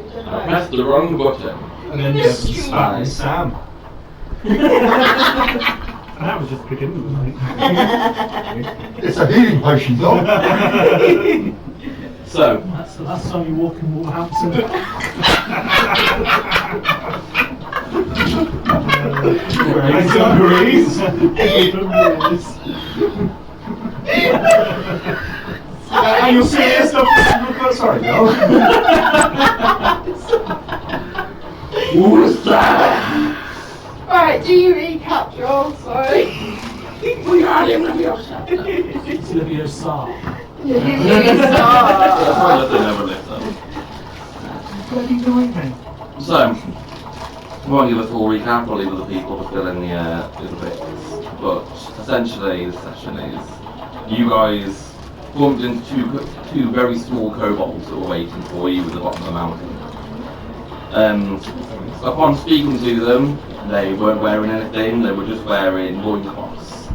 yours. I pressed the wrong button. And then you have spat Sam. And that was just the beginning, mate. It's a healing potion, though. So, That's the last time you walk in Wolverhampton. And you'll see this stuff. Sorry, Bill. who's that? Right, do you recap, Joel? Sorry. We got him to be upset. It's Livio Sarr. You That's why they never left them. Bloody nightmare. So, I won't give a full recap, I'll leave other people to fill in the bits. But essentially, the session is you guys bumped into two very small kobolds that were waiting for you at the bottom of the mountain. Upon speaking to them, they weren't wearing anything, they were just wearing loincloths.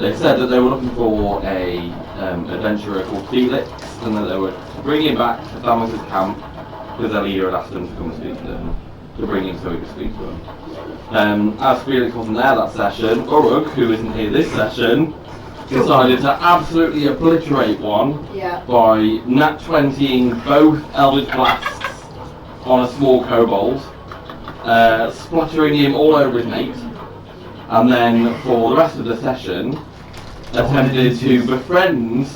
They said that they were looking for a adventurer called Felix, and that they were to bring him back to Thanos' camp because their leader had asked them to come and speak to them, to bring him so he could speak to them. As Felix wasn't there that session, Uruk, who isn't here this session, decided to absolutely obliterate one by nat 20ing both Eldritch Blasts on a small kobold, spluttering him all over his mate, and then for the rest of the session attempted to befriend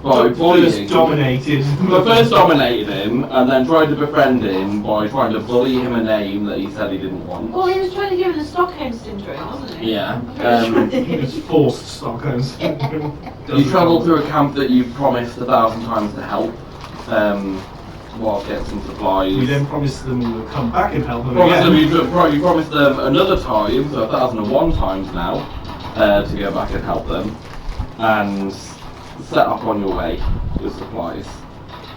by bullying. First dominated him, and then tried to befriend him by trying to bully him a name that he said he didn't want. Well, he was trying to give him the Stockholm syndrome, wasn't he? Yeah. It's forced Stockholm. You travelled through a camp that you promised 1,000 times to help, while getting some supplies. We then promised them we would come back and help them You promised them another time, so 1,001 times now, to go back and help them, and set off on your way with supplies.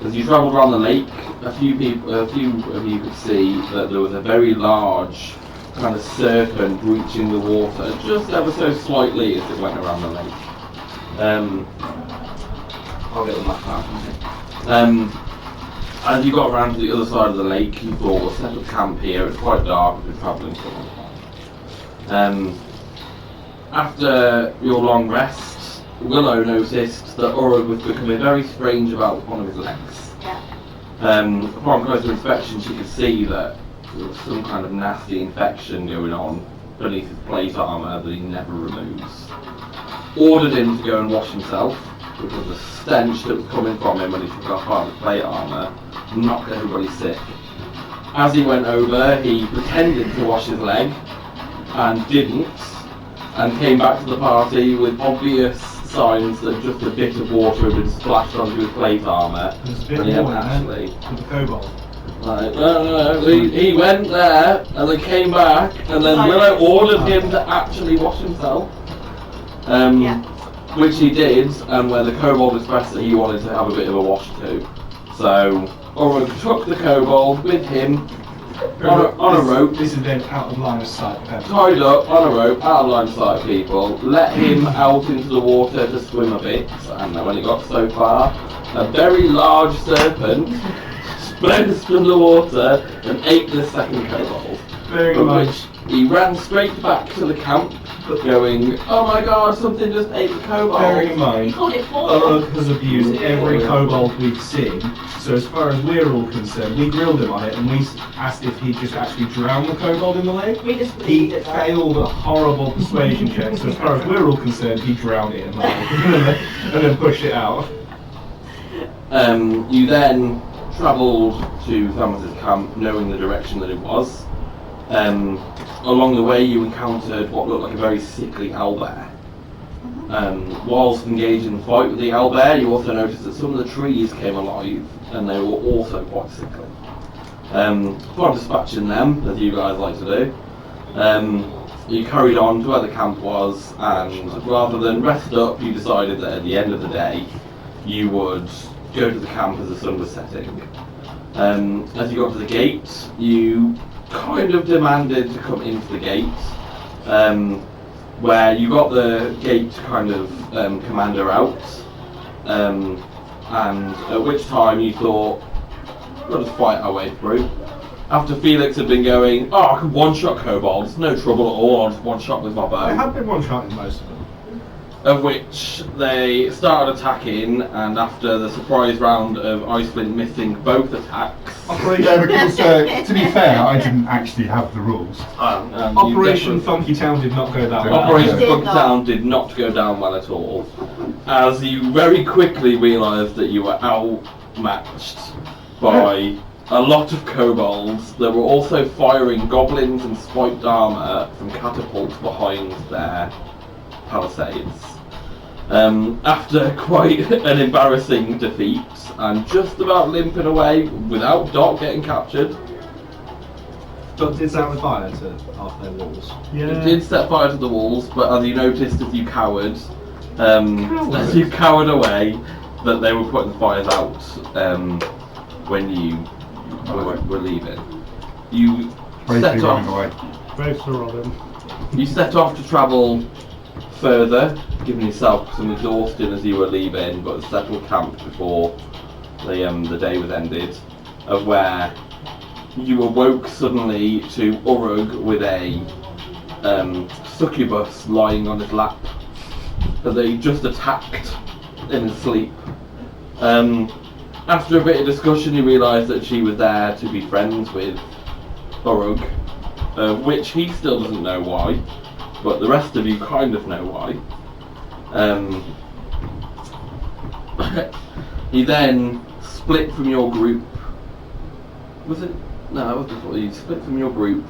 As you travelled around the lake, a few of you could see that there was a very large kind of serpent reaching the water, just ever so slightly as it went around the lake. I'll get the map out. As you got around to the other side of the lake, you thought, we'll set up camp here. It's quite dark, we've been travelling for a while. After your long rest, Willow noticed that Uruk was becoming very strange about one of his legs. Upon closer inspection, she could see that there was some kind of nasty infection going on beneath his plate armour that he never removes. Ordered him to go and wash himself, because the stench that was coming from him when he took off part of his plate armour knocked everybody sick. As he went over, he pretended to wash his leg, and didn't, and came back to the party with obvious signs that just a bit of water had been splashed onto his plate armour, and he hadn't actually. With the kobold. Like, no, he went there, and then came back, and then Willow ordered him to actually wash himself. Which he did, and where the kobold expressed that he wanted to have a bit of a wash too. So, Uruk took the kobold with him on a rope. This is then out of line of sight. Tied up on a rope, out of line of sight of people, let him out into the water to swim a bit, and when he got so far, a very large serpent sprang from the water and ate the second kobold. Very much. He ran straight back to the camp, going, oh my god, something just ate the kobold. Bearing in mind, He called it Uruk has abused every kobold we've seen, so as far as we're all concerned, we grilled him on it and we asked if he'd just actually drown the kobold in the lake. He failed a horrible persuasion check, so as far as we're all concerned, he drowned it in the lake and then pushed it out. You then travelled to Thanos' camp, knowing the direction that it was. Along the way you encountered what looked like a very sickly owlbear. Whilst engaged in the fight with the owlbear, you also noticed that some of the trees came alive and they were also quite sickly. Upon dispatching them, as you guys like to do, you carried on to where the camp was, and rather than rest up, you decided that at the end of the day you would go to the camp as the sun was setting. As you got to the gate, you kind of demanded to come into the gate, where you got the gate kind of commander out, and at which time you thought, we'll just fight our way through. After Felix had been going, oh, I can one-shot kobolds, no trouble at all, I'll just one-shot with my bow. I have been one-shotting most of them. Of which they started attacking, and after the surprise round of Iceflint missing both attacks, Yeah, because to be fair, I didn't actually have the rules. Operation Funky Town did not go that well. Operation Did Funky not. Town did not go down well at all, as you very quickly realised that you were outmatched by a lot of kobolds. They were also firing goblins and spiked armour from catapults behind their palisades. After quite an embarrassing defeat and just about limping away without Dot getting captured, Dot did set the fire to half their walls. it Yeah. did set fire to the walls, but as you noticed as you cowered away, that they were putting the fires out when you were leaving. You Bravely set running off. away. Both for Robin. You set off to travel further, giving yourself some exhaustion as you were leaving, but settled camp before the day was ended, of where you awoke suddenly to Urug with a succubus lying on his lap that they just attacked in his sleep. After a bit of discussion, you realised that she was there to be friends with Urug, which he still doesn't know why, but the rest of you kind of know why. He then split from your group. Was it? No, that was before. He split from your group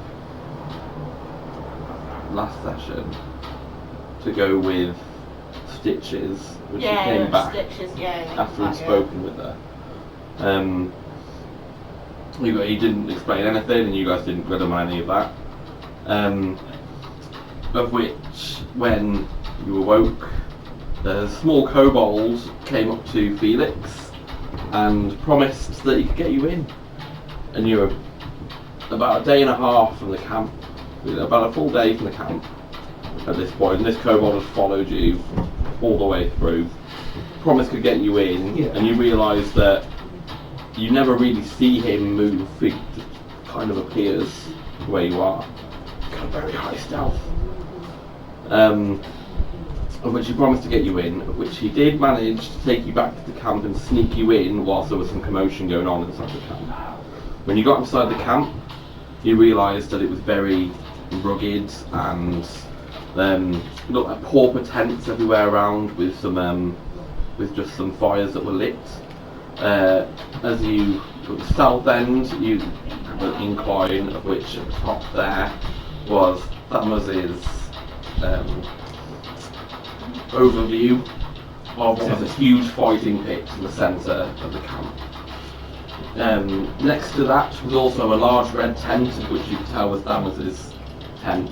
last session to go with Stitches, which he came back Stitches, after he'd spoken with her. He didn't explain anything, and you guys didn't go to any of that. Of which, when you awoke, the small kobold came up to Felix and promised that he could get you in. And you were about a day and a half from the camp, about a full day from the camp at this point, and this kobold had followed you all the way through. Promised could get you in, and you realised that you never really see him move. He just kind of appears where you are. Got a very high stealth. Of which he promised to get you in, of which he did manage to take you back to the camp and sneak you in whilst there was some commotion going on inside the camp. When you got inside the camp, you realised that it was very rugged and it looked like pauper tents everywhere around with some with just some fires that were lit. As you at the south end, you have an incline of which at the top there was Thamus's overview of what was a huge fighting pit in the centre of the camp. Next to that was also a large red tent, which you could tell was Thamus's tent.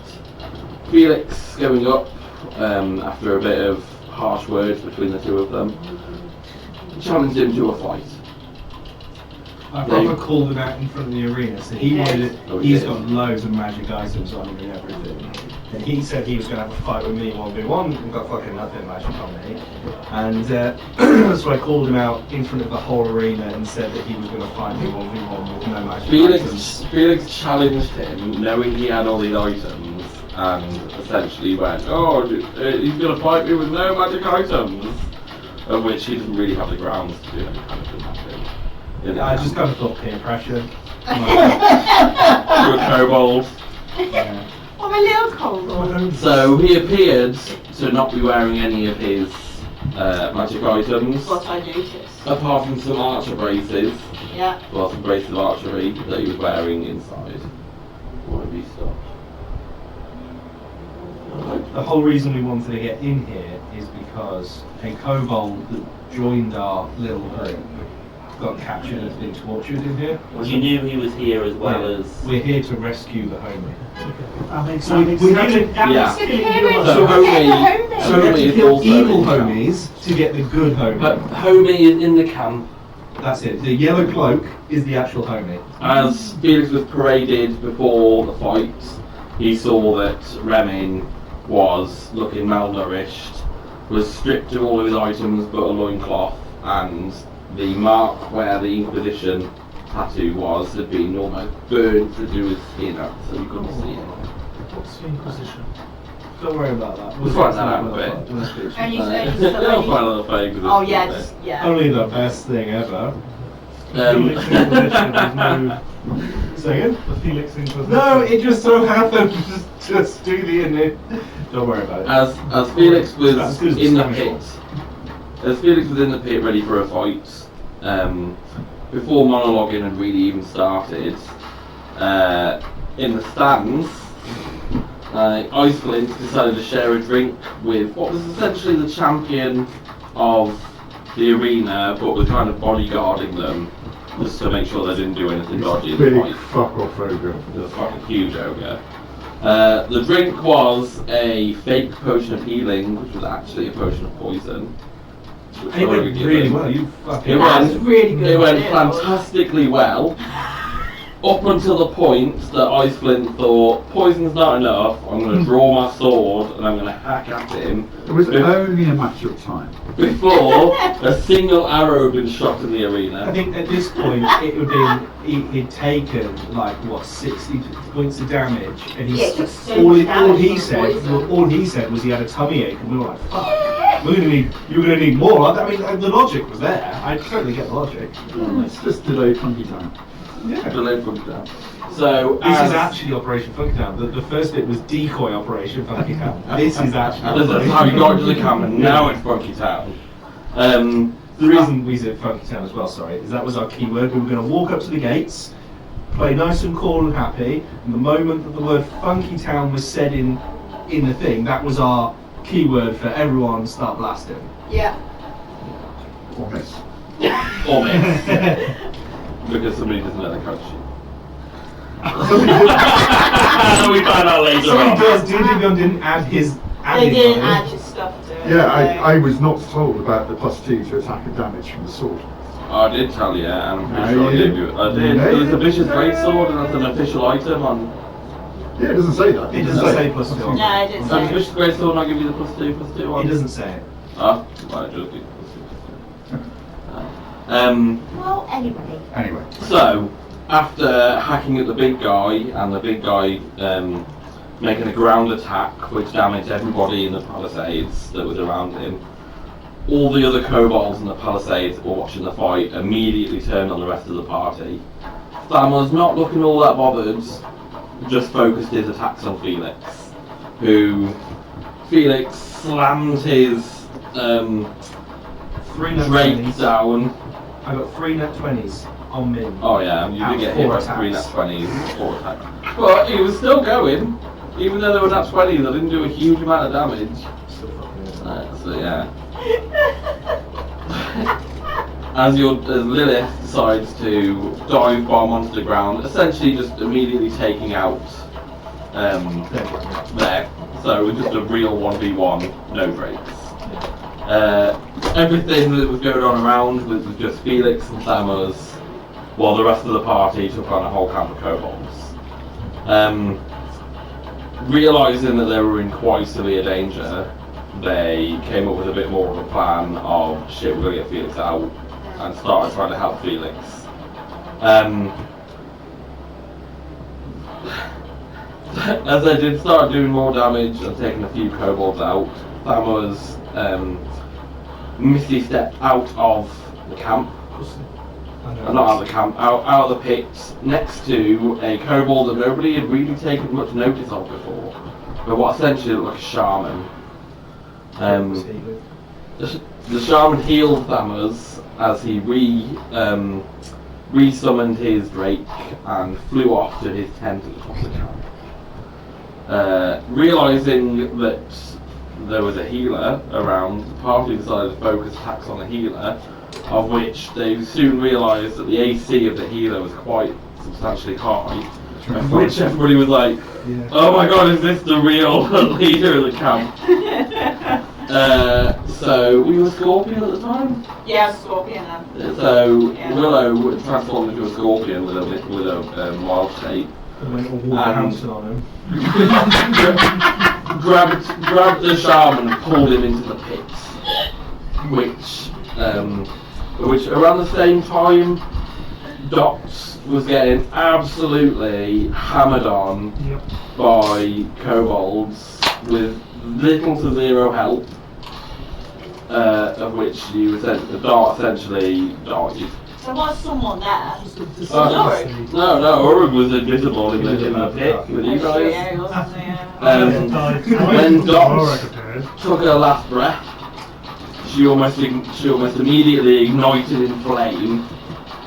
Felix going up after a bit of harsh words between the two of them, challenged him to a fight. I proper called him out in front of the arena, so he wanted it. He's got loads of magic items on him and everything. And he said he was going to have a fight with me 1v1, and got fucking nothing magic on me. And so I called him out in front of the whole arena and said that he was going to fight me 1v1 with no magic items. Felix challenged him, knowing he had all these items, and essentially went, oh, he's going to fight me with no magic items. Of which he doesn't really have the grounds to do any kind of magic. I just kind of thought peer pressure. You're a kobold. Yeah. I'm a little cold. So he appeared to not be wearing any of his magic items, What I noticed. apart from some archer braces, Yeah. well, some braces of archery that he was wearing inside. What have you stopped? The whole reason we wanted to get in here is because a kobold that joined our little group got captured and has been tortured in here. Well, you knew he was here as well as... We're here to rescue the homie. That makes So we sense. need to- Yeah. So Homie- So we have Homie to is kill also evil in the camp. homies to get the good homie. Homie is in the camp. That's it. The yellow cloak is the actual homie. As Felix was paraded before the fight, he saw that Remin was looking malnourished, was stripped of all of his items but a loincloth, and the mark where the Inquisition tattoo was had been almost burned through his skin out, so you couldn't see it. What's the Inquisition? Don't worry about that. We'll find that out in a bit. And you said it's They'll the find a little fake. Oh yeah, just, yeah. Only the best thing ever. Felix Inquisition is no... Say again? The Felix Inquisition. No, it just so happened. Just do the innit. Don't worry about it. As Felix was That's good as in the Spanish pit, one. as Felix was in the pit ready for a fight, before monologuing had really even started, in the stands, Ice Flint decided to share a drink with what was essentially the champion of the arena, but was kind of bodyguarding them just to make sure they didn't do anything dodgy in the Big fight. fuck off ogre. The fucking huge ogre. The drink was a fake potion of healing, which was actually a potion of poison. And it went really well. You fucking. It That's went, really good. it went Yeah. fantastically well, up until the point that Ice Flint thought, poison's not enough, I'm going to draw my sword and I'm going to hack at him. It was only a matter of time. Before a single arrow had been shot in the I arena. think at this point it would be he'd taken like what 60 points of damage, and Yeah, it took so all much he damage said from poison. all he said was he had a tummy ache, and we were like, fuck, you're gonna need more. I mean, the logic was there. I totally get the logic. It's just delayed funky time. Yeah. Delayed from down. So This as- is actually Operation Funky Town. The first bit was decoy Operation Funky Town. This is actually. This is how you got into the camp, and now it's Funky Town. The reason we said Funky Town as well, sorry, is that was our keyword. We were going to walk up to the gates, play nice and cool and happy, and the moment that the word Funky Town was said in the thing, that was our keyword for everyone to start blasting. Yeah. Or miss. Or miss. Because somebody doesn't let the coach shoot. We found out later Somebody on. does. Didigon didn't add his. They added didn't on it. add your stuff to it. Yeah, I was not told about the +2 to attack and damage from the sword. I did tell you, and I'm No, pretty sure I you gave didn't. you. I did. No, It was you a vicious didn't. greatsword, and that's an official item on. Yeah, it doesn't say that. It doesn't say +2. No, it didn't So the say. vicious greatsword, and I'll give you the +2 on. It doesn't say it. Ah, right, just give Well, anyway. Anyway, So, after hacking at the big guy, and the big guy making a ground attack which damaged everybody in the palisades that was around him, all the other kobolds in the palisades that were watching the fight immediately turned on the rest of the party. Thanos, not looking all that bothered, just focused his attacks on Felix, who Felix slammed his 3 nat drake 20s. down. I got 3 nat 20s on me. Oh yeah, you Out did get of hit 4 by attacks. 3 nat 20s, 4 attacks. But he was still going, even though there were nat 20s, I didn't do a huge amount of damage. Still fucking is. So yeah. As Lilith decides to dive bomb onto the ground, essentially just immediately taking out there. So it was just a real 1v1, no breaks. Everything that was going on around was just Felix and Thanos, while the rest of the party took on a whole camp of kobolds. Realising that they were in quite severe danger, they came up with a bit more of a plan of, shit, we're going to get Felix out, and started trying to help Felix. As they did start doing more damage and taking a few kobolds out, Thanos misty stepped out of the camp. Not out of the camp, out of the pit, next to a kobold that nobody had really taken much notice of before, but what essentially looked like a shaman. The shaman healed Thanos as he re-summoned his drake and flew off to his tent at the top of the camp. Realising that there was a healer around, the party decided to focus attacks on the healer, of which they soon realised that the AC of the healer was quite substantially high, of which everybody was like, oh my god, is this the real leader of the camp? So, were you a scorpion at the time? Yeah, Scorpion then. So, Yeah. Willow transformed into a scorpion with a wild shape. And went all bouncing on him. grabbed the shaman and pulled him into the pit, which around the same time Dot was getting absolutely hammered on Yep. by kobolds with little to zero help, of which the Dot essentially died. There was someone there. No, Urug was invisible in the pit with you guys. Yeah, he wasn't there. When Dot Alright, took her last breath, she almost immediately ignited in flame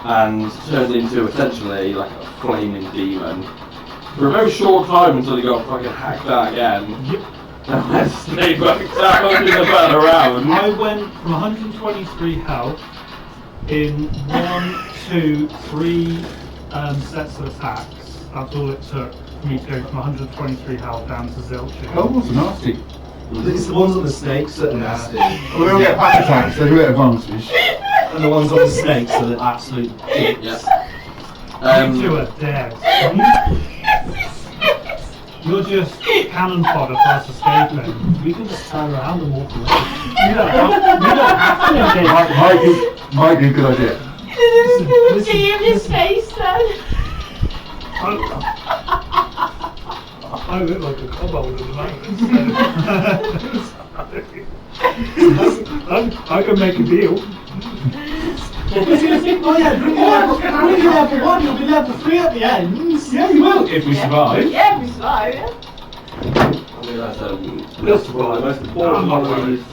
and turned into essentially like a flaming demon. For a very short time until he got fucking hacked out again. Yep. And then stayed back down in the battle around. I went from 123 health in 1, 2, 3 sets of attacks. That's all it took for me to go from 123 health down to zilch. Kobolds are nasty. It's the ones on the snakes that are nasty. Well, they all get back attacks, they do it advantage. And the ones on the snakes are the absolute dicks. Yeah. You two are dead. You're just cannon fodder for us escaping. We can just turn around and walk away. You don't have to engage. Might be a good idea. See in his face then. I look like a kobold at the moment. So I can make a deal. Oh yeah, bring you level 1, you'll be level 3 at the end. Yeah, you will, if we survive. Yeah, we survive, yeah. I mean, that's the most important one is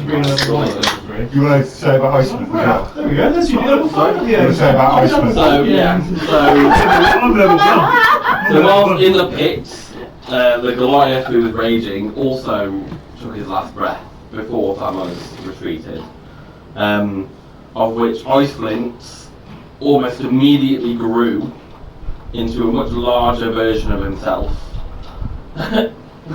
Bring level 1 level 3. You want to say about Iceland as well? There we go, that's your level 5 at the You want end. to say about Iceland? So yeah, I'm level 1. so whilst in the pit, the Goliath who was raging also took his last breath before Thanos retreated. Of which Iceland almost immediately grew into a much larger version of himself.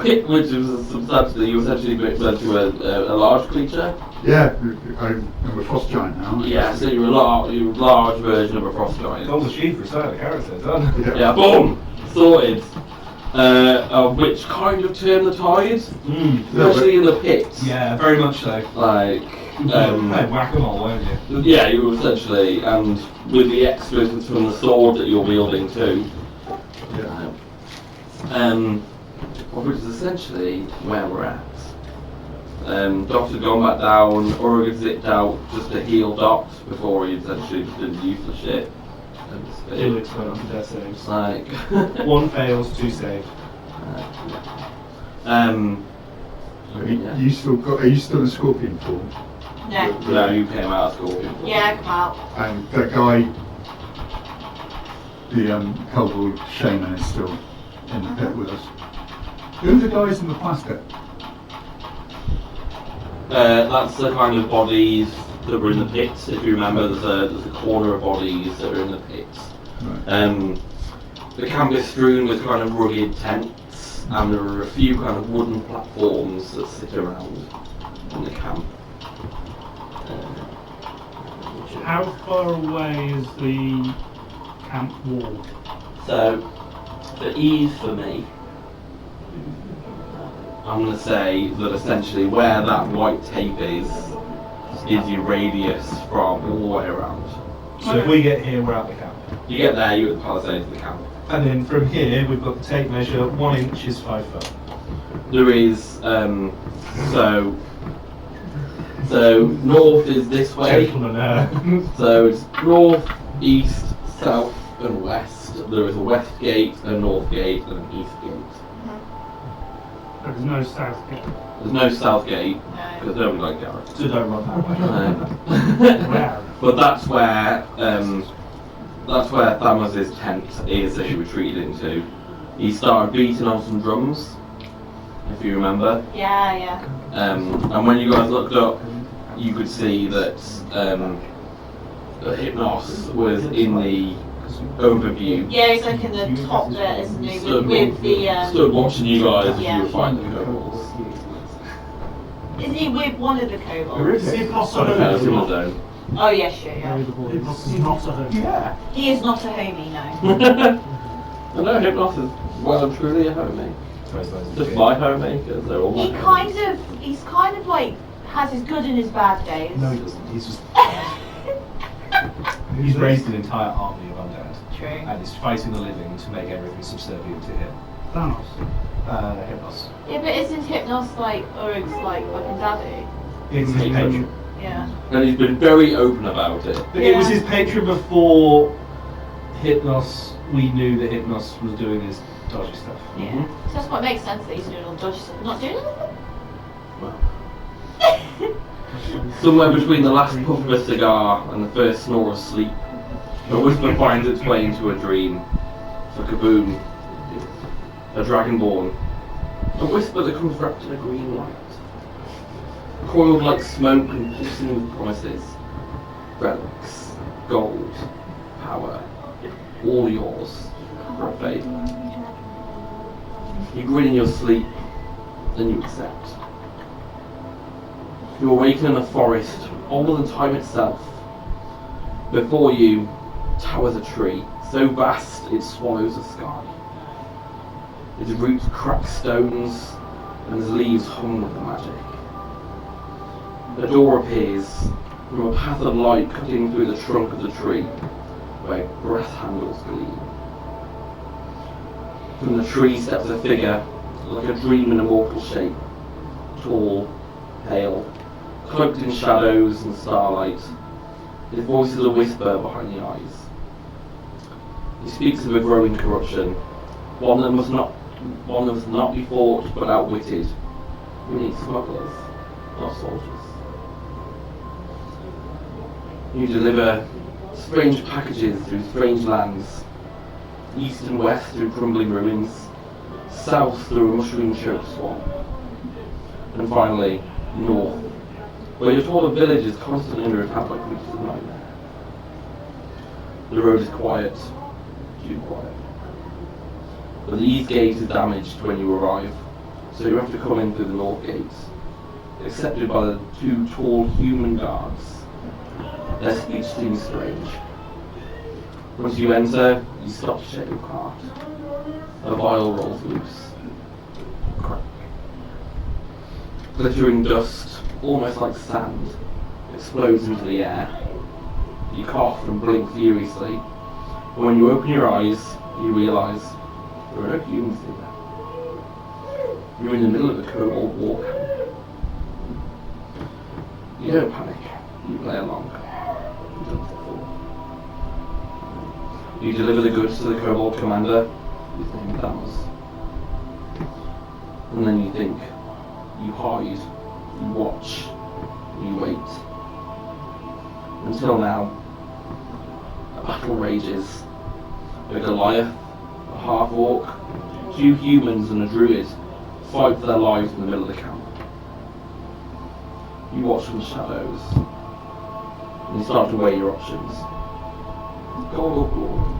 Which was substantially, you essentially turned to a large creature. Yeah, I'm a frost giant now. Yeah, so you're a large version of a frost giant. All the sheep for sale, the character, done. Yeah, boom! Sorted. Which kind of turned the tide, especially in the pit. Yeah, very much so. Like, whack-a-mole, won't you? yeah, you were essentially, and with the explosions from the sword that you're wielding too. Yeah. Which is essentially where we're at. Dot had gone back down, Urug had zipped out just to heal Dot before he essentially just did useless shit. Felix went on to death saves. Like, 1 fails, 2 save. Are you still in Scorpion form? No. no, you came out of Scorpion. Yeah, come out. And that guy, the Kobold shaman, is still in the pit with us. Who are the guys in the plastic? That's the kind of bodies that were in the pits. If you remember, there's a corner of bodies that are in the pits. Right. The camp is strewn with kind of rugged tents, and there are a few kind of wooden platforms that sit around in the camp. How far away is the camp wall? So, for ease for me, I'm going to say that essentially where that white tape is your radius from all the way around. So if we get here, we're out the camp. You get there, you're at the palisades of the camp. And then from here, we've got the tape measure, 1 inch is 5 foot. There is, so north is this way. Gentlemen, So it's north, east, south and west. There is a west gate, a north gate and an east gate. There's no south gate. There's no south gate, No. because nobody like Garrett. so don't run that way. Wow. But that's where Thanos' tent is that he retreated into. He started beating on some drums, if you remember. Yeah, yeah. And when you guys looked up, you could see that Hypnos was in the overview. Yeah, he's like in the top there, isn't he? Stood, With the, stood watching you guys as yeah. you were fighting the kobolds. Isn't he with one of the kobolds? Is he Sort of out in the zone. Oh, yeah, sure, yeah. He's not a home. Yeah. He is not a homie, no. I know Hypnos is well and truly a homie. Just my homie, because they're all my homies. He's kind of like, has his good and his bad days. No, he doesn't. He's just. He's raised an entire army of undead. True. And is fighting the living to make everything subservient to him. Thanos. Hypnos. Yeah, but isn't Hypnos like Urg's like fucking daddy? It's his patron. Yeah. And he's been very open about it. But it was his patron before Hypnos, we knew that Hypnos was doing his dodgy stuff. Yeah. So that's what makes sense that he's doing all the dodgy stuff. Not doing anything? Somewhere between the last puff of a cigar and the first snore of sleep, a whisper finds its way into a dream. It's like a boom. A dragonborn. A whisper that comes wrapped in a green light. Coiled like smoke and pulsing with promises. Relics. Gold. Power. All yours. For a favour. You grin in your sleep, then you accept. You awaken in a forest, older than time itself. Before you towers a tree, so vast it swallows the sky. Its roots crack stones, and its leaves hung with the magic. A door appears from a path of light cutting through the trunk of the tree, where brass handles gleam. From the tree steps a figure, like a dream in a mortal shape, tall, pale, cloaked in shadows and starlight. His voice is a whisper behind the eyes. He speaks of a growing corruption, one that must not be fought but outwitted. We need smugglers, not soldiers. You deliver strange packages through strange lands, east and west through crumbling ruins, south through a mushroom-choked swamp, and finally, north, where you're told a village is constantly under attack by creatures of nightmare. The road is quiet, too quiet. But the east gate is damaged when you arrive, so you have to come in through the north gate, accepted by the two tall human guards. Their speech seems strange. Once you enter, you stop to check your cart. A vial rolls loose. Crack. Glittering dust, almost like sand, explodes into the air. You cough and blink furiously, and when you open your eyes, you realise there are no humans here. You're in the middle of a Kobold war camp. You don't panic, you play along. You've done it before. You deliver the goods to the Kobold commander, his name is Thanos. And then you think, you hide, you watch, you wait. Until now, a battle rages. A Goliath, a half-orc, 2 humans and a druid fight for their lives in the middle of the camp. You watch from the shadows, and you start to weigh your options. Gold or glory?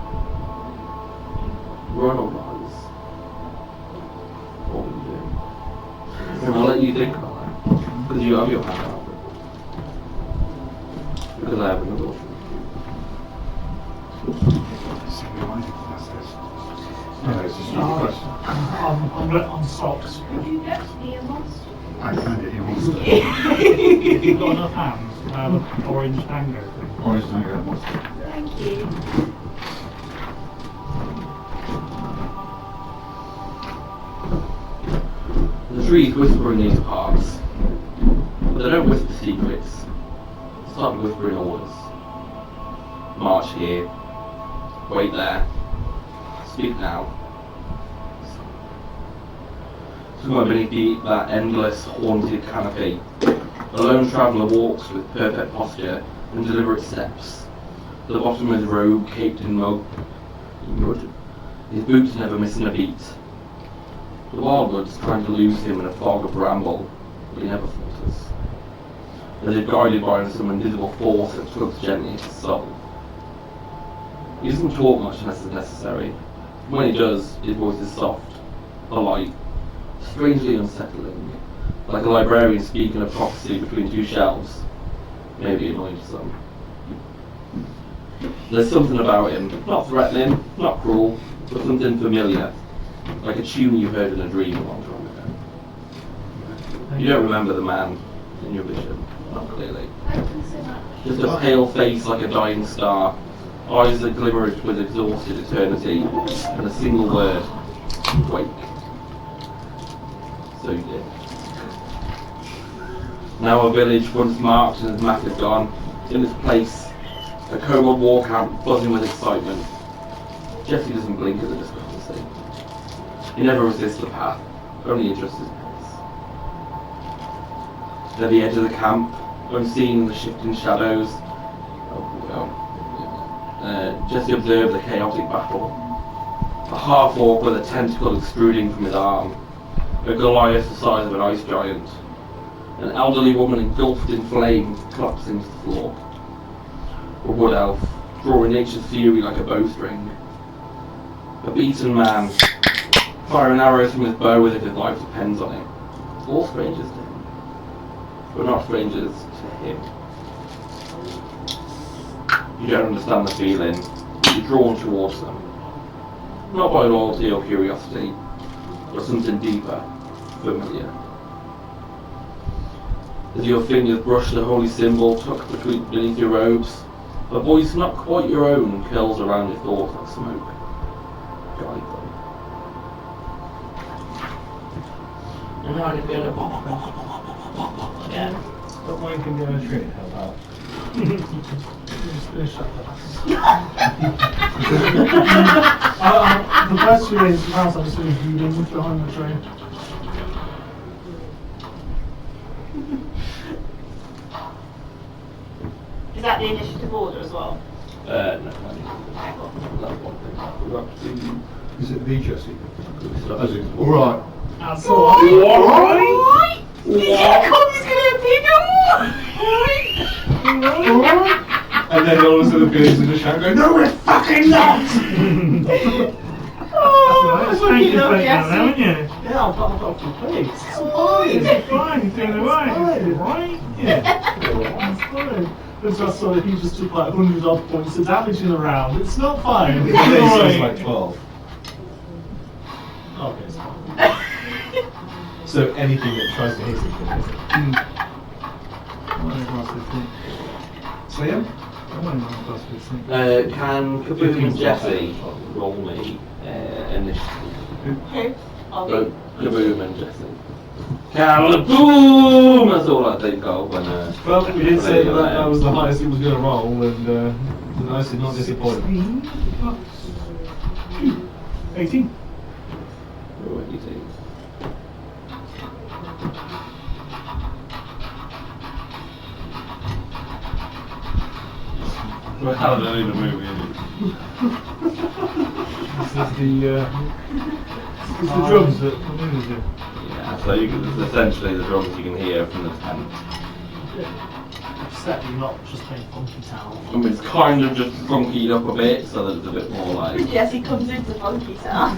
Run or rise? What will you do? And I'll let you think about that, because you have your hand out. Because I have another option. I'm socks. Could you get me a monster? I find it here once. If you've got enough hands, orange tango thing. Orange tango. Thank you. The trees whisper in these parts, but they don't whisper secrets. They start whispering orders. March here. Wait there. Speak now. Somewhere beneath that endless, haunted canopy, a lone traveller walks with perfect posture and deliberate steps. The bottom of his robe caked in mud. His boots never missing a beat. The Wildwood's trying to lose him in a fog of bramble, but he never falters. As if guided by some invisible force that tugs gently at his soul. He doesn't talk much unless it's necessary. When he does, his voice is soft, polite, strangely unsettling, like a librarian speaking a prophecy between 2 shelves, maybe annoying to some. There's something about him, not threatening, not cruel, but something familiar, like a tune you heard in a dream a long time ago. You don't remember the man in your vision, not clearly. Just a pale face like a dying star, eyes that glimmered with exhausted eternity, and a single word, wake. So he did. Now a village once marked and as massive gone, in its place, a kobold war camp buzzing with excitement. Jesse doesn't blink at the discrepancy. He never resists the path, only adjusts his pace. At the edge of the camp, unseen in the shifting shadows, Jesse observed the chaotic battle. A half-orc with a tentacle extruding from his arm, a Goliath the size of an ice giant, an elderly woman engulfed in flame collapsing to the floor, a wood elf drawing nature's fury like a bowstring, a beaten man firing arrows from his bow as if his life depends on it. All strangers to him, but not strangers to him. You don't understand the feeling, but you're drawn towards them. Not by loyalty or curiosity, but something deeper, familiar. As your fingers brush the holy symbol tucked beneath your robes, a voice not quite your own curls around your thoughts like smoke. Guide them. And now I'm going to again. But mine can go a trick, how about? The best way is to pass on sort of reading behind the train. Is that the initiative order as well? No, that's one thing. We've got to Is it the Jesse? As in, Alright. That's all. Alright! He's gonna come, he's gonna appear. And then all of a sudden goes in the shout going, no, we're fucking not! Oh, That's look right, at you're playing now, Jesse. haven't you? Yeah, I've got a few plates. It's It's fine. fine, you're doing it right. Right? Yeah. That's fine. It's just so that he just took like 100 odd points of damage in a round. It's not fine. It's It sounds alright. like 12. Okay, it's fine. So anything that tries to hit him can hit him. So yeah? can Kaboom and Jesse roll me initiative? Who? I'll So, be. Kaboom and Jesse. Kaboom! That's all I think of when Well, we did say that when that was the highest it was going to roll, and the dice did not disappoint. 18. What do you think? Well, how did I need a movie, is This is the drums that come in, is it? Yeah, so you can, it's essentially the drums you can hear from the tent. Except you're not just playing Funky Town. I mean, it's kind of just funkied up a bit so that it's a bit more like... Jesse comes into Funky Town.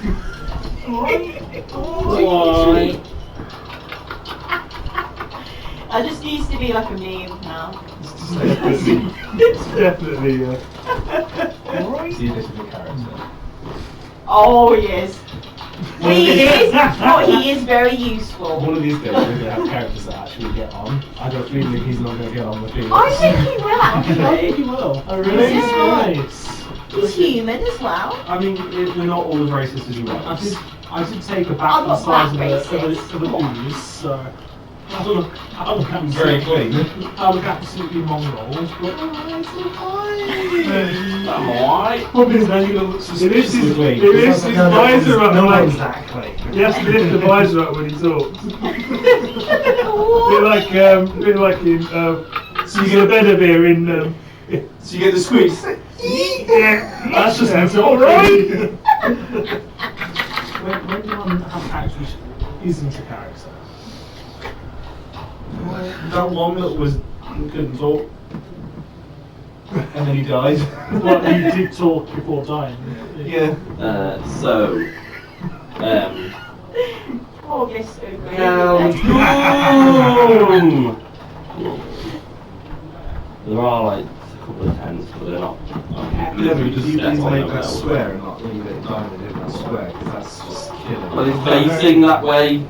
Alright. I just used to be like a meme now. It's definitely, It's the initiative character. Oh, he is. He is, but he is very useful. One of these days we're going to have characters that actually get on. I don't really think he's not going to get on with Felix. I think he will I think actually. he will. oh really? Yeah. Nice. He's human as well. I mean, we're not all as racist as you want. I did take a I'm back the not size of that the ooze, so I look Very clean. I look absolutely mongrels, but I'm alright. Problem is then you're going to look it is suspiciously his, clean. it is his visor up, No, like, exactly. he has to lift the visor up when he talks. bit like in, so you get a better beer in, So you get the squeeze. yeah, That's just that's not alright. When do one have character which isn't a character? That one that couldn't talk. And then he died. Well, he did talk before dying. Yeah. Poor Mr. Green. Kaboom! There are like a couple of tents, but they're not. Yeah, but you please make that square and not leave it diamond in that square, because that's just killing. Well, it's facing that way.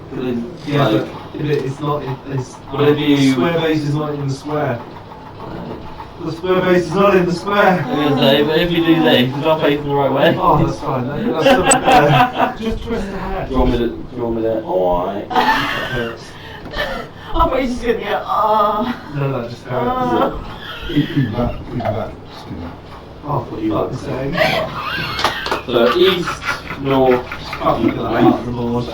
Yeah, Like, but it's not. It's But if you- square base is not in the square. The square base is not in the square. I'm gonna say, but if you do this, it's not facing the right way. Oh, that's fine. That's still better. Just twist the head. Do you want me to? Alright. I thought you just gonna go, No, that just hurts. Even that. Just do that. Oh, I thought you liked the same. So east, north, Look at that part of the board.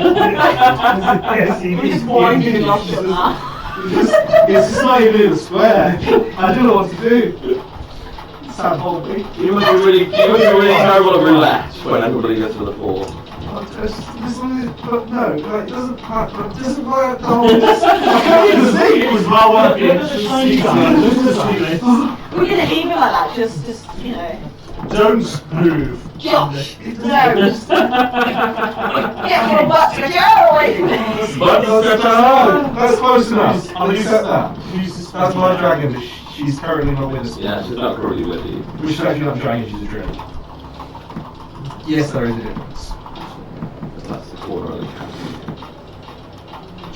Yes, he We're did. just winding off at that. It's just not even in the square. I don't know what to do. Sad whole thing. you must be really terrible at roulette when everybody gets to the floor. But no, like, it doesn't matter. It doesn't work. The whole I can't even see. It was well working. We're gonna leave it like that, just, you know. Don't move. Josh! No! Get your butt to go away from me! That's close enough. I'll accept that. Use the That's my dragon, but she's currently not with us. Yeah, she's not currently with you. Which is actually not a dragon, she's a drill. Yes, there is a difference. That's the quarter of the cat.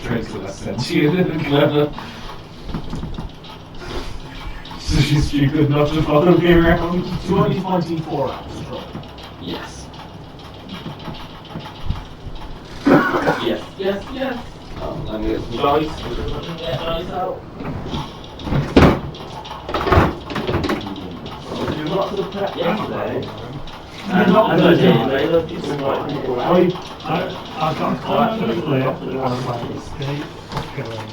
Traits are less sentient. So she's stupid enough to follow me around. 2024 extra. Yes. Yes. Oh, let me get some dice. Let me get dice out. Did you lots of prep yesterday? You're not I gonna did. do They love you so much. I've got a comment to clear. I was like, escape killing.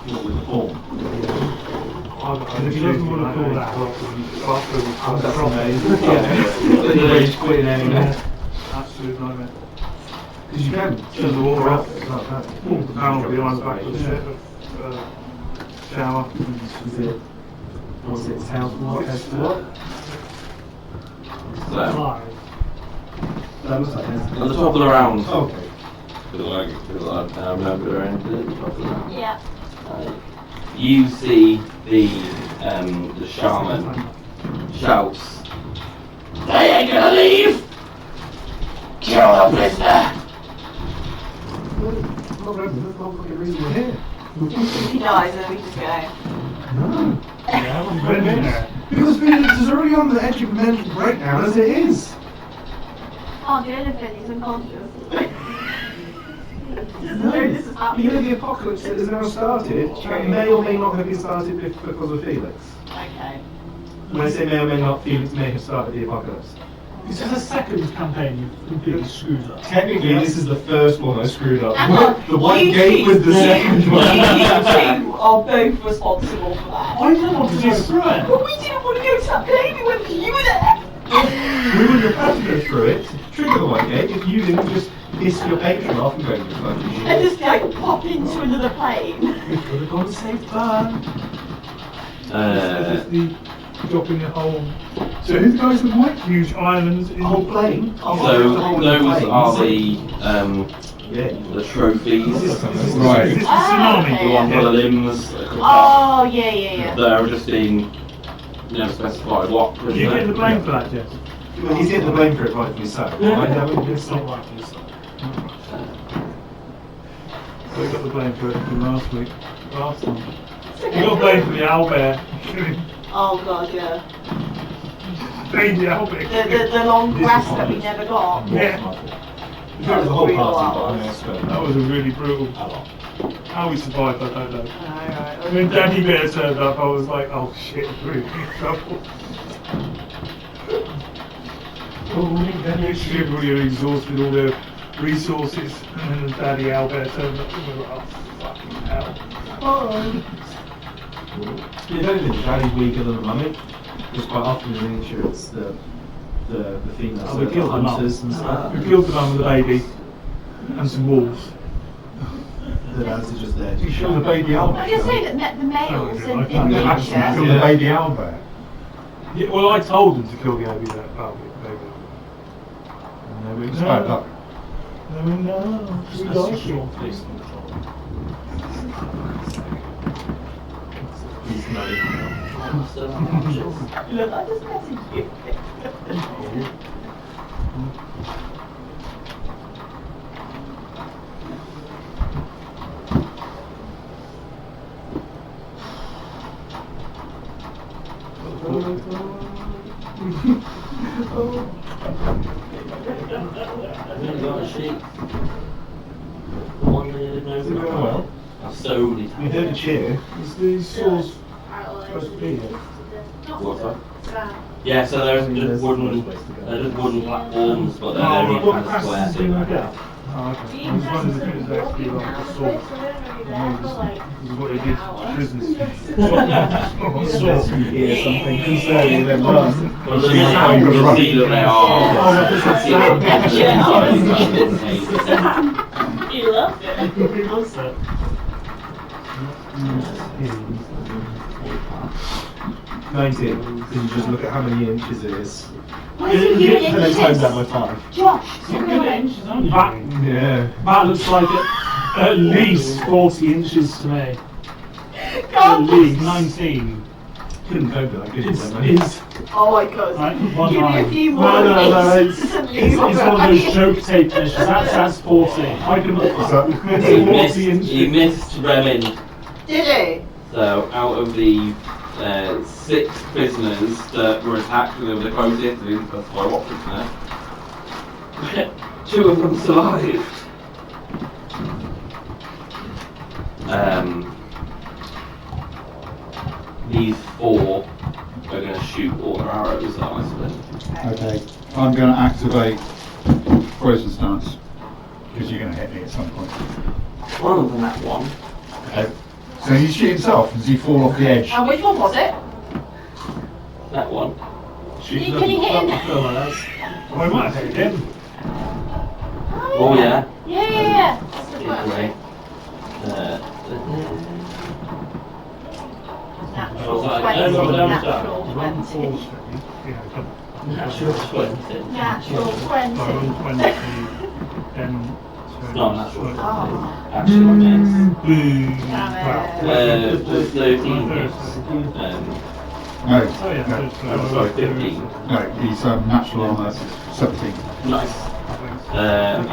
What with the form? And if he doesn't want to call that, That's amazing. Yeah. Rage quitting anyway. absolute nightmare. Because you can. Turn the water off. Pull The panel behind the back of the ship. Shower. Is it? What's it? House what? What? So, Five. That looks like at the top of the round. Okay. Because I remember around the top of the round. Yeah. You see the shaman shouts, "They ain't gonna leave! Kill the prisoner!" That's not the reason we're here. He dies and then we just go. No. Yeah, we've been in there. Because Phoenix is already on the edge of mental breakdown as it is. Can't do anything, he's unconscious. No, This is happening. the apocalypse that has now started may or may not have been started because of Felix. Okay. When I say may or may not, Felix may have started the apocalypse. This is the second campaign you've completely screwed up. Technically, this is the first one I screwed up. Hang on, The white you gate two- was the second one. You two are both responsible for that. I didn't want to go through it. But we didn't want to go to that baby when you were there. We wouldn't have had to go through it to trigger the white gate if you didn't just piss your patron off and go to the fucking shit. And just like pop into another plane. We could have gone to save fun. Just the dropping the whole So who the guys with white? huge islands in Whole plane? So those are Yeah. the trophies. Right. Is this the Ah, tsunami? The one for the limbs. Oh, yeah. They're just being never specified what Do you get the blame for that, Jess? Well, he's getting the blame for it, rightfully so. I haven't It's not right, it's not. So we got the blame for it from last week. Last time. You got blamed for the owlbear. Oh god, yeah. Baby owlbear. The long grass that we never got. Yeah. That was the whole Brutal party, but hours. I'm expert. That was a really brutal. How we survived, I don't know. Alright. When Daddy Bear turned up, I was like, oh shit, we're in trouble. Everybody had exhausted all their resources, and then Daddy Owlbear turned up and we were like, oh fucking hell. If anything, the daddy's weaker than the mummy. Because quite often in nature it's the females, Oh, we the killed the mum. hunters and stuff. We killed the mum and the baby, and some wolves. The dads are just there. You killed the baby I owlbear. was going to say that the males Oh, in yeah, nature. You killed the baby owlbear. Yeah, well, I told them to kill the baby. No, it's bad luck. No, we like it. He's not Look, I just messaged you. I've only got a sheet. One minute Is it of going well? I've so many We heard a cheer. Is these saws supposed to be here? What's that? Yeah, so there's There's just wooden, no space to go. they're just wooden platforms, but they're Oh, only what kind of classes square do thing you like get? that. Oh, okay. I was wondering if it was actually like a saw. This is what they did to prisoners. Saw from here, something concerning them run. Well, the sound you see that they are. You love it. What's that? 19. Because you just look at how many inches it is. Why is it giving And then times that inches? by 5. Josh, That, Yeah. that looks like at least 40 inches to me. At God. least 19. Couldn't cope with that, could you? It's, Then, it's, Oh my god. right, one Give me a line. few No, more. no, no, minutes. it's It's one of those joke tape finishes. That's 40. I can look this up. He 40 missed, inches. he missed Remin. Did he? So out of the 6 prisoners that were attacked, and they were the closest, they didn't specify what prisoner. 2 of them survived. These 4 are going to shoot all their arrows at Iceland. Okay, I'm going to activate frozen stance because you're going to hit me at some point. One of them, that one. Okay. So you shoot himself. Does he fall off the edge? And which one was it? That one. Can you hit him? Well, I might have hit him. Oh yeah. Yeah. That's the It's great. Natural Oh, sorry. 20. No, no, no, Natural One 20. falls yeah, come. Natural 20. Natural So 20. roll 20, then... It's not natural 20. Oh. Actually, yes. Boom. Damn it. 13 hits. No. Oh yeah, No, I'm sorry, 15. no he's natural armor 17. Nice. And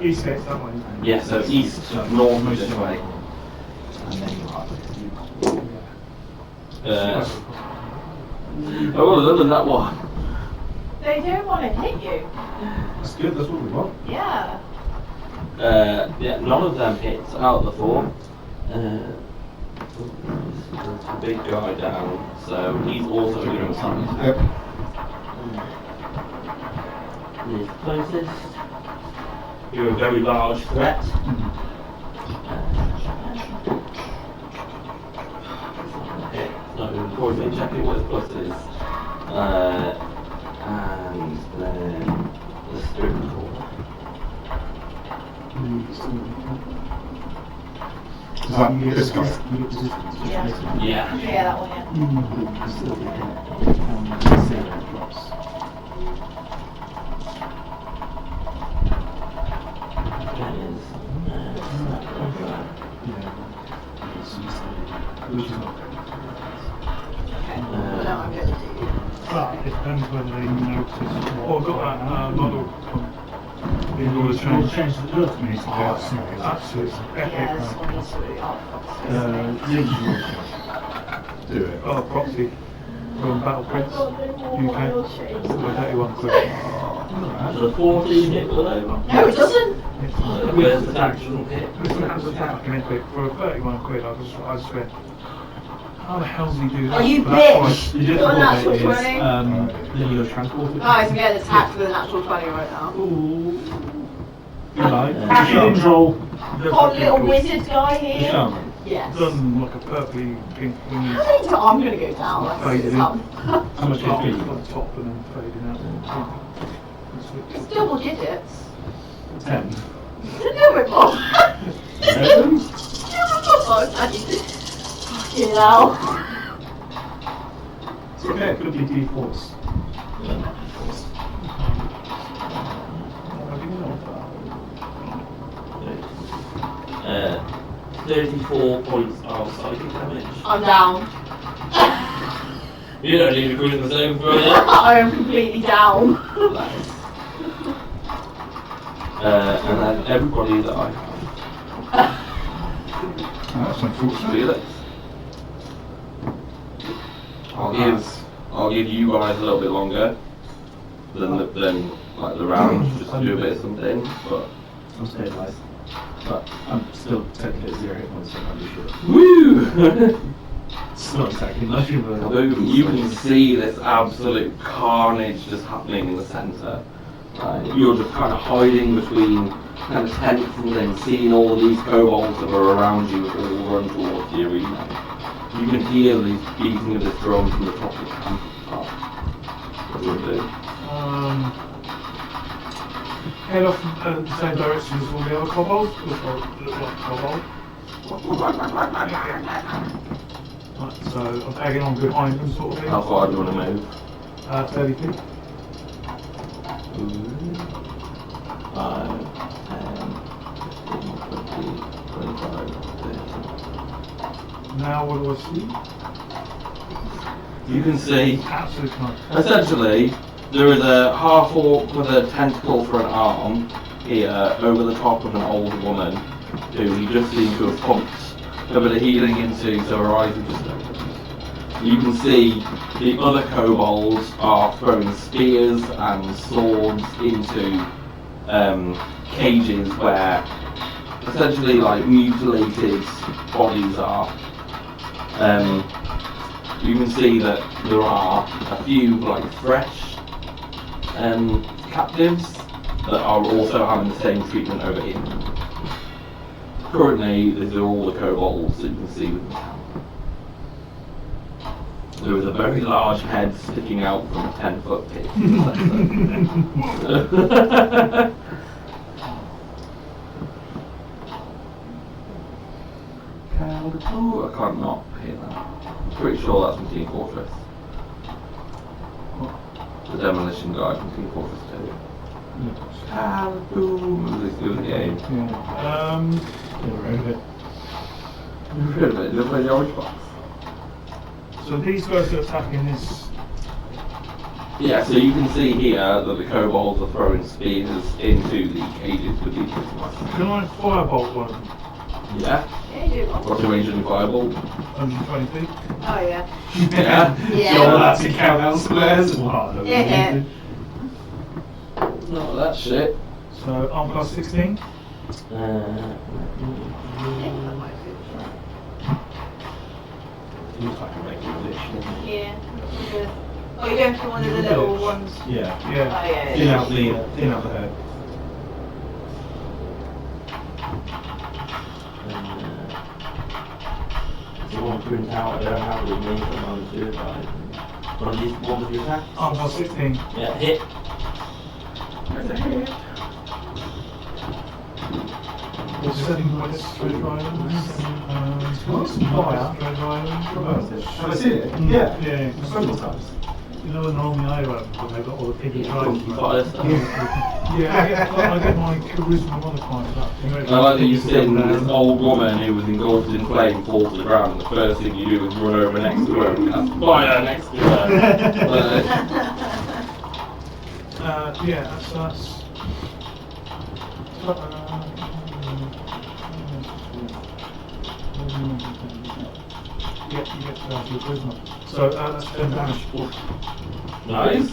East gate that way. yeah, so east, north this way. Oh, other than that one. They don't want to hit you. That's good, that's what we want. Yeah. Yeah, none of them hits out of the 4. The big guy down, so he's also doing something. Yep. He's closest. You're a very large threat. So unfortunately checking what his plus is. And then the spirit core. Is that this guy? Yeah. Yeah. Yeah, that one, yeah. That is. Okay. No, I'm good. But it depends whether they notice what... Oh, I've got that model. We'll change the look to me. Absolutely. Yeah, this one is really off. Do it. Oh, proxy. From Battle Prince, UK. For 31 quid. So the 14 hit below. No, it doesn't. Where's the actual hit? This one has a attack in it, but for 31 quid, I just went, how the hell does he do that? Oh, you for that bitch. price? The You're a difficult natural bit is 20. linear transported. Guys, I'm getting attacked with a natural 20 right now. You like? Action roll. Oh, little wizard guy The here. shaman. Yes. Done like a purpley pink wing. How many times? I'm gonna go down. Let's Faded see in. some. How much Top, HP? on top and then fading out. It's double digits. 10. No, it won't. 7? Fucking hell. It's okay, it could be D4s. 34 points of psychic damage. I'm down. You don't need to cruise the same for it. I am completely down. Nice. And then everybody that I have. Oh, that's unfortunate. Felix. I'll give you guys a little bit longer than like the round, just to do a bit of something. But I'm stabilised. But I'm still technically at 0 hit points, so I can't do shit. woo! It's not exactly mushroom, but Boom! You can see this absolute carnage just happening in the centre. You're just kind of hiding between kind of tents and then seeing all of these kobolds that are around you all run towards the arena. You can hear these beating of this drum from the top of the camp. What do you want to do? Head off in the same direction as all the other kobolds. Look like kobold. Right, so I'm tagging on behind them, sort of thing. How far do you want to move? 30 feet. 5, 10, 15, 20, 25, 30. Now what do I see? You can see, Absolutely not. essentially, there is a half orc with a tentacle for an arm here over the top of an old woman who he just seems to have pumped a bit of healing into, so her eyes have just opened. You can see the other kobolds are throwing spears and swords into cages where essentially like mutilated bodies are. You can see that there are a few like fresh captives that are also having the same treatment over here. Currently, these are all the kobolds that you can see within the camp. There is a very large head sticking out from a 10-foot pit in the centre. Oh, I can't not hear that. I'm pretty sure that's from Team Fortress. The demolition guy from Team Fortress 2. Caliboom! This is the game. never heard of it. You've heard of it? You ever played the Orange Box? So these guys are attacking this. Yeah, so you can see here that the kobolds are throwing spears into the cages with these prisoners. Can I firebolt one of them? Yeah? Yeah, you do. What's the range of the fireball? 120 feet. Oh, yeah. Yeah? Yeah. So all that to count out squares? What? Yeah. Not that shit. So arm class 16. Looks like a regular dish. Yeah. Oh, you're going for one of the little ones? Yeah. Oh, Yeah. yeah. Thin out the head. So one print out, I don't have with me, so I'm suicide. What was your attack? Arm class 16. Yeah, hit. What's 7 points? Red Islands. What's fire? Red Islands. Have I seen it? Yeah. Yeah. Several times. You know, in Army Island, when they've got all the piggy tribes. Fire stuff. Yeah, I get my charisma modifier back. I like that you've seen this old woman who was engulfed in flame fall to the ground, and the first thing you do is run over next to her and cast fire next to her. Yeah, that's. Yeah, you get your charisma. So that's 10 damage. Nice.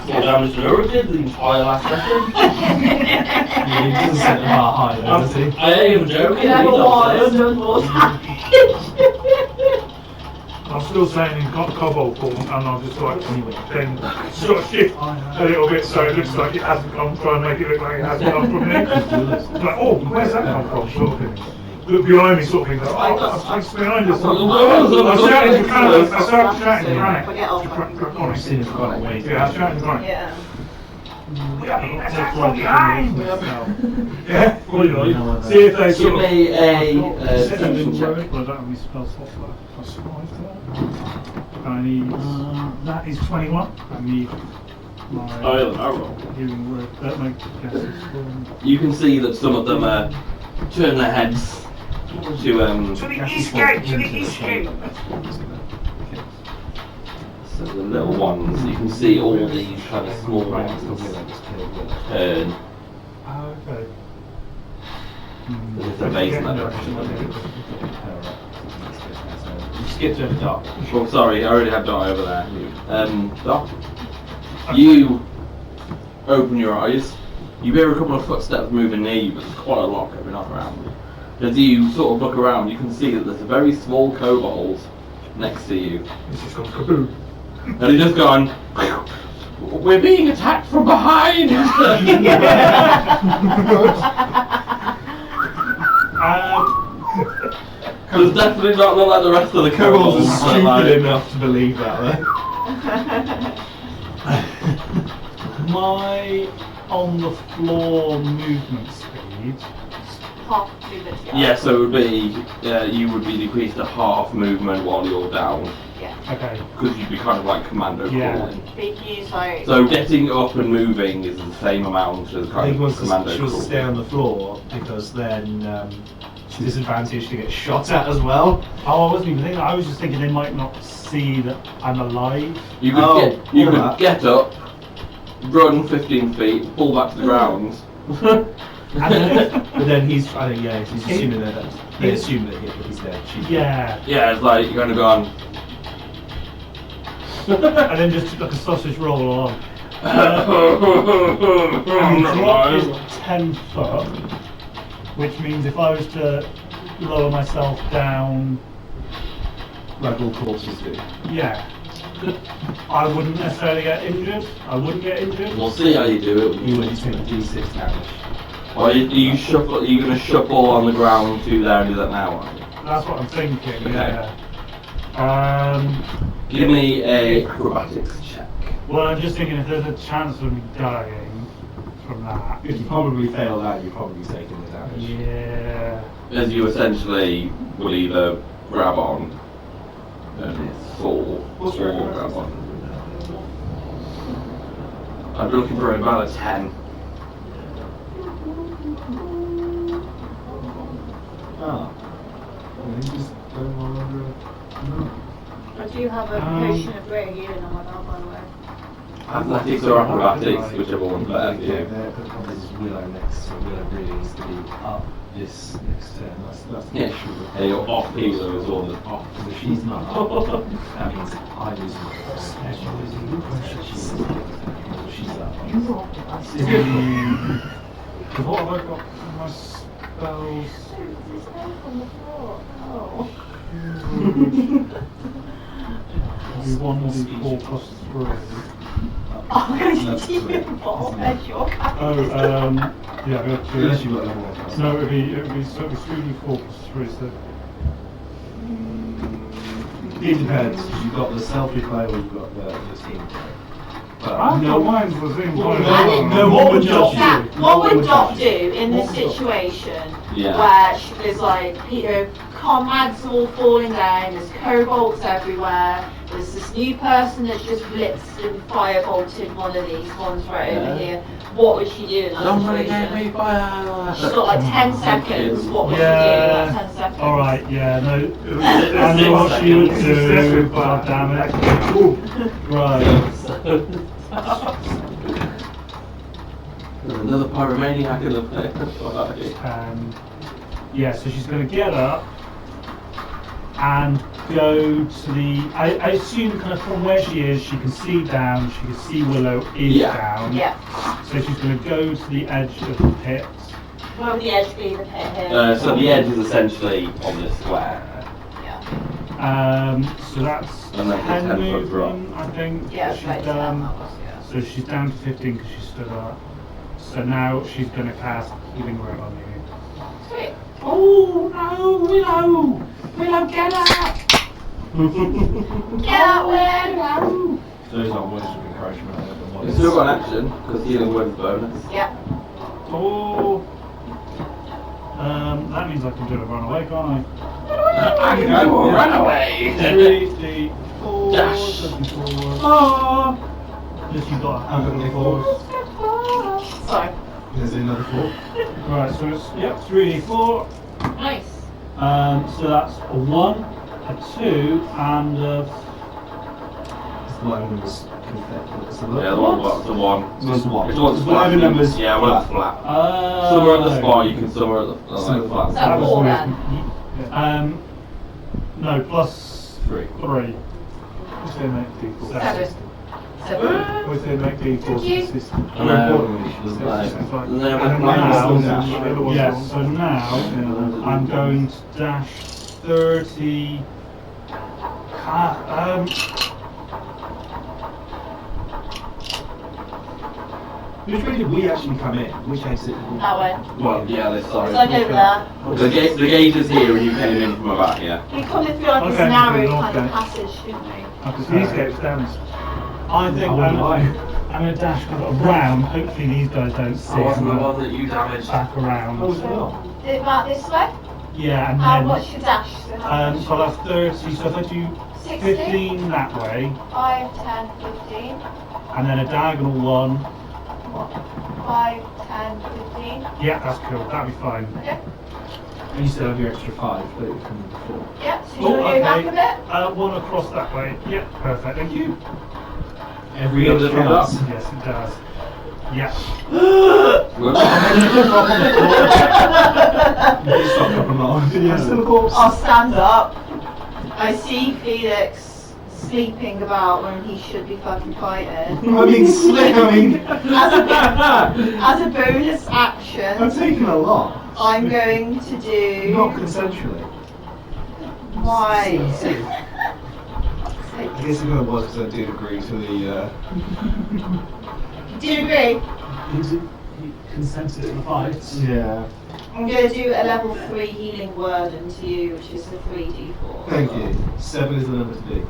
More damage than Ura did the entire last session. Yeah, he doesn't set the bar high though, does he? I ain't even joking. You never he's was, upstairs. there was more damage. I'm still saying in kobold form, and I'll just like then sort of shift a little bit so it looks like it hasn't come. Try and make it look like it hasn't come from me. It's like, oh, where's that come from? Sort of thing. Look behind me, sort of thing. Like, oh, it's behind us. I'm shouting to Granite. I started shouting to Granite. Forget off. I've seen it quite a way. Yeah, I'm shouting to Granite. Yeah. Attack from behind! Yeah, well, you know, see if they Give sort of. me a deception check. Well, I don't have any spell slots left. Plus 5 for that. I need. That is 21. I need my Oh, I roll. healing word. That makes guesses for me. You can see that some of them turn their heads to To the east gate! To the east gate! so the little ones. You can see all these kind of small ones turn. Okay. There's a base in that direction. skipped over Doc. Oh, sorry, I already had Dot over there. Dot, you open your eyes. You hear a couple of footsteps moving near you, but there's quite a lot going on around you. As you sort of look around, you can see that there's a very small kobold next to you. It's just gone kaboom. And he's just gone, we're being attacked from behind! There's definitely not like the rest of the Kobolds kobolds. are but, stupid like, enough to believe that, though. My on the floor movement speed. Half movement, Yeah, so it would be, you would be decreased to half movement while you're down. Yeah. Okay. Because you'd be kind of like commando Yeah. crawling. Big use, like. So getting up and moving is the same amount as I kind think of once commando she was to crawling. stay on the floor because then she's disadvantaged to get shot at as well. Oh, I wasn't even thinking. I was just thinking they might not see that I'm alive. You could, Oh, you all could that. get up, run 15 feet, pull back to the ground. And then, But then he's, I think, yeah, he's assuming that they assume that he's dead. She's yeah, Yeah, it's like you're kind of gone. and then just like a sausage roll along. And the I'm drop is alive. 10 foot, which means if I was to lower myself down, like all corpses do. yeah, I wouldn't necessarily get injured. I wouldn't get injured. We'll see how you do it. You would take a D6 damage. Or you shuffle? Are you going to shuffle on the ground to there and do that now? Are you? That's what I'm thinking. Okay. Yeah. Give me a acrobatics check. Well, I'm just thinking if there's a chance of me dying from that. If you probably fail that, you're probably taking the damage. Yeah. As you essentially will either grab on and fall, or What's your grab on. I'd be looking for about a 10. Ah. You just don't want to. I do have a potion of great healing on my belt, by the way. Athletics or acrobatics, whichever one's better for Yeah, you. this is Willow next, so Willow really needs to be up this next turn. That's the Yeah, issue with and your off healer is one that's off. So she's not up. That means I lose my she's up. What have I got for my spells? Maybe 1d4 plus 3. Oh, I'm going to That's see correct. you ball as your Oh, yeah, I got 2. Unless you've got level 1. No, it'd be 3d4 plus 3, so. It depends, because you've got the self-replay or you've got the team play. But I thought mine was in No one would judge you. Yeah, No what one would Dot judge do you. in this What would Dot do? situation Yeah. where there's like, comrades all falling down, there's kobolds everywhere, there's this new person that's just blitzed and firebolted one of these ones right over Yeah. here. What would she do in that Somebody gave situation? me fire! She's got like 10 seconds. What would she do in that 10 seconds? Alright, yeah, no. I know what she would do. God damn it. Right. Another pyromaniac in the play. Yeah, so she's going to get up and go to the. I assume kind of from where she is, she can see down, she can see Willow is Yeah. down. Yeah. So she's going to go to the edge of the pit. Where would the edge be, the pit here? So the edge is essentially on this square. Yeah. So that's And then 10 the 10-foot drop. movement, I think. Yeah, that right, she's so done. that was, yeah. So she's down to 15 because she stood up. So now she's going to cast Healing Word on you. Sweet. Oh no, Willow! Willow, get up! Get out, Willow! Those are words of encouragement. It's still got an action, because healing word's bonus. Yeah. Oh. That means I can do a runaway, can't I can go run away! I? 3, 4, Dash. 74. Oh! Just you got I've got fours. Sorry. There's another 4. Right, so it's 3d4. Nice. So that's a 1, a 2, and a. It's the one that was confetti. It's the Yeah, the one's the one. It's the one. It's the one's It's whatever flat. numbers. Yeah, one's flat. Oh. Somewhere at the spot, you can somewhere at the Somewhere flat. That was four weird. then. No, plus 3. 3. What's their make D4? 7. 7. What's their make D4 Thank you. consistent? And there's Yeah, so now I'm going to dash 30. Which way did we actually come in? Which exit? That way. Well, yeah, this It's side. like over there. The gate is here and you came in from the back, yeah. We come in through like this Okay, narrow so kind of okay. passage, didn't we? These gates down. I think I'm going to dash kind of around. Hopefully these guys don't see. I wasn't the I'm one that you damaged. back around. Oh, well. Did it back this way? Yeah, and How then much your dash? So how much? so that's 30. So if I do 60? 15 that way, 5, 10, 15. and then a diagonal one. 5, 10, 15. Yeah, that's cool. That'll be fine. Okay. And you still have your extra 5 that you come before. Yep, so you want to go back a bit? One across that way. Yeah, perfect. Thank you. Every Does it extra roll up? chance. Yes, it does. Yeah. I'll stand up. I see Felix sleeping about when he should be fucking fighting. As a bonus action, I'm taking a lot. I'm going to do Not consensually. my. I guess it kind of was because I did agree to the. Do you agree? He consented in the fights. Yeah. I'm going to do a level 3 healing word into you, which is the 3d4. Thank you. 7 is the number to be.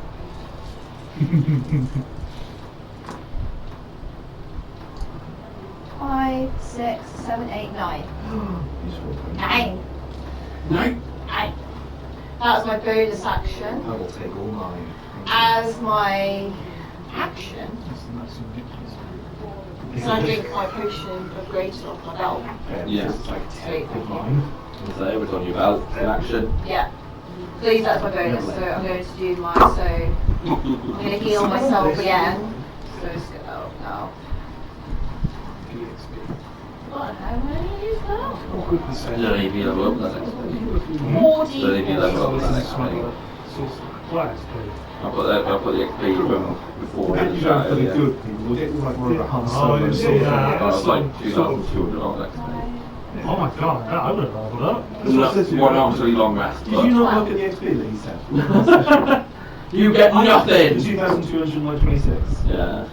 Five, 6, 7, 8, 9. 9. 9. 9. That was my bonus action. I will take all 9. As my action, so I drink my potion of grace off my belt. Yeah. It's like Sweet. 10 of mine. So it's on your belt in action. Yeah. Please, that's my bonus, so I'm going to do my, so I'm going to heal myself again. So let's get out now. What, how many is that? Oh, goodness sake. So if you level up, that's XP. 40. So if you level up, that's XP. I'll put the XP from before. That you don't for the good people. We'll get like more of a Han Solo yeah, sort of yeah. That was like 2,200 on XP. Oh my god, I would have leveled up. Not really long rest. Did you not look at the XP that he said? You get nothing! 2,226. Yeah.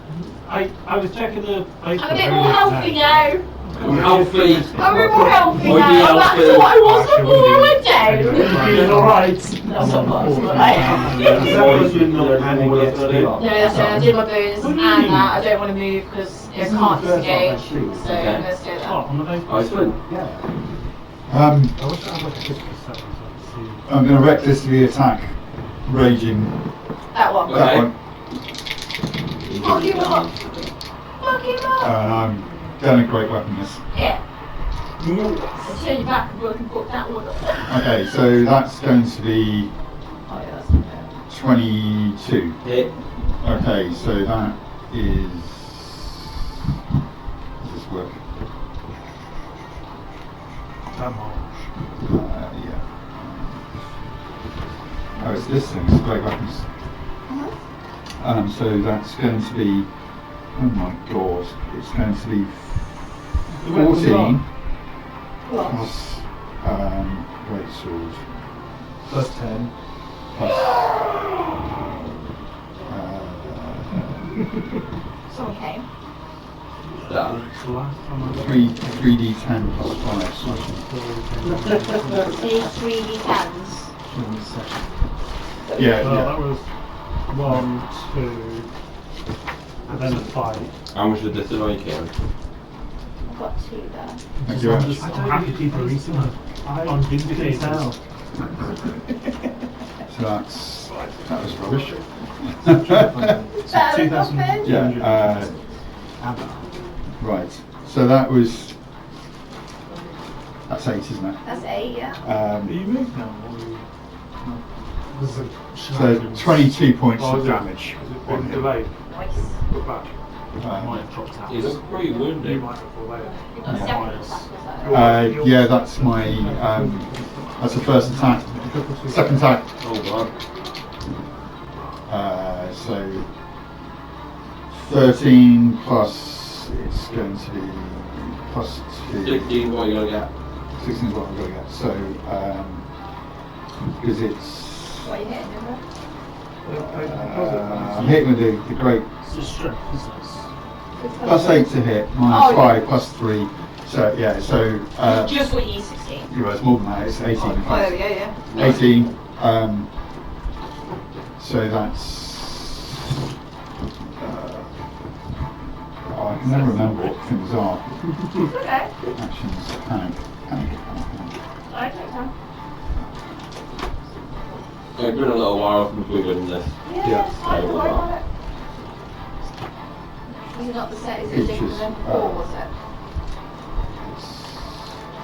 I was checking the I'm a bit more healthy now. I'm healthy. I'm a bit more healthy Would be now. Back to healthy. what I was before I Feeling alright. That's not much, but That was you not handing the XP up. no, that's it. I did my bonus and that. I don't want to move because I can't disengage. So Okay. let's do Oh, that. on the base. I swim. Yeah. I wish I had like a 50% result. I'm going to wreck this to the attack. Raging. That one. Okay. That one. Fuck him up. Fuck him up. And I'm going to great weapon this. Yeah. I'll turn you back and we can put that one up. Okay, so that's going to be Oh yeah, that's okay. 22. Hit. Okay, so that is. Does this work? Yeah. Oh, it's this thing, it's great weapons. So that's going to be. Oh my god, it's going to be 14 plus great sword Plus 10. plus Someone came. Done. 3d10 plus 5 slashing. These 3d10s. Yeah, Well, yeah. that was 1, 2, and then a 5. How much did this annoy you? I've got 2 there. Thank you very much. I'm happy people eating them. I'm vindicated. So that was rubbish. Better than 2,000. nothing. Yeah, right. So that's 8, isn't it? That's 8, yeah. Are you moved now? So 22 points of damage. Has it been delayed? Nice. Put back. You look pretty You wounded. might have delayed. You've got 7 back, was that? Yeah, that's my that's the first attack. Second attack. Oh god. So 13 plus, it's going to be plus 2. 16 what you gonna get? 16 is what I'm going to get. So, because it's. What are you hitting, remember? I'm hitting with the great. It's just strength, isn't it? Plus 8 to hit, minus 5, plus 3. So, yeah, so. Just what you use 16. You know, it's more than that, it's 18. Oh, there we go, yeah. 18. So that's. I can never remember what things are. Okay. Actions, panic. I take time. It's been a little while since we've been in this. Yeah, it's fine, don't worry about it. Is it not the set? Is it different than before, was it?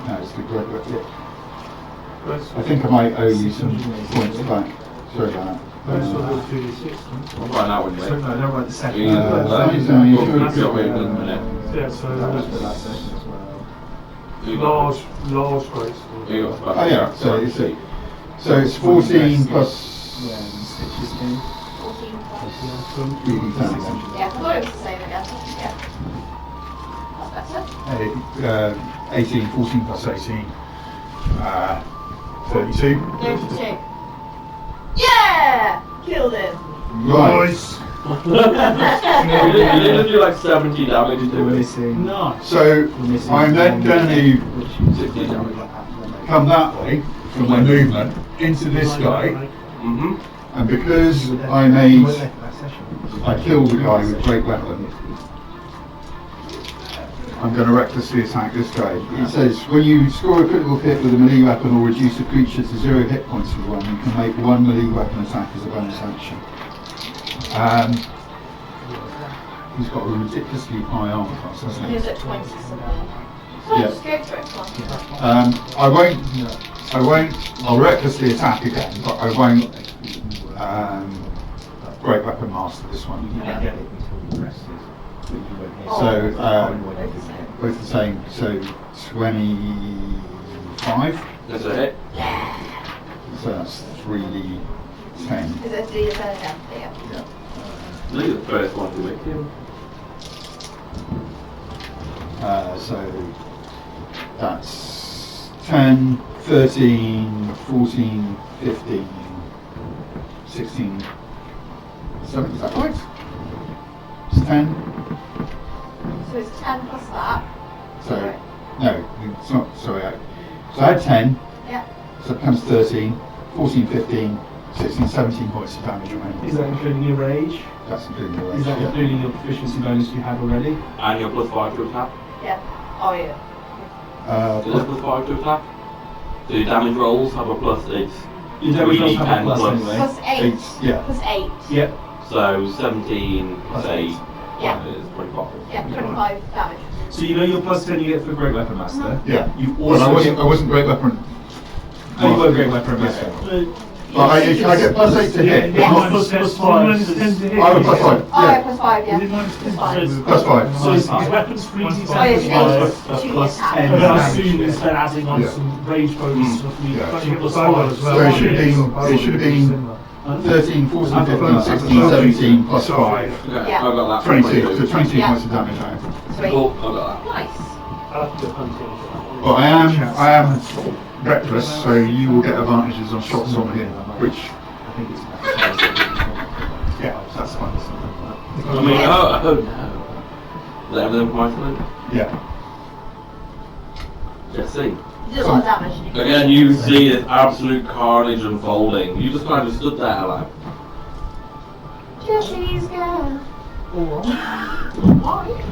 No, it's the great. I think I might owe you some points back. Sorry about that. I'll find out when you So, no, don't write the second. you sure? Yeah, so You got large quotes. you got Oh yeah, so it's 14 plus 14 plus. 3d10. Yeah, I thought it was the same again. Yeah. That's better. 18, 14 plus 18. 32. 32. Yeah! Killed him. Right. You didn't do like 70 damage to it. Missing. Nice. So I'm then going to 60 damage. come that way from my movement into this guy, Mm-hmm. and because I killed the guy with a great weapon, I'm going to recklessly attack this guy. It says, when you score a critical hit with a melee weapon or reduce a creature to 0 hit points for 1, you can make 1 melee weapon attack as a bonus action. He's got a ridiculously high armor class, hasn't He he? was at 20 something. So Yeah. just go for it, come on. I'll recklessly attack again, but I won't great weapon master this one. So, both the same, so 25, That's a hit. so that's 3d10. Is it 3 again? Yeah. Yeah. Look at the first one to make him. So that's 10, 13, 14, 15, 16, 17, is that right? It's 10. So it's 10 plus that. So, no, it's not, sorry. So I had 10, Yeah. so it becomes 13, 14, 15, 16, 17 points of damage remaining. Is that including your rage? That's including the Is that range, yeah. including your proficiency bonus you had already? And you're plus 5 to attack. Yeah. Oh, yeah. Is it plus 5 to attack? So your damage rolls have a plus 8. You don't really have a 3d10 plus plus. anyway. Plus 8. Yeah. Plus 8. Yep. So 17 plus 8 Yeah. is 25. Yeah, 25 damage. So you know your plus 10 you get for Great Weapon Master? Yeah. You Well, also I wasn't great weapon. Oh, you were Great Weapon Master. But I get plus 8 to hit. Yeah. Not- Plus 5. I have a plus 5. Oh, yeah, Yeah. plus 5, yeah. Is it minus 10? Plus 5. Plus 5. So his weapons 3d10 Oh, yeah, plus so 5 it's plus 2 10 attack. damage. I assume instead adding on Yeah. some rage bonus stuff, we Yeah. plus You get the 5 bow as well. So it should have been 13, 14, 15, 16, 17 plus 5. Okay, Yeah. I've got that. 22. So 22 Yeah. points of damage now. Sweet. Cool, I've got Nice. Well, I am reckless, so you will get advantages on shots on him, which, yeah, that's fine. that. I mean, oh no. Is that everything for my turn? Yeah. Let's see. You did a lot of damage. Again, you see this absolute carnage unfolding. You just kind of stood there like, Jesse's girl.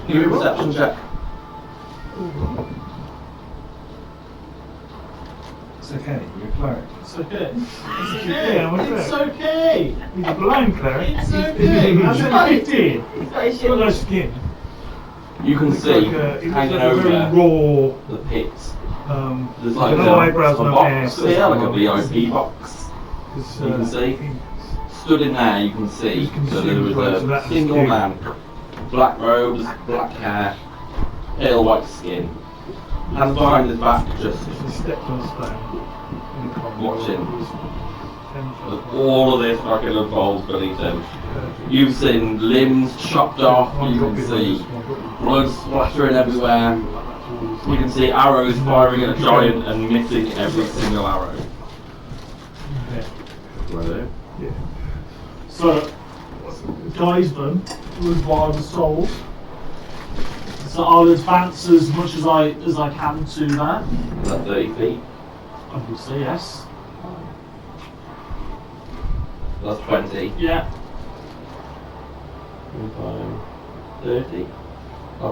give me a perception check. It's okay, you're a cleric. It's okay. Yeah, what's It's that? okay. He's a blind cleric. It's okay. That's okay. 15. He's got his He's got no shield. skin. You can It's see like a, it's hanging like a very over raw, the pit. there's There's like no eyebrows, a no box hair. here, like a VIP box. It's, You can see. Stood in there, you can see You can that see there the clothes, was so a that's single cute. man, black robes, black hair, pale white skin, hands behind his back, just He stepped on a stone. watching. With all of this fucking unfolds beneath him. You've seen limbs chopped off, you can see blood splattering everywhere. You can see arrows firing at a giant and missing every single arrow. Okay. Yeah. So, guide them with what I was told. So I'll advance as much as I can to that. Is that 30 feet? Obviously, yes. That's 20. Yeah. 30.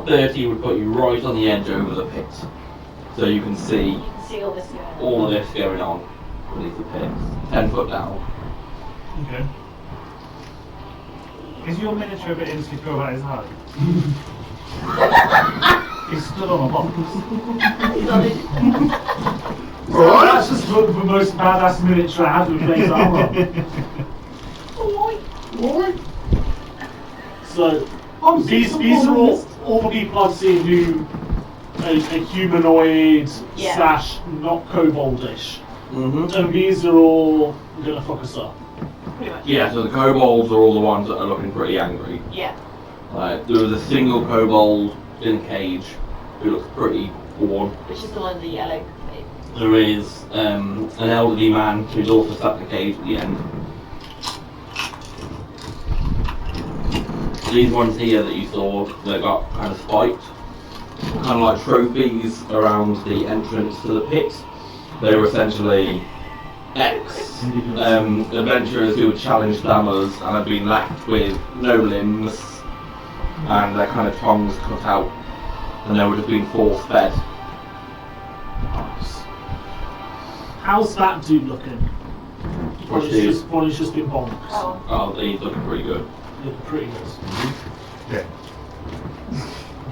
30 would put you right on the edge over the pit. So you can see all of this going on beneath the pit. 10 foot down. Okay. Is your miniature a bit insecure about his height? He's stood on a box. That's just the most badass miniature I have with face armor. So, these are all the people I've seen who a humanoid slash not koboldish. And these are all gonna fuck us up. Yeah, so the kobolds are all the ones that are looking pretty angry. Yeah. There was a single kobold in a cage who looks pretty bored. Which is the one in the yellow. There is an elderly man who's also sat in a cage at the end. These ones here that you saw, they got kind of spiked, kind of like trophies around the entrance to the pit. They were essentially ex-adventurers who had challenged Thanos and had been left with no limbs and their kind of tongues cut out, and they were just being force-fed. Nice. How's that dude looking? Body's just been bonked. Oh, he's looking pretty good. Looking pretty good. Yeah.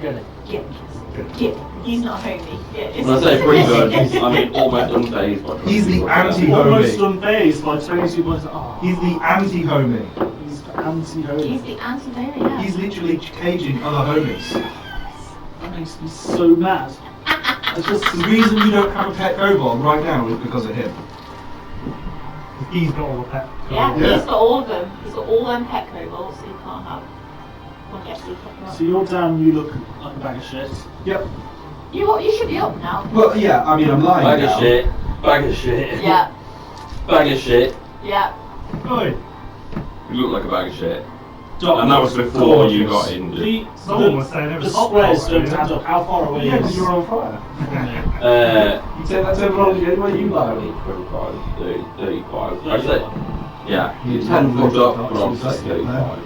Get it. Yeah. He's not homey. Yeah. When I say pretty good, I mean almost unfazed by He's the Almost anti-homie. unfazed by 22 points. Oh, He's the anti-homie. he's anti-homie. He's the anti-homie, yeah. He's literally caging other homies. That makes me so mad. It's just the reason you don't have a pet kobold right now is because of him. He's got all the pet. Yeah, Yeah. he's got all of them. He's got all them pet kobolds, so you can't have one gets you fucking So you're down, you look like a bag of shit. Yep. You should be up now. Well, yeah, I mean, I'm lying Bag now. of shit. Bag of shit. Yeah. Bag of shit. Yeah. Oi! You look like a bag of shit. Doc, And that was before you got injured. Someone was saying it The was squares spot, don't yeah. add up. How far away Yeah, is because you're on fire. You say that terminology anyway you like. 25, 30, 35. I'd 35. say, yeah, you're 10 foot up, but I'm That's 35.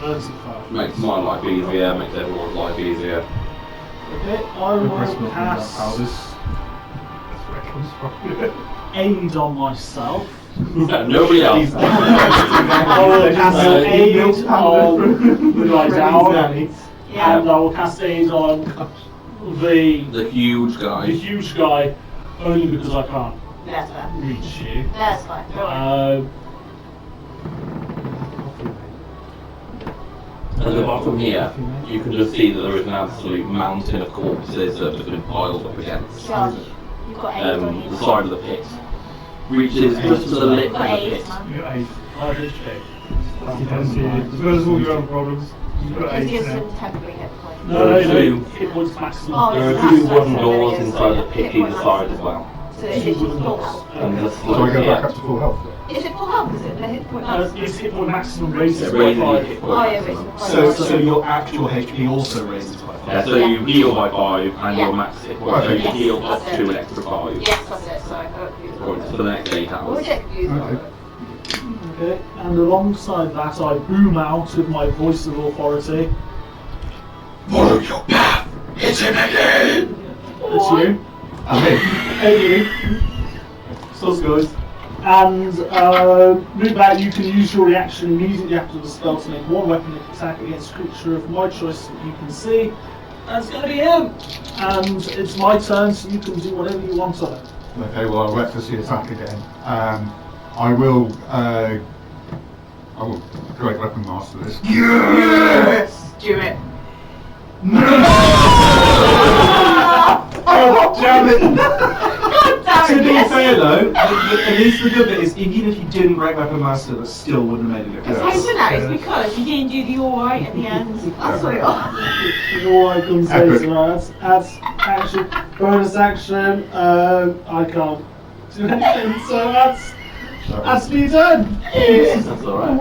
35. Makes my life easier, makes everyone's life easier. Okay, I will cast aid on myself. Nobody else. I will cast aid on the guy down, Yeah. and I will cast aid on the The huge the guy. huge guy, only because I can't That's fine. reach you. That's fine. Go on. At the bottom here, you can just see that there is an absolute mountain of corpses that have been piled up against Josh, you've got 8 on you. the side of the pit. Reaches just to the lip You've of got the 8, pit. man. You got 8. I did check. As well as all your own problems. You've got Just 8 give now. some temporary hit points. No, hit points maximum. Oh, There are that's 2 right, wooden so doors there is inside the a pit hit either point side as maximum. well. So it's just full health. And the So I slope go back here. up to full health. Is it full health? Is it the hit point maximum? It's hit point maximum raised It by raises your 5. hit Oh, point yeah, maximum. it's So your actual HP also raises by 5. Yeah, so you heal by 5 and Yeah. your max hit point. So you Yes, heal up that's to it. an extra 5 Yes, that's it. Sorry, I got points confused. for the next 8 What hours. was it confused Okay. about? Okay, and alongside that, I boom out with my voice of authority. Follow your path! It's him again! It's you. Hey, you. Sus goes. And with that, you can use your reaction immediately after the spell to make one weapon attack against a creature of my choice that you can see. And it's going to be him. And it's my turn, so you can do whatever you want on it. Okay, well I'll recklessly attack again. I will great weapon master this. Yes! Do it. Oh, damn it! God damn To be fair though, at least the good bit is even if you didn't break Weapon Master, that still wouldn't have made a difference. It's that is because you didn't do the alright at the end. That's what it was. All I can say is that's action, bonus action. I can't do anything, so that's me done. That's alright.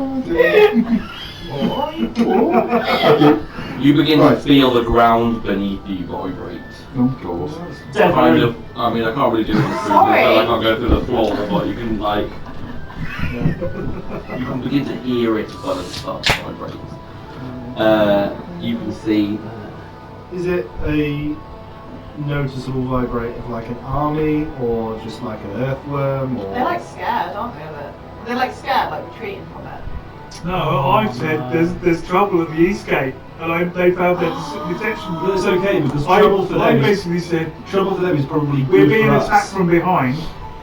You begin to feel the ground beneath you vibrate. Oh god. Kind of, I mean, I can't really do it with so I can't go through the floor, but you can like, you can begin to hear it as it starts to vibrate. You can see. Is it a noticeable vibrate of like an army or just like an earthworm or? They're like scared, aren't they, of it? They're like scared, like retreating from it. No, I've said there's trouble at the East Gate, and they found their detection. But it's okay because I basically said trouble for them is probably we're good being for attacked us. from behind.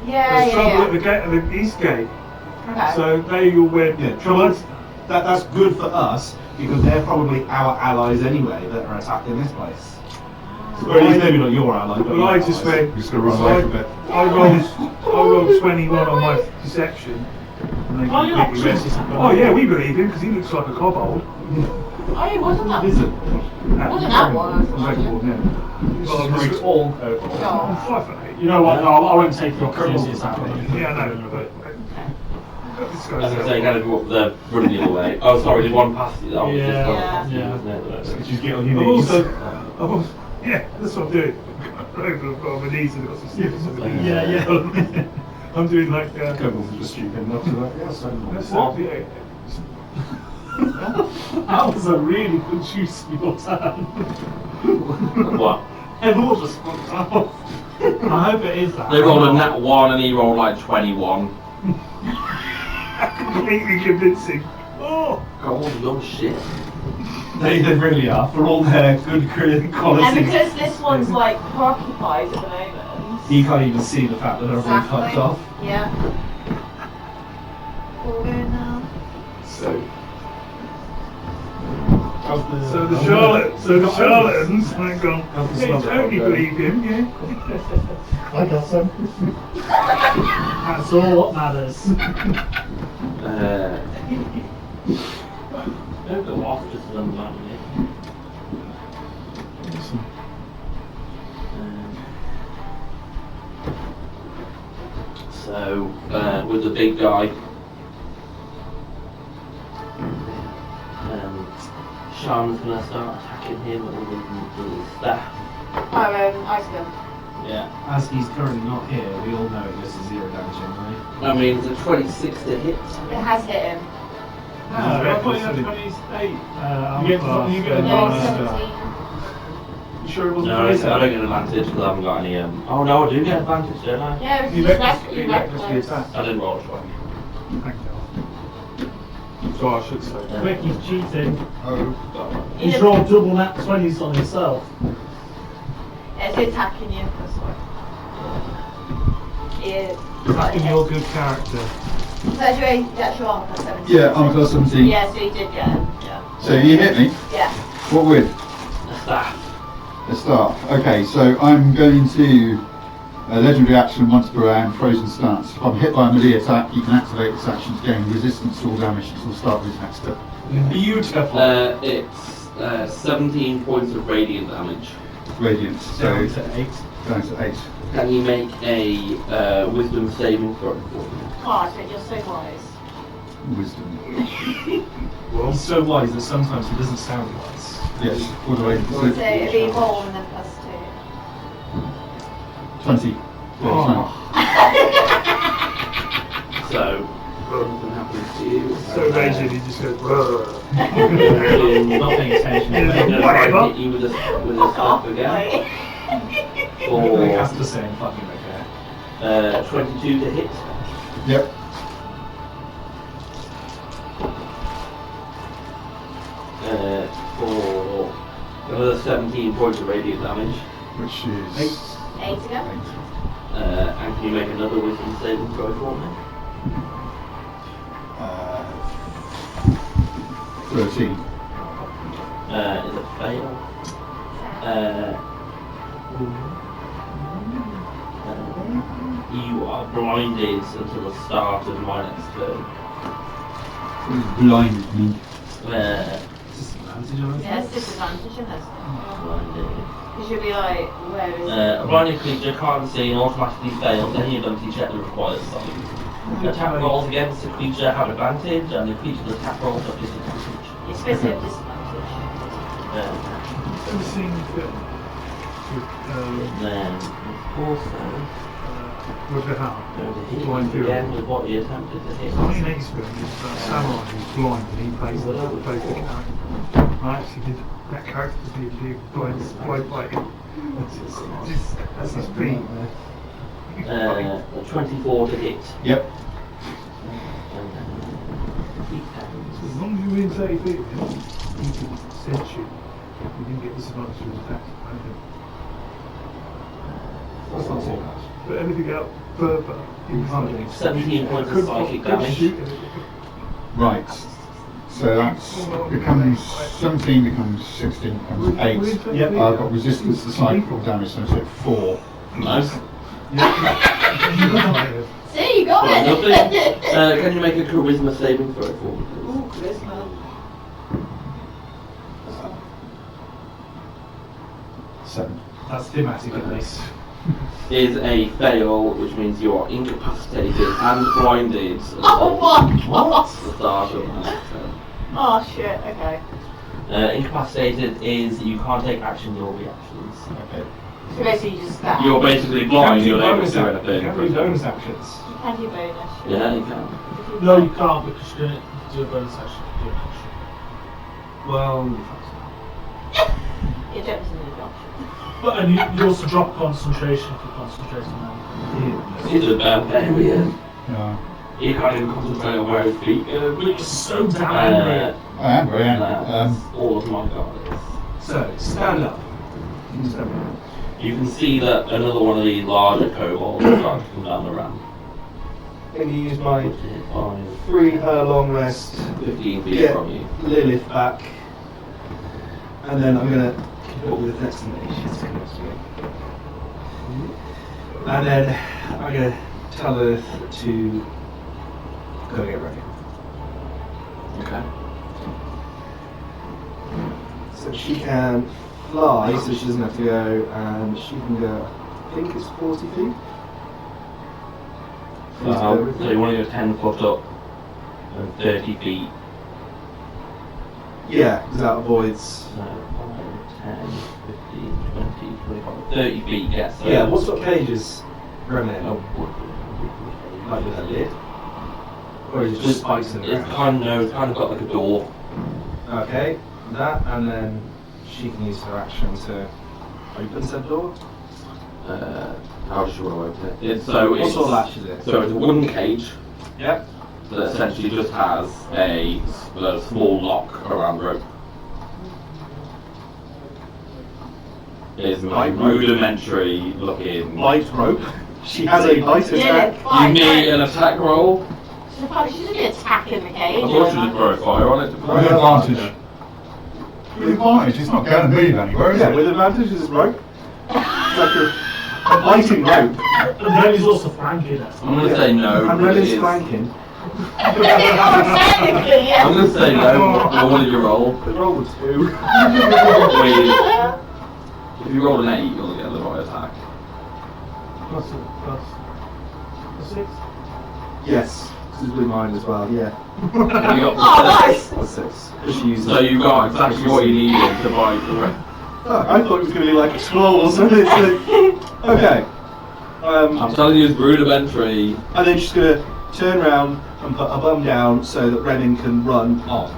There's trouble at the gate, at the East Gate. Okay. So they all went. Yeah, trouble. That's good for us because they're probably our allies anyway that are attacking this place. Or at least maybe not your ally, but But your I just allies. went. Just gonna run away from it. I rolled 21 on my deception. And they completely went, oh yeah, we believe him because he looks like a kobold. Oh, it wasn't that. Is it? Wasn't that one? It's just very tall. I'm 5'8". You know what? No, I won't take your courtesies out of me. Yeah, I know, but this As guy's I say, kind of go up there, running the other way. Oh, sorry, did one pass you? That was just Yeah. one past you, Yeah. wasn't it? Just get on your I've knees. also, yeah, that's what I'm doing. I've got my knees and I've got some slippers on my knees. Yeah. I'm doing like, Kobolds are just stupid enough to that. that's What? yeah. That was a really good use of your turn. What? And all just fucked off. I hope it is that. They rolled a nat 1 and he rolled like 21. Completely convincing. Oh! God, what your shit. They really are, for all their good qualities. And because this one's like preoccupied at the moment. He can't even see the fact that they're all fucked off. Yeah. All good now. So. So the charlatans have gone, yeah, totally believe him, yeah. I got some. That's all what matters. Don't go off just as I'm landing it. So, with the big guy, Sean's gonna start attacking him with the staff. Oh, ice gun. Yeah. As he's currently not here, we all know it goes to 0 damage anyway. I mean, it's a 26 to hit. It has hit him. I thought you had 28. You get Yeah, advantage. 17. You sure it wasn't No, I don't get advantage because I haven't got any. Oh no, I do get advantage, don't I? Yeah, because You you recklessly reckless. attack. I didn't roll a 20. Thank you. So I should say. Quick, he's cheating. Oh. He's rolled double nat 20s on himself. It's attacking you, that's why. Attacking your good character. That's your armor plus 17. Yeah, I'm plus 17. Yeah, so you did get him. Yeah. So you hit me? Yeah. What with? A staff. A start. Okay, so I'm going to a legendary action once per round, frozen stance. If I'm hit by a melee attack, you can activate this action to gain resistance to all damage until the start of his next step. Beautiful. It's 17 points of radiant damage. Radiant. So Down to 8. down to 8. Can you make a wisdom saving throw for me? Gosh, but you're so wise. Wisdom. He's so wise that sometimes he doesn't sound wise. Yes. All the way. So it'd be roll and then plus 2. 20. So, nothing happens to you. So amazing, he just goes, "Brr." Not paying attention. Whatever. Hit you with a staff again. He For has to say, fucking okay. 22 to hit. Yep. For another 17 points of radiant damage. Which is 8 again. And can you make another wisdom saving throw for me? 13. Is a fail. You are blinded until the start of my next turn. Blinded me. Disadvantage on Yeah, it's it. disadvantage, isn't it? Blinded. You should be like, where is it? A blinded creature can't see and automatically fails any ability check that requires sight. Attack rolls against the creature have advantage, and the creature's attack rolls have disadvantage. It's supposed to have disadvantage. Have you seen the film? Then also With the hound. going to hit Blind you hero. again with what he attempted to hit. It's not in X-Men, it's that samurai who's blind and he plays the character. I actually did that character to be blind fighting. That's his feet. 24 to hit. Yep. And then As long as you're within 30 feet of him, he can sense you. You didn't get disadvantage with attacks. That's not too much. But anything else further, he was like, 17 points of psychic damage. Right. So that's becomes 17 becomes 16 becomes 8. Yep. I've got resistance to psychical damage, so it's at 4. Nice. See, you got Well, it! nothing. Can you make a charisma saving throw for me, please? Ooh, charisma. 7. That's thematic at least. Is a fail, which means you are incapacitated and blinded at Oh my god! the start of my next turn. Oh shit, okay. Incapacitated is you can't take actions or reactions. Okay. So basically you just stand. You're basically blind, you're not able to do You anything. can do bonus actions. You can do bonus. Yeah, you can. No, you can't because you're going to do a bonus action. Do an action. Well, Your jump isn't an option. But and you also drop concentration if you're concentrating on It's a bad area. Yeah. You can't even concentrate on where his feet go. But you're so damn angry. I am very angry. That's all of my guys. so stand up. You can see that another one of these larger kobolds is starting to come down the ramp. Can you use my Which is 5, 3 her long rest? 15 feet Get from you. Lilith back. And then I'm gonna keep up with the next thing. She's close to me. And then I'm gonna tell Lilith to go get ready. Okay. So she can fly, so she doesn't have to go, and she can go, I think it's 40 feet. So you want to go 10 foot up and 30 feet. Yeah, because that avoids. So 5, 10, 15, 20, 25, 30 feet gets there. Yeah, what sort of cages Gremlin in? Oh, Like with a lid? Or is it just spikes in the it's ground? it's kind of got like a door. Okay, that, and then she can use her action to open said door. How does she want to open it? What sort of latch is it? So it's a wooden cage Yep. that essentially just has a small lock around the rope. It's my Light rope. rudimentary looking. Light rope. She has a light attack. You need an attack roll. She's a bit attacking the cage. I thought you just throw fire on it. With advantage. With advantage, it's not going to move anywhere, is Yeah, it? with advantage is rope. It's like a lighting rope. And then he's also flanking us. I'm going to say no. And because Relin's it is- flanking. Technically, yeah. I'm going to say no. What did you roll? The roll was 2. If you roll an 8, you'll get a Levi attack. Plus 6. Yes, this is with mine as well, yeah. And you Oh, got nice! Plus 6. She uses so you got exactly what you needed to buy the Oh, I thought it was going to be like a scroll or something. It's like, okay. I'm telling you, it's rudimentary. And then she's going to turn around and put her bum down so that Remin can run on.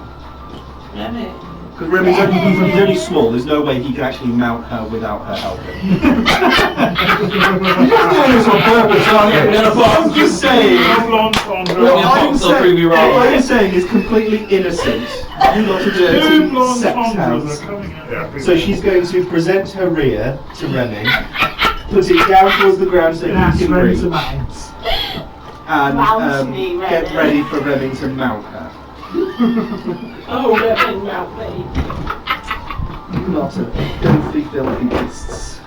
Because Remin's only small, there's no way he can actually mount her without her helping. You're doing this on purpose, aren't you? I'm just saying. Launch on Bring her. your box up, bring me What roll. I'm saying is completely innocent. You lot are dirty Two blonde sex tendrils hounds. are coming out. So she's going to present her rear to Remin, put it down towards the ground so he That's can ready breathe, to mount. and Mount me, get Remin. ready for Remin to mount her. Oh, Remin, mount me. You lot are filthy, filthy beasts.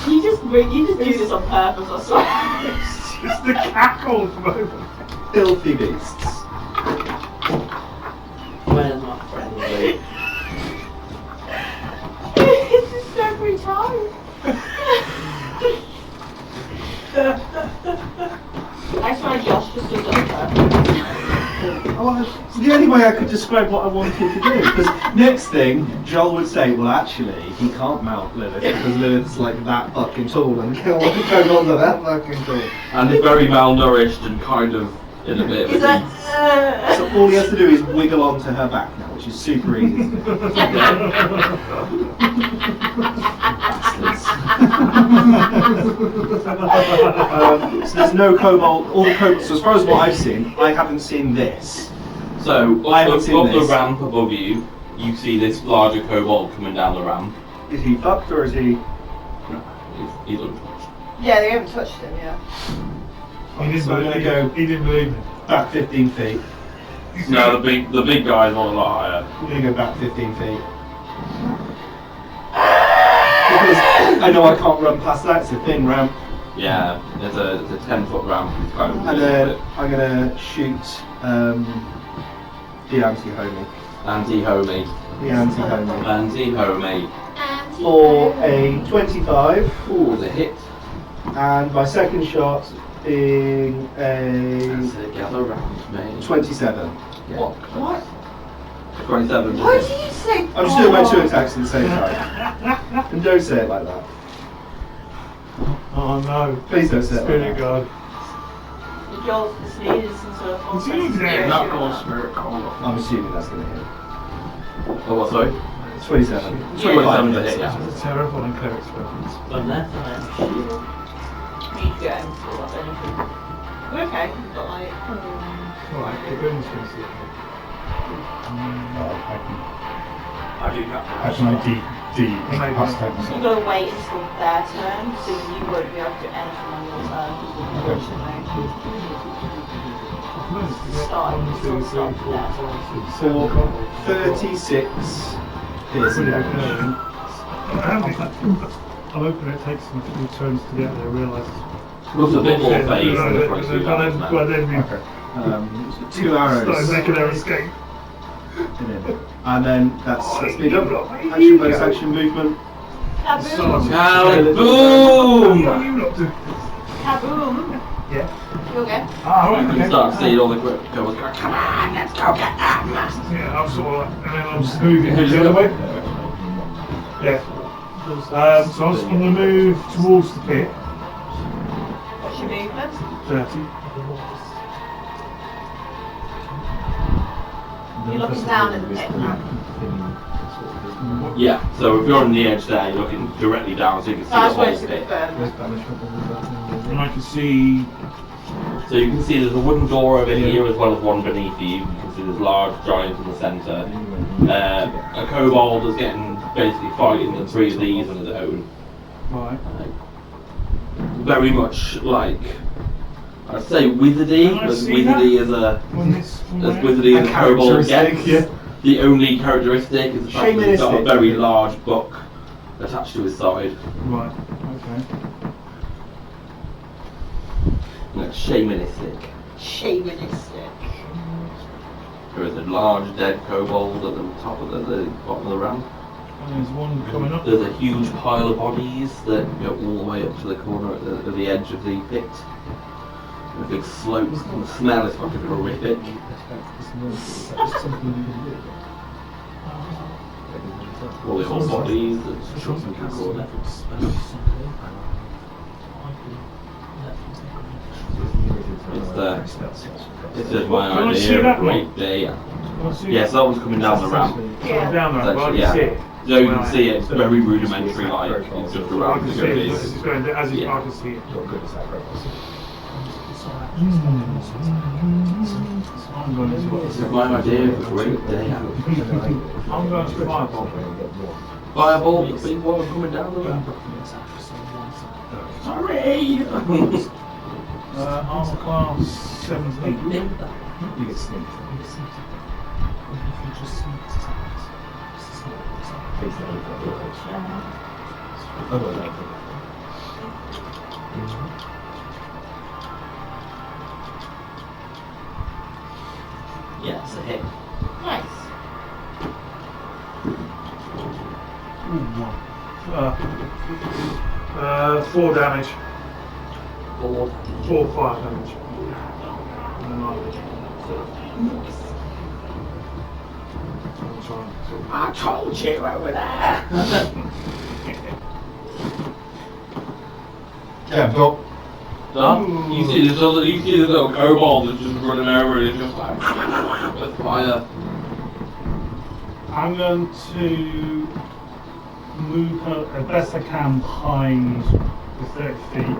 You just do this on purpose, I swear. It's the cackles, man. Filthy beasts. Where's my friend Luke? This is so retarded. I swear Josh just does it on purpose. It's the only way I could describe what I wanted to do. Because next thing, Joel would say, well, actually, he can't mount Lilith because Lilith's like that fucking tall and Kobolds are that fucking tall. And he's very malnourished and kind of in a bit of a heat. So all he has to do is wiggle onto her back now, which is super easy to do. So there's no kobold. All the kobolds. So as far as what I've seen, I haven't seen this. So, I haven't up seen the this. ramp above you, you see this larger kobold coming down the ramp. Is he fucked or is he? No, he's untouched. Yeah, they haven't touched him yet. He didn't So we're gonna believe go He didn't believe me. back 15 feet. No, the big guy's on a lot higher. We're gonna go back 15 feet. Because I know I can't run past that. It's a thin ramp. Yeah, it's a 10-foot ramp. He's kind of And then I'm gonna shoot the anti-homie. anti-homie. The anti-homie. Anti-homie. For a 25. Ooh, the hit. And my second shot being That's a it, gather round me. 27. Yeah. What? 27. Why do you say? I'm just doing my two attacks at the same time. And don't say it like that. Oh no. Please don't say it like Spirit that. God. The Joel's just needed some sort of It's easy. Not called spirit combo. I'm assuming that's going to hit. Oh, what, sorry? 27. 27 to hits. hit, yeah. It's a terrifying cleric's weapons. Unless I am shield. We need to get him to pull up anything. We're okay. We've got like. Alright, the goodness going to see it. Actually, pass You've got to wait until their turn, so you won't be able to do anything on your turn. Unfortunately. Start there. For 36 piercing damage. I'm hoping it takes them a few turns to get there, realise. Looks a bit more phased than the 22 damage now. Well, then we So 2 arrows. started making their escape. And then that's speed up. Action, bonus action, movement. Kaboom! Boom! You lot do. Kaboom! Yeah. You okay? Ah, right, You can okay. start seeing all the kobolds go, come on, let's go get them! Yeah, I'm sort of like, and then I'm just moving the other way. Yeah. So I'm just going to move towards the pit. What's your movement? 30. You're looking down at the pit now. Yeah, so if you're on the edge there, you're looking directly down so you can see So I the just whole wanted to pit. confirm. And I can see. So you can see there's a wooden door over here as well as one beneath you. You can see this large giant in the centre. A kobold is getting basically fighting the 3 of these on his own. Right. Very much like, I'd say wizardy, Can I as see that? wizardy as a From as where? wizardy as a kobold characteristic, gets. The only characteristic is the fact that he's got a Shamanistic. very large book attached to his side. Right, okay. That's shamanistic. Shamanistic. There is a large dead kobold at the top of the bottom of the ramp. And there's one coming up. There's a huge pile of bodies that go all the way up to the corner at the edge of the pit. And a big slope, and the smell is fucking horrific. All the old bodies, there's shots and cackle. It's just my Can I see idea of that a great day. Can I see Yes, that one's coming down the ramp. Yeah. Down there, well, I Yeah. can see it. So you can see it's very rudimentary, like it's just a I ramp can to see go it. this. It's going as it, Yeah. I can see it. I'm going to. It's my idea of a great day. I'm going to fireball. Fireball, the big one coming down the ramp. Sorry! Armor class 17. You get sneaked. Yeah, it's a hit. Nice. Ooh, 4 damage. 4. 4 fire damage. I told you over there. Yeah, Doc. Done. You see this little kobold that's just running over and it's just like with fire. I'm going to move as best I can behind the 30 feet.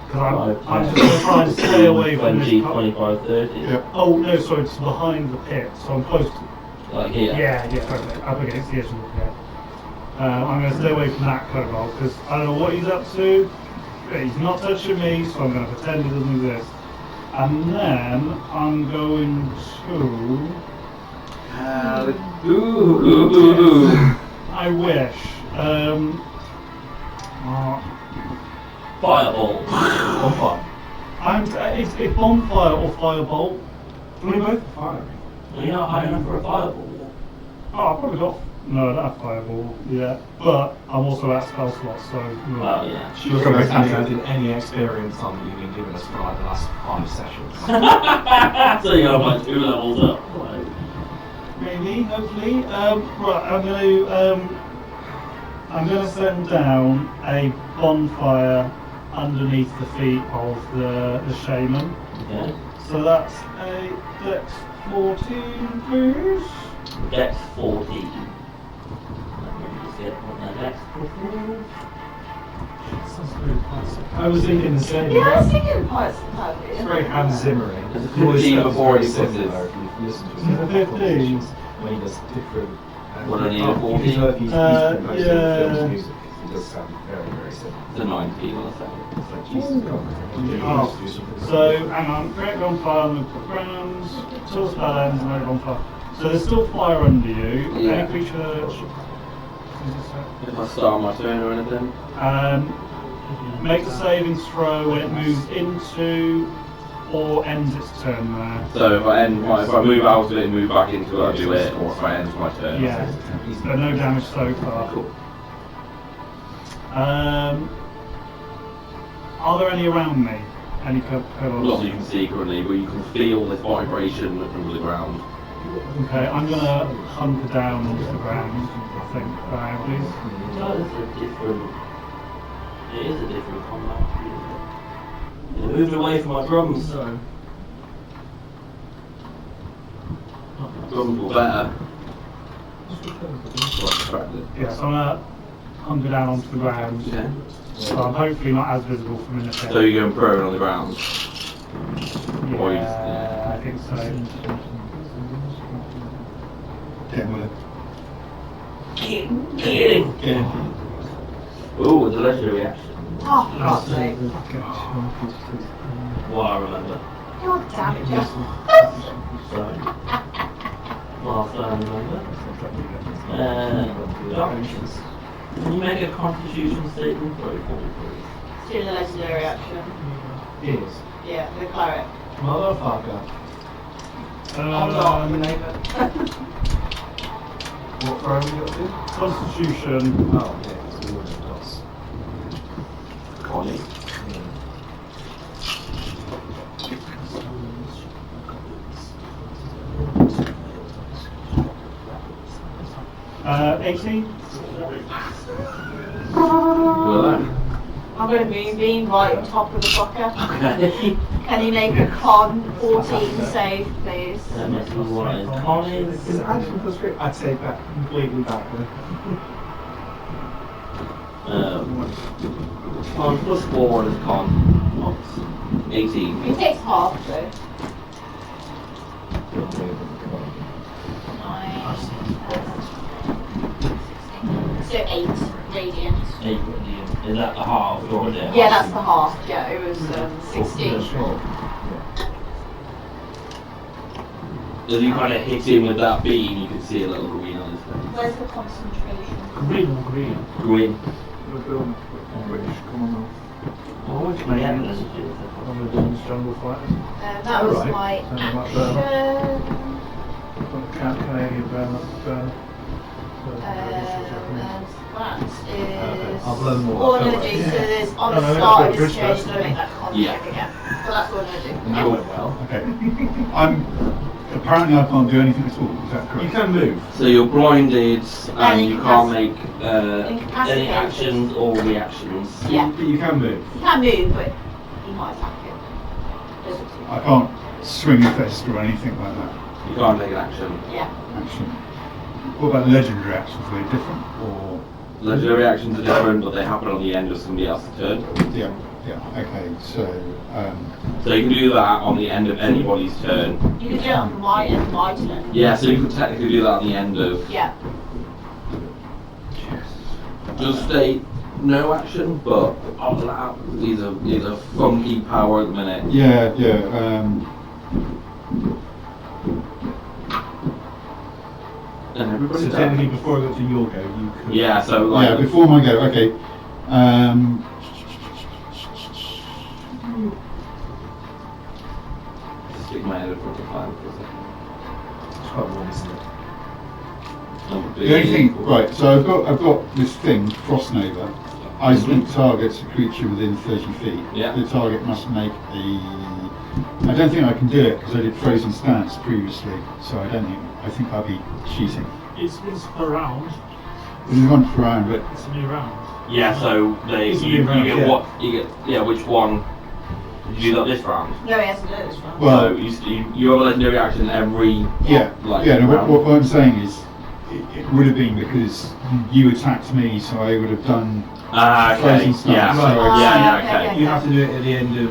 Because I'm just going to try and stay away from 20, this. 25, 30. Yep. Oh no, sorry, it's behind the pit, so I'm close to. Like here. Yeah, perfect. Up against the edge of the pit. I'm going to stay away from that kobold because I don't know what he's up to. But he's not touching me, so I'm going to pretend he doesn't exist. And then I'm going to. I wish. Fireball. It's bonfire or firebolt. We're both firing. Well, you're not high enough for a fireball. Oh, I've probably got. No, I don't have fireball yet. But I'm also at spell slot, so. Well, yeah. She was added any experience on that you've been giving us for like the last 5 sessions. So you're like 2 levels up. Like, Maybe, hopefully. Right, I'm going to send down a bonfire underneath the feet of the shaman. okay. So that's a Dex 14, please. Dex 14. Let me just get what that Dex 14. I was thinking the same. Yeah, I was thinking parts of It's it. very Hans Zimmer. There's a 15 before he puts it. Similar if you've listened to Is it 15? when he does different. What, only a 14? He's composing yeah. films music. It does sound very, very similar. The 19 on the second. It's like Jesus God. Oh, so, hang on, create bonfire on the ground, till spell ends and create bonfire. So there's still fire under you. Yeah. Any creature. If I start my turn or anything. Make the saving throw when it moves into or ends its turn there. So if I move out of it and move back into it, I do it, or if I end my turn. Yeah, but no damage so far. Cool. Are there any around me? Any Not that kobolds? you can see currently, but you can feel this vibration under the ground. Okay, I'm gonna hunker down onto the ground, I think, please. No, it's a different. It is a different combat. It moved away from my drums. Drums were better. Distracted. Yeah, so I'm gonna hunker down onto the ground. Okay. So I'm hopefully not as visible from in the pit. So you're going prone on the ground. Or you just- Yeah, I think so. Get with it. Get him. Ooh, it's a legendary action. Oh, God's sake. What I remember. God damn it, Jeff. Sorry. Last I remember. Doctors. Can you make a constitution statement throw for me, please? Still a legendary action. Is. Yeah, the cleric. Motherfucker. I'm not the neighbour. What throw have we got to do? Constitution. Oh, yeah, it's the order of dots. Connie. 18. I'm going to move in right on top of the fucker. Okay. Can you make a con 14 save, please? That makes me right. Con Is is. it action plus 3? I'd take that completely back then. Con plus 4 is con. Not 18. It takes half though. 9, 16. So 8 radiant. 8 radiant. Is that the half or is it? Yeah, that's the half. Yeah, it was 16. As you kind of hit him with that beam, you can see a little green on his face. Where's the concentration? Green. Green. We're building British, come on now. Oh, which Yeah, made that's it? a good thing. I'm doing this jungle fighter. That was Alright. my Sounded much better. action. Canadian burner. And that is I'll blow them all all up, I'm don't going to worry. do. So there's on No, the no, start of let's this go change, first. I'm going to make that con Yeah. check again. So that's what I'm going to do. That went well. Okay. Apparently I can't do anything at all, is that correct? You can move. So you're blinded and you can't make Any Incapacitated. actions or reactions. Yeah. But you can move. You can move, but he might attack you. Just up to you. I can't swing a fist or anything like that. you can't take an action. Yeah. Action. What about legendary actions? Are they different? Or Legendary actions are different, but they happen on the end of somebody else's turn. yeah. Okay. So So you can do that on the end of anybody's turn. You can do it on my turn. Yeah, so you could technically do that on the end of. Yeah. Just a no action, but he's a funky power at the minute. yeah. And everybody's So down. technically, before I got to your go, you could. Yeah, so like. Yeah. Before my go. Okay. Stick my head in front of the fan for a second. It's quite warm, isn't it? The only thing, right? So I've got this thing, Frost Nova. Isolate targets a creature within 30 feet. Yeah. The target must make a. I don't think I can do it because I did Frozen Stance previously, so I think I'll be cheating. It's per round. This is one per round, but It's a new round. Yeah, so It's a you new round, get yeah. what you get. Yeah, which one? Did you do that this round? No, he hasn't done it this round. well, So you have a legendary action every. yeah, Like, yeah. No, round. what I'm saying is, it would have been because you attacked me, so I would have done. Ah, okay. Frozen Stance, Yeah. so Yeah, it's- yeah, okay. You have to do it at the end of.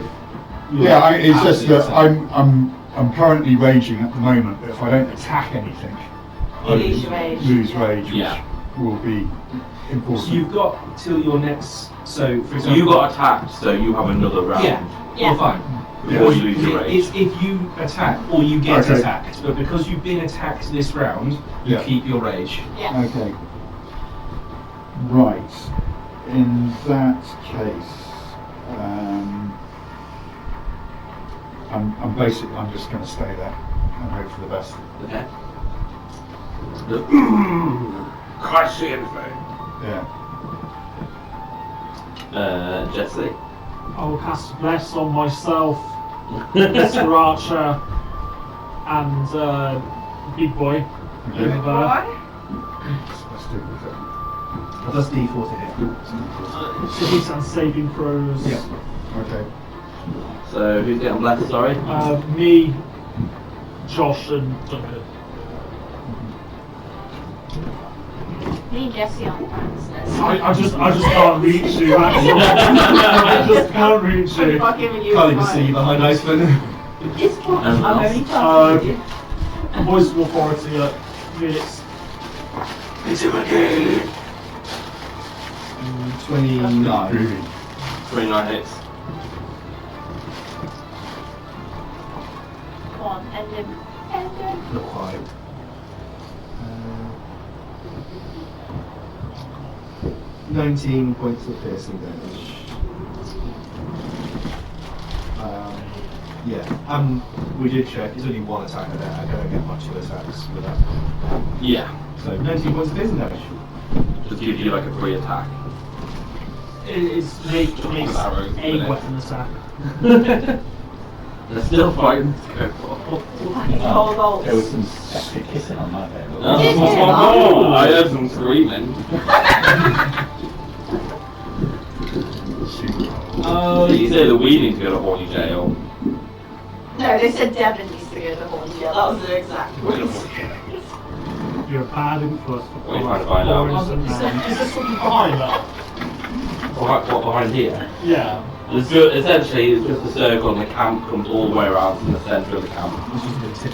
your Yeah, it's just active that turn. I'm currently raging at the moment. But if I don't attack anything, You lose your rage. lose Yeah. rage, which Yeah. will be important. So you've got till your next. So for example, You got attacked, so you have another round. Yeah. Yeah. You're fine. Before you lose your rage. It's if you attack or you get Okay. attacked, but because you've been attacked this round, you Yeah. keep your rage. Yeah. Okay. Right. In that case, I'm just going to stay there and hope for the best. Okay. Can't see anything. Yeah. Jesse. I will cast Bless on myself, Mr. Archer, and Big Boy. Okay. Over there. Let's do it. Plus D4 to hit. Cities and saving throws. Yeah. Okay. So who's getting blessed? Sorry. Me, Josh, and Duncan. Me and Jesse aren't friends. I just can't reach you. Actually. I just can't reach you. Fucking with you. Can't even is see you fine. behind Iceland. It's fine. I'm Everyone only else? talking with you. Voice of Authority at minutes. 29. 29 hits. Come on, end him. End him. Not quite. 19 points of piercing damage. We did check. It's only one attack of that. I don't get much of attacks with that. Yeah. So 19 points of piercing damage. Just gives you like a free attack. It's makes Arrows, a isn't it? weapon attack. They're still fighting to go for. Whole bolts. There was some sexy kissing on my bed. Oh, I heard some screaming. So you say that we need to go to horny jail. No, they said Devin needs to go to horny jail. That was the exact words. You're a bad influence. What are you trying to find out? Is there something behind that? What, behind here? Yeah. Essentially, it's just a circle, and the camp comes all the way around from the centre of the camp.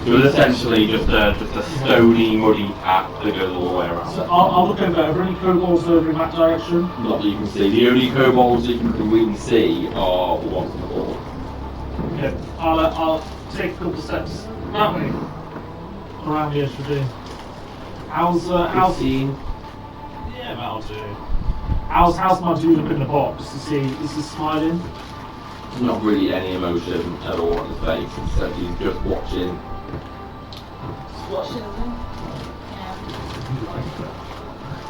So it's essentially just a stony, muddy path that goes all the way around. So I'll look over there. Are there any kobolds over in that direction? Not that you can see. The only kobolds that you can really see are the ones on the board. Okay. I'll take a couple steps that way. Around the edge of the. How's 15. Yeah, that'll do. How's my dude up in the box to see? Is he smiling? Not really any emotion at all on his face, except he's just watching. Watching them.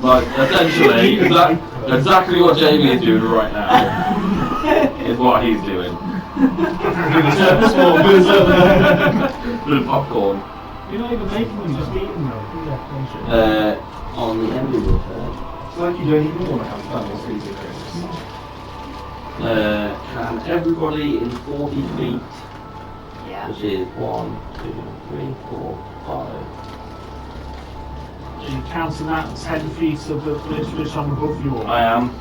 Like, essentially, exactly what Jamie is doing right now is what he's doing. With popcorn. You're not even making them, just eating them. On the end of your turn. It's like you don't even want to have fun or see crisps. Can everybody in 40 feet, Yeah. which is 1, 2, 3, 4, 5. Are you counting that 10 feet of the which I'm above you all? I am.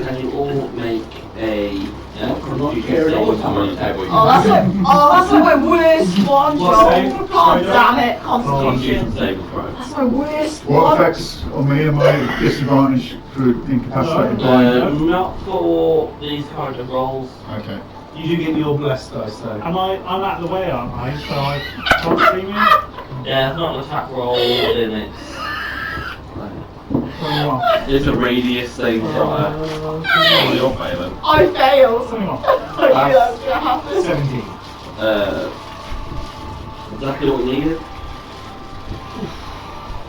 Can you all make a constitution saving throw? That's like my worst one, Joel. God damn it, Constitution Constitution. saving throw. That's my worst What one. effects on me? Am I disadvantaged through incapacitated by? Not for these kind of rolls. Okay. You do get your blessed dice though. I'm out of the way, aren't I? So I can't see me? Yeah, it's not an attack roll, and it's... It's a radius thing, right? Oh, you're failing. I failed. I knew that was gonna happen. 17. Exactly what we needed.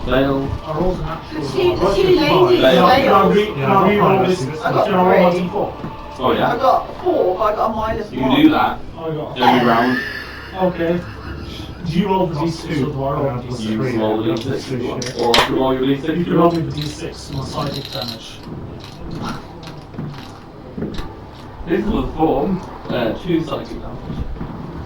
Fail. I rolled an actual The two one. ladies failed. Can I re-roll this? I got Can I roll three. my d4? Oh I yeah. got 4, but I got a minus You 1. can do that I got every round. Okay. Do you roll the d2? So do I roll d6? You Three, roll yeah, the that's d6 if you want. shit. Or if you roll your d6 You can roll me the d6 my psychic damage. This was form. 2 psychic damage.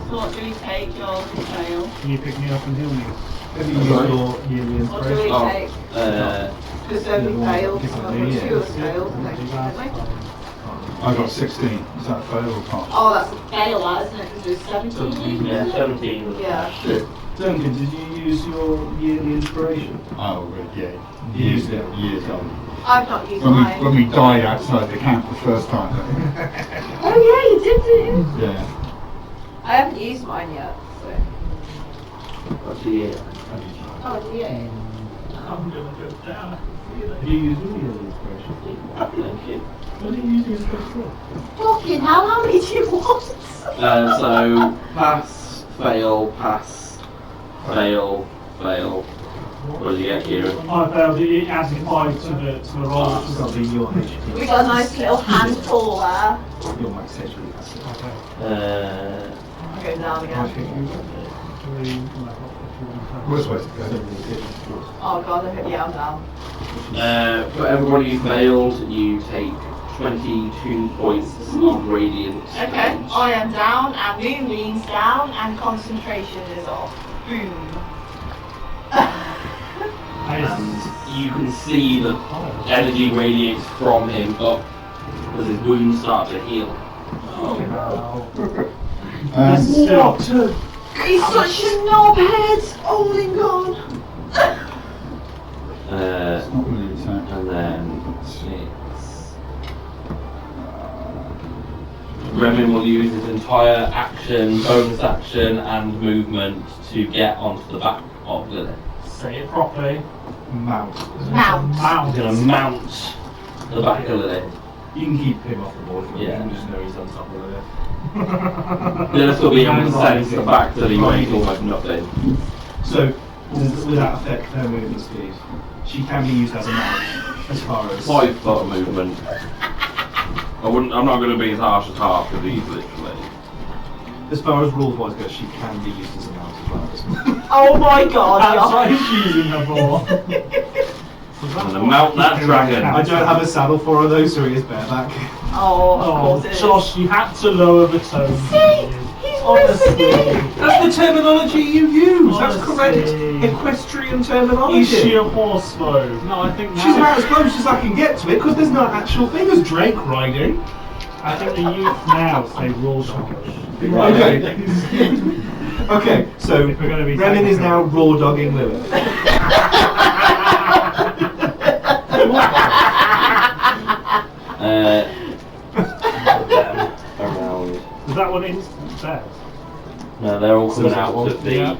So what do we take, Joel, if we fail? Can you pick me up and heal me? Have you used your yearly What do we inspiration? take? Oh, Because then we failed. So Yeah. 2 of us failed, technically. I got 16. Is that a fail or pass? Oh, that's a fail, that, isn't it? Because it was 17. Yeah, 17. Yeah. Shit. Duncan, did you use your yearly inspiration? Oh, yeah. You used it. Years old. I've not used When mine. we died outside the camp the first time. Oh yeah, you did, didn't you? Yeah. I haven't used mine yet, so. that's the year. Oh, yeah. I'm gonna go down. Have you used your yearly inspiration? Thank you. What did you use your inspiration for? Fucking hell, how many do you want? So, pass, fail, pass, fail, fail. What did you get, Kieran? I failed it added 5 to the roll. which was That'll be your HP. We got a nice little handful there. Your max HP. That's it. Okay. I'll go down How much again. HP you got? 3, well, if you want to- Worst way to go. 76. Oh god, yeah, I'm down. For everybody who failed, you take 22 points of radiant Okay, damage. I am down, and Moonbeam's down, and concentration is off. Boom. And you can see the energy radiates from him up as his wounds start to heal. Still. He's such a knobhead! Oh my god! Not really attack. And then it's Remin will use his entire action, bonus action, and movement to get onto the back of Lilith. Say it properly. Mount. Mount. He's going to mount the back of Lilith. You can keep him off the board if you Yeah. want. You just know he's on top of it. Lilith will be able to sense the fact that he weighs almost nothing. So, does that affect her movement speed? She can be used as a mount, as far as... 5 foot of movement. I'm not going to be as harsh as half because he's literally. As far as rules wise goes, she can be used as a mount as well. Oh my god, That's Josh. what he's using her for. I'm going to mount that dragon. I don't have a saddle for her though, so he is bareback. Oh, of Oh, course it is. Josh, you had to lower the tone. See? He's Honestly. listening! That's the terminology you use! That's correct Honestly. equestrian terminology! Is she a horse though? No, I think She's about as close as I can get to it, because there's no actual thing as Drake riding. I think the youth now say raw dogging. Okay. Okay, so If we're gonna be Renan is technical. now raw dogging Lilith. Around. Was that one instant death? No, they're all coming out that of the. Yeah.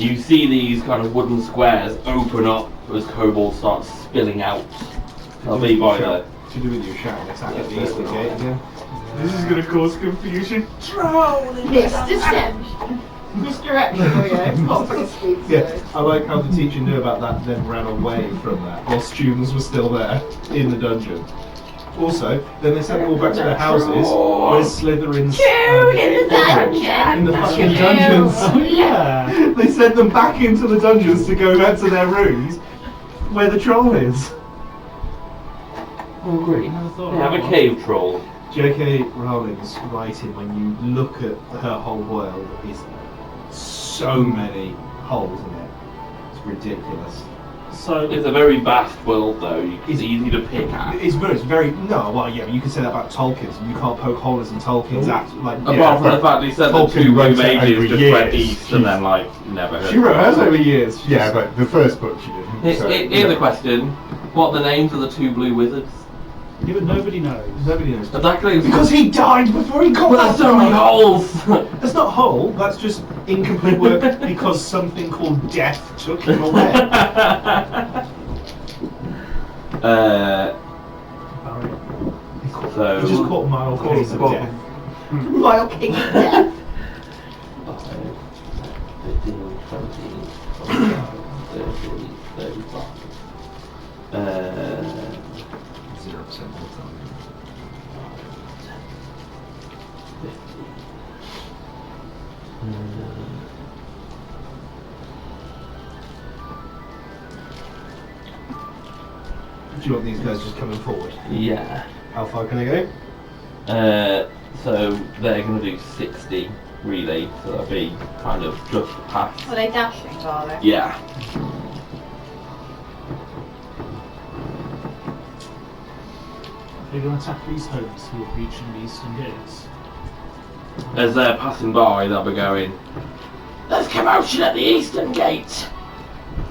You see these kind of wooden squares open up as kobolds start spilling out. I'll be by the... To do with your shouting attack at the eastern gate again. This is going to cause confusion. Misdirection, properly speaks. Yeah, I like how the teacher knew about that and then ran away from that while students were still there in the dungeon. Also, then they sent them all back to their houses where Slytherin's in the dungeon! in the fucking dungeons. Yeah. They sent them back into the dungeons to go back to their rooms where the troll is. Oh, great. Never thought They have a about cave troll. J.K. Rowling's writing, when you look at her whole world, is so many holes in it. It's ridiculous. So It's a very vast world, though. It's easy to pick at. It's very no. Well, yeah, you can say that about Tolkien's. You can't poke holes in Tolkien's act. Like, Apart from the fact he said that Tolkien 2 wrote new it mages over just went years. east and then, like, never heard she wrote hers over years. Yeah, but the first book she didn't. So, Here's a question. What are the names of the 2 blue wizards? yeah, but nobody knows. Nobody knows. Exactly. Because he died before he got But that there's so many far. holes! That's not whole. That's just incomplete work because something called death took him away. So... He just caught Mile Case of death. Royal King of Death. 15, 20, 25, 30, 35. 0% of the time. 50. Do you want these guys just coming forward? Yeah. How far can they go? So they're going to do 60 really, so that'll be kind of just past. Are they dashing, are they? Yeah. They're going to attack these homes who are reaching the eastern gates. As they're passing by, they'll be going, "There's commotion at the eastern gate!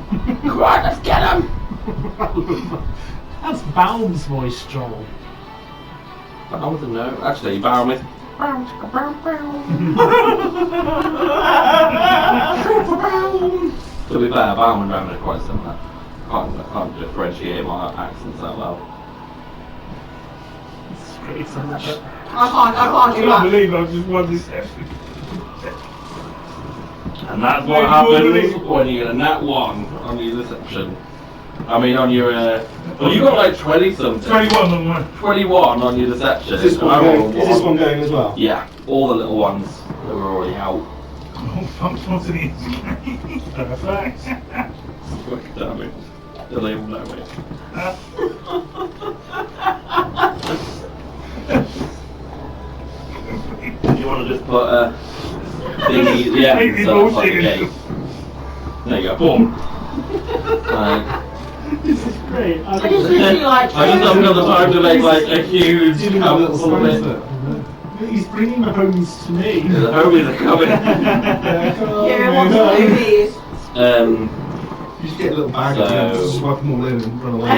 Come on, let's get them!" That's Baum's voice, Joel. But I want to know. Actually, Baron with. To be fair, Baron and Roman are quite similar. I can't differentiate my accents that well. It's on that. I can't I do can't that. believe I've just won this session. And that's what happens when you get a nat 1 on your deception. I mean, on your. Well, you got like 20 something. 21 on one. 21 on your deception. Is this one I rolled going? Is this one going as well? Yeah, all the little ones that were already out. Oh, functional to the inside. Perfect. Quick damage. They'll all know it. Do you want to just put a thingy? Yeah, Completely so it's like a bullshitting. gate. There you go. Boom. This is great. I just literally like. I just haven't got the time to make like a huge Dealing with a little full of it. spice He's bringing the homes to me. The homies are coming. Yeah, what's the movies? You just get a little bag So- and just swipe them all in and run away.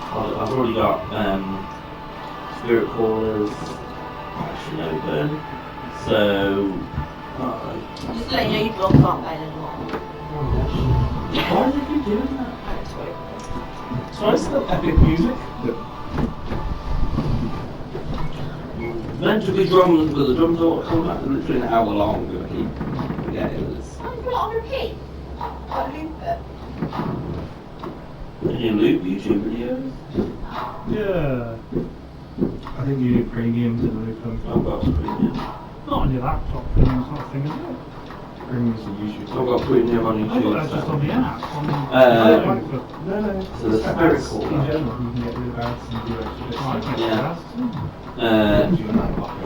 I've already got spirit callers action open. So Just letting you know you blocks aren't playing anymore. why did you do that? So it's still epic music. Meant to be drums, but the drums are coming out literally an hour long. I keep forgetting this. Oh, you put it on repeat. Got to loop it. Can you loop YouTube videos? Yeah. I think you need premium to loop them. I've got premium. Not on your laptop thing, it's not a thing, is it? Premium's a YouTube. I've got premium on I thought YouTube. that's just on the app. On No. So the spirit call. In general, you can get rid of ads and do extra bits. I can Yeah. yeah. Gives you an ad blocker.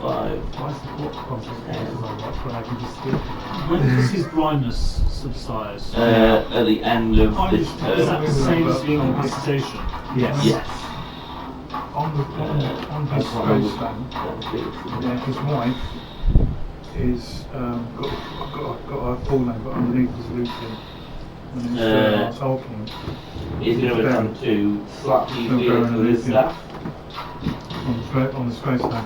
5. Why is the what concentration so much when I can just do it? When does his blindness subside? At the end of this Is that term. the same as being incapacitation? Yes. Yes. On his That's what I was stand. done. Yeah, his wife is got a full name, but underneath is Lucian. And it's Tolkien He's going to attempt to slap you with his staff. on his face name.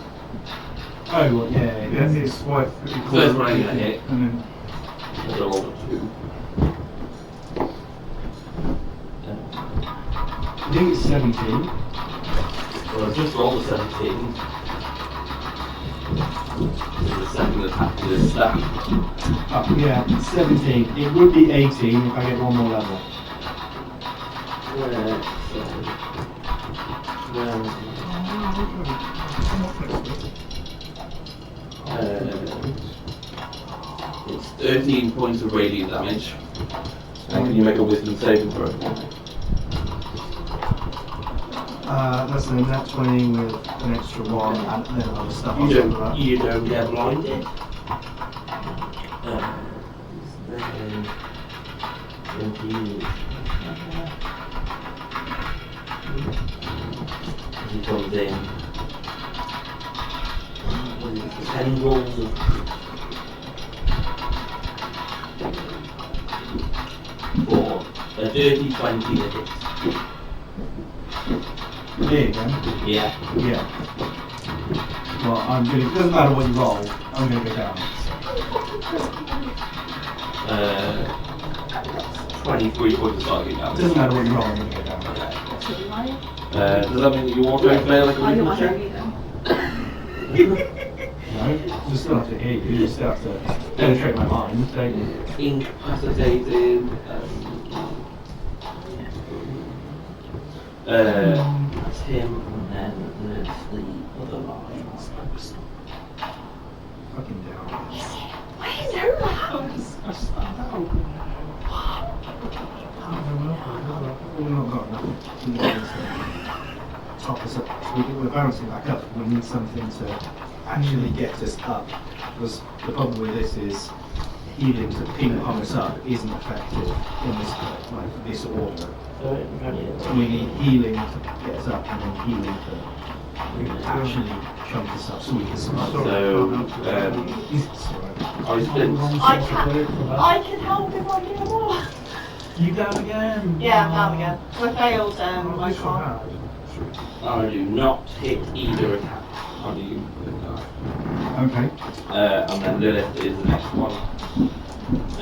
Oh, well, yeah. Yeah, his wife. First one ain't gonna hit. And then They're all at 2. I think it's 17. Well, I just rolled a 17. The second attack with his staff. Oh, yeah, 17. It would be 18 if I get one more level. It's 13 points of radiant damage. And can you make a wisdom saving throw? That's a nat 20 with an extra 1 and then other stuff. You don't get blinded. He comes in. Tendrils of for a dirty 20 that hits. There you go. Yeah. Yeah. Well, I'm gonna. It doesn't matter what you roll. I'm gonna go down. 23 points of target It damage. doesn't matter what you roll. I'm gonna go down. Does that mean that you also fail like a wisdom check? No, you still have to hit you. You still have to penetrate my mind, don't you? Incapacitated. That's him, and then there's the other line. Fucking down. I know that. We've not got enough. Top us up. We're bouncing back up. We need something to actually get us up. Because the problem with this is healing to ping pong us up isn't effective in this order. We need healing to get us up and then healing to actually chunk us up so we can survive. I can help if I get more. You down again? Yeah, I'm down again. I failed my con. I do not hit either attack on you. Okay. And then Lilith is the next one.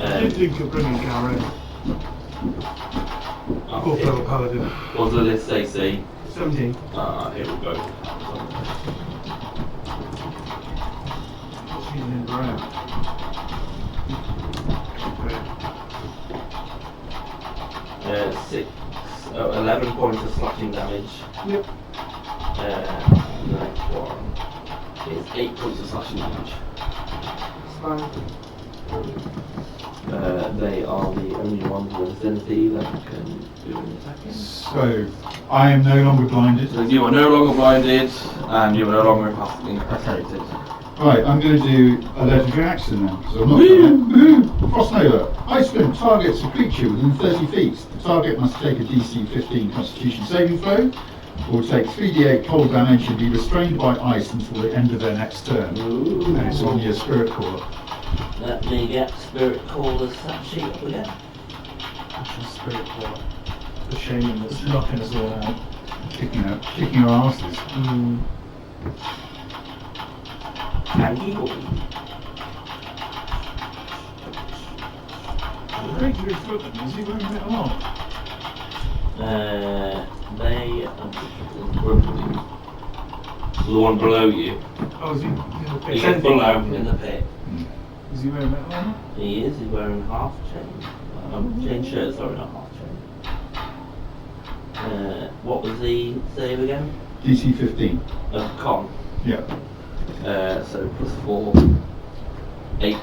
I did think of bringing Garen. Poor fellow paladin. What does Lilith say? 17. Here we go. She's in the round. 11 points of slashing damage. Yep. And the next one is 8 points of slashing damage. It's fine. They are the only ones in the vicinity that can do an attacking. So, I am no longer blinded. So you are no longer blinded, and you are no longer incapacitated. Right, I'm going to do a legendary action now. So I'm not done it. Frost Nova. Ice Wind targets a creature within 30 feet. The target must take a DC 15 Constitution saving throw, or take 3d8 cold damage and be restrained by ice until the end of their next turn. Ooh. And it's on your Spirit Caller. Let me get Spirit Caller's stat sheet up again. Spirit Caller. The shaman that's knocking us all out. Kicking our asses. Hanky boy. Great, you're fucking. Is he wearing it along? They The one below you. Oh, is he in the He's pit? below in the pit. Is he wearing metal armor? He is. He's wearing half chain. Chain shirt, sorry, not half chain. What was the save again? DC 15. Con. Yeah. So plus 4, 8.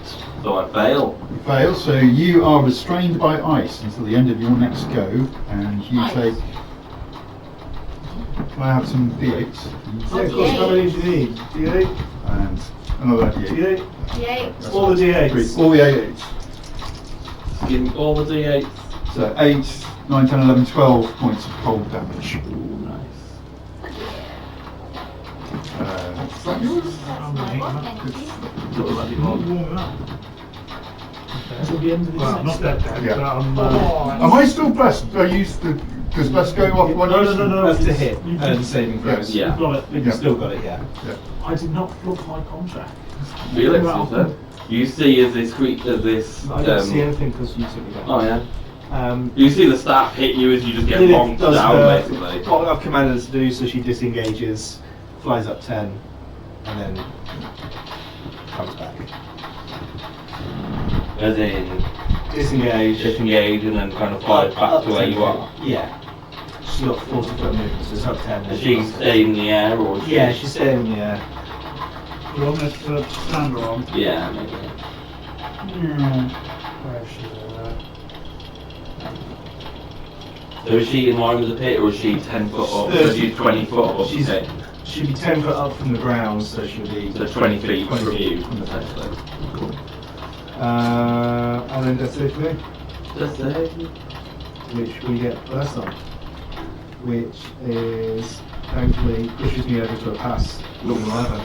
So I fail. You fail, so you are restrained by ice until the end of your next go, and you Nice. take. Can I have some d8s? Yeah, of course, how many do you need? D8? And another d8. D8? Yay. All the D8s. All the 8s. Give me all the d8s. So 8, 9, 10, 11, 12 points of cold damage. Ooh, nice. Is that yours? Warming up. Until the end of the Well, I'm not that dead, Yeah. but I'm... Am I still blessed? I used the Because let's go off one. No. That's to hit and saving throws. Yeah. You've got it. You've Yeah. still got it, yeah. I did not look my contract. Felix, you said. You see as this creature, this. I don't see anything because you took it down. Oh yeah. You see the staff hit you as you just get Lilith bonked does down, the- basically. what I've commanded her to do, so she disengages, flies up 10, and then comes back. As in, Disengage. and then kind of flies back to where you are. Yeah. She's got 40-foot movement, so it's up 10. Is she staying in the air or? Is she... Yeah, she's staying in the air. We're on this stand on. Yeah, maybe. Where is she? So is she in line with the pit or is she 10 foot up? So she's 20 foot up? She's- Okay. She'd be 10 foot up from the ground, so she'll be... So 20 feet 20 from feet you, from the top. essentially. And then that's it for me. Just say. Which we get first on. Which is, thankfully, pushes me over to a pass. Look 11.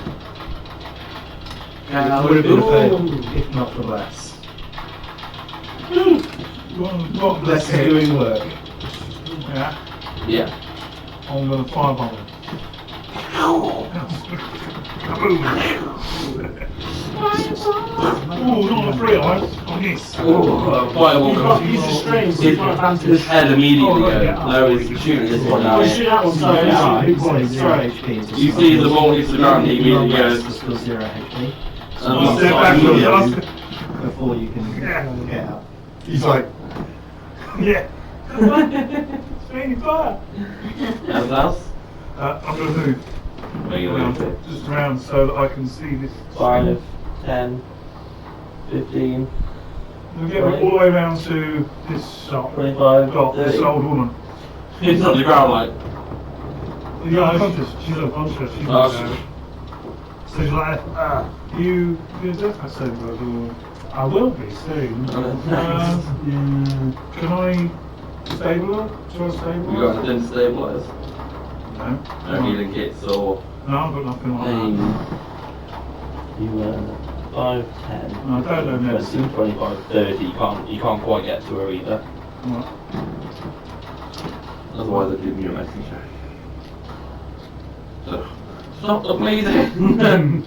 It would have been a fail, if not for Bless. Bless is doing work. Yeah. Yeah. I'm going to firebomb him. Ooh, not on a 3 eyes. On this. Oh, fireball comes. Use the strings, so you've got advantage. His head immediately Oh, goes. yeah. No, he's shooting this one now. Oh, shoot that one, sorry, Yeah. sorry, HP. You see the ball hits the ground, he immediately Bless goes. is still 0 HP. And Step back he's from the like, last. Before you can get out. He's like, Yeah. Speedy fire. Anything else? I'm going to move Where are you around, going? just around so that I can see this. 5, 10, 15, I'm going to get all the way around to this shop. 25, Got this 30. old woman. He's on the ground like. Yeah, unconscious. She's unconscious. She's Oh, not so she's like, you do? I said, well, I will be soon. Can I stable her? Should I stable You her? got anything to stabilise? No. No healing kits or No, I've got nothing like pain? that. You were 5, 10, No, I don't know medicine. 25, 30. You can't quite get to her either. Right. Otherwise, I'd give you a medicine check. So, stop the bleeding!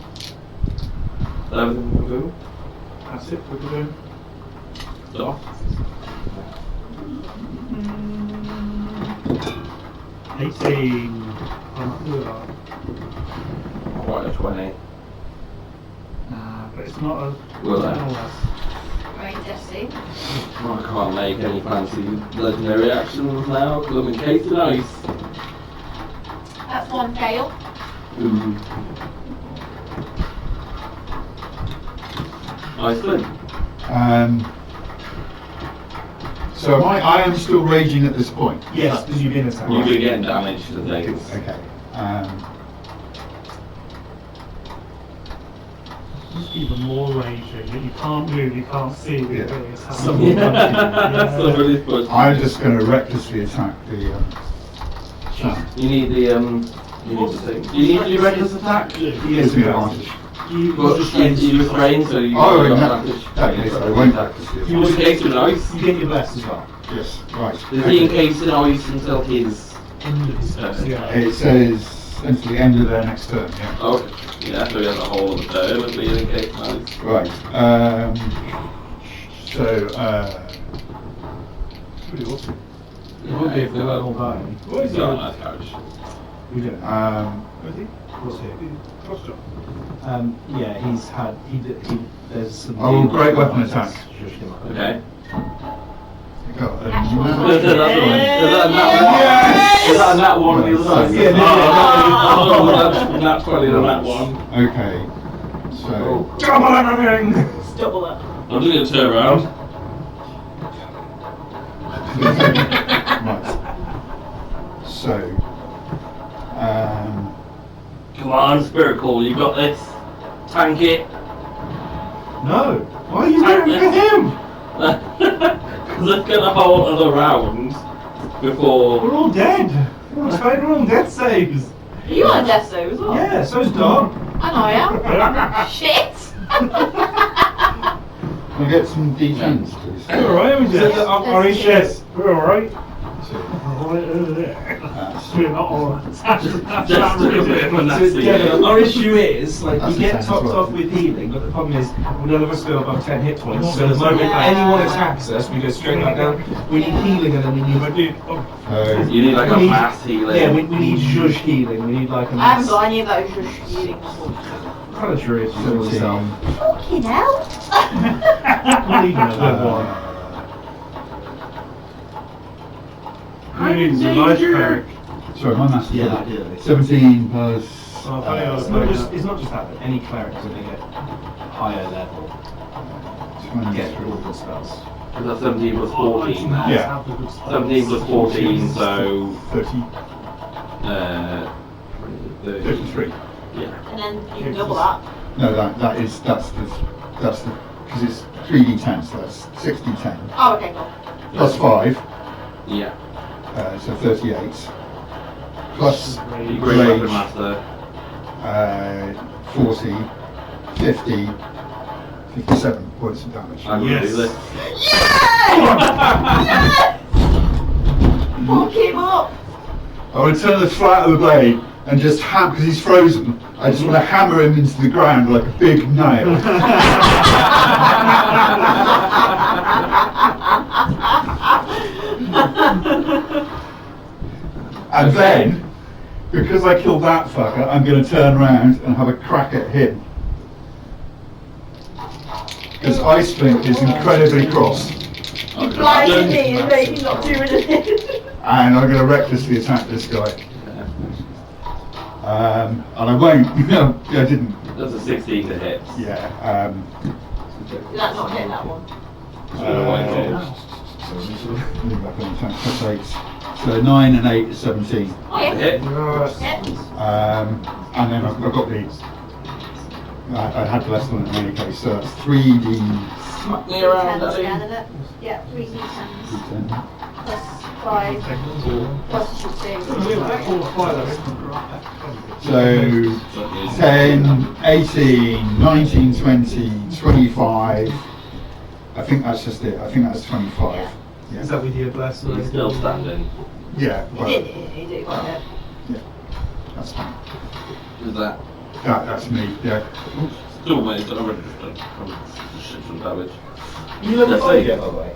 Everything will do. That's it for today. Stop. 18. I'm good at Quite a 20. but it's not a. Will no that? less. Right, Jesse. I can't make any fancy legendary actions now because I'm encased in ice. That's one fail. Ooh. Iceland. so I am still raging at this point. Yes, because you've been attacked. You've been getting damaged to things. Okay. It's even more raging that you can't move, you can't see what Yeah. it's Someone happening. Somebody's pushed. I'm just going to recklessly attack the chap. You need the you need the thing. Do you need to do reckless attack? He gives me advantage. But you restrain, so you Oh, in got that advantage. case, I won't You practice was encased in ice. You get your bless as well. Yes, right. Is he encased in ice until his End of his turn? yeah. It says until the end of their next turn, yeah. Oh, yeah, so he has a whole of the turn of being encased in ice. Right. So, Pretty awesome. Yeah, Would be if he's they got- were all dying. What he's is got a it? nice couch. We do. Where's he? What's here? Cross job. Yeah, he's had. There's some. Oh, great weapon attack. Okay. got There's another one. Is that a nat one? Is that a nat one on the other side? Yeah, Oh, that's funny, the nat one. Okay. So, Double everything! It's double up. I'm just going to turn around. right. So, Come on, Spirit Call, you got this. Tank it. No! Why are you doing it for him? Because it's going to hold another round before. We're all dead! We're all on death saves! You on death save as well? Yeah, so's Dom. And I am. Shit! I'll get some D10s, please. We're alright, we just. Orange chest. We're alright. Right over there. We're not all right. Just a bit of a nasty. Our issue is, like, That's we get the same topped as well. off with healing, but the problem is, none of us go above 10 hit points, so the moment anyone attacks us, we go straight back down. We need healing and then we need... You need like a we need- mass healing. Yeah, we need zhuzh healing, we need like a I haven't mass... got any of those just healing before. kind of sure it's still the same. Fucking hell! We need another one. Who needs a life pack? Sorry, my math's Yeah, yeah, ideally. 17 plus. It's not just that, but any clerics when they get higher level get through all the spells. And that's 17 plus 14 now. Yeah. 17 plus 14, so 30, 33. yeah. And then you can double that. No, that's the because it's 3d10, so that's 6d10 Oh, okay, cool. plus 5, Yeah. so 38 plus You great weapon master. 40, 50, 57 points of damage. I'm gonna do this. Fuck him up! I would turn the flat of the blade and just hammer, because he's frozen, I just want to hammer him into the ground like a big nail. And then, because I killed that fucker, I'm going to turn around and have a crack at him. Because Ice Flint is incredibly cross. You blinded me and made me not do it. And I'm going to recklessly attack this guy. And I won't, no, I didn't. That's a 16 to hit. Yeah. Did that not hit that one? That's 8. So 9 and 8 is 17. Oh, yeah. Hit. Hit. And then I've got these. I had less than it in any case, so that's 3d. Smack me around, Tens daddy. again, isn't it? Yeah, 3d10 10. plus 5 plus 2. So 10, 18, 19, 20, 25. I think that's just it. I think that's 25. Is that with your bless? He's still standing. Yeah, He well, did quite a bit. that's fine. Is that? That's me, yeah. Still made I'm shit some damage. You level That's 5 it. yet, by the way?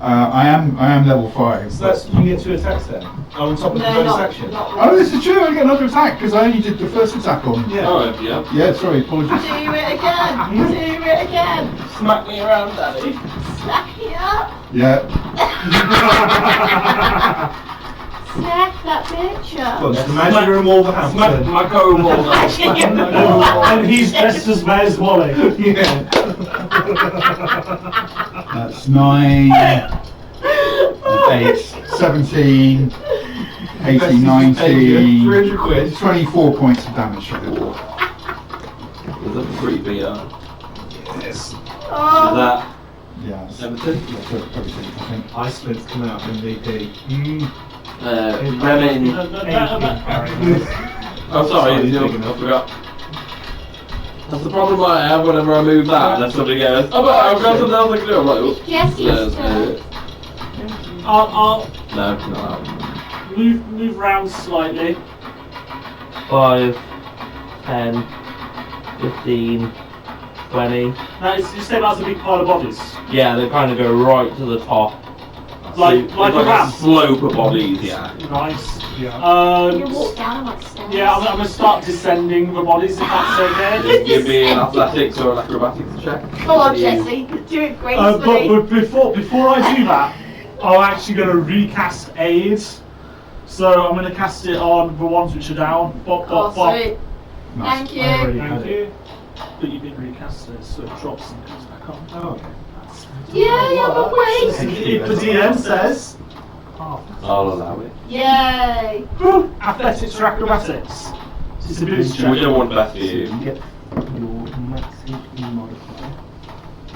I am level 5. So that's, you get 2 attacks then? On top of the No, bonus not, action? not Oh, this is true. I get another attack because I only did the first attack on. Yeah. Oh, yeah. Yeah, sorry, apologies. Do it again! Do it again! Smack me around, daddy. Snack it up! Yeah. Snack that bitch up! Well, just imagine you're in Wolverhampton. Smack my kobold. And he's dressed as Where's Wally? Yeah. That's 9, 8, 17, 18, 19, 300 quid. 24 points of damage. Is that pretty beat up? Yes. Is Oh, that Yeah, so everything? everything, I think. Ice Flint's coming out MVP. Remin. Oh, sorry, Sorry, I big enough. forgot. That's the problem I have whenever I move that, and then somebody goes, oh, but I've got something else I can do. I'm like, oops. yes, yes, I'll No, not that. move round slightly. 5, 10, 15, 20. Now, you say that's a big pile of bodies. Yeah, they kind of go right to the top. Like It's a ramp. slope of bodies, yeah. Nice. Yeah. You can walk down like stairs. Yeah, I'm gonna start descending the bodies if that's okay. Give me an athletics or an acrobatics check. Go on, Jesse. Do it But gracefully. before I do that, I'm actually gonna recast aid. So I'm gonna cast it on the ones which are down. Bop, Oh, bop, bop. sweet. Nice. Thank I already you. had Thank it. you. But you didn't recast it, so it drops and comes back on. Oh, okay. Yay, I'm awake. If the DM says, I'll allow it. Yay. athletics or acrobatics. It's a boost We check. don't want best for You you. get your max HP modifier,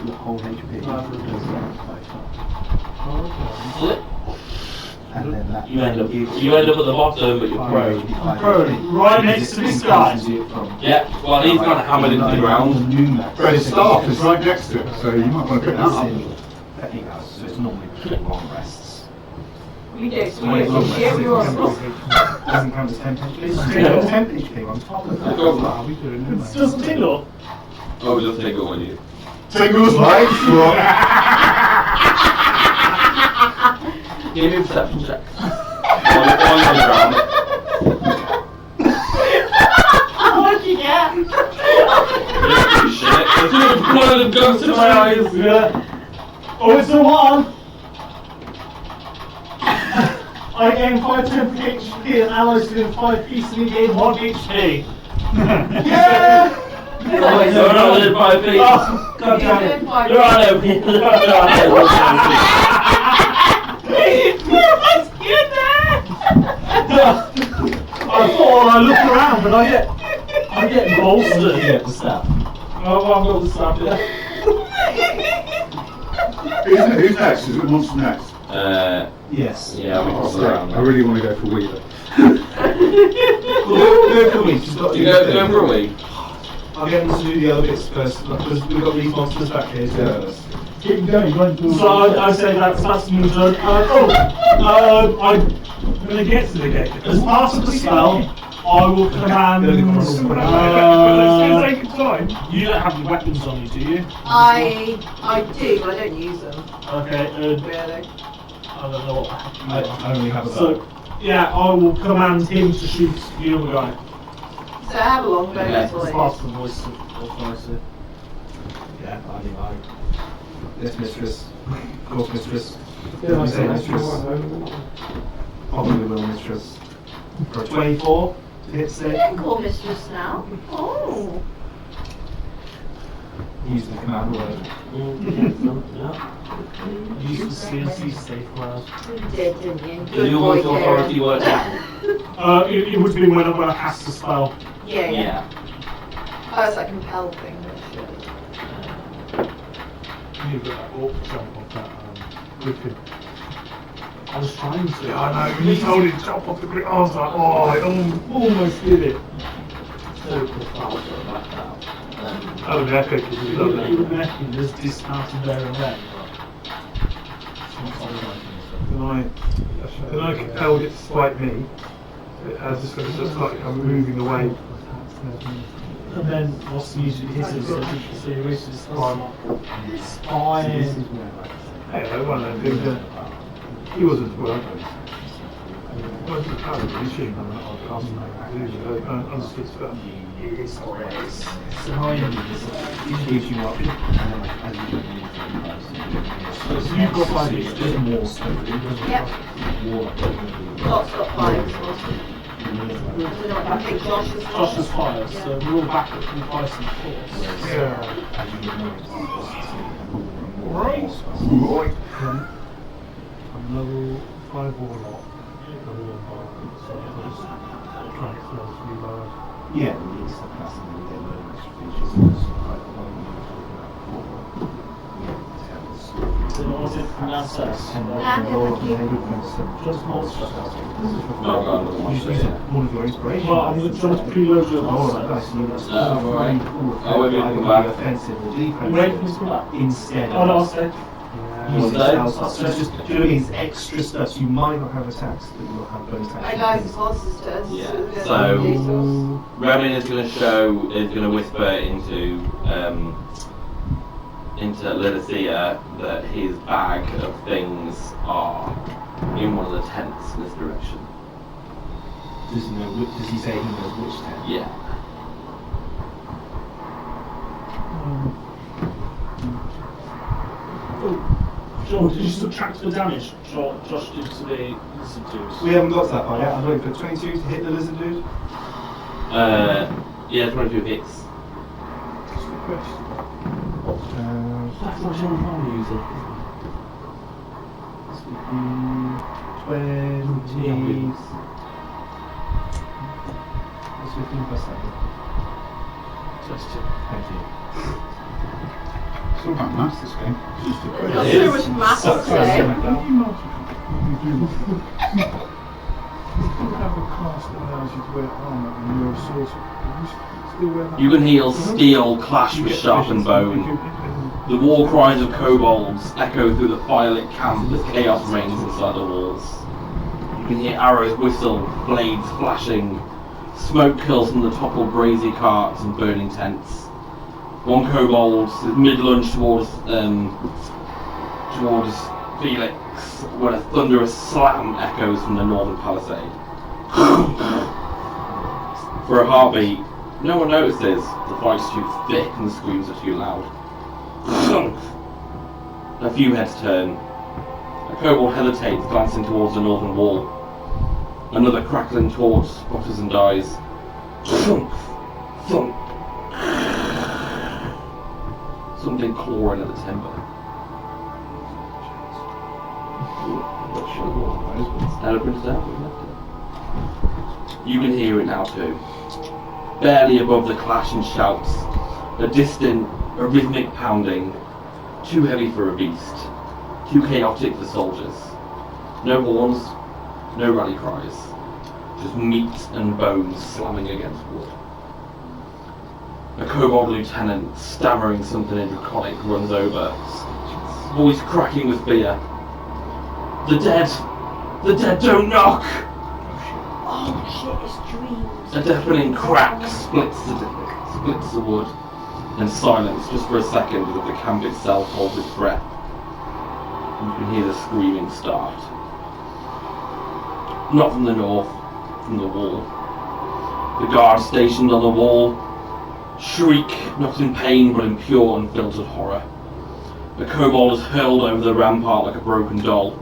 your whole HP, and then that You end up at the bottom, but you're prone. Prone, right next to this guy. Yeah, well, he's got hammered into the ground. But his staff is right next to it, so you might want to pick that up. Technique house, so it's normally between long rests. We do. So Wait, long yeah, we were on Doesn't count as 10 HP. 10 HP on top of that. Go. We do it, don't we? Doesn't tingle. Oh, just take it on you. Tingles right from. Give me a perception check. On the ground. What'd you get? Shit. One of them goes to my eyes. Yeah. Oh, it's a 1. I gain 5 temp HP and allies within 5 feet of me gain 1 HP. Yeah! Oh, wait, so we're not within 5 feet. Oh, God damn it. There are no people. There are no What's good there? I thought I look around, but I get bolstered. Yeah, the staff. Oh, well, I've got the stuff, yeah. Who's next? Is it Monster next? Yes. Yeah, we cross around. I really want to go for Weaver. Go for a week. Just got to You do go the thing. for a week. I'll get them to do the other bits first, because we've got these monsters back here to do first. Keep going, going to. So I say that's my turn. I'm When it gets to the gate, as part of the spell, I will command. but it's going to take time. You don't have any weapons on you, do you? I do, but I don't use them. Okay. Really. I don't know what happened. I only have a bow. So yeah, I will command him to shoot the other guy. So I have a longbow. Okay. That's all It's it part is. of the voice of authority. Yeah, I think Yes, mistress. Of course, mistress. Yeah, You say mistress. Probably will, mistress. For a 24 to hit You save. can call mistress now. Oh. Use the command word. Use the CNC safe word. You did, didn't you? Does Good your boy, voice authority Kieran. work now? It would be when I cast the spell. Yeah, yeah. Yeah. Oh, it's like a compel thing. You've got that awful jump off that wicked. I was trying to. Yeah, I know. You told it to jump off the brick. I was like, oh, I almost did it. Oh, the epic is lovely. You would reckon there's dismounted there and then. And I compelled it to swipe me. It has just like I'm moving away. And then what's usually his is so you reach this time. It's fine. Hey, I won that thing. He wasn't well. Well, it's a power of the machine. Understood stuff. It's annoying. It gives you up. So you've got 5 each, there's more stuff. Yep. Lots got fires. I think Josh is Josh has fire, so we're all back up from price and force. Yeah. Right. I'm level 5 warlock. Level 1 bar. So I just transfer 3 bars. Yeah. So what was it from downstairs? Just more stuff. No, God, Use one of your inspiration. Well, I'm trying to preload your Oh, that's you. That's alright. cool. Oh, wait, Either come be back. offensive or defensive. Wait, can you come back? Instead Oh, no, I'll of stay. using Well, spells. So it's just, do you know what I mean? It's extra stuff. So you might not have attacks, but you'll have bonus attacks. I guys, it's monsters turn. Yeah. So, So- Remin is going to whisper into Lilithia that his bag of things are in one of the tents in this direction. Does he know? Does he say he knows which tent? Yeah. Joel, did you subtract the damage Josh did to the lizard dudes? We haven't got to that part yet. I'm waiting for 22 to hit the lizard dude. Yeah, 22 hits. That's what Joel normally uses. 20. That's 15 plus 7. Just Thank you. It's all about maths, this game. Not so much maths today. You have a class that allows you to wear armor and you're a sorcerer. You still wear that? You can hear steel clash with sharpened bone. The war cries of kobolds echo through the firelit camp as chaos reigns inside the walls. can hear arrows whistle, blades flashing, smoke curls from the toppled brazier carts and burning tents. One kobold is mid-lunge towards Felix when a thunderous slam echoes from the northern palisade. For a heartbeat, no one notices the fight's too thick and the screams are too loud. A few heads turn. A kobold hesitates, glancing towards the northern wall. Another crackling torch sputters and dies. Thunk! Thunk! Something clawing at the timber. You can hear it now too. Barely above the clash and shouts. A distant, a rhythmic pounding. Too heavy for a beast. Too chaotic for soldiers. No horns, no rally cries. Just meat and bones slamming against wood. A kobold lieutenant, stammering something in Draconic, runs over, voice cracking with fear. The dead don't knock! Oh shit, it's dreams. A deafening crack splits the wood, and silence just for a second as the camp itself holds its breath. You can hear the screaming start. Not from the north, from the wall. The guard stationed on the wall shriek, not in pain but in pure unfiltered horror. The kobold is hurled over the rampart like a broken doll,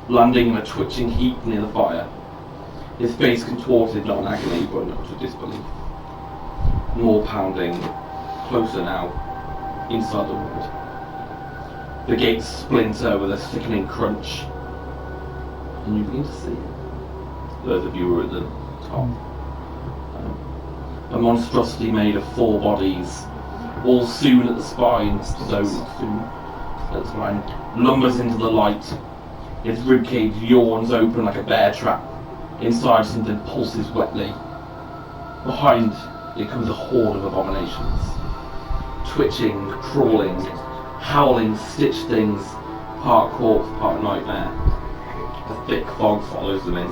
landing in a twitching heap near the fire. His face contorted, not in agony but not to disbelief. More pounding, closer now, inside the wood. The gates splinter with a sickening crunch, and you begin to see it. Those of you who are at the top. A monstrosity made of 4 bodies, all sewn at the spine, lumbers into the light. Its ribcage yawns open like a bear trap. Inside something pulses wetly. Behind it comes a horde of abominations. Twitching, crawling, howling, stitched things, part corpse, part nightmare. A thick fog follows them in.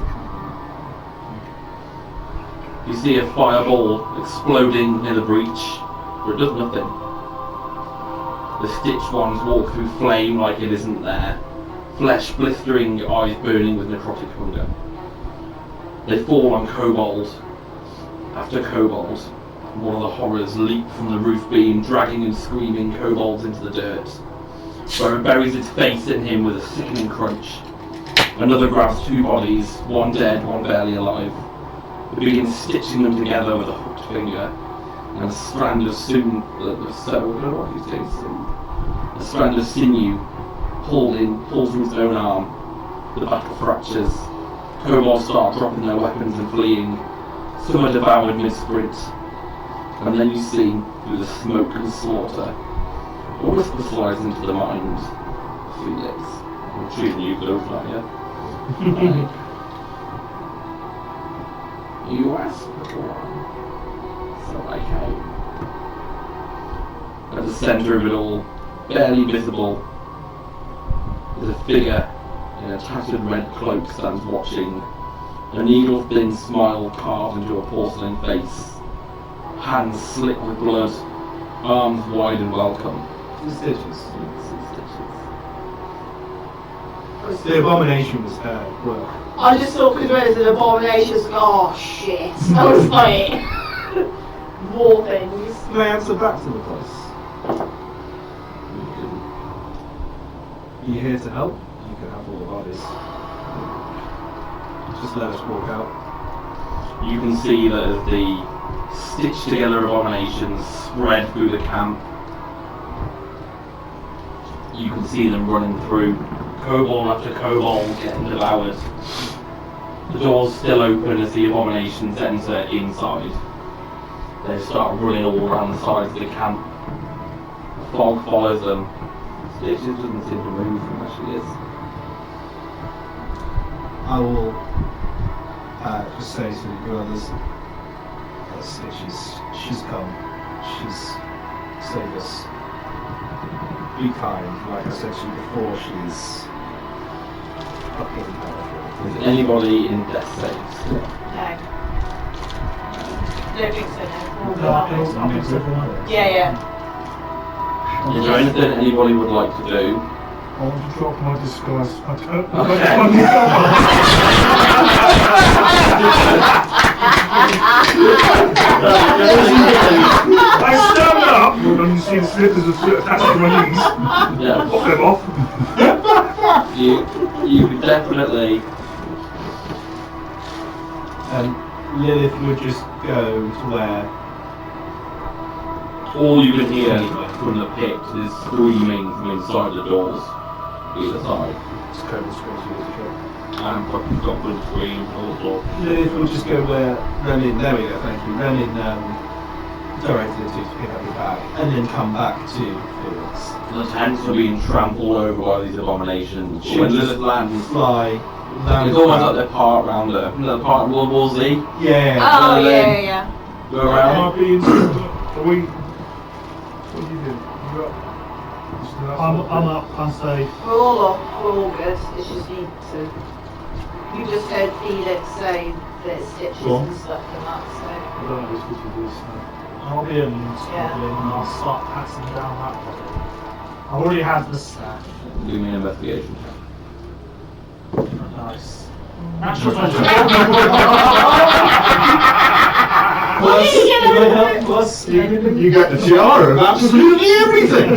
You see a fireball exploding near the breach, but it does nothing. The stitched ones walk through flame like it isn't there, flesh blistering, eyes burning with necrotic hunger. They fall on kobold after kobold. One of the horrors leap from the roof beam, dragging and screaming kobolds into the dirt, where it buries its face in him with a sickening crunch. Another grabs 2 bodies, one dead, one barely alive. It begins stitching them together with a hooked finger, and a strand of a strand of sinew pulls from its own arm. The battle fractures. Kobolds start dropping their weapons and fleeing. Some are devoured mid-sprint, and then you see, through the smoke and slaughter, a whisper slides into the mind. Felix, I'm treating you good, aren't you? You asked for one, so I came. At the centre of it all, barely visible, is a figure in a tattered red cloak stands watching, a needle-thin smile carved into a porcelain face, hands slick with blood, arms wide and welcome. Stitches. The abomination was her work. I just thought because there's an abomination, I was like, oh shit. I was like, more things. Can I answer back to the place? Are you here to help? You can have all the bodies. Just let us walk out. You can see that as the stitched together abominations spread through the camp, you can see them running through, kobold after kobold getting devoured. The door's still open as the abominations enter inside. They start running all around the sides of the camp. The fog follows them. Stitches doesn't seem to move from where she is. I will just say to the others, Stitches, she's come. She's saved us. Be kind, like I said to you before, she's fucking powerful. Is anybody in death saves? No. Don't think so, no. No, I'm mixed everyone. Yeah. Is there anything anybody would like to do? I want to drop my disguise. I don't I stand up and you see the slippers attached to my knees. Yeah. Pop them off. You could definitely. Lilith would just go to where. All you can hear from the pit is screaming from inside the doors, either side. It's Kobold screams you as a kid. And fucking goblin scream, all sorts. Lilith would just go where Renin. There we go. Thank you. Renin directed her to pick up your bag and then come back to Felix. The tents are being trampled over by these abominations. When Lilith lands, Fly. it's almost like they're part around her. You know, the part of World War Z? Yeah. Oh, yeah. Go around. Are we? What are you doing? I'm up, I'm safe. We're all off, we're all good. It's just need to. You just heard Felix say that stitches Go on. and stuff come up, so. I don't know what this is. I'll be immune struggling and I'll start passing down that way. I already had the staff. Give me an investigation. Nice. Natural 20. Plus, You get the tiara of absolutely everything!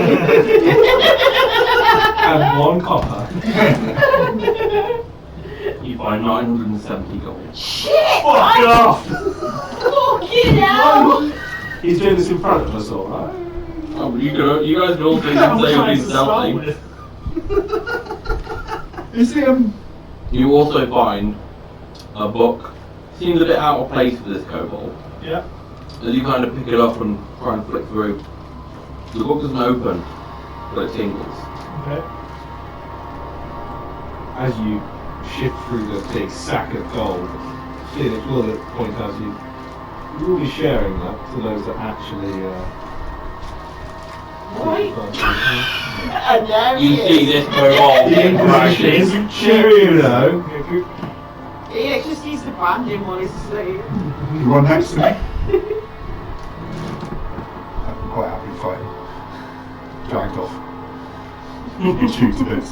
and 1 copper. You find 970 gold. Shit! Fuck off! Fucking hell! He's doing this in front of us, alright? Oh, but you guys can all think I'm and say trying you'll be to start stealthy. with. Is it You also find a book. Seems a bit out of place for this kobold. Yeah. As you kind of pick it up and try and flick through, the book doesn't open, but it tingles. Okay. As you shift through the big sack of gold, Felix will point out to you, you will be sharing that to those that actually Right. And there You he see is. this kobold The Inquisition isn't cheerio. Felix just needs to brand him while he's asleep. You run next to me? I'm quite happy fighting. Jacked off. You choose to bits.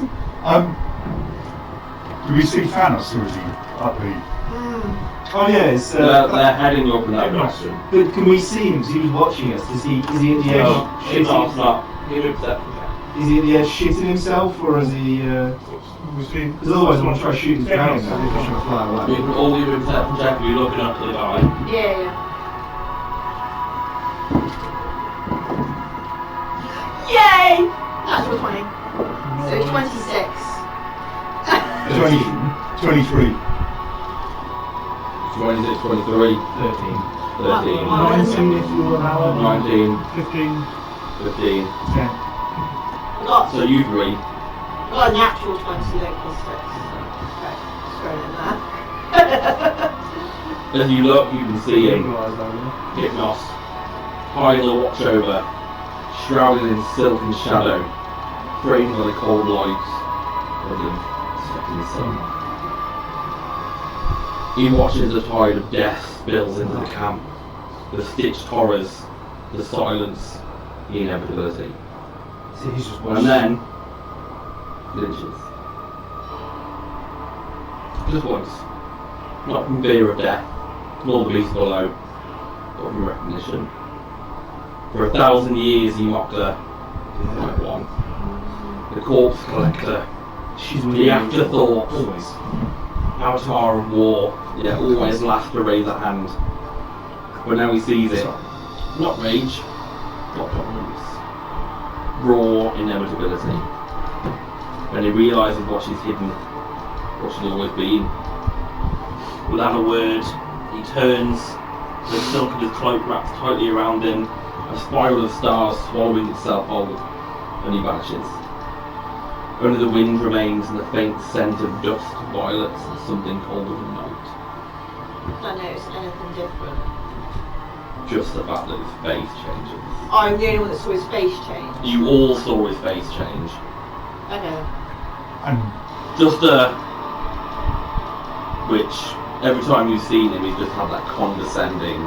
Do we see Thanos or is he up the... Oh yeah, it's they're heading up in that direction. but can we see him? Because he was watching us. Is he at the edge shitting? not. Give him perception check. Is he at the edge shitting himself, or is he? We see. Because otherwise, I want to try shooting his dragon. Now, if he's trying to fly You away. can all give him perception check if you're looking up to the guy. Yeah. Yay! Natural 20. So 26. 23. 26, 23, 13. 13, 19 if you allow it. 19, 15. 15. 10. Got, So you three. got a natural 20, like plus 6. Okay, just throw it in there. As you look, you can see him, Hypnos, high in the watchover, shrouded in silk and shadow, framed by the cold light of the setting sun. He watches the tide of death spills into the camp, the stitched horrors, the silence, the inevitability. See, he's just And watching. then, flinches. Just once. Not from fear of death, nor the beast below, but from recognition. For 1,000 years he mocked her, like one. The corpse collector, She's with the you. afterthought, Always. avatar of war, yet always last to raise a hand. But now he sees it. Not rage, not tolerance. Raw inevitability. When he realises what she's hidden, what she's always been. Without a word, he turns, the silk of his cloak wraps tightly around him, a spiral of stars swallowing itself whole, and he vanishes. Only the wind remains and the faint scent of dust, violets, and something colder than night. Don't notice anything different. Just the fact that his face changes. I'm the only one that saw his face change. You all saw his face change. Okay. And Just a which every time you've seen him, he just had that condescending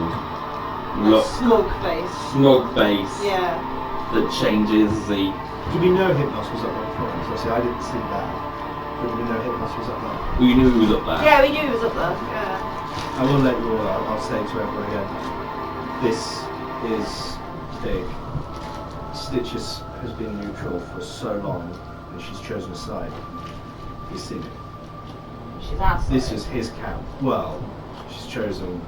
look, Smug face. smug face Yeah. that changes the. Do we know Hypnos was up there before? Because I didn't see that. But do we know Hypnos was up there? We knew he was up there. Yeah, we knew he was up there. Yeah. I will let you all out. I'll say to everyone again. This is big. Stitches has been neutral for so long, and she's chosen a side. He's seen it. She's asked. This is his camp. Well, she's chosen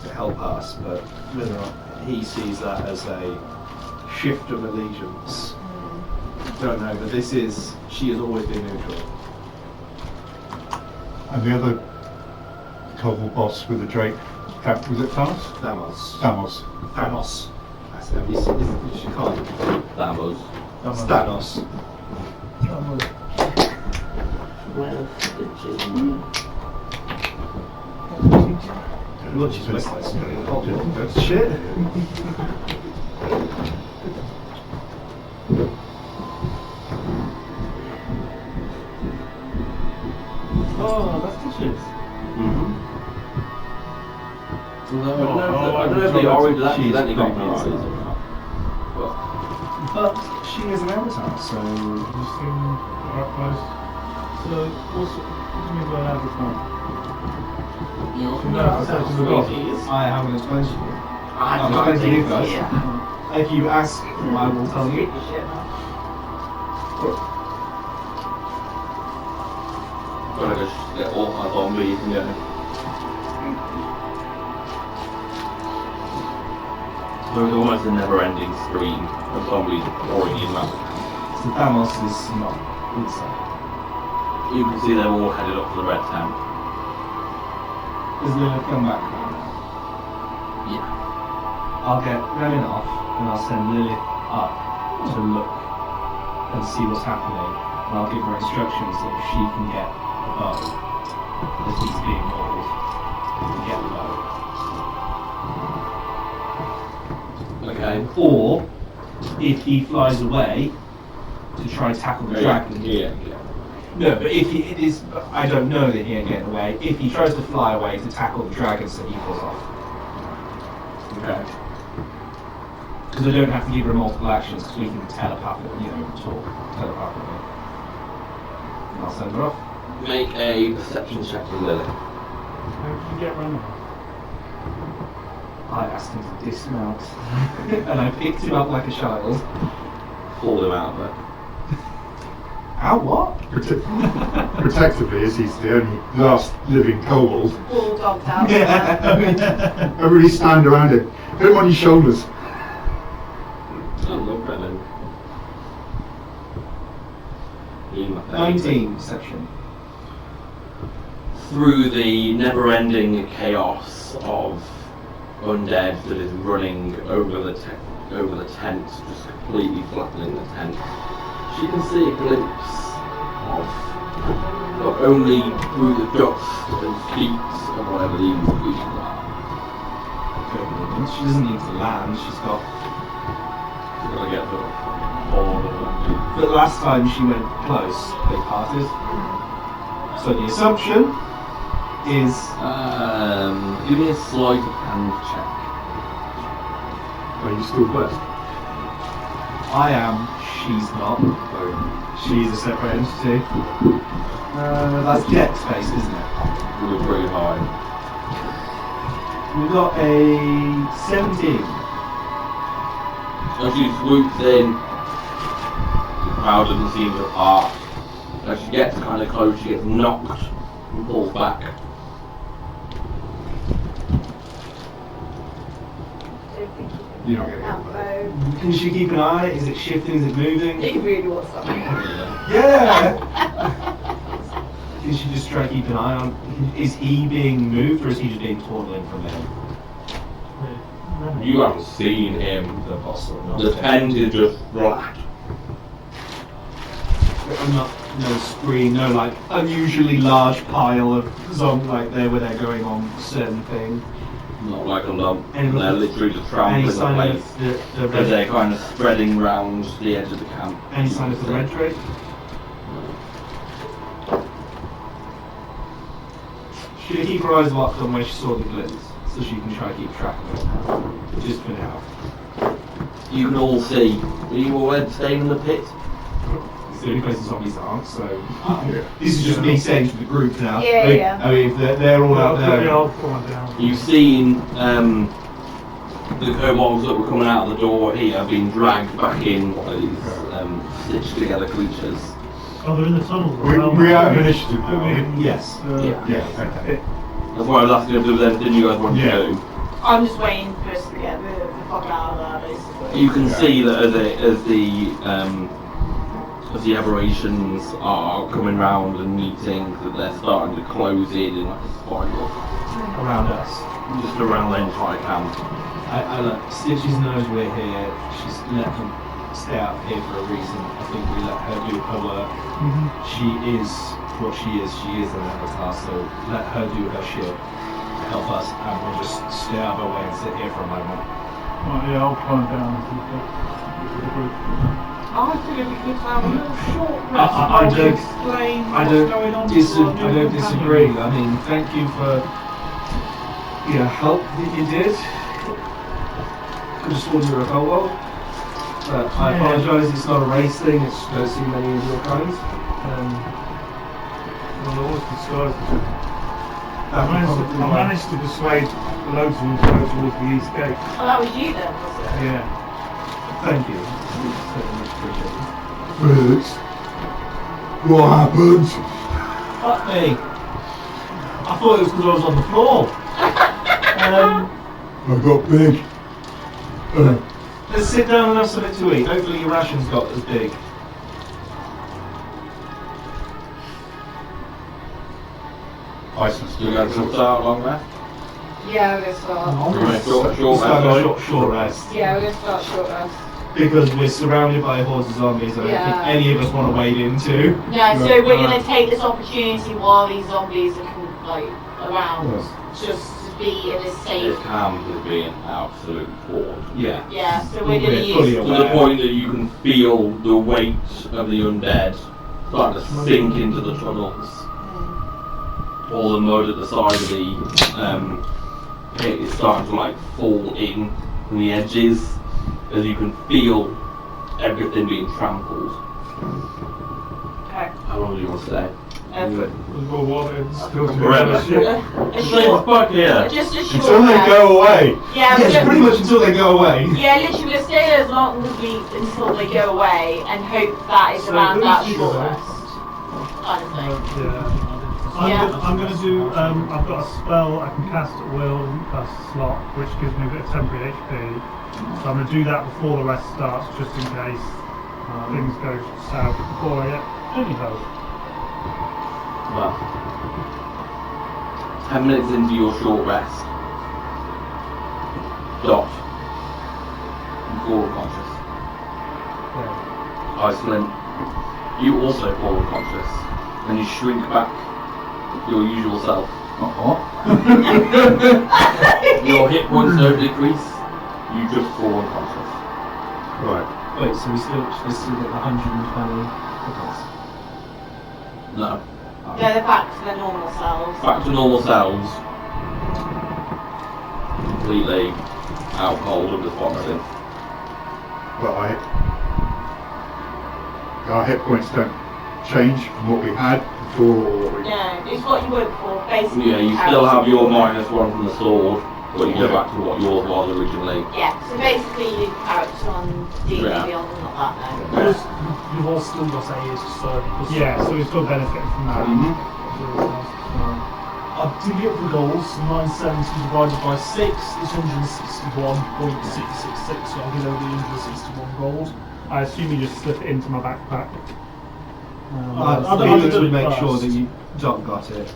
to help us, but whether or not he sees that as a shift of allegiance, don't know. But this is, she has always been neutral. And the other kobold boss with the Drake, was it Thanos? Thamos. Thanos. That's it. She can't. Thamos. Thanos. Well, Stitches. Well, she's like that's shit. Oh, that's Stitches. I don't know if they already accidentally got me right. But she is an avatar, so You seem right close. So, what do you mean by an avatar? I haven't explained to you. I've explained to you guys. If you ask, I will tell you. Gotta just get all my zombies and go. There's almost a never-ending stream of zombies pouring in now. So Thanos is not inside. You can see them all headed up to the red tent. Is Lilith come back now? Yeah. I'll get Renan off and I'll send Lilith up to look and see what's happening. And I'll give her instructions that if she can get the bow as he's being mauled, to get the bow. Okay. Or if he flies away to try and tackle the dragon. Yeah. No, but if he it is, I don't know that he ain't getting away. If he tries to fly away to tackle the dragon, so he falls off. Okay. Because I don't have to give her multiple actions, because we can telepathically, talk telepathically. And I'll send her off. Make a perception check with Lily. How did you get run off? I asked him to dismount, and I picked him up like a child. Pull him out of it. Ow, what? Protectively, as he's the only last living kobold. All dogged out. Everybody stand around him. Put him on your shoulders. I love Brennan. 19 perception. Through the never-ending chaos of undead that is running over the tent, just completely flattening the tent, she can see a glimpse of not only through the dust and feet of whatever these creatures are. She doesn't need to land, she's got... She's got to get the hold of them. But last time she went close, they parted. So the assumption is... Give me a sleight of hand check. Are you still blessed? I am, she's not. She's a separate entity. That's dex based, isn't it? You were pretty high. We've got a 17. As she swoops in, the crowd doesn't seem to part. As she gets kind of close, she gets knocked and pulls back. You're not going to get it. Can she keep an eye? Is it shifting? Is it moving? He really wants something. Yeah! Can she just try to keep an eye on... Is he being moved or is he just being torn in from him? You haven't seen him. The boss or not? The tent is just flat. No screen, no like unusually large pile of zombies like there where they're going on a certain thing. Not like a lump. Any They're literally just trampling Any the sign place. of the As red? they're kind of spreading round the edge of the camp. Any sign of the red drake? She's going to keep her eyes locked on where she saw the glimpse, so she can try to keep track of it. Just for now. You can all see. Are you all staying in the pit? It's the only place the zombies aren't, so... This is just me saying to the group now. Yeah, yeah. I mean, they're all out there. I'll come down. You've seen the kobolds that were coming out of the door here being dragged back in by these stitched together creatures. Oh, they're in the tunnel. We have initiative now. Yes. Yeah, okay. That's what I was asking if there was anything you guys wanted to do. I'm just waiting for us to get the fuck out of there, basically. You can see that as the aberrations are coming round and meeting, that they're starting to close in like a spiral Around us. just around the entire camp. I look, Stitches knows we're here. She's let them stay out here for a reason. I think we let her do her work. She is what she is. She is an avatar, so let her do her shit. Help us, and we'll just stay out of her way and sit here for a moment. Right, yeah, I'll climb down with the group. I think it'd be good to have a little short rest. I don't- explain I what's going on. I don't disagree. I mean, thank you for your help that you did. Could have sworn you were a kobold. But I apologise, it's not a race thing, it's just don't see many of your kind. Well, always disguised. That would probably I managed to persuade loads of them to go towards the east gate. Oh, that was you then, was it? Yeah. Thank you. So much appreciated. Fritz, what happened? Fuck me. I thought it was because I was on the floor. I got big. Let's sit down and have something to eat. Hopefully your rations got as big. You guys want to start along there? Yeah, we're going to start. Right, short Let's have a rest. short rest. Yeah, we're going to start short rest. Because we're surrounded by hordes of zombies I don't think any of us want to wade into. No, so we're going to take this opportunity while these zombies are around, just to be in a This safe. camp is being absolute horde. Yeah. Yeah, so we're going to fully use. To the point that you can feel the weight of the undead starting to sink into the tunnels. All the mud at the side of the pit is starting to fall in from the edges as you can feel everything being trampled. Okay. How long do you want to stay? Well, what is Forever. A Stay short, fuck here. just a short Until they rest. go away. Yeah, Yes, pretty much until they go away. Yeah, literally, we'll stay there as long as until they go away and hope that is So around that who's short you, rest. Kind of thing. Yeah. I'm going to do, I've got a spell I can cast at will in a slot, which gives me a bit of temporary HP. So I'm going to do that before the rest starts, just in case things go south before I get any help. Well, 10 minutes into your short rest, Dot, you fall unconscious. Yeah. Iceland, you also fall unconscious, and you shrink back your usual self. Your hit points don't decrease, you just fall unconscious. Right. Wait, so we still get 120 hits? No. Yeah, they're back to their normal selves. Back to normal selves. Completely out cold and dysfunctioning. But our hit points don't change from what we had before or what we... No, it's what you were before, basically. Yeah, you still have your -1 from the sword, but you go back to what yours was originally. Yeah, so basically the characters on D&D Yeah. Beyond are not that now. You've all still got A's, so... Yeah, so we're still benefiting from that. I'll divvy up the goals. 970 divided by 6 is 161.666, so I'll give over 161 gold. I assume you just slip it into my backpack. Felix would make sure that you Dot got it.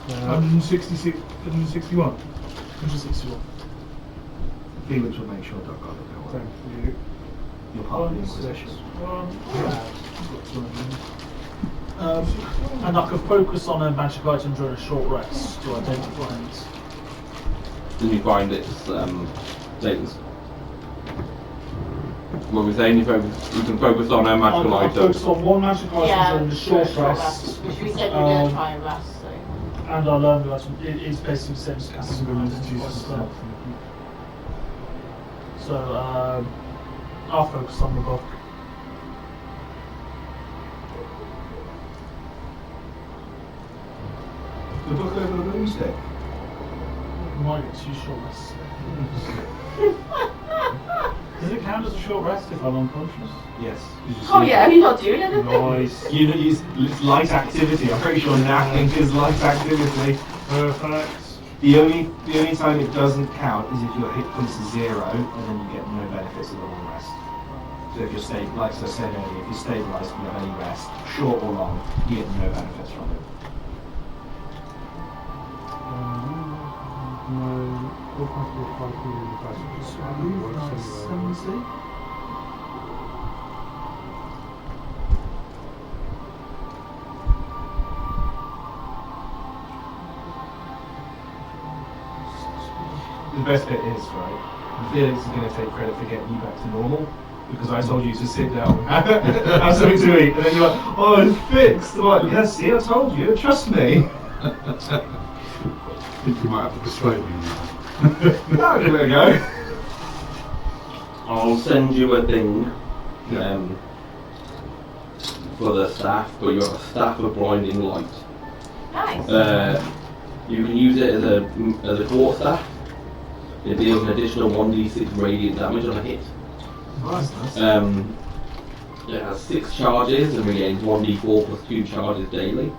166, 161. 161. Felix would make sure Dot got it. Don't worry. Thank you. You're part of the Inquisition. And I can focus on a magic item during a short rest to identify it. Then you find it's things. What were we saying? You can focus on a magical I'll item. focus on one magic item Yeah, during a short rest. Which we said we were going to try and rest, so. And I learned that it is basically the same as casting stuff. So I'll focus on the book. The book over the broomstick. Might get too short. Does it count as a short rest if I'm unconscious? Yes. Oh yeah, you're not doing anything. Nice. You know, it's light activity. I'm pretty sure napping is light activity. Perfect. The only time it doesn't count is if your hit points are 0 and then you get no benefits of the long rest. So if you're stable, like I said earlier, if you're stabilised and you have any rest, short or long, you get no benefits from it. The best bit is, right, Felix is going to take credit for getting you back to normal, because I told you to sit down and have something to eat, and then you're like, oh, it's fixed. I'm like, yes, see, I told you, trust me. I think you might have to persuade me now. Oh, there we go. I'll send you a thing for the staff, but you have a staff of blinding light. Nice. You can use it as a quarter staff. It deals an additional 1d6 radiant damage on a hit. Nice, nice. It has 6 charges and regains 1d4 plus 2 charges daily.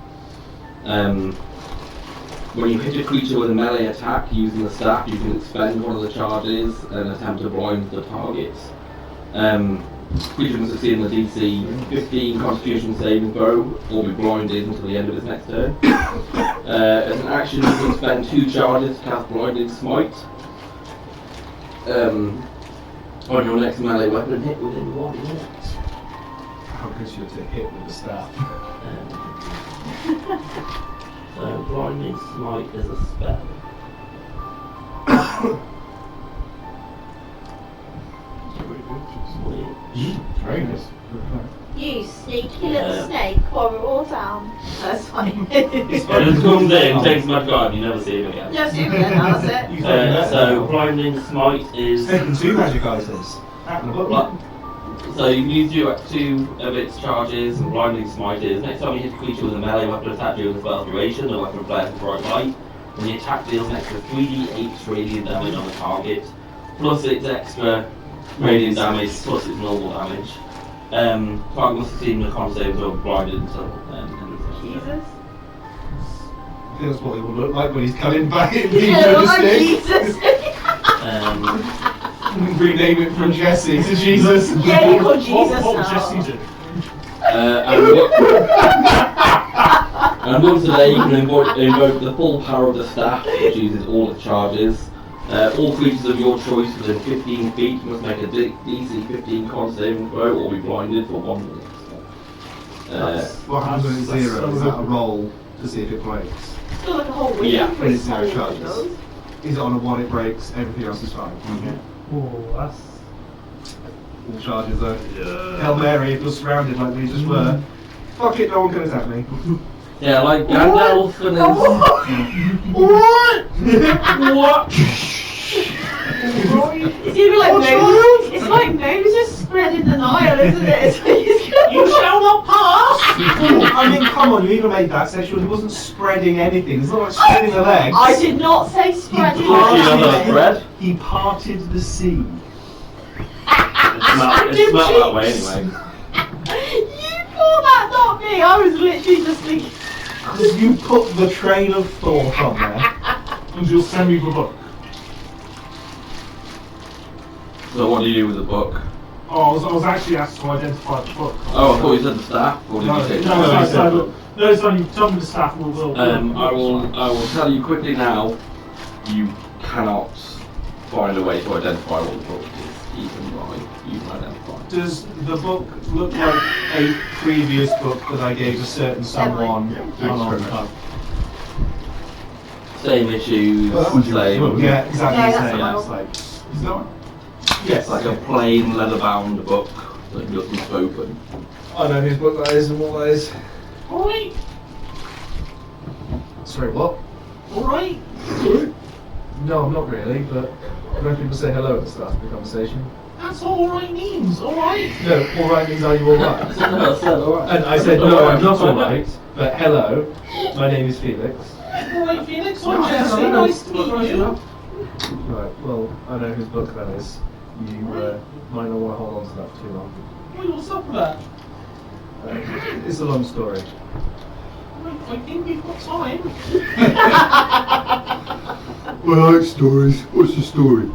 When you hit a creature with a melee attack using the staff, you can expend one of the charges and attempt to blind the targets. Creature must succeed in the DC 15 Constitution saving throw or be blinded until the end of its next turn. As an action, you can spend 2 charges to cast Blinding Smite. On your next melee weapon hit within 1 minute. How good you to hit with the staff. So Blinding Smite is a spell. Very nice. You sneaky little snake while we're all down. That's fine. It just comes in, takes my card, you never see him again. Just do it, that's it. So Blinding Smite is... Taking 2 magic items. Out in the book. So you can use 2 of its charges, and Blinding Smite is next time you hit a creature with a melee weapon attack during the spell's duration, the weapon flares with bright light, and the attack deals an extra 3d8 radiant damage on the target, plus its extra radiant damage, plus its normal damage. Target must succeed in the con save or blinded until end of the Jesus. I think that's what he will look like when he's coming back in Yeah, like Jesus. Rename it from Jesse to Jesus. Yeah, you call Jesus What now. Jesse do? And once a day you can invoke the full power of the staff, which uses all its charges. All creatures of your choice within 15 feet must make a DC 15 con saving throw or be blinded for 1 minute. What happens when it's 0? Is that a roll to see if it breaks? It's got like a whole week. Yeah, when it's 0 charges. Is it on a 1 it breaks, everything else is fine? Oh, that's... All charges though. Hail Mary, if you're surrounded like we just were. Fuck it, no one can attack me. Yeah, like Gandalf and his... What? It's gonna be like Moses. It's like Moses spreading the Nile, isn't it? It's like he's gonna... You shall not pass! I mean, come on, you even made that sexual. He wasn't spreading anything. It's not like spreading the legs. I did not say spreading You know the thread? He parted the sea. It's not that way anyway. You call that not me? I was literally just thinking... Because you put the train of thought on there. And you'll send me the book. So what do you do with the book? Oh, I was actually asked to identify the book. Oh, I thought you said the staff, or did you say No, it's only tell me the staff will. I will tell you quickly now, you cannot find a way to identify what the book is, even by you can identify. Does the book look like a previous book that I gave a certain someone a long time? Same issues, Well, that one's yours. same... Yeah, exactly Yeah, the that's same. what I It's like, Is that one? yes, Like a plain leather-bound book that doesn't open. I know whose book that is and what that is. Oi! Sorry, what? Alright. No, I'm not really, but when people say hello at the start of the conversation. That's all alright means, alright. No, alright means are you alright? Alright. And I said, no, I'm not alright, but hello, my name is Felix. Alright, Felix, I'm Jesse, nice to meet you. Right, well, I know whose book that is. You might not want to hold on to that for too long. What's up with that? It's a long story. I think we've got time. Well, I like stories. What's the story?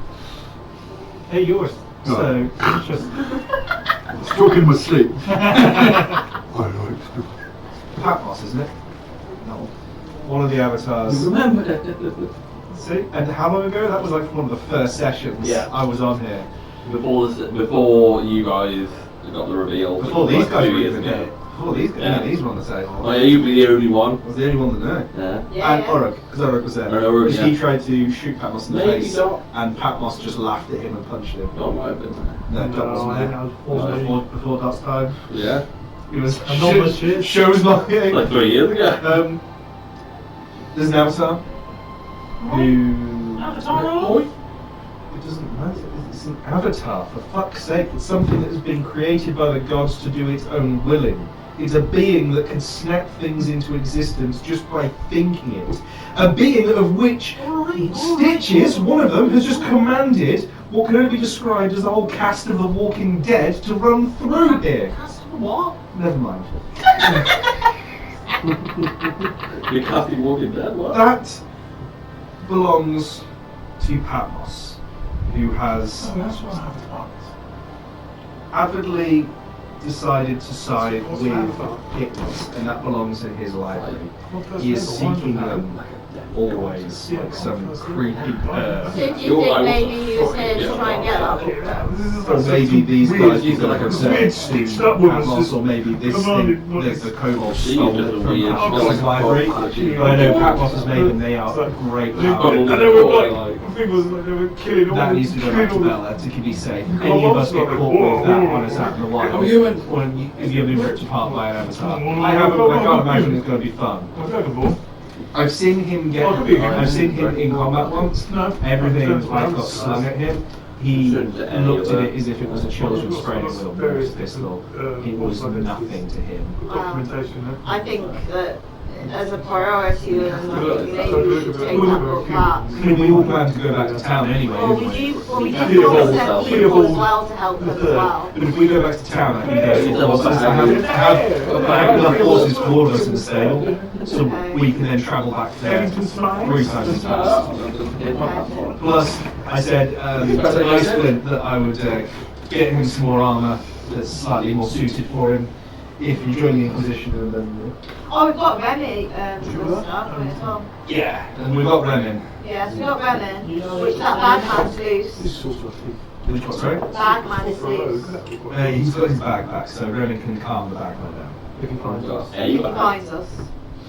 Hey, yours. No. So, interesting. I was talking in my sleep. I like stories. Patmos, isn't it? No. One of the avatars. Remember? See? And how long ago? That was like one of the first sessions I was on here. Before you guys got the reveal. Before these like guys 2 were years even ago. here. Before these guys, Yeah. these were on the table. Oh yeah, you'd be the only one. I was the only one that knew. Yeah. And Uruk, because Uruk was there. And Uruk, Because he tried to shoot Patmos in the Maybe face, not. and Patmos just laughed at him and punched him. Oh, might have been. No, Dot wasn't I there. think that was Before Dot's time. Yeah. It was Enormous shit. shows like Like 3 years ago. There's an avatar who. Avatar? It doesn't matter. It's an avatar, for fuck's sake. It's something that has been created by the gods to do its own willing. It's a being that can snap things into existence just by thinking it. A being of which Stitches, one of them, has just commanded what can only be described as the whole cast of The Walking Dead to run through here. What? Never mind. You're casting Walking Dead, what? That belongs to Patmos, who has avidly decided to side with Hypnos, and that belongs in his library. He is seeking them always like some creepy So do you think maybe he was here to try and get that book then? Or maybe these guys Weird, were like a going to weird send stitched to up woman's Patmos, just or maybe this commanded thing, what is- the Kobold She stole just it a from weird- Patmos' library. But I know Patmos has made them, they are great And power. they were like, I think it was like they were killing all That the needs to go back to killing all Bella to keep me safe. Any of us get caught with that on us out in the wild, or if you've been ripped apart by an avatar. I can't imagine it's going to be fun. the I've seen him get. I've seen him in combat once. No. Everything like got slung at him. He Shouldn't do any looked of at that. it as if it was a children's friend with a water pistol. It was nothing to him. documentation. I think that as a priority, maybe we should take that book back. I mean, we all plan to go back to town anyway. Well, didn't we do send Behold. people as well to help them as well. But if we go back to town, I can go Yeah. to horses. I have enough horses for all of us in the stable, so we can then travel back there 3 times as fast. Plus, I said to Iceland that I would get him some more armour that's slightly more suited for him if you join the Inquisition and then. Oh, we've got Remy and stuff as well. Yeah, and we've got Remin. Yes, we've got Remy, which that bagman's loose. Which one, sorry? Bagman is loose. He's got his bag back, so Remin can calm the bagman down. If he finds us. Yeah, He you got finds us.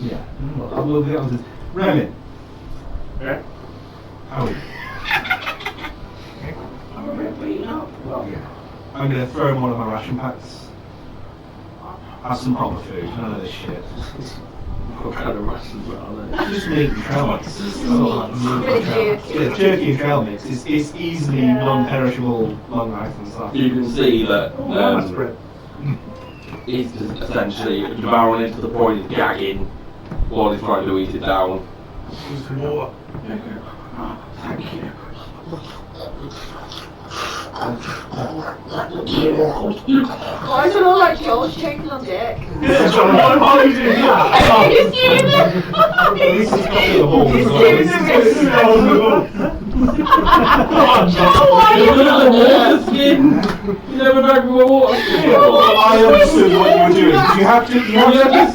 Yeah. Well, we'll get on to this. Remin. Yeah. How are you? I'm going to throw him one of my ration packs. Have some proper food, none of this shit. What kind of rations are they? Just meat and trail mix. Really jerky. Yeah, jerky and trail mix. It's easily non-perishable, long life and stuff. You can see that Spread. he's just essentially devouring it to the point of gagging while he's trying to eat it down. Some water. Thank you. Why is it all like George choking on dick? Why are you doing that? He's doing This is probably the whole He's result. doing Look at the water skin! You never drank from a water skin before. I understood what you were doing. You have to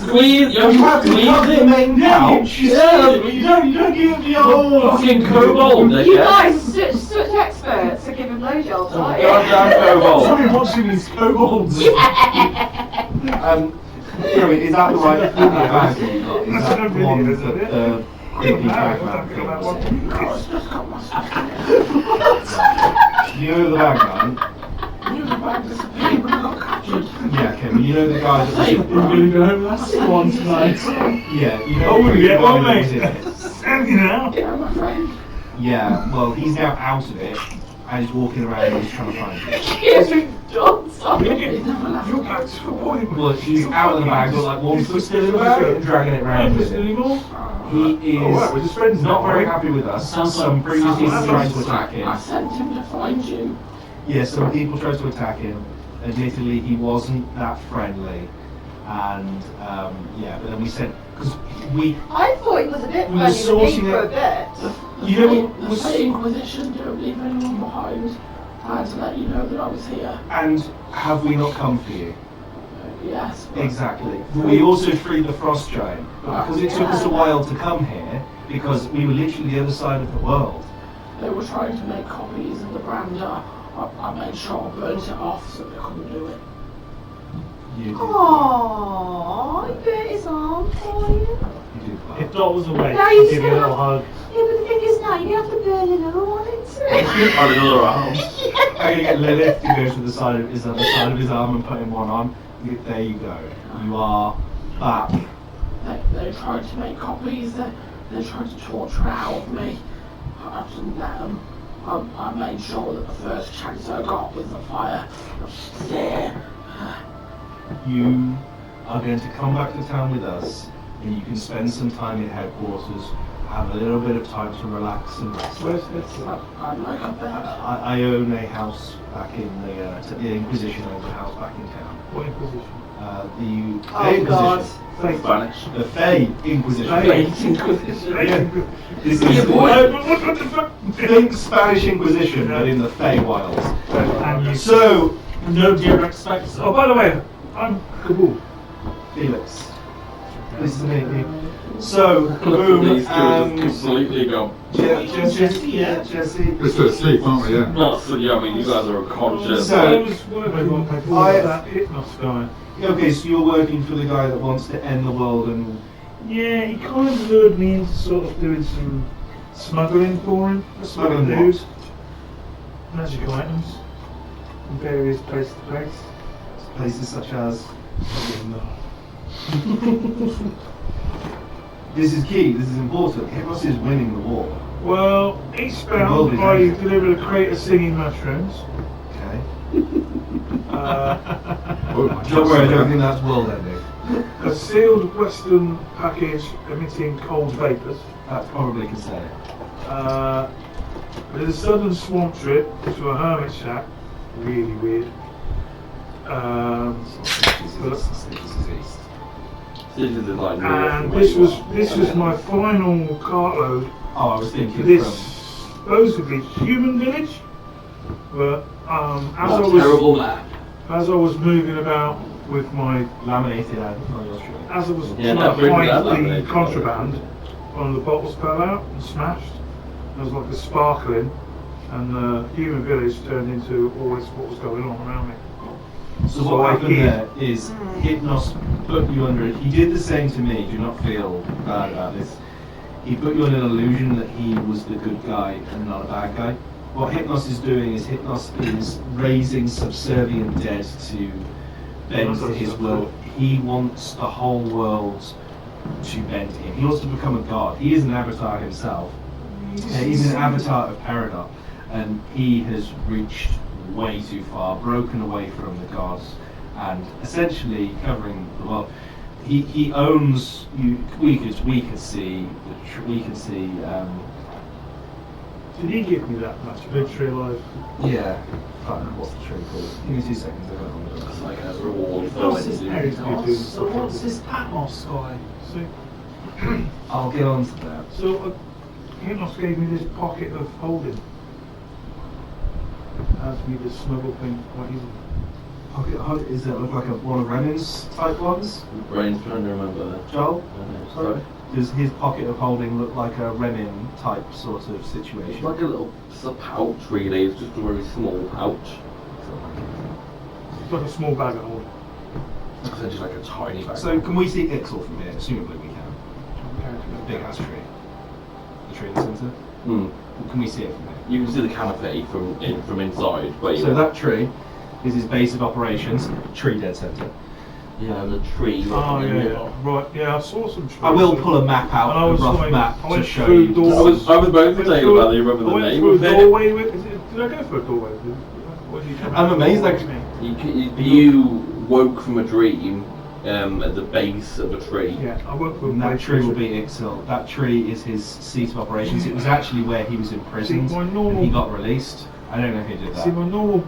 squeeze, you have to squeeze the it. main pouch. Yeah, You don't give the old. fucking kobold, You dickhead. guys are such experts at giving blowjobs, aren't you? Goddamn kobold. Somebody watching these kobolds. Is that the right bag that you got? Is that the one that the creepy bagman thing was in? You know the bagman? Yeah, okay, well, you know the guy that was I'm gonna go home last one tonight. Yeah, you know Oh, the yeah, guy well, that was in mate. it. Send me now. Yeah, my friend. Yeah, well, he's now out of it, and he's walking around and he's trying to find you. Yes, we've done something. You're back to the point. Well, he's out of the bag, got like one foot still in the bag, and dragging it around with him. anymore? He Oh, right, we're just friends is not now, very right? happy with us. Some previous people tried to attack I him. sent him to find you. Yeah, some people tried to attack him. Admittedly, he wasn't that friendly. And, yeah, but then we said, because I thought it was a bit We were funny with me sourcing for a it. bit. you know, The Fey Inquisition don't leave anyone behind. I had to let you know that I was here. and have we not come for you? Yes. but Exactly. We also freed the Frost Giant, but because it took us a while to come here, because we were literally the other side of the world. They were trying to make copies of the brander. I made sure I burnt it off so they couldn't do it. You did. Aww, he burnt his arm for you. You did well. If Dot was awake, Now you she'd give you a still little hug. Yeah, but the thing is now you have to burn another one into it. On another arm. I'm gonna get Lilith to go to the side of his other side of his arm and put him one on. There you go. You are back. They tried to make copies. They tried to torture out of me. I didn't let them. I made sure that the first chance I got was the fire. There. You are going to come back to town with us, and you can spend some time in headquarters, have a little bit of time to relax and rest. Where's this? I'd like a bed. I own a house back in the Inquisition owns a house back in town. What Inquisition? The Oh, Fey God. Inquisition. Fake. Spanish. The Fey Inquisition. Fey. Inquisition. This Yeah, is boy. What the fuck? think Spanish Inquisition, but in the Fey Wilds. And you So, nobody ever expects. Oh, by the way, I'm Kabul. Felix, nice to meet you. So, Boom These two are and just completely gone. Jesse, yeah, Jesse. We're still asleep, aren't we? Yeah. Not so, yeah, I mean, you guys are unconscious. So- I was working on that Hypnos guy. Okay, so you're working for the guy that wants to end the world and Yeah, he kind of lured me into sort of doing some smuggling for him. Smuggling what? news. Magical items. From various place to place. places such as. This is key, this is important. Hypnos is winning the war. Well, The world eastbound, is I ending. delivered a crate of singing mushrooms. Okay. Oh, my Don't worry, I don't God. think that's world ending. A sealed western package emitting cold vapours. That's probably can say it. There's a southern swamp trip to a hermit shack. Really weird. This is east. This is like And this was my final cartload Oh, I was to thinking this from. supposedly human village. But terrible map. as I was moving about with my Laminated out on your street. as I was Yeah, trying that to brings hide that the laminated. contraband, one of the bottles fell out and smashed. There was like a sparkling, and the human village turned into always what was going on around me. So what I happened hid. there is Hypnos put you under it. He did the same to me. Do not feel bad about this. He put you under an illusion that he was the good guy and not a bad guy. What Hypnos is doing is Hypnos is raising subservient dead to bend to his will. He wants the whole world to bend to him. He wants to become a god. He is an avatar himself. He's an avatar of Peridot, and he has reached way too far, broken away from the gods, and essentially covering the world. He owns you. We could see. Did he give me that much victory alive? Yeah. I can't remember what's the tree called. Give me 2 seconds. I don't remember. It's like a reward for What's his winning. name? So what's this Patmos guy? So, I'll get on to that. so Hypnos gave me this pocket of holding. Asked me to smuggle things quite easily. Pocket, is it look like one of Renin's type ones, Brain's trying to remember. Joel? Sorry. Does his pocket of holding look like a Renin type sort of It's situation? like a little, it's a pouch really. It's just a very small pouch. It's like a small bag of holding. It's essentially like a tiny bag. So can we see Ixel from here? Assumably we can. The big ass tree. The tree in the centre? Hmm. Can we see it from here? You can see the canopy from inside. But So that tree, is his base of operations. Tree dead centre. Yeah, the tree. Oh yeah. Right. Yeah, I saw some trees. I will pull a map out, And I a was rough like- map I to went show through you. doors. I was about to say about you remember I the went name through of a it. doorway with. Did I go for a doorway? What did you come I'm out amazed towards I- me? You woke from a dream at the base of a tree. Yeah, I work with And that tree will be Ixil. That tree is his seat of operations. It was actually where he was imprisoned See, my and normal- he got released. I don't know who did See, that. my normal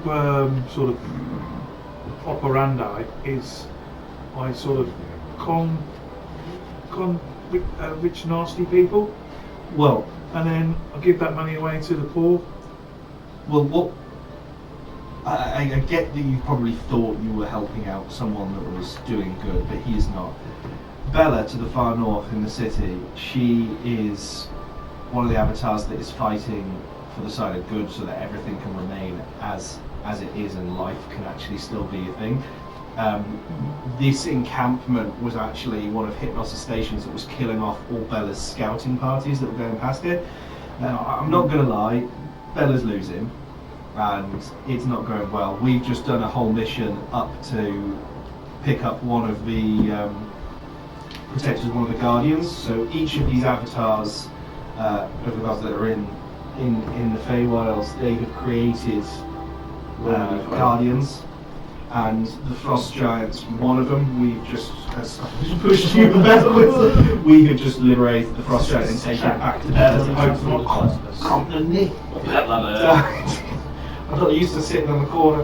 sort of operandi is I sort of rich nasty people, Well, and then I give that money away to the poor. what? I get that you probably thought you were helping out someone that was doing good, but he is not. Bella, to the far north in the city, she is one of the avatars that is fighting for the side of good, so that everything can remain as it is, and life can actually still be a thing. This encampment was actually one of Hypnos' stations that was killing off all Bella's scouting parties that were going past it. Now, I'm not going to lie, Bella's losing, and it's not going well. We've just done a whole mission up to pick up one of the protectors, one of the guardians. So each of these avatars, of the gods that are in the Feywilds, they have created guardians. And the frost giants, one of them, we've just pushed you the battle with. We have just liberated the frost giant and taken it back to Bella to hopefully company. I'm not used to sitting on the corner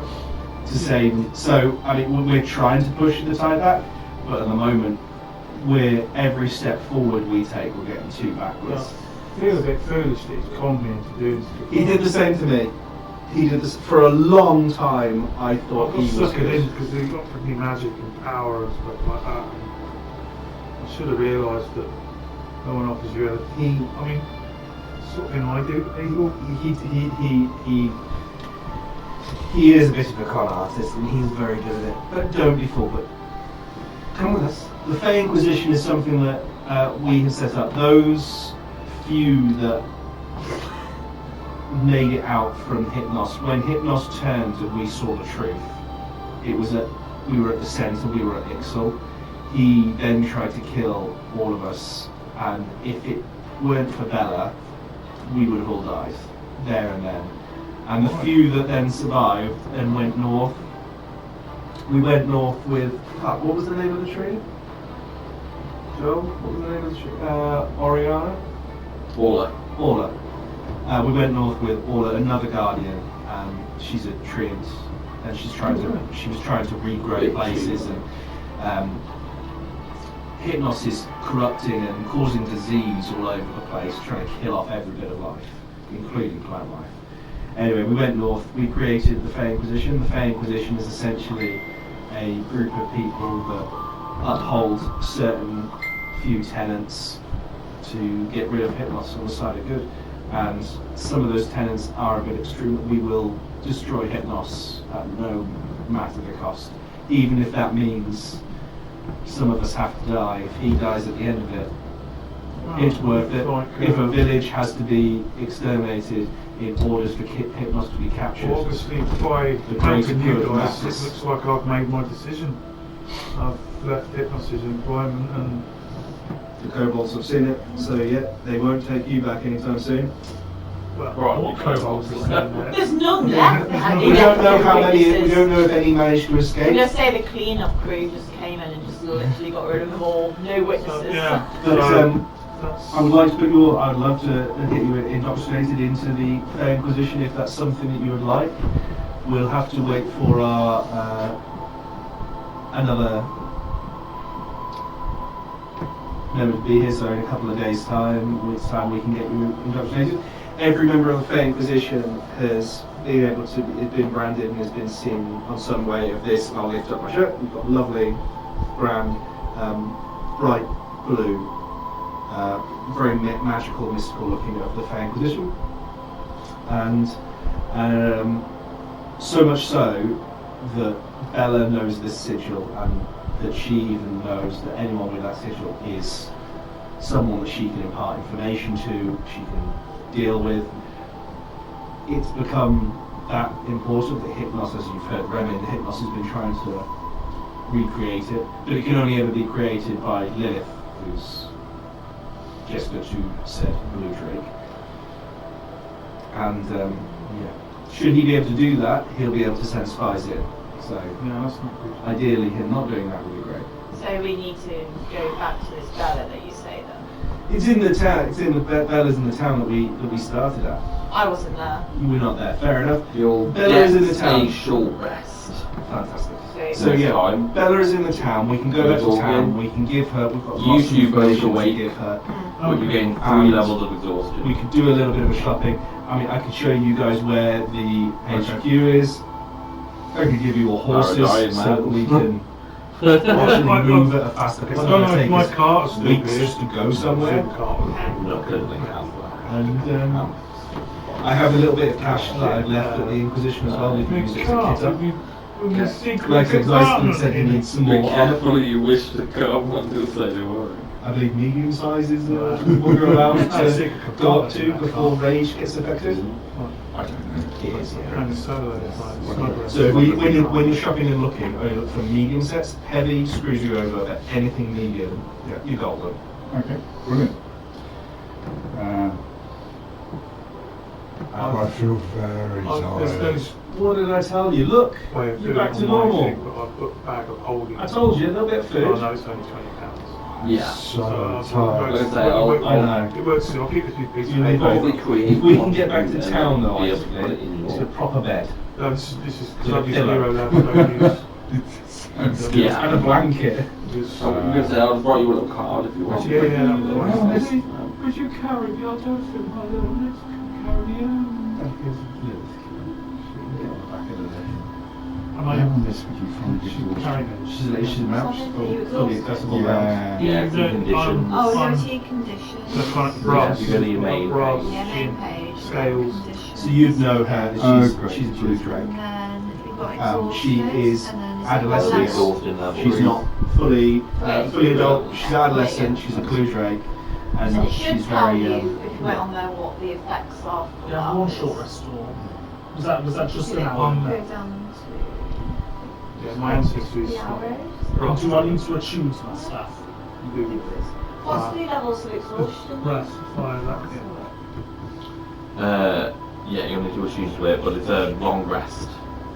to save them. So I mean, we're trying to push the tide back, but at the moment, every step forward we take, we're getting two backwards. I feel a bit foolish that he's conned me into doing this. He did the same to me. He did this for a long time. I thought I got he was suckered in good. because he got pretty magic and power and stuff like that. I should have realised that no one offers you anything. I mean, sort of thing I do to people. He is a bit of a con artist, and he's very good at it. But don't be fooled. But come with us. The Fey Inquisition is something that we have set up. Those few that made it out from Hypnos. When Hypnos turned and we saw the truth, we were at the centre, we were at Ixil. He then tried to kill all of us, and if it weren't for Bella, we would have all died there and then. And the few that then survived and went north, we went north with, what was the name of the tree? Joe, what was the name of the tree? Oriana? Orla. We went north with Orla, another guardian, and she's a treant, and she was trying to regrow places, and Hypnos is corrupting and causing disease all over the place, trying to kill off every bit of life, including plant life. Anyway, we went north, we created the Fey Inquisition. The Fey Inquisition is essentially a group of people that uphold certain few tenets to get rid of Hypnos on the side of good. And some of those tenets are a bit extreme. We will destroy Hypnos at no matter the cost, even if that means some of us have to die. If he dies at the end of it, it's worth it. If a village has to be exterminated in order for Hypnos to be captured, Well, obviously, by the greater helping you good guys, matters. it looks like I've made my decision. I've left Hypnos' employment and The kobolds have seen it, so yeah, they won't take you back anytime soon. well, Right, what kobolds is there? There's none left. We don't know how many. We don't know if any managed to I'm escape. gonna say the clean-up crew just came in and just literally got rid of them all. No witnesses. Yeah. But That's- I would like to I'd love to get you indoctrinated into the Fey Inquisition if that's something that you would like. We'll have to wait for our another member to be here, so in a couple of days' time, we can get you indoctrinated. Every member of the Fey Inquisition has been branded and has been seen on some way of this. I'll lift up my shirt. We've got lovely, grand, bright blue, very magical, mystical looking of the Fey Inquisition. And so much so that Bella knows this sigil, and that she even knows that anyone with that sigil is someone that she can impart information to, she can deal with. It's become that important. The Hypnos, as you've heard Remin, the Hypnos has been trying to recreate it, but it can only ever be created by Lilith, who's Jester to said Blue Drake. And should he be able to do that, he'll be able to send spies in. So No, that's not good. ideally, him not doing that would be great. So we need to go back to this Bella that you say then. It's in the town. It's in the Bella's in the town that we started at. I wasn't there. We're not there. Fair enough. You'll Bella get is in the town. a short rest. Fantastic. So So yeah, Time. Bella is in the town. We can go back to Exhaustion. town. We can give her. We've got You lots of two both information to awake. give her. We'll be getting 3 And levels of exhaustion. We could do a little bit of a shopping. I mean, I could show you guys where the HQ is. I could give you all horses Paradise, so man. that we can actually move at a faster pace. I It's don't gonna know if take my us car's still weeks here. just to go somewhere. Not going to link out there. And I have a little bit of cash that I've left at the Inquisition as well. We can use it to kit up. Like Gleison said, he needs some Be more armor. careful you wish to come, I'm going to say they won't. I believe medium size is what you're allowed to go up to before rage gets affected. I don't know. It is, yeah. And solo, So when you're shopping and looking, only look for medium sets. Heavy screws you over, but anything medium, you got them. Okay, brilliant. I feel very tired. What did I tell you? Look, way of you're doing back to it on normal. my thing, but I've got a bag of holding. I told you, a little bit of Oh food. no, it's only £20. Yeah. So I'll tired. Like I say, I'll- it works. I'll keep this few pieces. You may Probably both. create If we can one get back to and town though, be I able to put it in it's a your- proper bed. No, this is because Yeah, I've used pillow. zero level. Don't use. Yeah. And a blanket. Just, I'm going to say, I'll just write you a little card if you want. yeah, yeah, that was nice. Could you carry the dolphin, my little legs can carry on? Am I How on this would you find carrying exhaustion? it? She's a mouse. Fully accessible mouse. Yeah. Yeah, Is some it, conditions. Oh, on OT conditions. the front Yeah, brass? if you go to your main brass page. Yeah, main in page. scales. Conditions. So you'd know her. Oh, She's great. she's a blue drake. And then we've got exhaustion. She is and then it's adolescent. level. Exhaustion level. She's not fully adult. She's adolescent. She's a blue drake, And and it should she's tell very. you, if you went on there, what the effects are. for Yeah, that. one short rest storm. Was that just Did an it hour? go down Yeah, my ancestry to is the hours? Or do I need to choose my stuff? What's the levels of exhaustion? Right, fire that. Yeah, you'll need to choose to it, but it's a long rest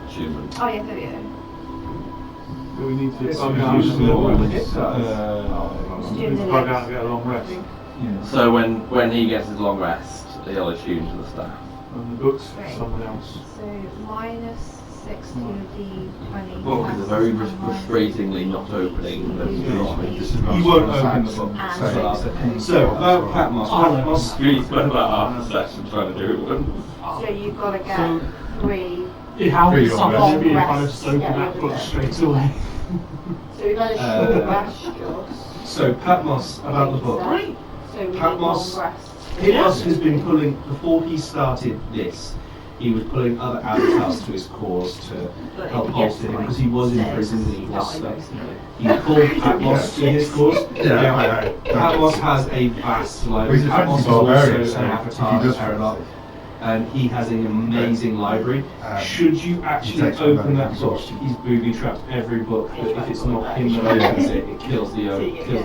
achievement. Oh yeah, there we go. We need to It's plug a out useful little and one. Just doing the plug out legs. and get a long rest. So when he gets his long rest, he'll attune to the staff. And the books for Great. someone else. So minus 6 to D20. Book is very frustratingly not opening. You won't open the book. And So about Patmos. Patmos. We spent about half a session trying to do it once. So you've got to get 3. How Three many long something rests. if I just open that book straight away? So we've had a short rest, Joss. So Patmos about the book. So we need Patmos- long rest. Patmos has been pulling before he started this. He was pulling other avatars to his cause to help bolster him because he was in prison and he was stuck. He pulled Patmos to his cause. Yeah, I know. Patmos has a vast library. He's a Patmos is fancy barbarian, also so an if avatar he does paradox. And he has an amazing library. Should you actually takes open that that book, exhaustion. he's booby trapped every book. But if it's not him that opens it, it kills the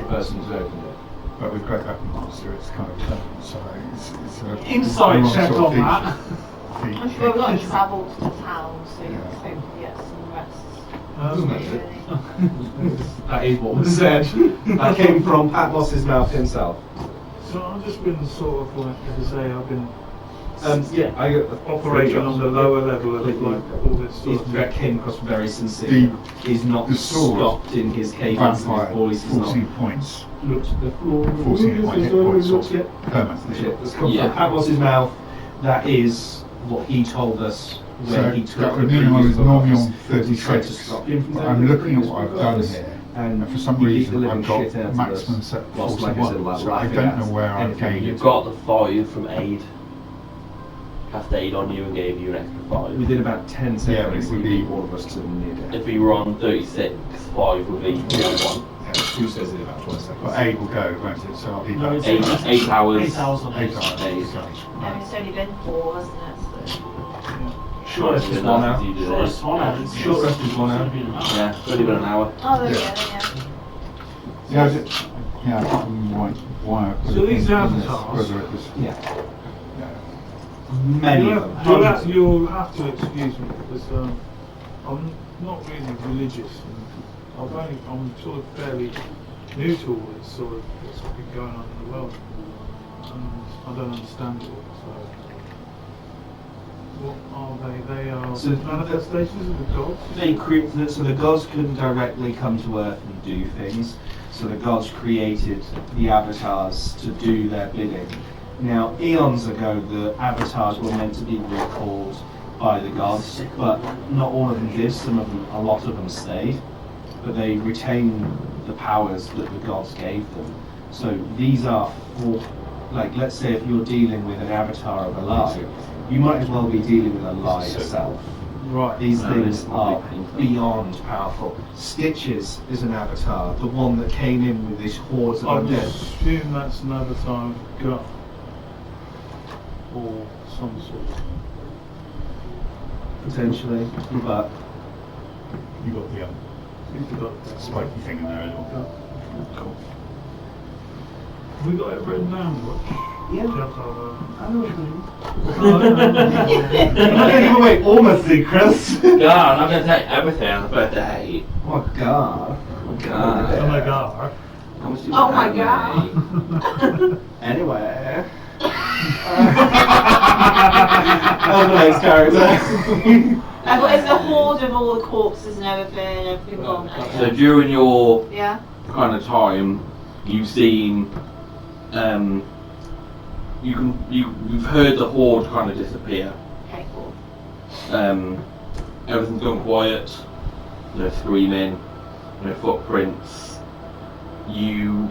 person who's opened it. But we've got that monster, it's kind of permanent, so it's a... Insight check sort of on that. feat- I'm sure we've got to travel to the town, so Yeah. hopefully get some rest. Doesn't it? That is what was said. That came from Patmos's mouth himself. So I've just been sort of like, as I say, I've been Yeah, I got operating on the lower level of like all this sort of That came across very sincere. The- He's not the sword, stopped in his cadence and his Vampire, voice. He's not 14 points, looked at the floor. 14 point hit points, Looked at permanently. shit that's come Yeah. from Patmos's mouth. That is what he told us when So he took that the would mean I previous was normally office. on He tried to 36. stop him from I'm taking the looking at previous what I've done office, here, and and for some he beat the reason living I've got shit out of maximum us. set Whilst, like I said, 41, so I laughing don't at know where I've anything gained You've it. got the 5 from aid. Cast aid on you and gave you an extra 5. We did about 10 seconds. Yeah, but it would he be- beat all of us to the near death. If we were on 36, 5 would be 1. Who says it about 20 seconds? But 8 will go, won't it? So I'll be No, back. it's- 8 hours. 8 hours on 8 8. hours. Eight. No, it's only been 4, hasn't it? So. Short rest is 1 hour. Shortest 1 hour. Short rest is 1 hour. Yeah, it's only been an hour. Oh, there you Yeah. go, yeah. Yeah, I can't remember why I put So it these in are this, avatars. whether it was. Yeah. Many of them. Hundreds. You'll have to excuse me because I'm not really religious. And I'm sort of fairly new to all this sort of what's been going on in the world. And I don't understand it all. So, what are they? They are So- manifestations of the gods. So the gods couldn't directly come to Earth and do things. So the gods created the avatars to do their bidding. Now, eons ago, the avatars were meant to be recalled by the gods, but not all of them did. A lot of them stayed, but they retained the powers that the gods gave them. So these are, like, let's say if you're dealing with an avatar of a lie, you might as well be dealing with a lie yourself. Right. These things are beyond powerful. Stitches is an avatar, the one that came in with this horde of I would undead. assume that's an avatar of God. Or some sort. Potentially, but You got the Who's the god? spiky thing in there as well. cool. Have we got it written down, Watch? Yeah. Do you have to have I know what you mean. a- I'm not gonna give away all my secrets. God, I'm not going to take everything on the birthday. Oh my god. Oh my God. Oh my god. How much do you Oh my pay God. me? Anyway. That's the next character. But it's the horde of all the corpses and everything gone. So during your Yeah? kind of time, you've seen, you've heard the horde kind of disappear. Okay, cool. Everything's gone quiet. No screaming, no footprints. You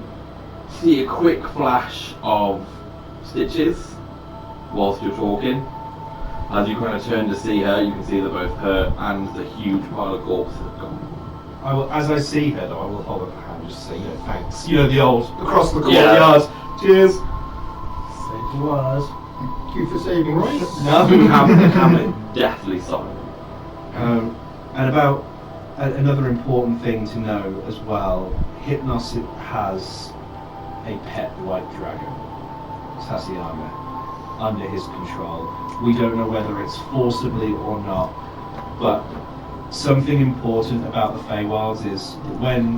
see a quick flash of Stitches whilst you're talking. As you kind of turn to see her, you can see that both her and the huge pile of corpses have gone. I will, as I see her though, I will hold up a hand just to say, thanks. The old, across the Yeah. courtyard. Cheers. Save the wires. Thank you for saving us. No. The camera deathly silent. And about another important thing to know as well, Hypnos has a pet white dragon, Tatiana, under his control. We don't know whether it's forcibly or not, but something important about the Feywilds is that when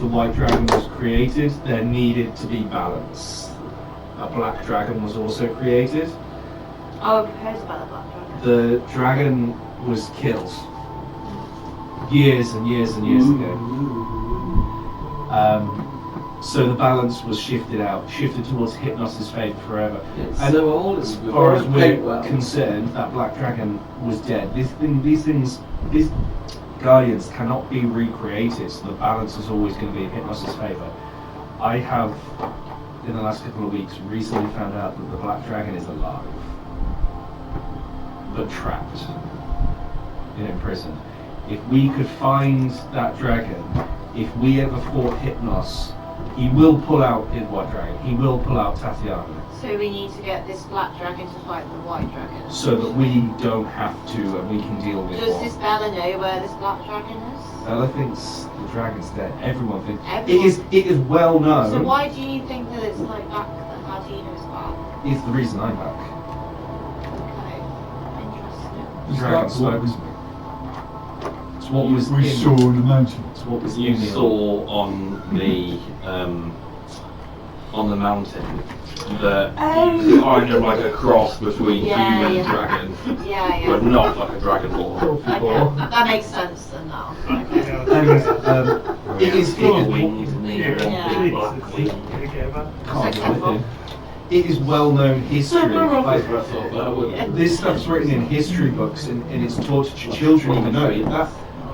the white dragon was created, there needed to be balance. A black dragon was also created. Oh, I've heard about the black dragon. The dragon was killed years and years and years ago. So the balance was shifted towards Hypnos' favour forever. And so old, as far as we're concerned, that black dragon was dead. These guardians cannot be recreated, so the balance is always going to be in Hypnos' favour. I have, in the last couple of weeks, recently found out that the black dragon is alive, but trapped and imprisoned. If we could find that dragon, if we ever fought Hypnos, he will pull out his white dragon. He will pull out Tatiana, So we need to get this black dragon to fight the white dragon. so that we don't have to, and we can deal with Does one. this Bella know where this black dragon is? Bella thinks the dragon's dead. Everyone thinks. Everyone- It is well known. So why do you think that it's like back that how do you know it's back? It's the reason I'm back. Okay. Interesting. The dragon spoke to me. It's what was We in. saw on the mountain. It's what was You in me. saw on the mountain that you kind of like a cross between Yeah, human yeah. and dragon, Yeah, but yeah. not like a dragon ball. Okay. That makes sense then now. Okay. And it is. Wings and Yeah. black wings. Can't do anything. It is well known history. Like, this stuff's written in history books and it's taught to children even know that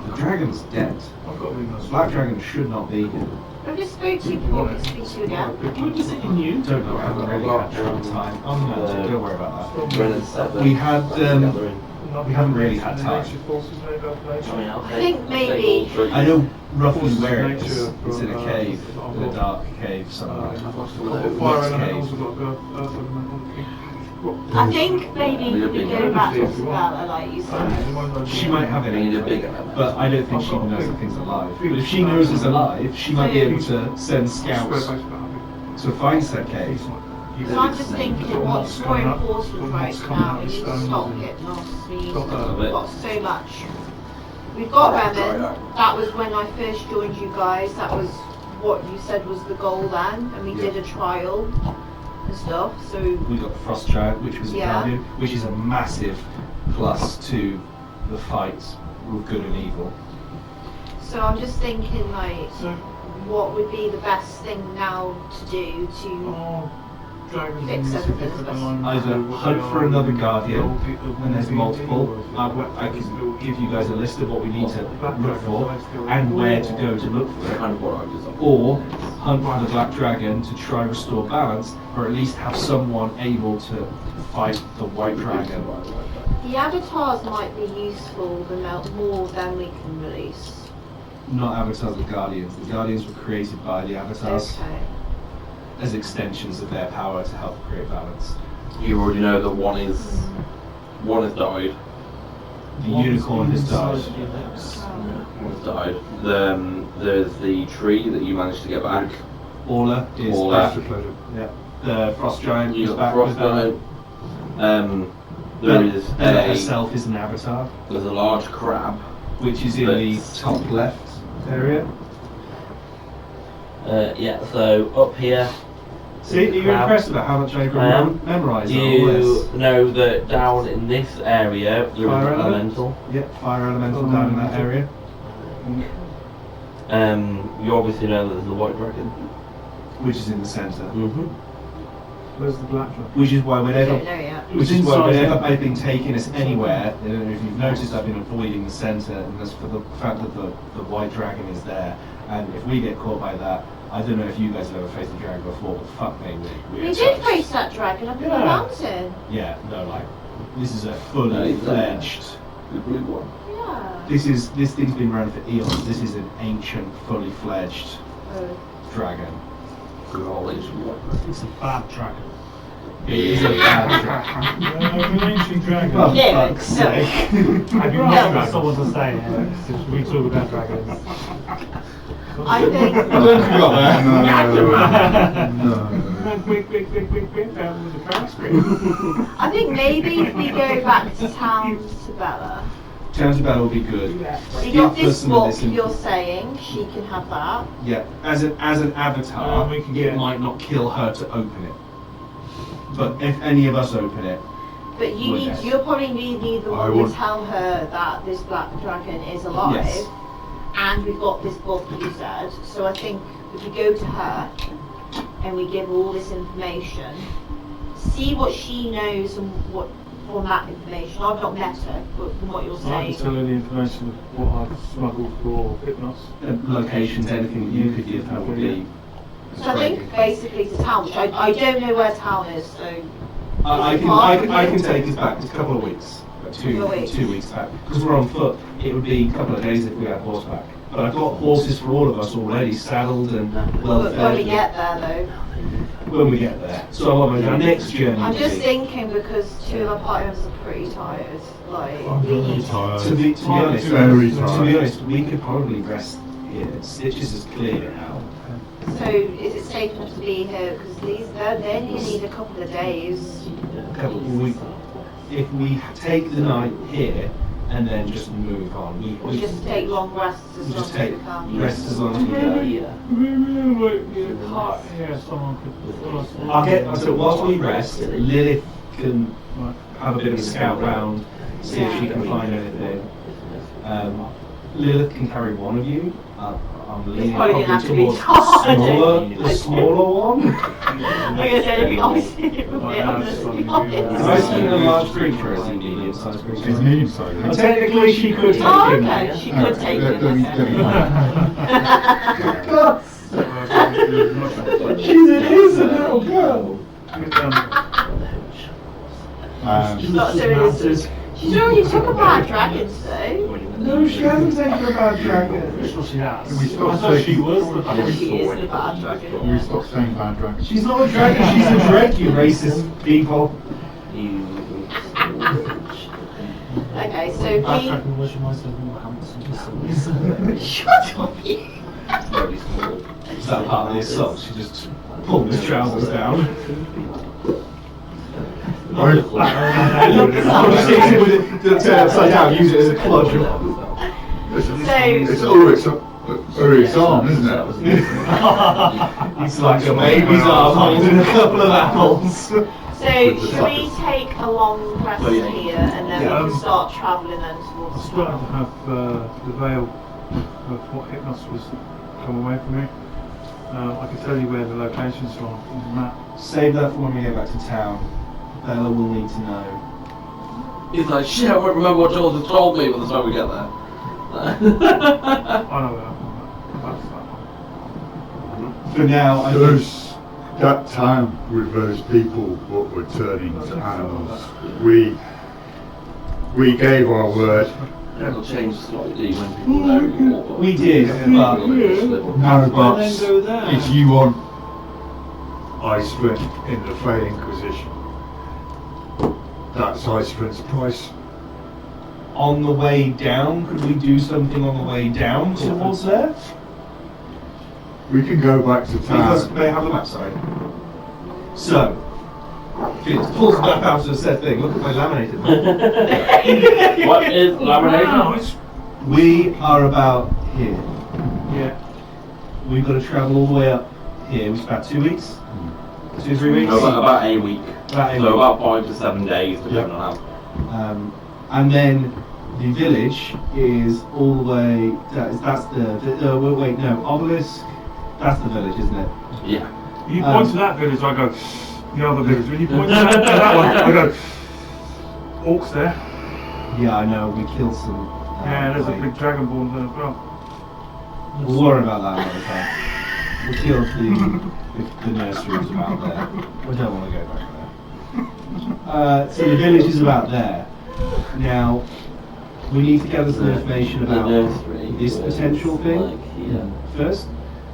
the dragon's dead. The black dragon should not be here. I just spoke to you before, I speak to you again. Don't know, I haven't really had time. Don't worry about that. Brennan said that. We had, we haven't really had time. I think maybe. I know roughly where it is. It's in a cave, in a dark cave somewhere. Fire Next elementals cave. have got to go earth elemental. I think maybe we could go back to Isabella, like you said. She might have it, need a bigger but I don't think she knows the thing's alive. But if she knows it's alive, she might be able to send scouts to find said cave. So I'm just thinking, what's more important right now? We need to stop getting lost. We've got so much. We've got Remen. That was when I first joined you guys. That was what you said was the goal then, and we did a trial and stuff. So we got the Frost Giant, which was a guardian, which is a massive plus to the fight with good and evil. So I'm just thinking, like, what would be the best thing now to do to fix everything as best? Either hunt for another guardian, and there's multiple. I can give you guys a list of what we need to look for and where to go to look for it. Kind of what I was on. Or hunt for the Black Dragon to try restore balance, or at least have someone able to fight the White Dragon. The avatars might be useful more than we can release. Not avatars, the Guardians. The Guardians were created by the avatars as extensions of their power to help create balance. You already know that one has died. The unicorn has died. One has died. There's the tree that you managed to get back. Orla is Orla. back. Yeah. The Frost Giant You is got back. Frost Giant. There is Bella herself is an avatar, there's a large crab. which is in the top left area. Yeah, so up here, See, are you crab. impressed about how much I memorised all you this? know that down in this area there is Fire an element? elemental. Yep, fire elemental down in that area. You obviously know that there's a white dragon. Which is in the centre. Mm-hmm. Where's the black one? Which is why I whenever don't know yet. Which is why whenever I've been taking us anywhere, I don't know if you've noticed, I've been avoiding the centre, and that's for the fact that the white dragon is there. And if we get caught by that, I don't know if you guys have ever faced a dragon before, but fuck me, we're We did face that dragon up in the mountain. Yeah, no, like, this is a fully fledged. The blue one. Yeah. This thing's been around for eons. This is an ancient, fully fledged dragon. It's a bad dragon. It is a bad dragon. An ancient dragon. For Yeah, fuck's no. sake. Have you No. not someone to say it? Since we talk about dragons. I think. I don't think we got there. No. Quick, down with the crack screen. I think maybe if we go back to town to Bella. Town to Battle will be good. You got Give this us some of book this you're saying, she can have that. Yeah, as an avatar, We can it get- might not kill her to open it. But if any of us open it, But you'll probably need the I one would- to tell her that this black dragon is alive. Yes. And we've got this book you said. So I think if we go to her and we give her all this information, see what she knows and what from that information. I've not met her, but from what you're I can saying. tell her the information of what I've smuggled for Hypnos. locations, anything that you could give her would be. So I think basically to town, which I don't know where town is, so I can take us back a couple of weeks. Two weeks back. Because we're on foot, it would be a couple of days if we had horseback. But I've got horses for all of us already, saddled and well but fed. when we get there though. When we get there. So our next journey. I'm would just be- thinking because two of our party members are pretty tired. Like we need To be honest, Very to tired. be honest, we could probably rest here. Stitches is clear now. So is it safe enough to be here? Because they only need a couple of days. If we take the night here and then just move on, We just take long rests as we long just as take we can. rest as long as we go. Yeah, someone could. I'll get so whilst we rest, Lilith can have a bit of a scout round, see if she can find anything. Lilith can carry one of you. I'm leaning probably probably gonna have to be towards tired. the smaller one. I'm gonna say it'd be opposite of it, I'm gonna be honest. I've seen a large creature as a medium-sized She's creature. medium sized. Well, technically, she could take Oh, him. okay, she could take it. She's an innocent little girl. Not so innocent. She's already took a bad dragon though. No, she hasn't taken a bad dragon. Sure she has. Can we stop I thought saying- she was the She is the bad dragon. We stop saying bad dragon. She's not a dragon, she's a dread, you racist people. Backtracking, wishing myself more handsome. Shut up, you. Very small. Is that part of his socks? She just pulled his trousers down. Turn upside down, use it as a cudgel. It's Ulrich's arm, isn't it? It's like a baby's arm holding a couple of apples. So, should we take a long rest here and then we can start travelling then towards I'm starting to have the veil of what Hypnos was come away from me. I can tell you where the locations are on the map. Save that for when we get back to town. Bella will need to know. He's like, shit, I won't remember what George has told me by the time we get there. I know where that's that. For now, I think That time with those people what were turning to animals, we gave our word. It'll change slightly when people know more. But we did, but No, but then go there. if you want Iceland in the Fey Inquisition, that's Iceland's price. on the way down, could we do something on the way down towards there? We can go back to Because town. they have the map, sorry. So, Felix pulls the map out of the said thing. Look at my laminated map. What is lamination? it's We are about here. yeah. We've got to travel all the way up here, which is about 2 weeks. 2 or 3 weeks. No, about a week. About a So week. about 5 to 7 days, depending Yep. on how. And then the village is all the way. That's the wait, no, obelisk. That's the village, isn't it? Yeah. You point to that village, I go, the other village. When you point to that one, I go, orcs there. Yeah, I know. We killed some. Yeah, there's a big dragonborn there as well. We'll worry about that another time. We killed the nursery was about there. We don't want to go back there. So the village is about there. Now, we need to gather some information about this potential thing first.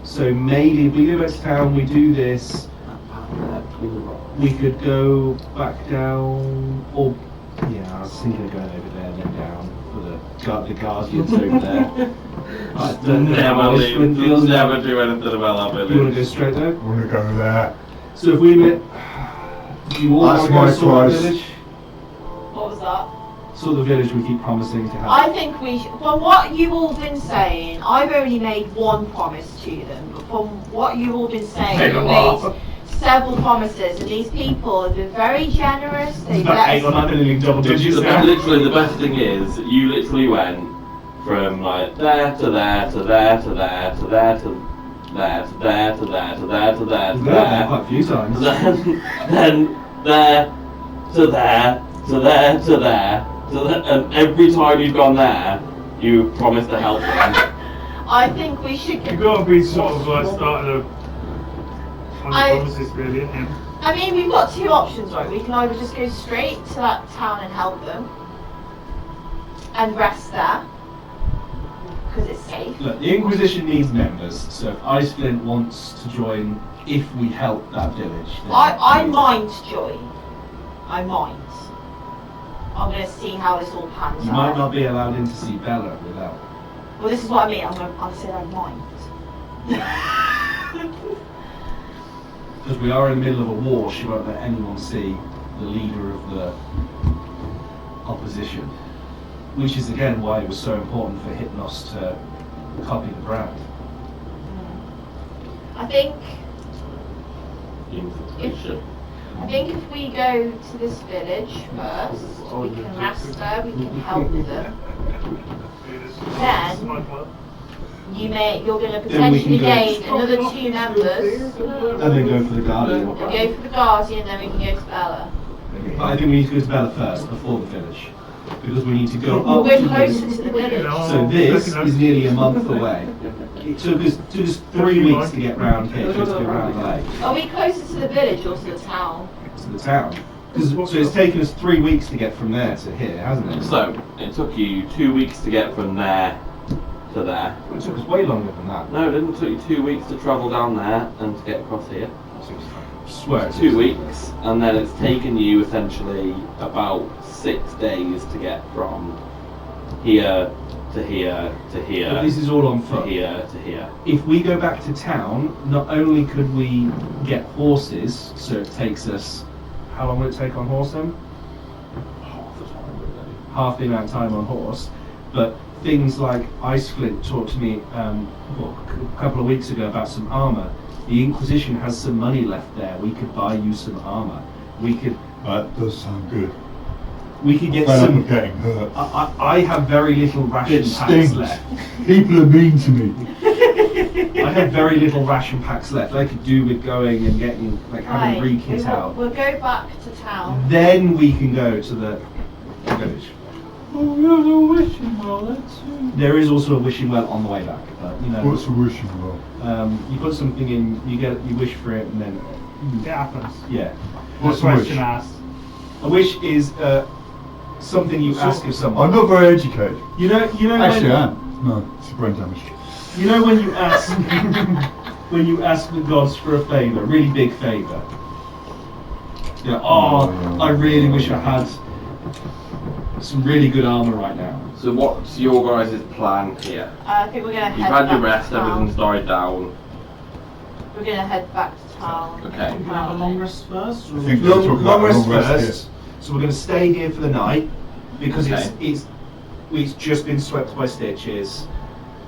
So maybe if we go back to town, we do this, we could go back down, or, yeah, I was thinking of going over there and then down for the guardians over there. I don't know how this one feels. Never do anything about that You want to village. go straight there? I want to go there. So if we met, you all That's want to my go sort the choice. village? What was that? Sort the village we keep promising to help. I think we should, from what you've all been saying, I've only made one promise to them, but from what you've all been saying, Take you've them made off. several promises, and these people have been very generous. It's They've about let 8 or us, 9 million double digits now. Literally, the best thing is, you literally went from like there to there to there to there to there to there to there to there to there to there to We've been out there there. quite a few times. Then there to there to there to there to there, and every time you've gone there, you promised to help them. I think we should You've get, got to be sort of like starting on I- the promises really, isn't it? I mean, we've got two options, right? We can either just go straight to that town and help them, and rest there, because it's safe. Look, the Inquisition needs members, so if Iceflint wants to join, if we help that village, then I might join. I might. I'm going to see how this all pans You out. might not be allowed in to see Bella without. Well, this is what I mean. I said I might. Because we are in the middle of a war, she won't let anyone see the leader of the opposition. Which is again why it was so important for Hypnos to copy the brand. I think Invitation. if we go to this village first, we can rest there, we can help them. Then you're going to Then we can potentially go- gain another 2 members. And then go for the Guardian. We'll go for the Guardian, then we can go to Bella. But I think we need to go to Bella first, before the village. Because we need to go up We're to the closer to the village. So this is nearly a month away. It took us 3 weeks to get round here, just to get round the lake, Are we closer to the village or to the town? to the town. So it's taken us 3 weeks to get from there to here, hasn't it? So, it took you 2 weeks to get from there to there. It took us way longer than that. No, it didn't. It took you 2 weeks to travel down there and to get across here. I swear. 2 weeks, and then it's taken you essentially about 6 days to get from here to here to here. But this is all on to foot. here to here. If we go back to town, not only could we get horses, so it takes us. How long will it take on horse then? Half the amount of time on horse. But things like Ice Flint talked to me a couple of weeks ago about some armour. The Inquisition has some money left there. We could buy you some armour. We could. That does sound good. We could get Fed up some. of getting hurt. I have very little ration It packs stinks. left. People are mean to me. I have very little ration packs left. I could do with going and getting having Right, re-kit out. we'll go back to town. Then we can go to the village. Oh, there's a wishing well there too. There is also a wishing well on the way back, but you know. What's a wishing well? You put something in, you wish for it, and then It happens. yeah. What's a Question wish? asked. A wish is something you ask of someone. I'm not very educated. You know. Actually, when, I am. No, it's brain damage. You know when you ask when you ask the gods for a favour, a really big favour. You know, I really wish I had some really good armour right now. So what's your guys' plan here? I think we're gonna You've head had back your rest, to town. everything's died down. We're gonna head back to town. Okay. Can we have a long rest first? Or I think we're talking Long about a rest long rest first. So we're going to stay here for the night because Okay. it's just been swept by stitches.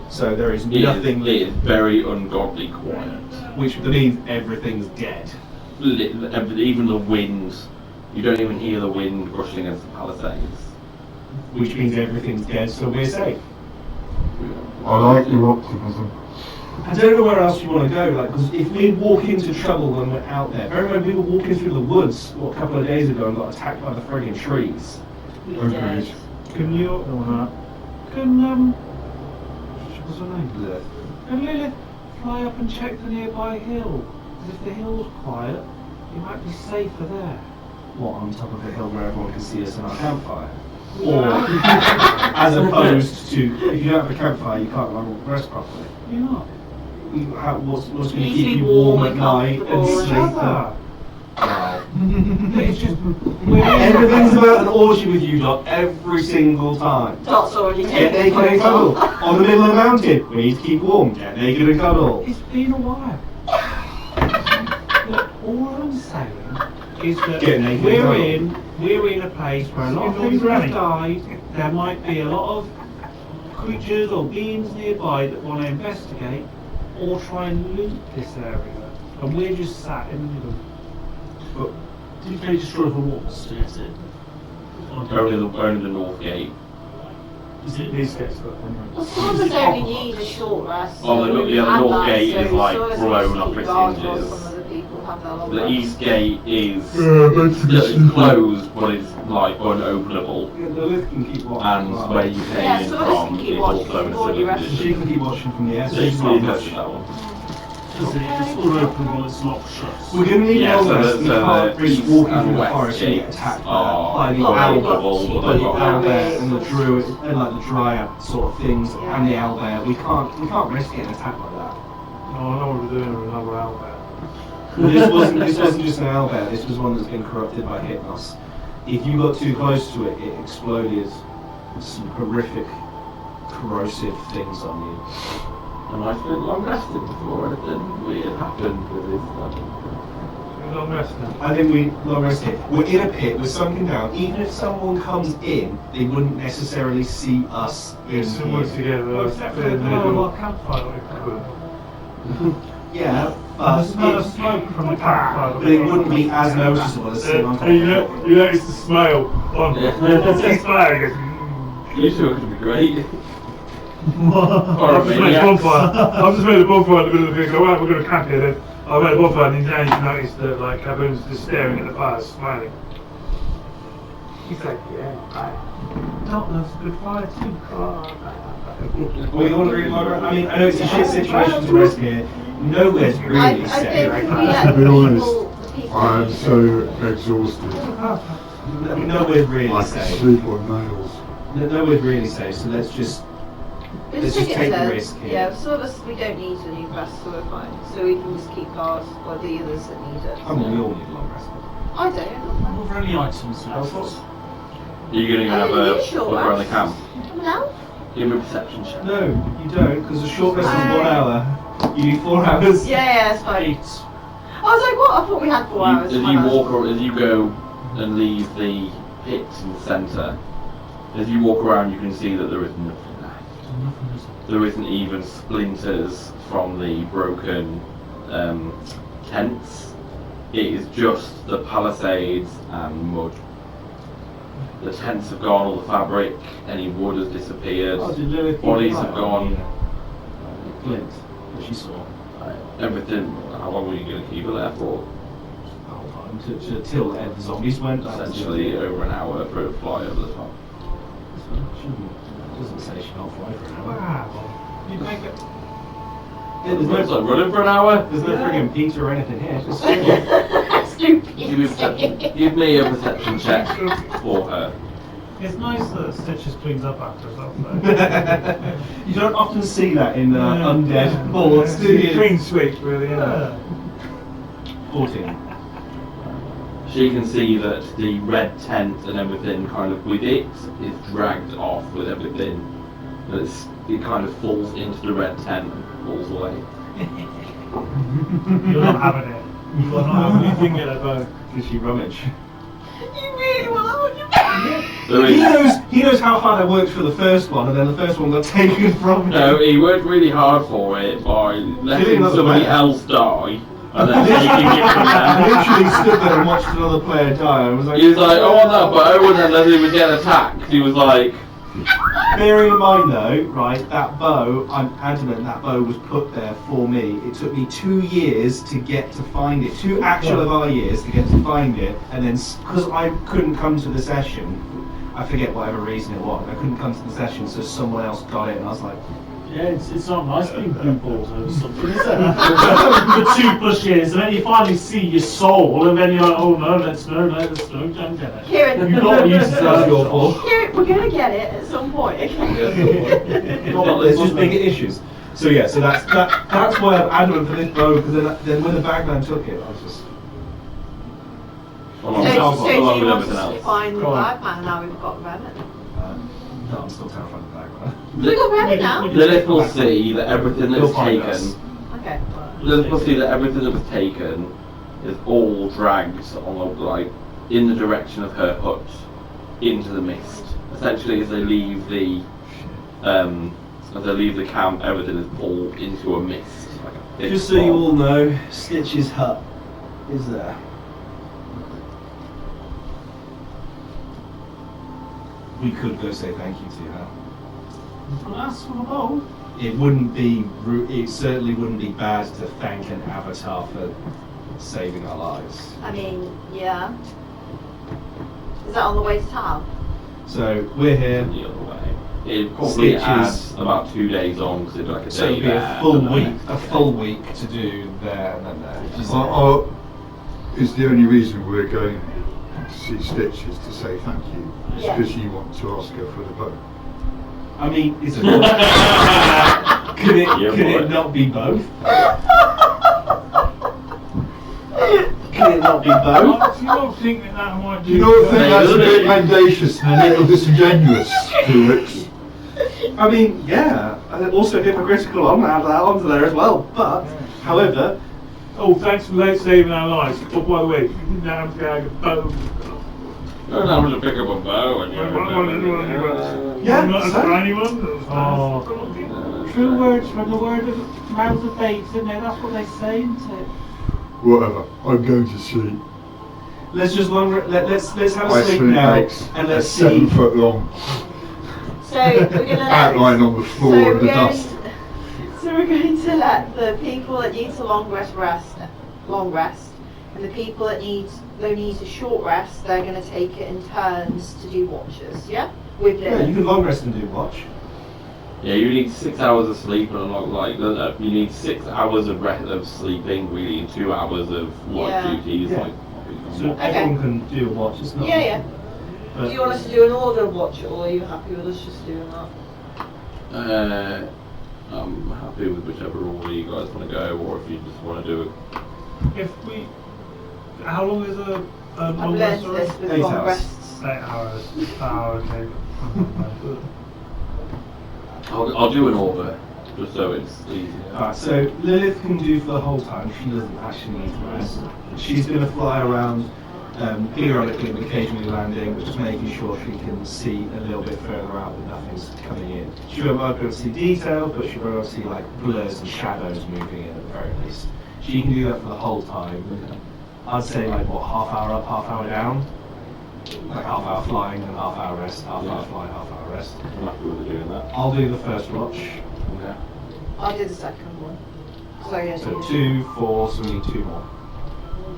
So there is It is- nothing, it is very ungodly quiet. which means everything's dead. Even the wind, you don't even hear the wind rushing against the palisades. Which means everything's dead, so we're safe. I like your optimism. I don't know where else you want to go, like, because if we walk into trouble when we're out there, bear in mind we were walking through the woods a couple of days ago and got attacked by the friggin' trees. Agreed. Can you? Can what's her name? Can Lilith fly up and check the nearby hill? 'Cause if the hill's quiet, you might be safer there. What, on top of a hill where everyone can see us in our campfire? Or, as opposed to, if you don't have a campfire, you can't rest properly. You're not. What's going to You keep need to you be warm warm at and night and comfortable. sleep? Shut up. Wow. It's just Everything's about an orgy with you, Dot, every single time. Dot's already Get taken naked and photo. cuddle. On the middle of the mountain, we need to keep warm. Get naked and cuddle. It's been a while. Look, all I'm saying is that Get naked and we're in a place where a lot of You're things not have died. There might be a lot of creatures or beings nearby that want to investigate or try and loot this area. And we're just sat in the middle. But did they destroy the walls to get it? Only the north gate. Is it These guys got Well, some of us only need a short rest. Oh, the- we've yeah, the had north that, gate so is, like, some of us blown need up to its guard while hinges. some other people have their long The rest. east gate is That's closed, but it's like unopenable. the lift can keep watching. And where you came Yeah, in some of us can from keep is watching also in a before you similar rest. She position. can keep watching from the air. So So you she's can not go touching to that one. Because it's all open while it's locked shut. We're going to need Yeah, long so rest. the- We so can't the risk east walking and through the west forest and get gates attacked are by the unopenable, owlbear, but they've got and the druid and like the dryad sort of things and the owlbear. We can't risk getting attacked like that. Oh, I know what we're doing with another outfit. This wasn't just an owlbear. This was one that's been corrupted by Hypnos. If you got too close to it, it exploded some horrific, corrosive things on you. And I spent long resting before anything weird happened with this stuff. Long rest now. I think we long rest here. We're in a pit. We're sunken down. Even if someone comes in, they wouldn't necessarily see us in It's all here. together. Except for the glow of our campfire, we could. Yeah, The smell of smoke from the campfire. but it wouldn't be as noticeable as sitting on top of You it. notice the smell on Yeah. the smell. It goes, You two are going to be great. I've just made a bonfire. I've just made a bonfire in the middle of the thing. Go, right, we're going to camp here then. I made a bonfire and then you notice that like everyone's just staring at the fire, smiling. He's like, yeah, right. Don't loves a good fire too. Well, you want to really long rest? I mean, I know it's a shit situation to rest here. Nowhere's I really think safe. we To let be honest, the people I'm so exhausted. Nowhere's really I can safe. sleep on nails. Nowhere's really safe. So let's just. Let's just take the risk here. Yeah, some of us, we don't need a new rest, so we're fine. So we can just keep guard while the others that need it. I mean, we all need a long rest. I don't. What were any items left? Are you going to have a look around the camp? No. Give me a perception check. No, you don't, because the short rest is 1 hour. You need 4 hours. Yeah, it's fine. I was like, what? I thought we had 4 hours. As you go and leave the pit in the centre, as you walk around, you can see that there is nothing left. There isn't even splinters from the broken tents. It is just the palisades and mud. The tents have gone, all the fabric, any wood has disappeared, bodies have gone. Flint, that she saw. Everything. How long were you going to keep it there for? Till the zombies went. Essentially over an hour for it to fly over the top. Doesn't say she can't fly for an hour. Wow. You make it. There's no, It's like running for an hour? there's no friggin' Peter or anything here. It's just Give me a perception check for her. It's nice that Stitches cleans up after herself though. You don't often see that in undead boards, do you? Clean sweep, really, yeah. 14. She can see that the red tent and everything kind of with it is dragged off with everything. And it kind of falls into the red tent and falls away. You're not having it. You are not having anything in a bow. Because she rummage. You really want to He knows how hard I worked for the first one, and then the first one got taken from him. No, he worked really hard for it by letting somebody else die and then taking it from I them. literally stood there and watched another player die. I was like, He was like, I want that bow, and then as he was getting attacked, he was like, bearing in mind though, right, that bow, I'm adamant that bow was put there for me. It took me 2 years to get to find it, 2 actual of our years to get to find it, and then because I couldn't come to the session, I forget whatever reason it was, I couldn't come to the session, so someone else got it, and I was like, Yeah, it's not nice being blue balls over something, is it? For 2+ years, and then you finally see your soul, and then you're like, oh no, let's no, don't get it. Kieran, You've got to use it as your fault. Kieran, we're going to get it at some point, okay? there's just bigger issues. So yeah, so that's why I'm adamant for this bow, because then when the bagman took it, I was just... along So do with you want everything to else. find the bagman now we've got Revan? No, I'm still terrified of the bagman. We've got Revan now? Lilith will see that everything that's He'll find taken. us. Okay. Lilith will see that everything that was taken is all dragged on in the direction of her hut into the mist. Essentially, as they leave the camp, everything is pulled into a mist. Like a thick Just so you fog. all know, Stitch's hut is there. We could go say thank you to her. That's for the bowl. It certainly wouldn't be bad to thank an avatar for saving our lives. I mean, yeah. Is that on the way to town? So we're here. The other way. It probably Stitches. adds about 2 days on because it's like a So day it'd be there. a full and then week, next a day. full week to do there and then there. Is the only reason we're going to see Stitches to say thank you? It's Yeah. because you want to ask her for the bow. I mean, is it? Could Yeah, it not be both? Could it not be both? You don't think that might do? You don't think that's a bit mendacious and a little disingenuous, Felix? I mean, yeah. Also hypocritical on add that onto there as well. But, however, Oh, thanks for saving our lives. Oh, by the way, now I'm going to bow. I'm going to pick up a bow and yeah, Not a so- tiny one. Oh. True words from the word of mouth of babes, isn't it? That's what they say, isn't it? Whatever. I'm going to see. let's just let's have a My sleep spoon now makes and a let's see. 7 foot long So we're gonna outline on the floor in the dust. So we're going to let the people that need to long rest, and the people that need a short rest, they're going to take it in turns to do watches, yeah? With Yeah, you Lilith. can long rest and do watch. Yeah, you need 6 hours of sleep and you need 6 hours of sleeping, really, and 2 hours of light Yeah. duties. Yeah. So Okay. everyone can do a watch. It's not. Yeah. But Do you want us to do an order watch, or are you happy with us just doing that? I'm happy with whichever order you guys want to go, or if you just want to do it. If we How long is a I've long learned rest? this with 8 long hours. rests. 8 hours. Oh, okay. I'll do an order, just so it's easier. Alright, so Lilith can do for the whole time. She doesn't actually need to rest. She's going to fly around periodically, but occasionally landing, but just making sure she can see a little bit further out that nothing's coming in. She won't be able to see detail, but she'll be able to see like blurs and shadows moving in at the very least. She can do that for the whole time. I'd say like what, half hour up, half hour down? Like half hour flying and half hour rest, half hour flying, half hour rest. I'm happy with doing that. I'll do the first watch. Okay. I'll do the second one. So yeah. So 2, 4, so we need 2 more.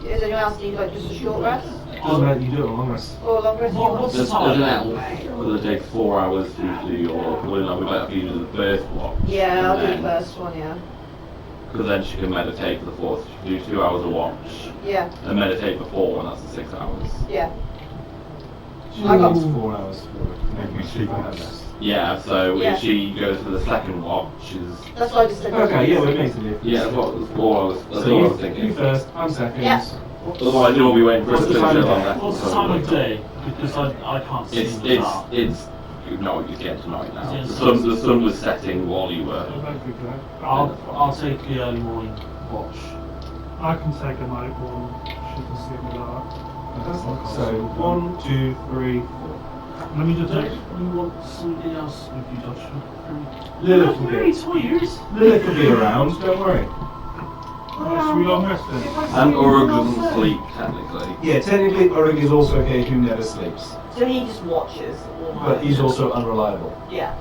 Does anyone else need like just a short rest? Doesn't matter, you do it on long rest. Or a long rest? What's the There's time? an elf, because it takes 4 hours to do your, well, no, we better for you to do the first watch. Yeah, I'll do the and first one, yeah. Because then she can meditate for the fourth. She can do 2 hours a watch, Yeah, and meditate for 4, and that's the 6 hours. yeah. She I got- needs 4 hours for making me sleep on her rest. Yeah, so Yeah. if she goes for the second watch, is That's why I just said. Okay, yeah, we're basically. yeah, that's what was 4 hours. That's So what I was you thinking. first, I'm second. Yeah. Otherwise, you'll be waiting for us to What's the finish time it of on day? that. What's the time of day? Because I can't see in the dark. It's no, you get tonight now. Yes. The sun was setting while you were. I'll take the early morning watch. I can take a night one. She can see in the dark. So 1, 2, 3, 4. Let me just Don't take. you want something else with you, Joshua? Lilith will Very be. tired. Lilith will be around. Don't worry. Should we long rest then? And Uruk doesn't sleep technically. Yeah, technically Uruk is also okay who never sleeps, So he just watches all night. but he's also unreliable. Yeah.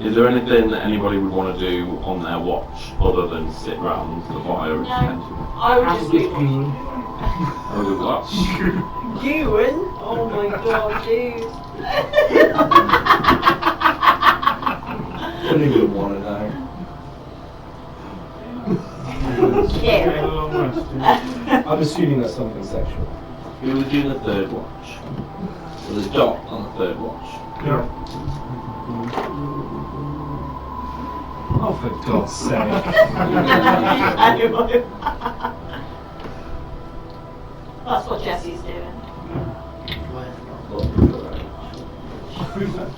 Is there anything that anybody would want to do on their watch other than sit round the fire and pretend? I would just be Have a good watch. Ewan? Oh my god, dude. Don't even want to know. Yeah. Long rest, yeah. I'm assuming that's something sexual. We were doing the third watch. So there's dot on the third watch. Yeah. Oh, for God's sake. Anyway. That's what Jesse's doing.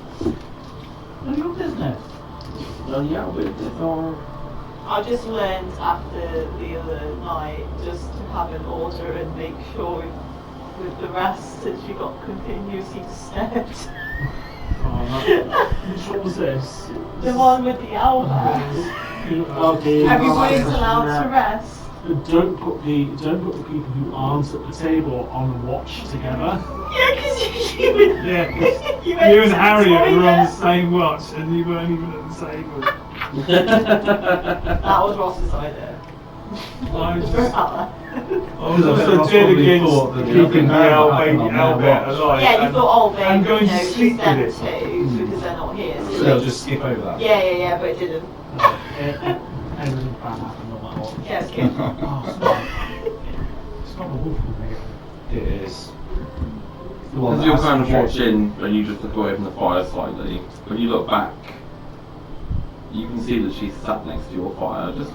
None of your business. No, yeah, with our... I just learned after the other night just to have an order and make sure with the rest that she got continuously disturbed. Which one was this? The one with the owl. Okay. Everybody's allowed to rest. Don't put the people who aren't at the table on the watch together. Yeah, because you would. Yeah, 'cause You you and went to Harriet the were on the toilet. same watch and you weren't even at the table. That was Ross's idea. I was Yeah, just, I was Because I also Ross dead probably against thought that keeping the nothing owl bad baby happened on their Albert watch. alive. you and- thought, oh, I'm babe, going you to know, sleep she's them with it. too because they're not here. So they'll just skip over that. Yeah, but it didn't. Everything bad happened on that watch. Yeah, it's good. Oh, it's not the wolf thing. It is. The one Because that you're has kind of to check. watching and you just look away from the fire slightly. When you look back, you can see that she's sat next to your fire, just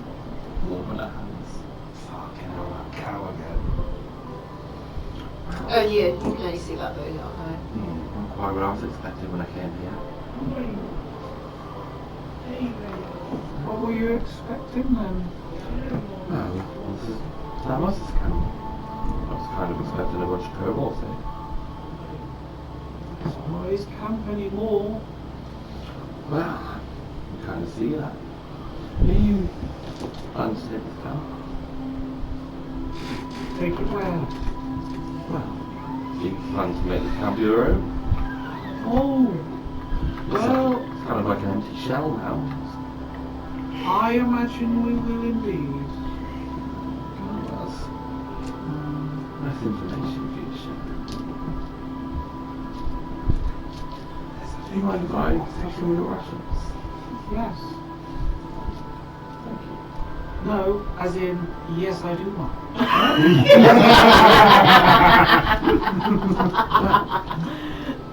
warming her hands. Fucking hell, that cow again. Oh, yeah, you can only see that though, you know. Not quite what I was expecting when I came here. What were you expecting then? Oh, this is Thanos' camp. I was kind of expecting a bunch of kobolds here. It's not his camp anymore. Well, you kind of see that. Are you planning to take this camp? Take it where? Well, do you plan to make this camp your own? Oh, well, It's kind of like an empty shell now. I imagine we will indeed. That's less information for you to share. Do you mind if I take some of your rations? Yes. Thank you. No, as in, yes, I do mind.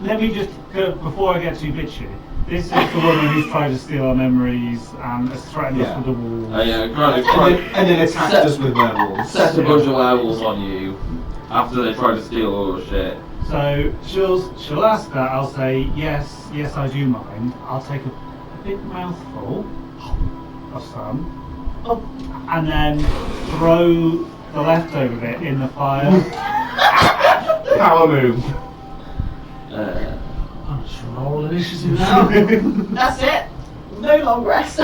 Let me just, before I get too bitchy, This is the woman who's tried to steal our memories and has threatened us with the wall. And then attacked us with werewolves. Set a bunch of werewolves on you after they tried to steal all the shit. So she'll ask that. I'll say yes, I do mind. I'll take a big mouthful of some, and then throw the leftover bit in the fire. Power move. I'm just roll initiative now. That's it. No long rest.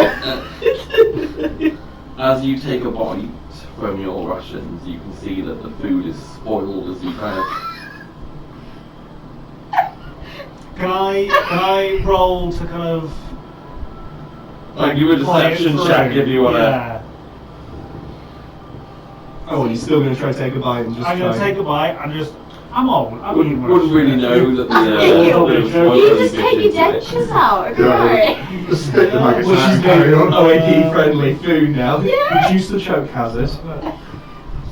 As you take a bite from your rations, you can see that the food is spoiled as you kind of... Can I roll to kind of Like you a deception check if you want to... Yeah. Oh, you're still going to try to take a bite and just I'm going to take a bite and just... I'm old. Wouldn't really know that You just take your dentures out, it'll be alright. Well, she's going OAP friendly food now. Reduce the choke hazard.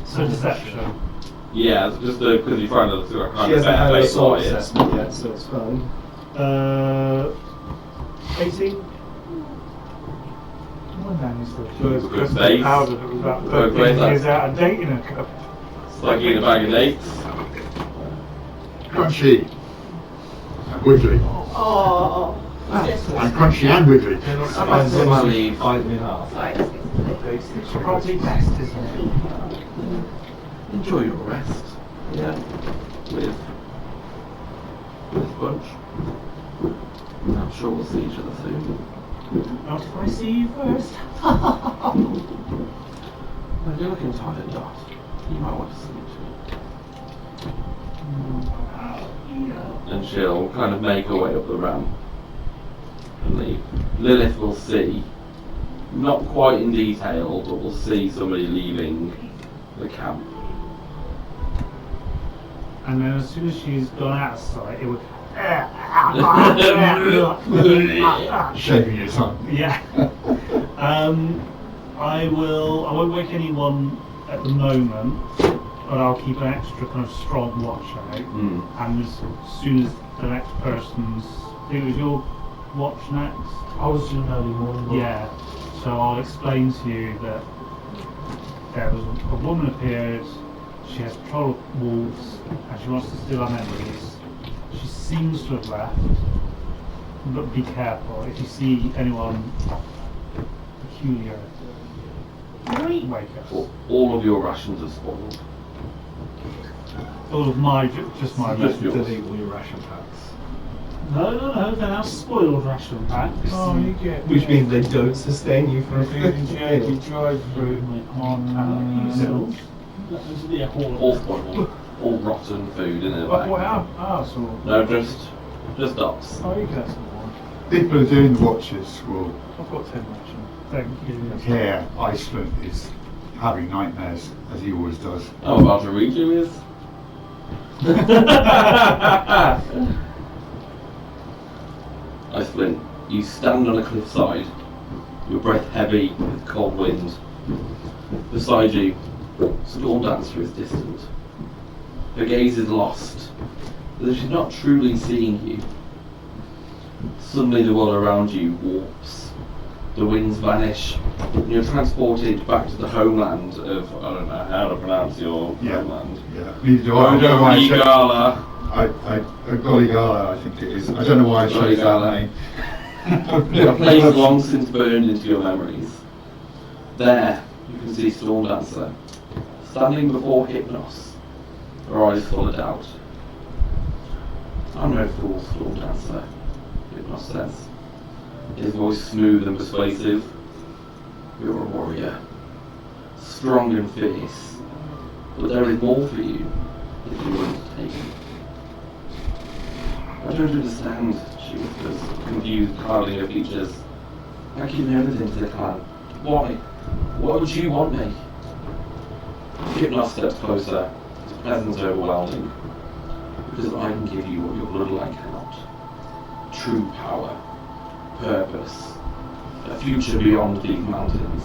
So deception. Yeah, it's just because you're trying to sort of She hasn't had a bait assault it. assessment yet, so it's fine. 18. Good space. Powder that was about Good 13 space. years out of date in a cup. It's like eating a bag of dates. Crunchy. And wiggly. Oh. And crunchy and wiggly. Depends on my leave. Bite me in half. Right, let's get to it. It's probably best, isn't it? Enjoy your rest. Yeah. With this bunch. I'm sure we'll see each other soon. Not if I see you first. Well, you're looking tired, Dot. You might want to sleep too. And she'll kind of make her way up the ramp and leave. Lilith will see, not quite in detail, but we'll see somebody leaving the camp. And then as soon as she's gone out of sight, it would... Shaving your tongue. Yeah. I won't wake anyone at the moment, but I'll keep an extra kind of strong watch out. And as soon as the next person's... I think it was your watch next? I was doing early morning. Yeah. So I'll explain to you that there was a woman appeared, she has control of wolves, and she wants to steal our memories. She seems to have left, but be careful. If you see anyone peculiar, wake us. All of your rations are spoiled. All of my, just my Just yours. Delete all your ration packs. No, they're now spoiled ration packs. Oh, you get... Which means they don't sustain you for a You few drive through on... Yeah, All spoiled. All rotten food in their What, bag. so... No, just dots. Oh, you get some more. People who are doing the watches will I've got 10 rations. Thank you. hear Iceland is having nightmares, as he always does. Oh, about to read you is? Iceland, you stand on a cliffside, your breath heavy with cold wind. Beside you, Storm Dancer is distant. Her gaze is lost, as if she's not truly seeing you. Suddenly the world around you warps. The winds vanish, and you're transported back to the homeland of, I don't know how to pronounce your homeland. Yeah, neither do I. I don't know why I chose- Gala. Goligala, I think it is. I don't know why I chose that Goligala. name. A place long since burned into your memories. There, you can see Storm Dancer, standing before Hypnos, her eyes full of doubt. I'm no fool, Storm Dancer, Hypnos says, his voice smooth and persuasive. You're a warrior, strong and fierce, but there is more for you if you want to take it. I don't understand, she whispers, confused, clouding her features. I give everything to the clan. Why? Why would you want me? Hypnos steps closer, his presence overwhelming. Because I can give you what your bloodline cannot. True power, purpose, a future beyond these mountains.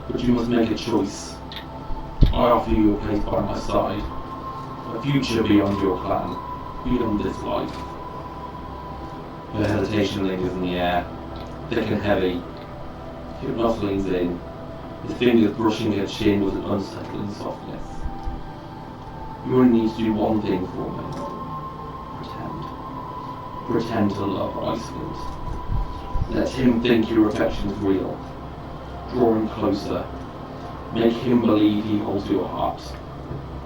But you must make a choice. I offer you a place by my side, a future beyond your clan, beyond this life. Her hesitation lingers in the air, thick and heavy. Hypnos leans in, his fingers brushing her chin with an unsettling softness. You only need to do one thing for me. Pretend to love Iceland. Let him think your affection is real. Draw him closer. Make him believe he holds your heart.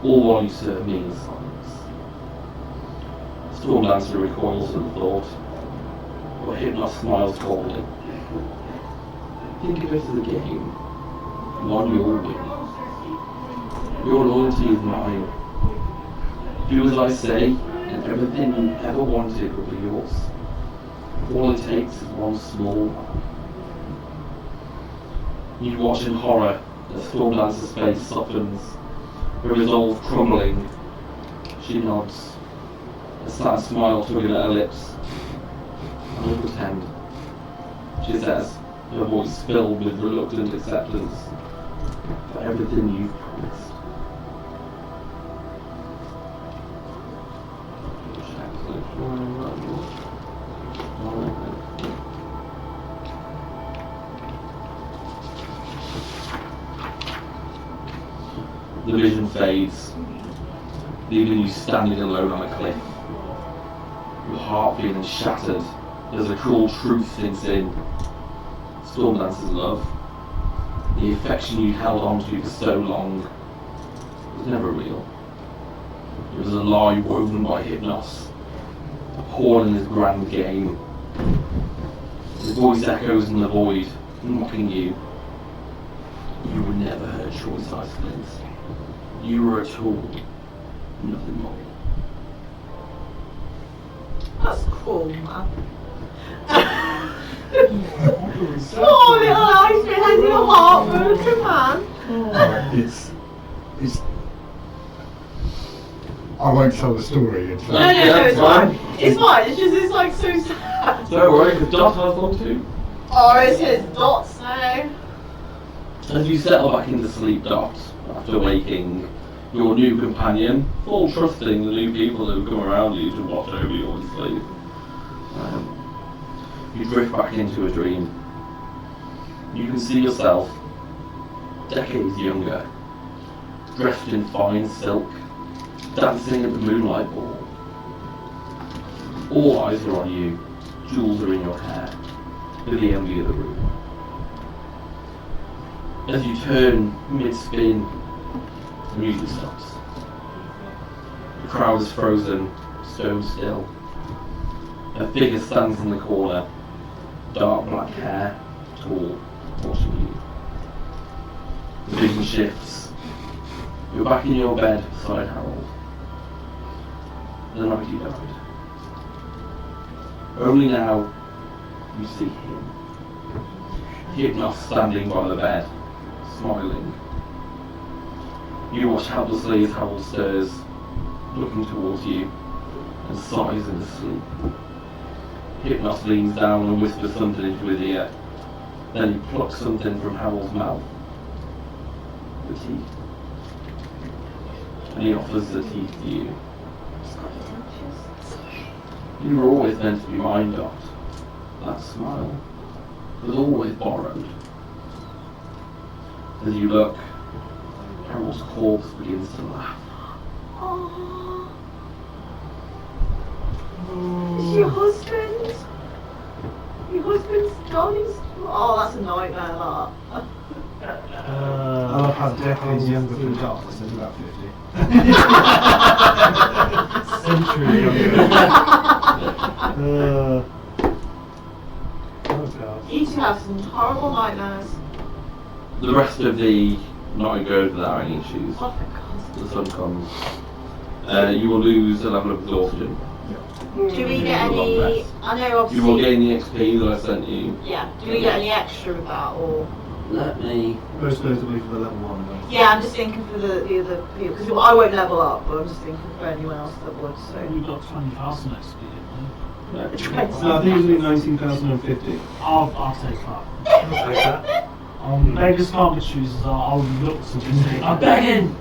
All while you serve me in silence. Stormdancer recoils at the thought, but Hypnos smiles coldly. Think of it as a game. One you'll win. Your loyalty is mine. Do as I say, and everything you ever wanted will be yours. All it takes is one small one. You watch in horror as Stormdancer's face softens, her resolve crumbling. She nods, a sad smile tugging at her lips. I will pretend, she says, her voice filled with reluctant acceptance for everything you've promised. The vision fades, leaving you standing alone on a cliff. Your heart feeling shattered as a cruel truth sinks in. Stormdancer's love, the affection you held on to for so long, was never real. It was a lie woven by Hypnos, a pawn in his grand game. His voice echoes in the void, mocking you. You were never her choice, Iceland. You were a tool, nothing more. That's cool, man. Oh, little Iceland has your heart broken, man. It's. I won't tell the story. No, it's fine. It's fine. It's just, it's like so sad. Don't worry, because Dot has one too. Oh, it's his dots now. As you settle back into sleep, Dot, after waking, your new companion, full trusting the new people who come around you to watch over you in sleep. You drift back into a dream. You can see yourself, decades younger, dressed in fine silk, dancing at the moonlight ball. All eyes are on you, jewels are in your hair, you're the envy of the room. As you turn mid-spin, the music stops. The crowd is frozen, stone still. A figure stands in the corner, dark black hair, tall, watching you. The vision shifts. You're back in your bed beside Harold. The night he died. Only now you see him. Hypnos standing by the bed, smiling. You watch helplessly as Harold stirs, looking towards you, and sighs in his sleep. Hypnos leans down and whispers something into his ear. Then he plucks something from Harold's mouth. The teeth. And he offers the teeth to you. You were always meant to be mine, Dot. That smile was always borrowed. As you look, Harold's corpse begins to laugh. Oh. Is your husband? Your husband's gone? Oh, that's a nightmare, that. I love how decades younger than Dot, so he's about 50. Century younger. Oh god. You two have some horrible nightmares. The rest of the night goes without any issues. Oh my god. The sun comes. You will lose a level of exhaustion. Do we get any? I know obviously. You will gain the XP that I sent you. Yeah. Do we get any extra with that, or? Let me. Most notably for the level 1. Yeah, I'm just thinking for the other people because I won't level up, but I'm just thinking for anyone else that would. So. We've got 20,000 XP, didn't So I think it was only 19,050. I'll take that. Like that. Beggars can't be choosers. I'll look to just say, I'm begging!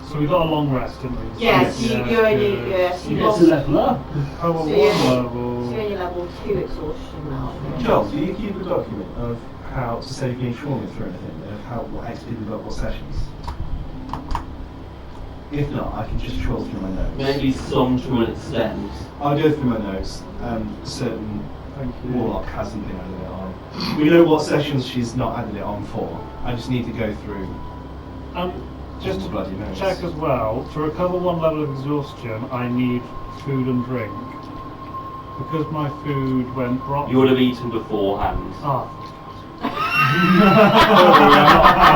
So we got a long rest, didn't we? Yes, Yeah, you only good. yes You you get to level up. Oh, well, So one you- level. So only level 2 exhaustion now. John, do you keep a document of how to save me trauma through anything? Of how what XP we got, what sessions? If not, I can just troll through my notes. Maybe some to an extent. I'll go through my notes. Certain Thank you. Warlock hasn't been adding it on. We know what sessions she's not added it on for. I just need to go through Just the to bloody notes. check as well, to recover 1 level of exhaustion, I need food and drink. Because my food went rotten. You would have eaten beforehand. Ah.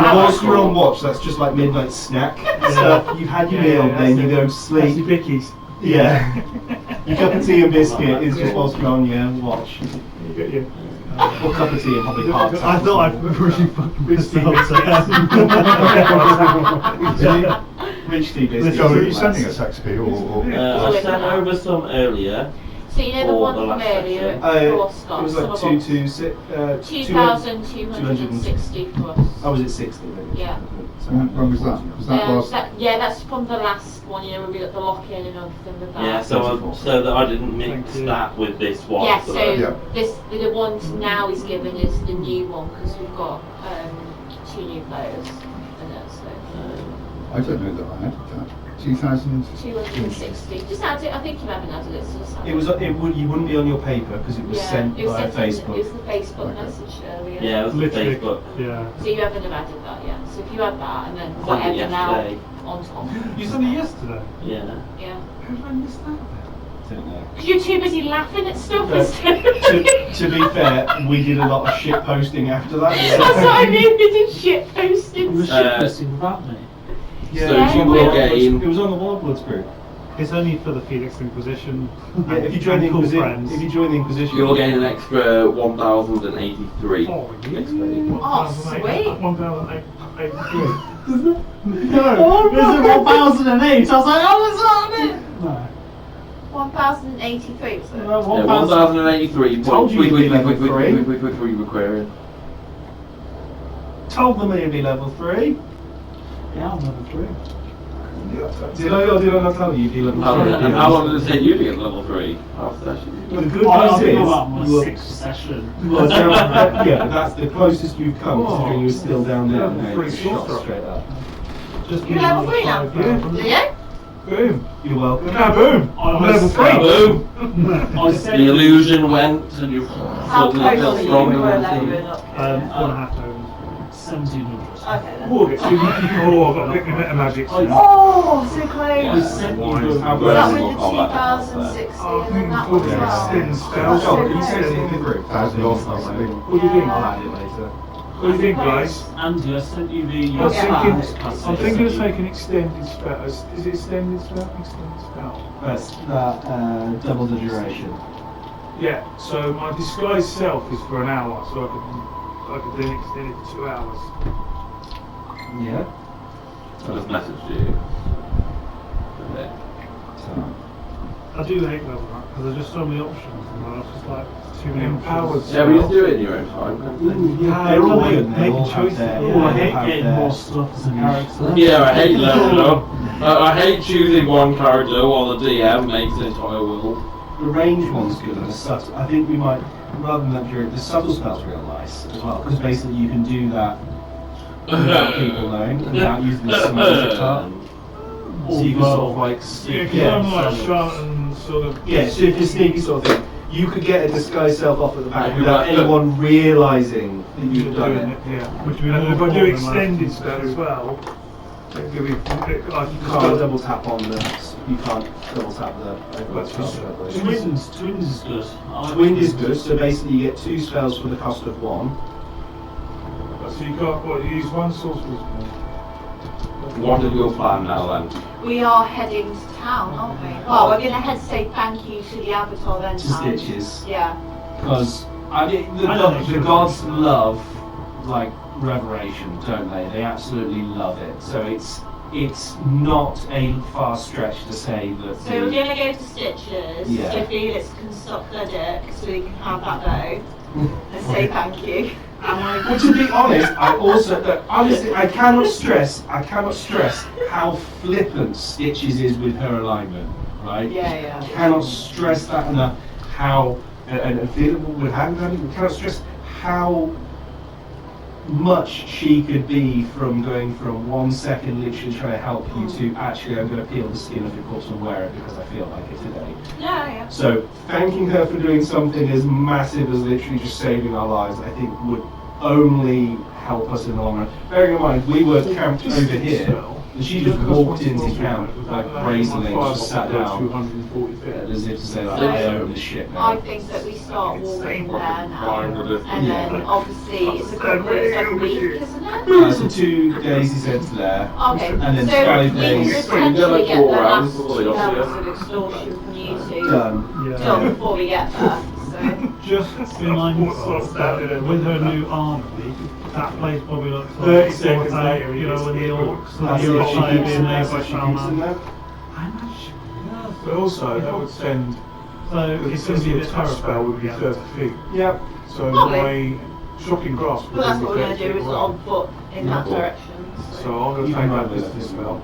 And whilst you're on watch, that's just like midnight snack. So you've had your meal, then you go to sleep. Bickies. Yeah. Your cup of tea and biscuit is just whilst you're on your watch. You get your... Or cup of tea and probably hard I thought I'd really fucking pissed off. Rich tea biscuits. So are you sending us XP or? I sent over some earlier. So you know the Or one the from last earlier, It Froscott, was some like of 2,260 plus. I was at 60 then. Yeah. When was that? Was that last? Yeah, that's from the last one, you know, where we got the lock-in and everything with that. Yeah, so that I didn't mix Thank you. that with this one. Yeah, so so that- Yeah. the one now he's given is the new one, because we've got 2 new players in it, so. I don't know that I had that. 2000. 260. Just add it, I think you haven't added it, so just add You wouldn't be on your paper because it was sent it was via sent Facebook. It was the Facebook Okay. message earlier. Yeah, it was Literally. Facebook. Yeah. So you haven't have added that yet. So if you add that and then I sent it whatever now yesterday. on top. You sent it yesterday? Yeah. Yeah. How did I miss that then? Don't know. Because you're too busy laughing at stuff But instead. to be fair, we did a lot of shit posting after that. That's what I mean, we did shit posting. The ship listing without me. Yeah, So it was on the you Wildwoods- gain- It was on the Wildwoods group. It's only for the Felix Inquisition. Yeah, if you join the and cool Inquisition, friends. if you join the Inquisition, You'll gain an extra 1,083 Oh, yeah. XP. Oh, sweet. 1,883. No, is it 1008? I was like, oh, it's not it! No. 1,083 was it? No, Yeah, 1,083. Told you you'd be level three. Quick, requiring. told them it'd be level 3. Yeah, I'm level 3. Did I or did I not tell you you'd be level 3? And how long did it take you to get level 3? Half session. The good I news think is, about my you were- 6th session. well, yeah, but that's the closest you've come, considering you were still down there. Level mate. three Shot sorcerer. straight up. Just You're level 3 now? Yeah? Boom. You're welcome. Kaboom. I'm level 3. Boom! I said The illusion went and you How suddenly close felt are you stronger were than leveling the up? 1.5 hours. 1700. Okay then. Oh, it's oh, I've got a bit of meta magic. Oh, so close. I sent you the... How Was that close? with the 2,060 and then that one as well? Extend John, can you Okay. send it in the group? 1,000 off. What do you think? I'll add it later. What do you think, guys? Andy, I sent you the... I was thinking, class I'm thinking of list. taking extended spell. Is it extended spell? Extended spell. That's double the duration. Yeah. So my disguise self is for an hour, so I could then extend it to 2 hours. Yeah. I just messaged you. Okay. I do hate level up because there's just so many options and I was just like, too many Empowered. options. Yeah, but you just do it in your own time, can't you? Yeah, they're all good. making They all choices. have their- Oh, I they hate have getting their more stuff as a character. Yeah, I hate leveling up. I hate choosing one character while the DM makes an entire world. The range one's good and the subtle. I think we might, rather than that, the subtle spell's real nice as well, because basically you can do that without people knowing and without using the smoke top. So you can sort of like, Yeah, because yeah, I'm like so- sharp and sort of. yeah, so if you're sneaky sort of thing, you could get a disguise self off at the back Yeah, without but- anyone realising that You're you've done doing it. it, yeah. Which would be And more if I do important than extended last spell as well, it'll give me, I You can't double tap on the, you can't double tap the That's spell, just- I believe. Twins is good. I like Wind is twins. good, so basically you get 2 spells for the cost of 1. so you can't, what, you use one sorcerer's point. What is your plan now then? We are heading to town, aren't we? Well, we're going to head to say thank you to the Avatar then To town. Stitches. Yeah. Because I mean, I don't think the so. gods love like revelation, don't they? They absolutely love it. So it's not a far stretch to say that. So we're going to go to Stitches, Yeah. so Felix can suck their dick so we can have that bow and say thank you. Well, to be honest, I also honestly I cannot stress how flippant Stitches is with her alignment, right? Yeah, yeah. I cannot stress that enough. How and feeling with hand granny, we cannot stress how much she could be from going from 1 second literally trying to help you to actually I'm going to peel the skin off your corpse and wear it because I feel like it today. Yeah. So thanking her for doing something as massive as literally just saving our lives, I think would only help us in the long run. Bearing in mind, we were camped over here, and she just walked into camp like brazenly, just sat down, as if to say like, I own this shit now. I think that we start walking there now, and then obviously it's a week, isn't it? So 2 days he said there, Okay, and then so 5 we days. can potentially get the last 2 levels of extortion from you two Done. done before we get there. So. Just remind myself that with her new army, that place probably looks like 30 seconds later, you know, when the orcs and That's the it, European she keeps in there, neighbour so she shall keeps in know. there. But also, that would send So it's going to be a bit touch spell would be terrifying. 30 feet. Yep. So my shocking grasp would But that's be what we're going to 30 do, feet is away. on foot in that direction. So I'm going to You take can that run with distance it. spell.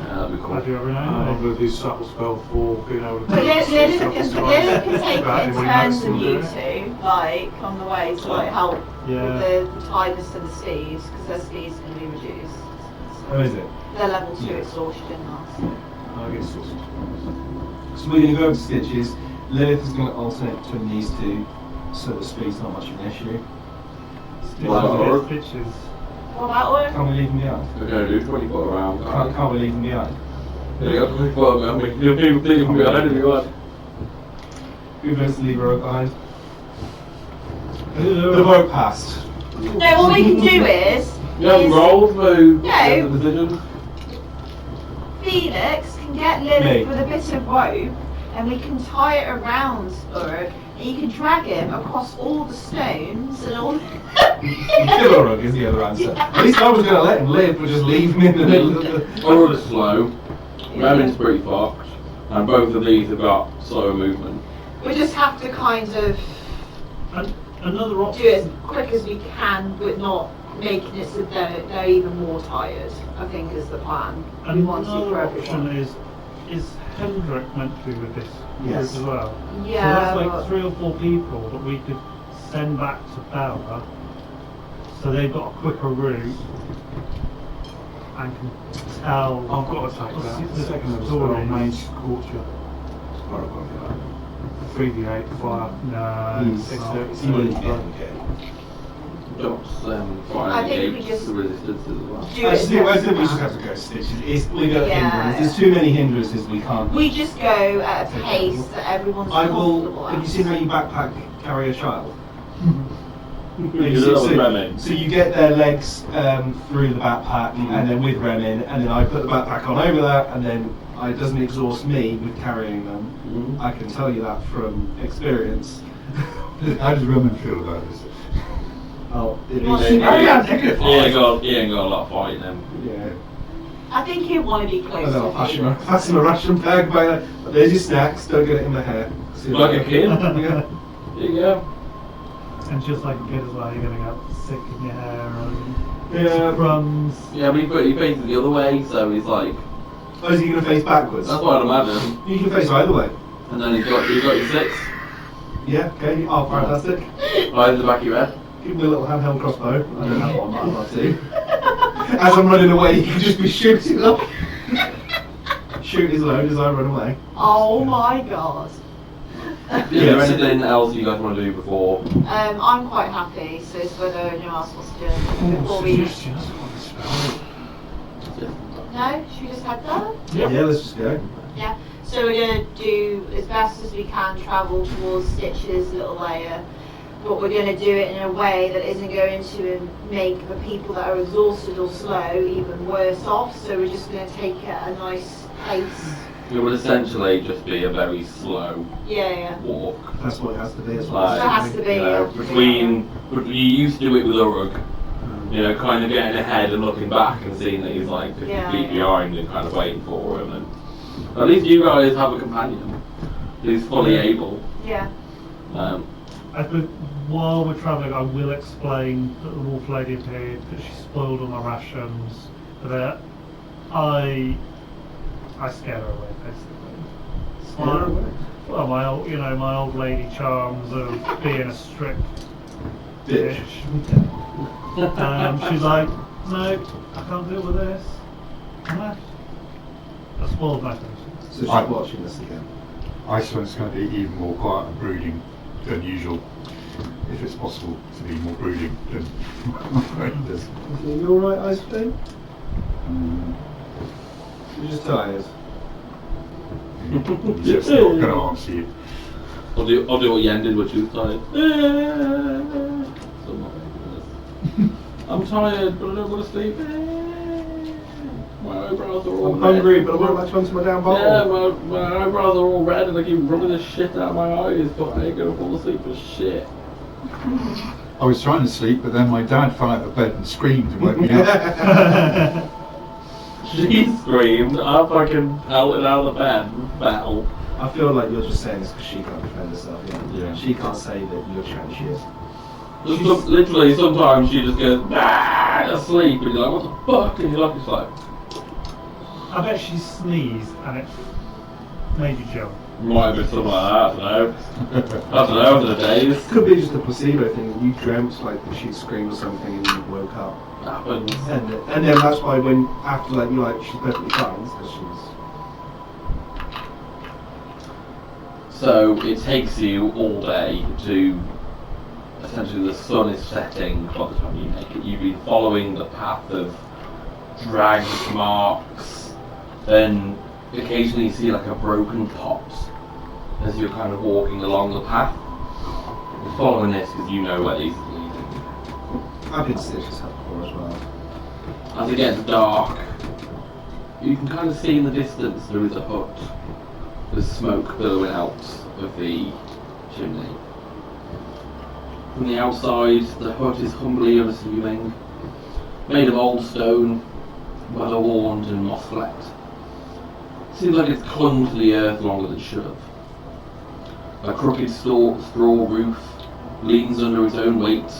That'd be I cool. do every And now I'm and then. going to do subtle spell for being able to But Lilith can take it About in it when turns Max of will you do it. two, like on the way to like help Yeah. with the tidiness of the speed, because their speed's going to be reduced. Oh, is it? They're level 2 exhaustion now. I guess it's So we're going to go over to Stitches. Lilith is going to alternate between these two, so the speed's not much of an issue. Bitches. What about Orc? Can't we leave them behind? We're going to do 20 foot around. Can't we leave them behind? Yeah, you got 20 foot around me. You'll be leaving me behind if you want. Who votes to leave her behind? The vote passed. No, what we can do is You haven't rolled through No. the decision. Felix can get Me. Lilith with a bit of rope, and we can tie it around Urg, and you can drag him across all the stones and all. Kill Uruk is the other answer. At least I was going to let him live, but just leave him in the middle of the... Or slow. Raven's pretty fucked. And both of these have got slower movement. We just have to kind of Another do it option. as quick as we can, but not making it so they're even more tired, I think is the plan. We want to for Another option everyone. is Hendrik meant to be with this Yes. group as well? Yeah, So that's but- like 3 or 4 people that we could send back to Bella, so they've got a quicker route and can tell. I've got to take that. the Second level story. spell, Mage Scorcher. 3d8 fire. No, He's- it's not. he wouldn't be okay. Drops I fire think we gates just- resistances as well. Do I it think as we just best have to go Stitches. We've got Yeah. hindrances. There's too many hindrances we can't... we just go at a pace that everyone's I comfortable will... at. Have you seen how you backpack carry a child? You do that with Remen. So you get their legs through the backpack, and then with Remin, and then I put the backpack on over that, and then it doesn't exhaust me with carrying them. Mhm. I can tell you that from experience. How does Roman feel about this? Oh, it Well, is... she- He ain't got a lot of fighting them. Yeah. I think you want to be I close know, to pass people. him a ration bag by there. There's your snacks, don't get it in my hair. See you Like later. a kid. Yeah. There you go. And just like a kid as well, you're going to get sick in your hair and Yeah. crumbs. Yeah, but he faces the other way, so he's like, Oh, is he going to face backwards? that's what I'd imagine. You can face either way. And then he's got your 6 Yeah, okay. Oh, fantastic. right in the back of your head. Give me a little handheld crossbow. I don't have one, but I'd like to. As I'm running away, you can just be shooting up. Shoot his load as I run away. Oh my god. Is there anything else you guys want to do before? I'm quite happy, so it's whether anyone else wants to do it before we... No? Should we just head there? Yeah, let's just go. Yeah. So we're going to do as best as we can travel towards Stitch's little layer, but we're going to do it in a way that isn't going to make the people that are exhausted or slow even worse off, so we're just going to take it at a nice pace. It would essentially just be a very slow Yeah. walk. That's what it has to be as well. Like, It has to be, you know, yeah. you used to do it with Uruk, you know, kind of getting ahead and looking back and seeing that he's like 50 Yeah, feet yeah. behind and kind of waiting for him. And at least you guys have a companion who's fully able. Yeah. I think while we're travelling, I will explain that the wolf lady appeared, that she spoiled all my rations, that I scared her away, basically. Scared her away? Well, got my old, my old lady charms of being a strict bitch. She's like, no, I can't deal with this. And I spoiled my things. So she's I'm watching this again. I suppose it's going to be even more quiet and brooding than usual, if it's possible to be more brooding than this. You alright, Ice Cream? You're just tired. Just not going to answer you. I'll do what Yen did when she was tired. So I'm not very good at this. I'm tired, but I don't want to sleep. My eyebrows are all I'm red. hungry, but I won't latch onto my damn bottle. Yeah, my eyebrows are all red and I keep rubbing the shit out of my eyes, but I ain't gonna fall asleep for shit. I was trying to sleep, but then my dad fell out of bed and screamed and woke me up. She screamed, I fucking pelted out of the bed, battle. I feel like you're just saying this because she can't defend herself. Yeah. She can't say that you're chatting shit. Literally, sometimes she just goes, asleep, and you're like, what the fuck? And you're like, it's like, I bet she sneezed and it made you jump. might have been something like that, I don't know for the days. Could be just a placebo thing. You dreamt like she screamed or something and you woke up. Happens. And then that's why when after like you're like she's perfectly fine because she's. So it takes you all day to, essentially the sun is setting by the time you make it. You've been following the path of dragged marks, then occasionally you see like a broken pot as you're kind of walking along the path. You're following this because you know where these are leading. I've been stitches up before as well. As it gets dark, you can kind of see in the distance there is a hut. There's smoke billowing out of the chimney. From the outside, the hut is humbly unassuming, made of old stone, weather-worn and moss-flecked. Seems like it's clung to the earth longer than it should have. A crooked straw roof leans under its own weight,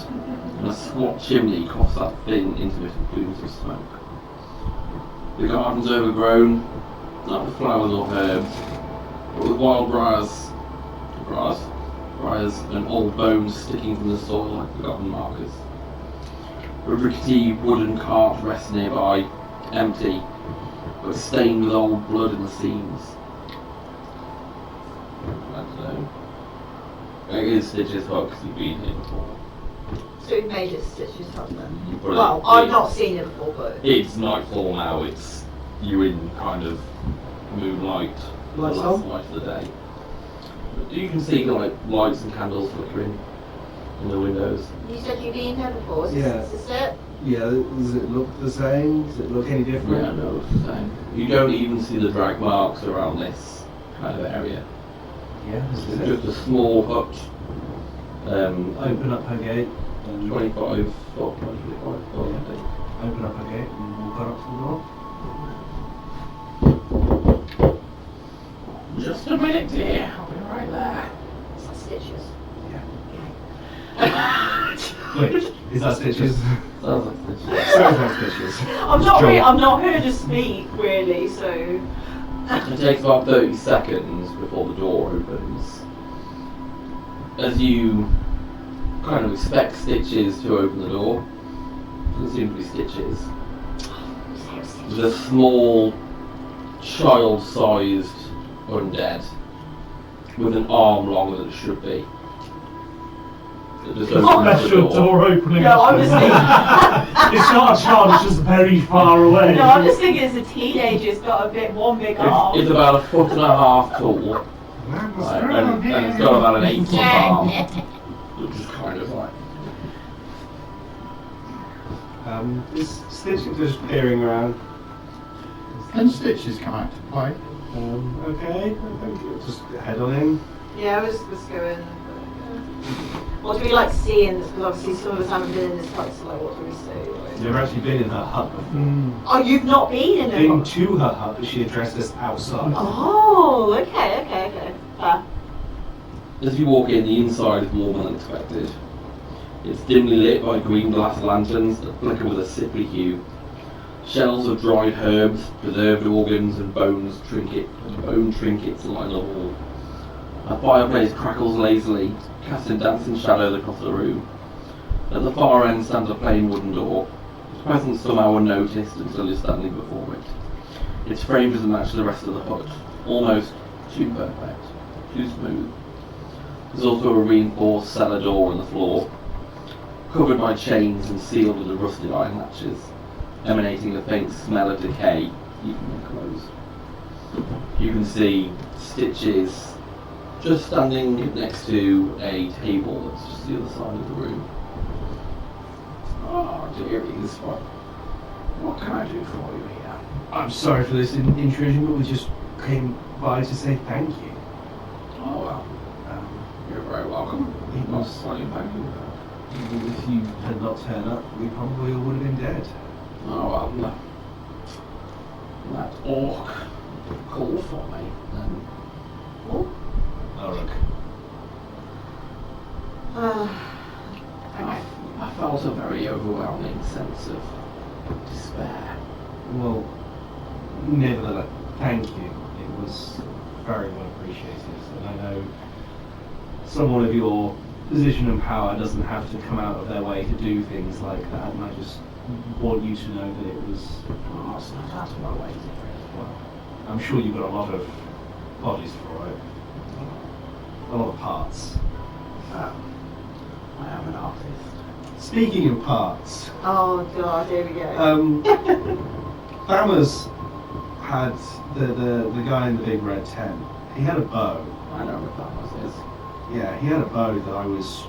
and a squat chimney coughs out thin, intermittent plumes of smoke. The garden's overgrown, not with flowers or herbs, but with wild briars and old bones sticking from the soil like forgotten markers. A rickety wooden cart rests nearby, empty, but stained with old blood in the seams. I don't know. It is Stitch's hut because you've been here before. So we've made it Stitch's hut then? But Well, I've not seen it before, but... It's nightfall now, it's you in kind of moonlight, the Lights last on? light of the day. You can see like lights and candles flickering in the windows. You said you've been here before, Yeah. is this it? Yeah, does it look the same? Does it look any different? Yeah, no, it's the same. You don't even see the drag marks around this kind of area. Yeah, this is It's it. just a small hut. Open up her gate. And 25 foot, 25 foot, I think. Open up her gate and walk her up to the door. Just a minute, dear. I'll be right there. Is that Stitch's? Wait, is that Stitches? Sounds like this. Sounds like Stitches. I've not heard her speak, really, so... It takes about 30 seconds before the door opens. As you kind of expect Stitches to open the door, doesn't seem to be Stitches. There's a small, child-sized undead with an arm longer than it should be. It just opens the Special door opening. No, I'm just thinking... It's not a child, it's just very far away. No, I'm just thinking it's a teenager's got one big arm. It's about 1.5 foot tall. Right, and it's got about an 8 foot arm. Which is kind of like... Is Stitches just peering around? Can Stitches come out to play? Okay, I think just head on in. Yeah, let's go in. What do we like seeing this? Because obviously some of us haven't been in this hut, so like, what do we see? You've actually been in her hut before. Oh, you've not been in Been it? to her hut, but she addressed us outside. Oh, okay. As you walk in, the inside is warmer than expected. It's dimly lit by green glass lanterns that flicker with a sickly hue. Shells of dried herbs, preserved organs, and bone trinkets line the wall. A fireplace crackles lazily, casting dancing shadows across the room. At the far end stands a plain wooden door, its presence somehow unnoticed until you're standing before it. Its frame doesn't match the rest of the hut, almost too perfect, too smooth. There's also a reinforced cellar door on the floor, covered by chains and sealed with the rusted iron latches, emanating the faint smell of decay even when closed. You can see Stitches just standing next to a table that's just the other side of the room. Oh dearies, what can I do for you here? I'm sorry for this intrusion, but we just came by to say thank you. Oh well, you're very welcome. It was Slightly thank you. Even if you had not turned up, we probably all would have been dead. Oh well, no. That orc called for me. Oh, look. I felt a very overwhelming sense of despair. Well, nevertheless, thank you. It was very well appreciated. And I know someone of your position and power doesn't have to come out of their way to do things like that, and I just want you to know that it was... Oh, it's not out of my way. Well, I'm sure you've got a lot of bodies for it. A lot of parts. I am an artist. Speaking of parts, Oh god, here we go. Thammers had the guy in the big red tent. He had a bow. I know what that is. Yeah, he had a bow that I was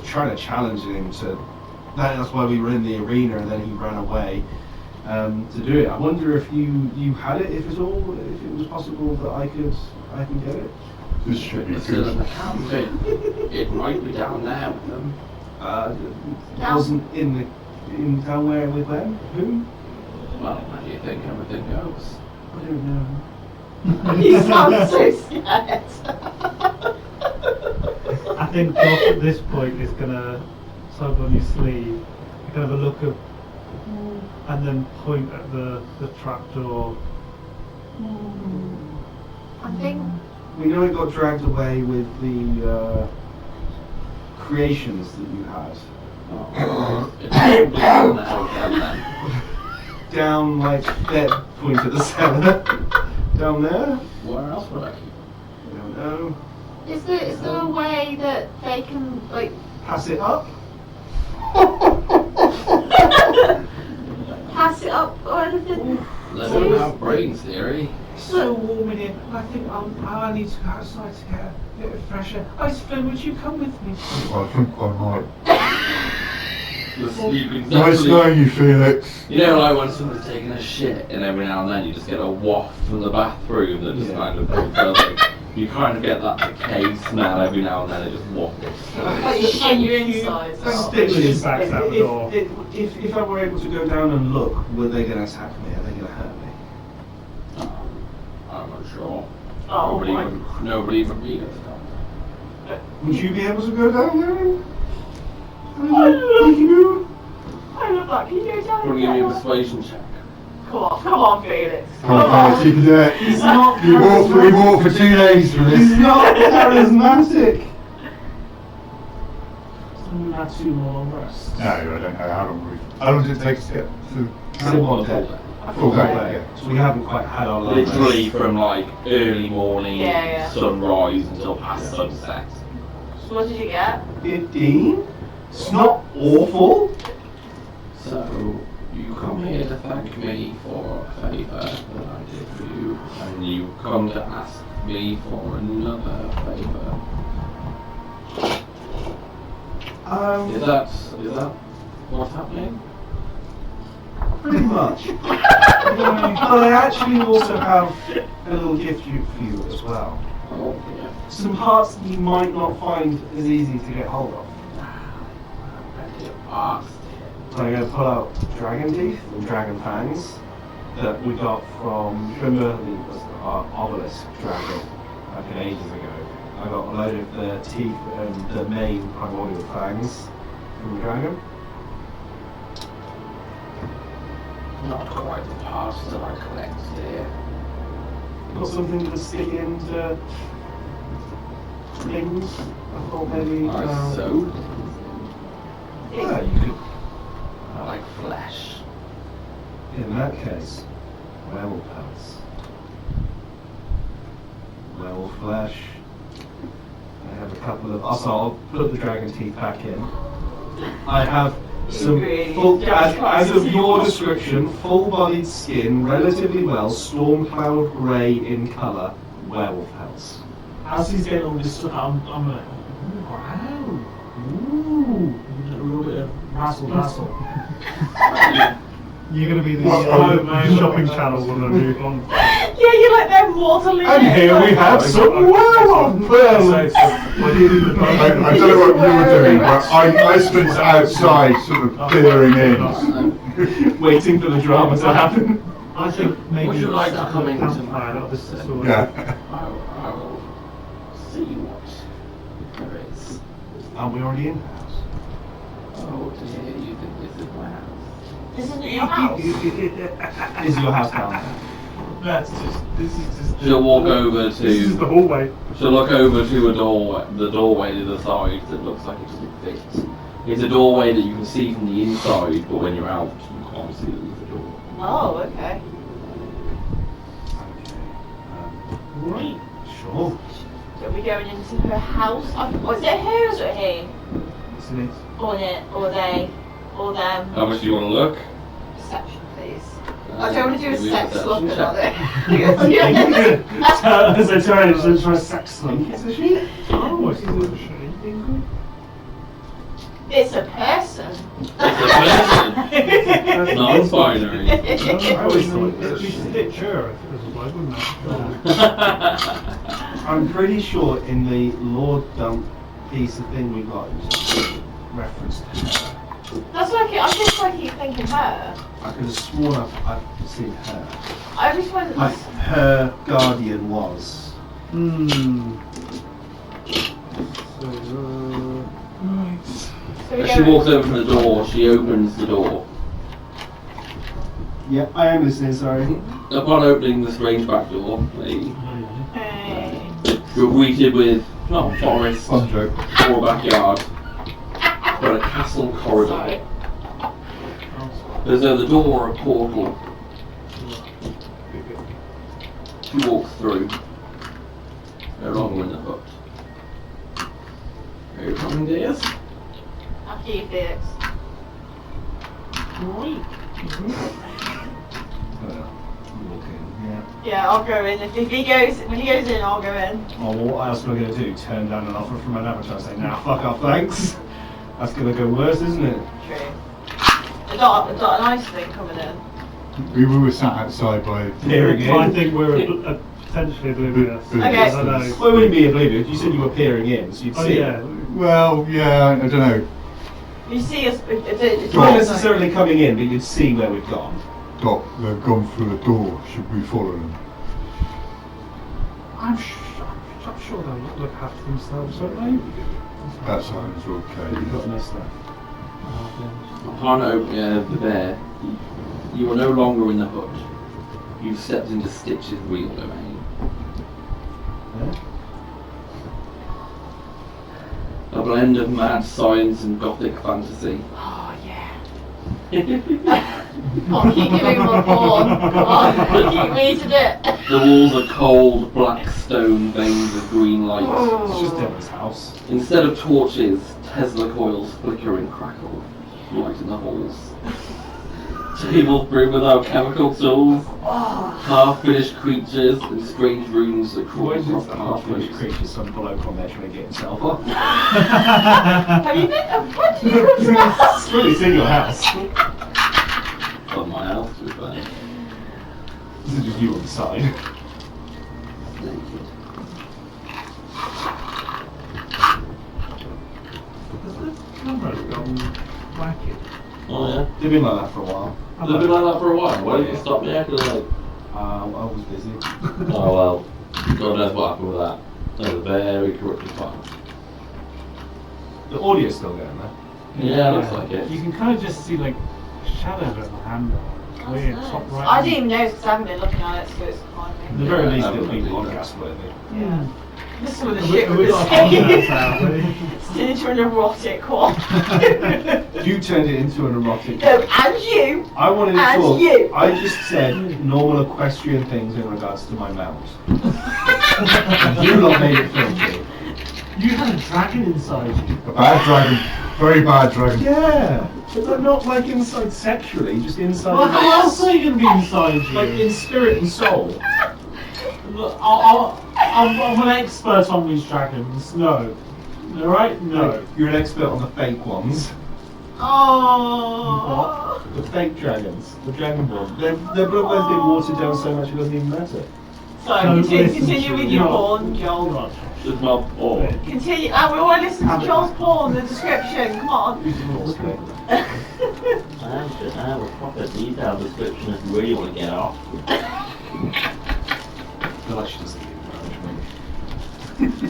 trying to challenge him to. That's why we were in the arena, and then he ran away to do it. I wonder if you had it, if at all, if it was possible that I can get it. Just check your It's still in the goose. camp. It might be down there with them. It wasn't in town where with them. Who? Well, how do you think everything goes? I don't know. You sound so scared. I think Josh at this point is gonna tug on your sleeve, kind of a look of, and then point at the trapdoor. I think We know it got dragged away with the creations that you had. Oh, it's probably down there with them then. Down like there, point at the cellar. Down there? Where else would I keep? I don't know. is there a way that they can like Pass it up? pass it up or anything? They don't have brains, theory. It's so warm in here. I think I need to go outside to get a bit of fresh air. Icefield, would you come with me? I think I might. You Nice knowing you, Felix. You know, like when someone's taking a shit, and every now and then you just get a waft from the bathroom that just kind of goes like, you kind of get that decay smell every now and then. It just wafts. Like you shit your insides. Stitches backs out the door. If I were able to go down and look, were they going to attack me? Are they going to hurt me? I'm not sure. Oh Nobody even read it. Would you be able to go down there? Thank you. I love that. Can you go down? Want to give me a persuasion check? Come on, Felix. Come on, keep it there. He's not We walked for 2 days for He's this. not charismatic. So we had 2 more long rests. No, I don't know how long did it take us to get to One day. full day? Yeah. So we haven't quite had our lunch. Literally from like early morning, Yeah. sunrise until past sunset. So what did you get? 15? It's not awful. So you come here to thank me for a favour that I did for you, and you come to ask me for another favour. Is that what's happening? Pretty much. But I actually also have a little gift for you as well. Oh yeah. Some parts that you might not find as easy to get hold of. Plenty of parts. So I'm going to pull out dragon teeth and dragon fangs that we got from, remember our obelisk dragon like ages ago. I got a load of the teeth and the main primordial fangs from the dragon. Not quite the parts that I collect, dear. Got something to stick into things. I thought maybe. So, Yeah, you could. I like flesh. In that case, werewolf pelts. Werewolf flesh. I have a couple of. Also, I'll put the dragon teeth back in. I have some full, as of your description, full-bodied skin, relatively well, storm cloud grey in colour, werewolf pelts. As he's getting all this stuff out, I'm like, ooh, wow. Ooh. A little bit of razzle. You're going to be the shopping channel when I move on. Yeah, you're like they're mortally. And here we have some werewolf pelts. I don't know what you were doing, but I stood outside, sort of peering in. Waiting for the drama to happen. I think maybe Would you like to come into campfire, my this is house? sort of- Yeah. I will see what there is. Aren't we already in the house? Oh dear, you think this is my house? This isn't your house. Is your house down there? This is just. She'll walk over This is the to. hallway. She'll look over to a door, the doorway to the side that looks like it doesn't fit. It's a doorway that you can see from the inside, but when you're out, you can't see that there's a door. Oh, okay. Right. Sure. So are we going into her house? Was it hers or he? Yes, it is. Or it? Or they? Or them? How much do you want to look? Perception, please. I don't want to do a Give me sex perception look check. at it. As I turn it, try sex them. Is it she? Oh, she's a shady. It's a person. It's a person. Non-binary. I always thought you should hit sure if it was a bloke, wouldn't it? I'm pretty sure in the Lord Dump piece of thing we got, it was reference to her. That's like it. I just like keep thinking her. I could have sworn I've seen her. I just went. Like her guardian was. So we As she go- walks over to the door, she opens the door. Yeah, I am listening, sorry. Upon opening the strange back door, Hey. you're greeted with not a forest Fun joke. or a backyard, but a castle corridor. Sorry. There's a door or a portal. She walks through. No longer in the hut. Are you coming, dears? After you, Felix. Yeah. Yeah, I'll go in. If he goes, when he goes in, I'll go in. Oh, well, what else am I going to do? Turn down an offer from an avatar and say, nah, fuck off, thanks? That's going to go worse, isn't it? True. I got a nice thing coming in. We were sat outside by. Peering I in. think we're potentially oblivious. Okay. I don't know. Well, we wouldn't be oblivious. You said you were peering in, so you'd Oh see yeah. it. Well, yeah, I don't know. You see us. It's It's not necessarily coming in, but you'd see where we've gone. Doc, they've gone through the door. Should we follow them? I'm sure they'll look after themselves, won't they? That sounds You've got okay. no stuff. Upon opening the bear, you are no longer in the hut. You've stepped into Stitch's real domain. A blend of mad science and gothic fantasy. Oh yeah. I'll keep giving him a pawn. I'll keep reading it. The walls are cold, black stone veins of green light. It's just Devin's house. Instead of torches, Tesla coils flicker and crackle, light in the halls. Tables brewed without chemical tools, half-finished creatures and strange runes that crawl Where's across the half-finished pathways. creature, some bloke on there trying to get himself off? Have you been? What did you come to my house? It's really in your house. Of my house, to be fair. This is just you on the side. Naked. Camera's gone wacky. Oh yeah? They've been like that for a while. It's been like that for a while. Why didn't you stop me after like? I was busy. Oh well. God knows what happened with that. That was a very corrupted file. The audio's still going there. Yeah, looks like it. You can kind of just see like shadows of the handle. Weird, top right. I didn't even notice because I haven't been looking at it, so it's fine. At the very least, I it'll be haven't podcast worthy. Yeah. This is some of the We shit we're got saying. podcasts out, we. It's turned into an erotic one. You turned it into an erotic. No, and you. I wanted to And talk. you. I just said normal equestrian things in regards to my mount. You lot made it filthy. You had a dragon inside you. A bad dragon. Very bad dragon. Yeah, but not like inside sexually, just inside. Well, how else are you going to be inside you? Like in spirit and soul. Look, I'm an expert on these dragons. No. Alright? No. You're an expert on the fake ones. Oh. The fake dragons. The dragonborn. Their bloodline's been watered down so much it doesn't even matter. So, No, continue with your no. porn, Joel. It's not all. Continue. We want to listen to Joel's porn, the description. Come on. I have a proper detailed description if you really want to get off. I feel like she doesn't give me.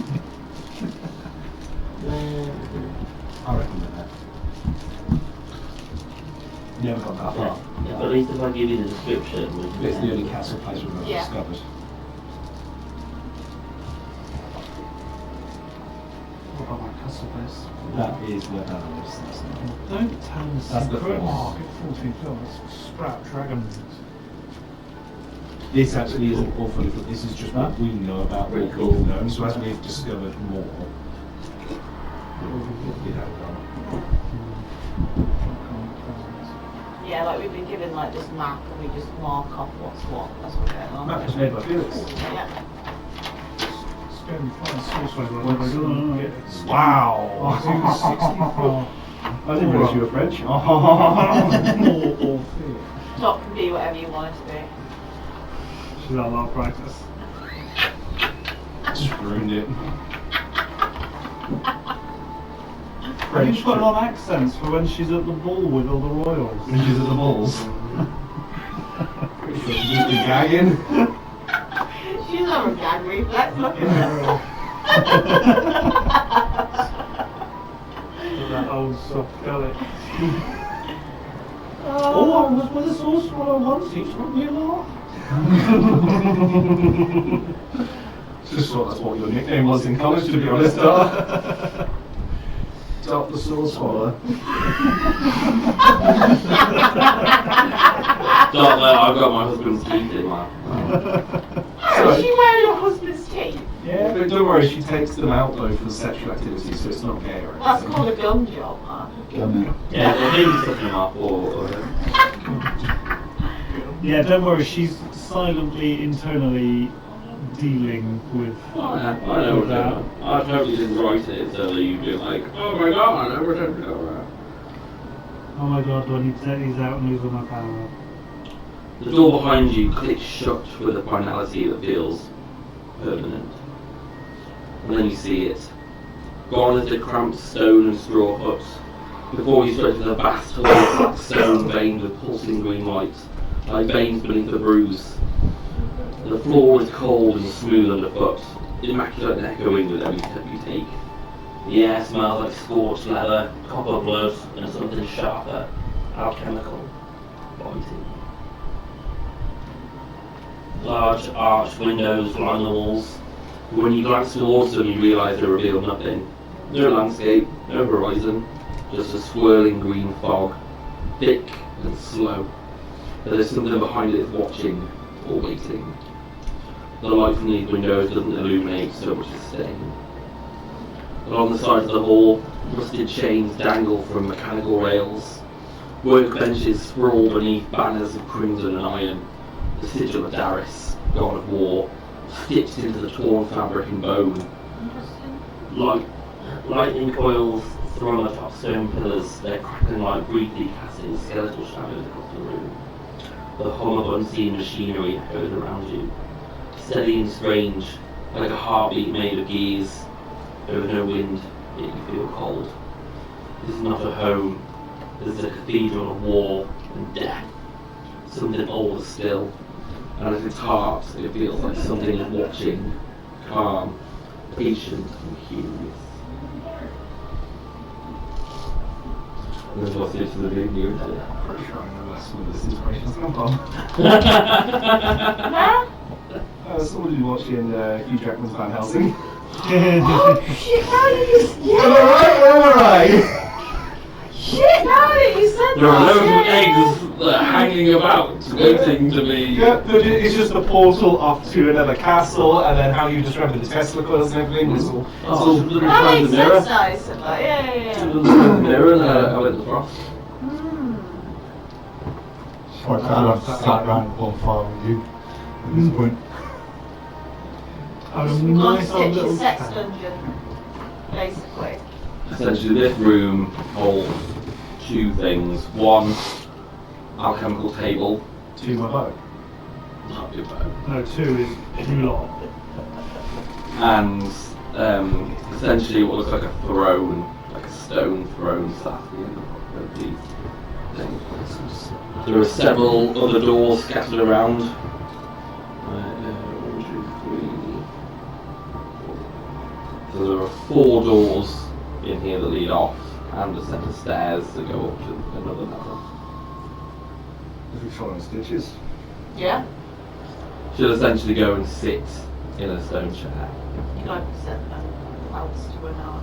I recommend that. Never got that far. Yeah, but at least if I give you the description, It's the only castle place we've ever Yeah. discovered. What about my castle place? That is where that is. Don't tell me That's the secret. first. Oh, get 14 films. Sprout dragon. This actually isn't awfully good. This is just what we know about what we've known. So as we've discovered more, you know, Yeah, like we've been given like this map and we just mark off what's what as we're going on. that was made by Felix. Yeah. Scary fine sorcerer. What am I doing? Get Wow! 264. I didn't realise you were French. Or fear. Top can be whatever you want it to be. She's had a lot of practice. Just ruined it. French. She's got a lot of accents for when she's at the ball with all the royals. When she's at the balls. Pretty sure she's just been gagging. She doesn't have a gag reflex, look at her. With that old soft gullet. Oh, I was with a sorcerer once. He took me a lot. Just thought that's what your nickname was in college, to be honest. Dart the sword swallower. Don't let, I've got my husband's teeth in, man. Does she wear your husband's teeth? Yeah, but don't worry, she takes them out though for the sexual activity, so it's not gay or That's anything. called a gun job, man. Yeah, well, maybe sucking them up or Yeah, don't worry, she's silently, internally dealing with I know what that. I totally didn't write it so that you'd be like, oh my god, I never did go that. Oh my god, do I need to take these out and lose all my power? The door behind you clicks shut with a finality that feels permanent. And then you see it. Gone is the cramped stone and straw hut. Before you stretches a vast hall of black stone veined with pulsing green light, like veins beneath a bruise. The floor is cold and smooth underfoot, immaculate and echoing with every step you take. The air smells like scorched leather, copper blood, and something sharper, alchemical, biting. Large arched windows line the walls. When you glance towards them, you realise they reveal nothing. No landscape, no horizon, just a swirling green fog, thick and slow. But there's something behind it watching or waiting. The light from these windows doesn't illuminate so much as stain. Along the sides of the hall, rusted chains dangle from mechanical rails. Workbenches sprawl beneath banners of crimson and iron. The sigil of Darius, god of war, stitched into the torn fabric and bone. Lightning coils thrown atop stone pillars, their crackling like briefly casting skeletal shadows across the room. The hum of unseen machinery echoes around you, steady and strange, like a heartbeat made of gears. Over no wind, yet you feel cold. This is not a home. This is a cathedral of war and death. Something older still. And at its heart, it feels like something is watching, calm, patient, and curious. And then what's this to the big news? Pretty sure I know that's where this inspiration's come from. Huh? I Someone who's watching Hugh Jackman's Van Helsing. Oh shit, now you just... Alright. Shit, now that you said There are that, loads of yeah. eggs that are hanging about, waiting to be... Yeah, it's just a portal off to another castle, and then how you just remember the Tesla coils and everything. It's all, That makes sense now, isn't it? Yeah. The mirror and I went to frost. Quite glad I've sat around the bonfire with you at this point. A We've gone nice to old Stitch's little sex town. dungeon, basically. Essentially, this room holds two things. One, alchemical table. to my bow. Not your bow. No, 2 is you lot. And essentially what looks like a throne, like a stone throne sat at the end of these things. There are several other doors scattered around. 1, 2, 3, 4. So there are 4 doors in here that lead off, and a set of stairs that go up to another level. If we follow Stitches. Yeah? She'll essentially go and sit in a stone chair. You know, send them else to an hour.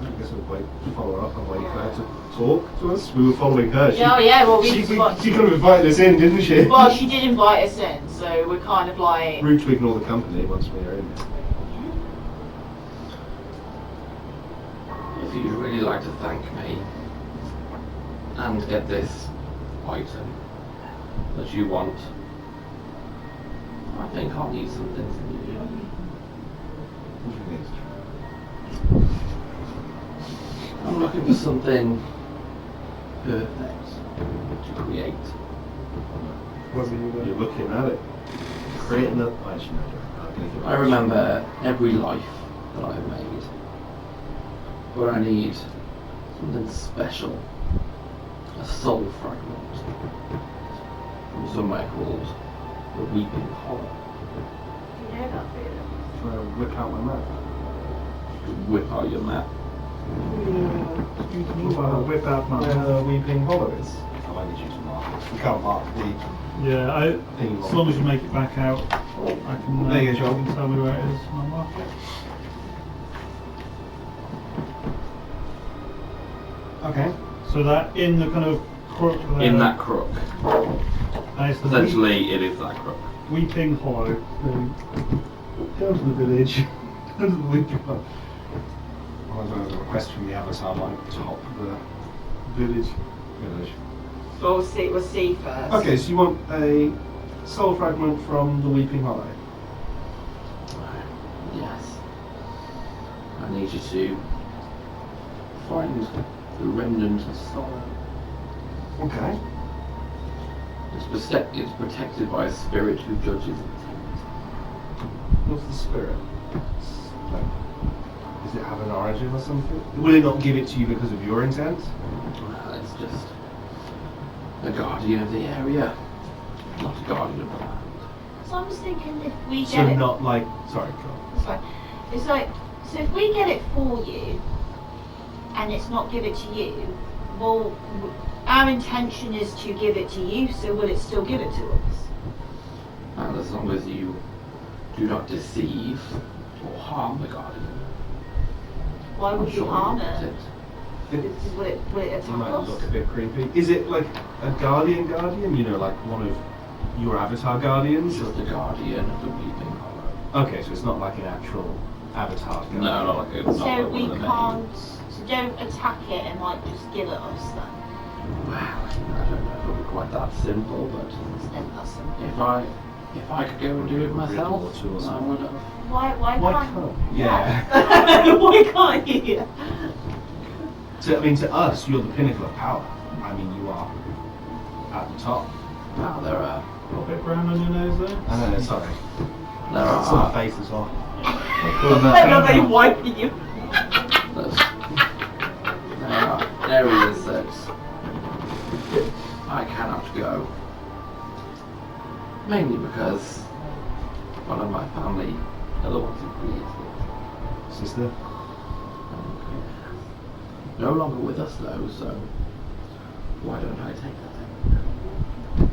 I guess we'll follow her up and wait for her to talk to us. We were following her. Yeah, well, she could have invited us in, didn't she? Well, she did invite us in, so we're kind of like... Rude to ignore the company once we are in. If you'd really like to thank me and get this item that you want, I think I'll need some things from you. I'm looking for something perfect to create. You're looking at it. Creating a... I remember every life that I've made, but I need something special, a soul fragment from somewhere called the Weeping Hollow. You know that feeling? Try to whip out my map. Whip out your map. Well, whip out my... Where the Weeping Hollow is. I might need you to mark it. We can't mark the Yeah, thing. as long as you make it back out, I can, There you go, you Joel. can tell me where it is and I'll mark it. Okay. So that in the kind of crook there, In that crook. and it's the Essentially, it is that crook. Weeping Hollow. Go to the village. Go to the Weeping Hollow. There's a request from the Avatar like top of the village. Well, we'll see first. Okay, so you want a soul fragment from the Weeping Hollow. Yes. I need you to find the remnant of soul. Okay. It's protected by a spirit who judges intent. What's the spirit? Does it have an origin or something? Will it not give it to you because of your intent? It's just a guardian of the area, not a guardian of the land. So I'm just thinking if we get So it... not like... Sorry, go on. It's fine. It's like, so if we get it for you, and it's not give it to you, well, our intention is to give it to you, so will it still give it to us? And as long as you do not deceive or harm the guardian, Why I'm would you sure harm will get it? Will it It attack might us? look a bit creepy. Is it like a guardian? You know, like one of your avatar guardians? Just a guardian of the Weeping Hollow. Okay, so it's not like an actual avatar guardian. No, not like it's not So like we one of the can't, so don't attack it and like just give it us then. Wow, I don't know if it'll be quite that simple, but It's not that simple. if I could go and do it myself, I would have. Why Why can't can't? Yeah. Why can't you? So, I mean, to us, you're the pinnacle of power. I mean, you are at the top. Now there are Got a bit brown on your nose there? Sorry. there It's on are my face as well. Why are they wiping you? there's, there are areas that I cannot go, mainly because one of my family are the ones who created it. Sister? No longer with us though, so why don't I take that thing?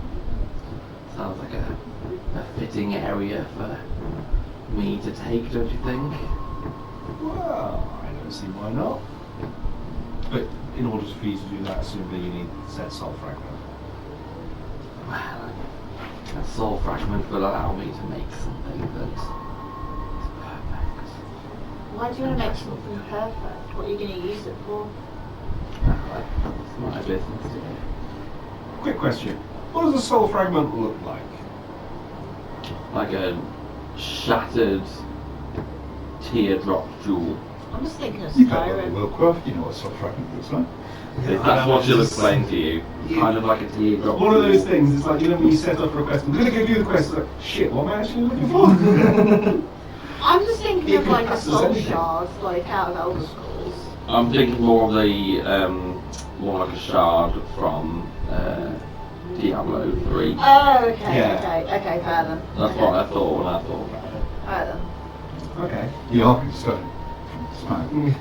So sounds like a fitting area for me to take, don't you think? Well, I don't see why not. But in order for you to do that, assumably you need said soul fragment. Well, a soul fragment will allow me to make something that's perfect. Why do you want to make something perfect? What are you going to use it for? Well, it's my business to do. Quick question. What does a soul fragment look like? Like a shattered teardrop jewel. I'm just thinking of You can't go to Skyrim. Willcraft, you know what soul fragment looks like. That's what she'll explain to you. Kind of like a teardrop. One of those things, it's like, you know, when you set up for a quest, I'm going to give you the quest, it's like, shit, what am I actually looking for? I'm just thinking It of could like a pass as soul anything. shard, like out of Elder Scrolls. I'm thinking more of the, more like a shard from Diablo 3. Oh, okay, Yeah. okay, fair then. That's what I thought when I thought about it. Alright then. Okay. The Arcane Stone. Smart.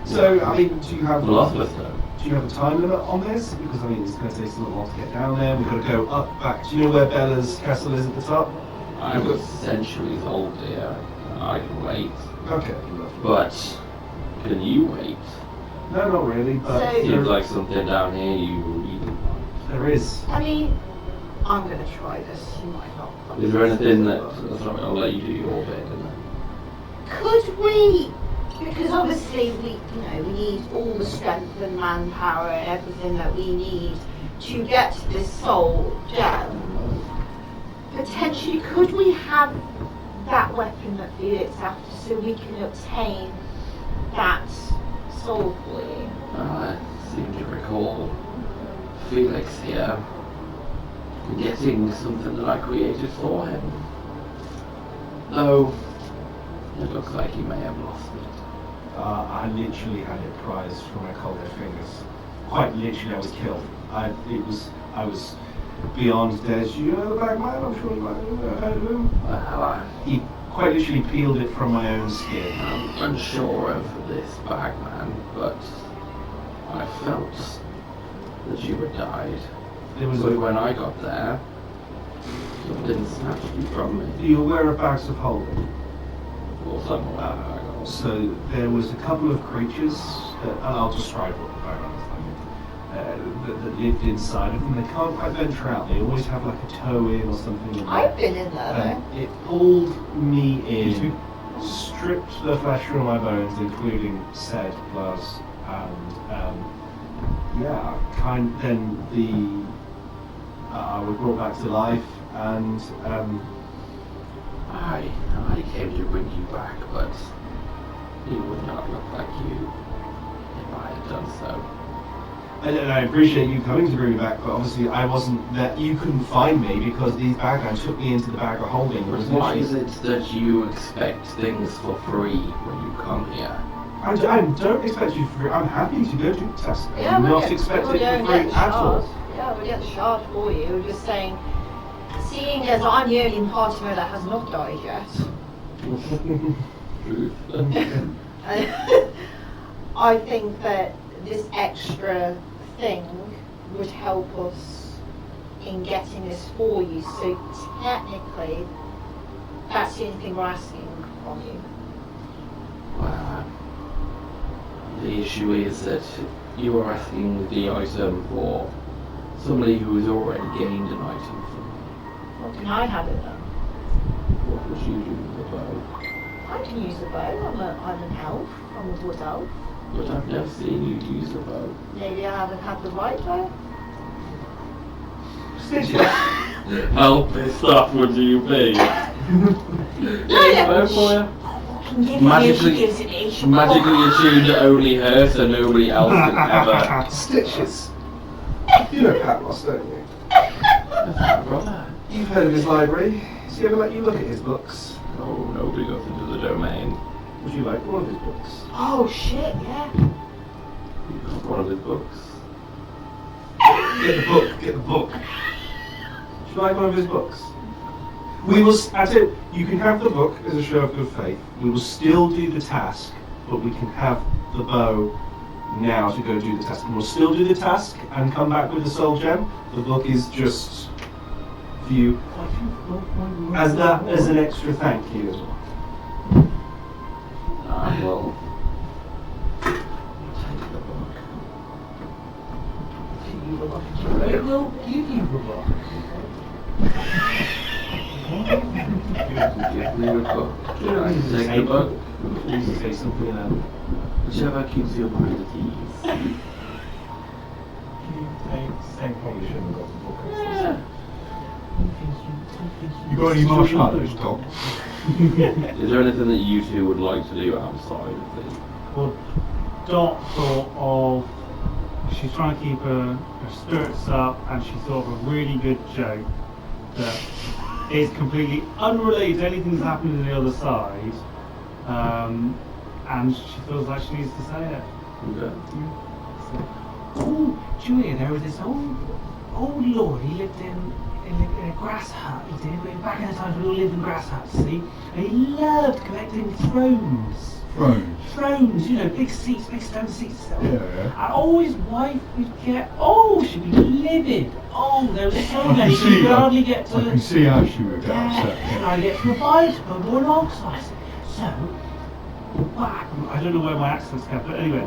So, I mean, do you have Philosopher's Stone. do you have a time limit on this? Because, I mean, it's going to take us a little while to get down there. We've got to go up, back. Do you know where Bella's castle is at the top? I'm a centuries old, dear. I can wait. Okay. But, can you wait? No, not really, but So- Seems like something down here you really there is. I mean, I'm going to try this. You might not. Is there anything that... Sorry, I'll let you do your bit, and then... Could we? Because obviously we need all the strength and manpower and everything that we need to get to this soul gem. Potentially, could we have that weapon that Felix after so we can obtain that soul for you? I seem to recall Felix here getting something that I created for him. Though, it looks like he may have lost it. I literally had it prized from my cold dead fingers. Quite literally, I was killed. I was beyond dead. You know the Bagman? I'm sure you might have heard of him. Well, He quite literally peeled it from my own skin. I'm unsure of this Bagman, but I felt that you had died. There was But a, when I got there, something snatched you from me. are you aware of bags of holding? Or something like that. So there was a couple of creatures, and I'll describe what the Bagman is like, that lived inside of them. They can't quite venture out. They always have like a toe in or something. in I've there. been in there It pulled me in, stripped the flesh from my bones, including said gloves, and then I was brought back to life, and I came to bring you back, but you would not look like you if I had done so. and I appreciate you coming to bring me back, but obviously I wasn't that you couldn't find me because these bagmen took me into the bag of holding. It was Why literally- is it that you expect things for free when you come here? I don't expect you for free. I'm happy to go do the test. I Yeah, do we'll not get- expect we'll it go for and free get the at all. shard. Yeah, we'll get the shard for you. We're just saying, seeing as I'm the only partner that has not died yet, I think that this extra thing would help us in getting this for you. So technically, that's the only thing we're asking from you. Well, the issue is that you are asking the item for somebody who has already gained an item from me. Well, can I have it then? What would you do with the bow? I can use a bow. I'm an elf. I'm a wood elf. But I've never seen you use a bow. Maybe I haven't had the right bow. How pissed off would you be? Magically attuned to only her, so nobody else can ever. Stitches. You know Pat Ross, don't you? That's my brother. You've heard of his library. Has he ever let you look at his books? Oh, nobody goes into the domain. Would you like one of his books? Oh shit, yeah. You got one of his books. Get the book. Get the book. Would you like one of his books? We will. That's it. You can have the book as a show of good faith. We will still do the task, but we can have the bow now to go do the task. And we'll still do the task and come back with the soul gem. The book is just for you as an extra thank you. Well, It will give you the book. give me the book. Can I take the book? Please say something else. Whichever keeps your mind at ease. Same probably shouldn't have got the book. You got any marshmallows, Tom? Is there anything that you two would like to do outside of the... Well, Dot thought of, she's trying to keep her spirits up, and she thought of a really good joke that is completely unrelated to anything that's happening on the other side, and she feels like she needs to say it. Okay. Oh, Julia, there was this old lord. He lived in a grass hut. He did. Back in the times we all lived in grass huts, see? And he loved collecting thrones. Thrones, you know, big seats, big stone seats. Yeah. And all his wife would get, she'd be livid. There was so many, she could hardly get to... I can see how she would get upset. She could hardly get to the fire to put more alongside. So, I don't know where my accent's kept, but anyway.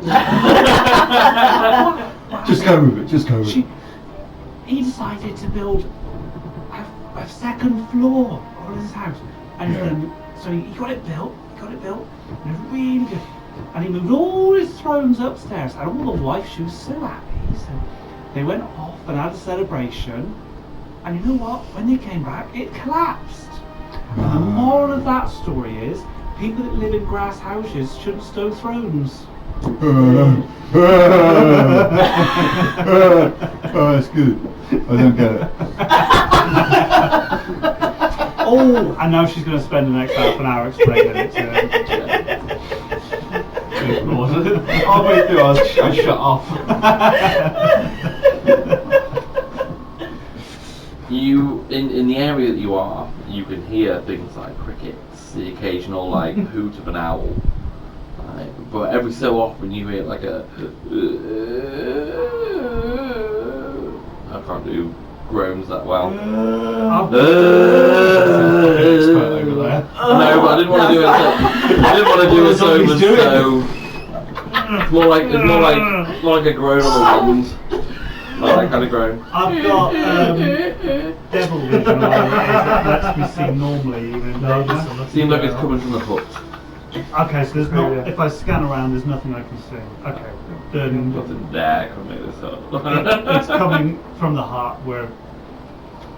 Just go with it, just go with it. He decided to build a second floor on his house. And so he got it built, and it was really good. And he moved all his thrones upstairs, and all the wife, she was so happy. So they went off and had a celebration. And you know what? When they came back, it collapsed. And the moral of that story is, people that live in grass houses shouldn't stow thrones. That's good. I don't get it. And now she's going to spend the next half an hour explaining it to him. Halfway through, I shut off. In the area that you are, you can hear things like crickets, the occasional hoot of an owl. But every so often you hear like a... I can't do groans that well. No, but I didn't want to do it. I didn't want to do it so. It's more like a groan on the wind. Like that kind of groan. I've got devil vision on that lets me see normally even though seems like it's coming from the foot. Okay, so there's not, if I scan around there's nothing I can see. Okay. Then nothing there can make this up. It's coming from the heart where